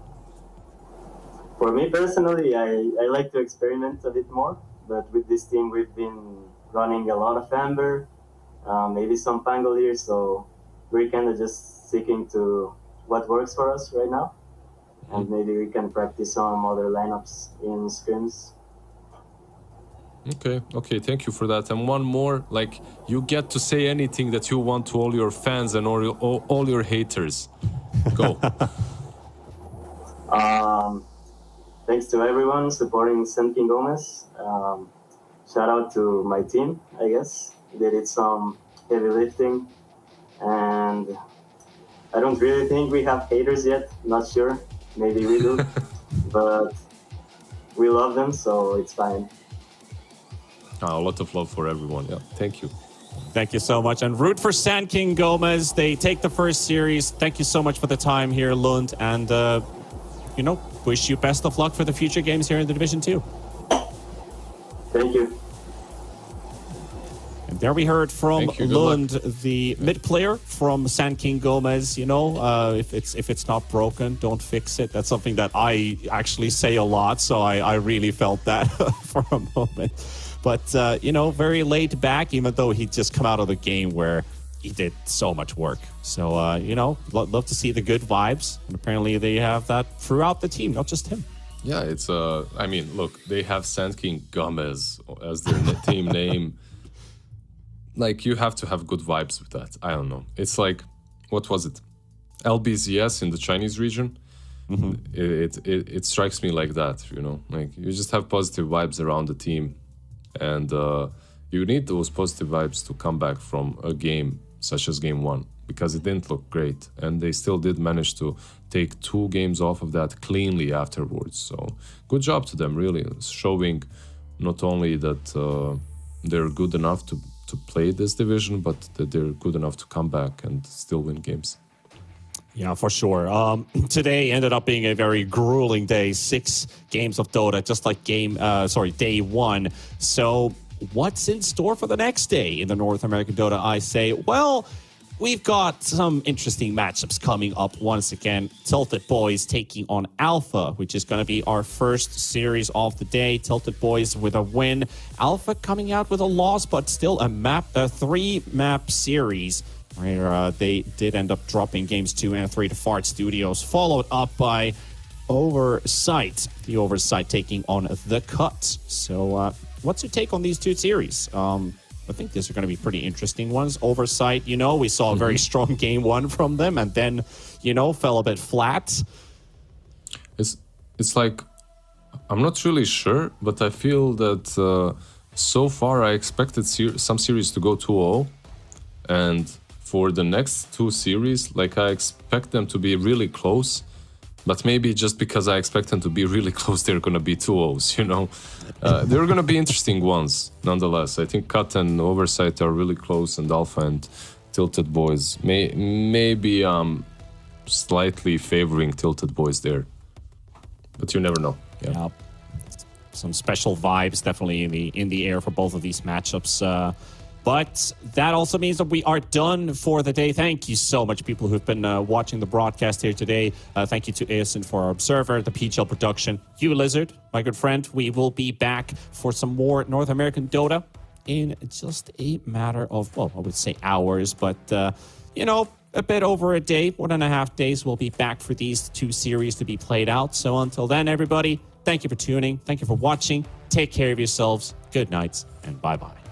For me personally, I like to experiment a bit more, but with this team we've been running a lot of Amber, maybe some Pangolier. So we're kind of just sticking to what works for us right now. And maybe we can practice some other lineups in scrims. Okay, thank you for that. And one more, like, you get to say anything that you want to all your fans and all your haters. Go. Thanks to everyone supporting Sam King Gomez. Shout out to my team, I guess. They did some heavy lifting. And I don't really think we have haters yet. Not sure. Maybe we do. But we love them, so it's fine. A lot of love for everyone. Yeah, thank you. Thank you so much. And root for Sand King Gomez. They take the first series. Thank you so much for the time here, Lund. And, wish you best of luck for the future games here in the Division 2. Thank you. And there we heard from Thank you. Lund, the mid player from Sand King Gomez. If it's not broken, don't fix it. That's something that I actually say a lot. So I really felt that for a moment. But, very laid back, even though he'd just come out of the game where he did so much work. So, love to see the good vibes. And apparently they have that throughout the team, not just him. Yeah, it's, look, they have Sand King Gomez as their team name. Like, you have to have good vibes with that. I don't know. It's like, what was it? LBZS in the Chinese region? Mm-hmm. It strikes me like that, Like, you just have positive vibes around the team. And you need those positive vibes to come back from a game such as Game 1, because it didn't look great. And they still did manage to take 2 games off of that cleanly afterwards. So good job to them, really. It's showing not only that they're good enough to play this division, but that they're good enough to come back and still win games. Yeah, for sure. Today ended up being a very grueling day. 6 games of Dota, just like day 1. So what's in store for the next day in the North American Dota, I say? Well, we've got some interesting matchups coming up once again. Tilted Boys taking on Alpha, which is going to be our first series of the day. Tilted Boys with a win. Alpha coming out with a loss, but still a 3-map series, where they did end up dropping games 2 and 3 to Fart Studios, followed up by Oversight. The Oversight taking on The Cut. So what's your take on these 2 series? I think these are going to be pretty interesting ones. Oversight, we saw a very strong game 1 from them, and then, fell a bit flat. It's like, I'm not really sure, but I feel that so far I expected some series to go 2-0, and for the next 2 series, like, I expect them to be really close, but maybe just because I expect them to be really close, they're going to be 2-0s, They're going to be interesting ones, nonetheless. I think Cut and Oversight are really close, and Alpha and Tilted Boys. Maybe slightly favoring Tilted Boys there, but you never know. Yeah. Some special vibes definitely in the air for both of these matchups. But that also means that we are done for the day. Thank you so much, people who've been watching the broadcast here today. Thank you to Aeson for our observer, the PHL production. You, Lizard, my good friend. We will be back for some more North American Dota in just a matter of, I would say hours, but, a bit over a day, 1.5 days. We'll be back for these 2 series to be played out. So until then, everybody, thank you for tuning. Thank you for watching. Take care of yourselves. Good night, and bye-bye.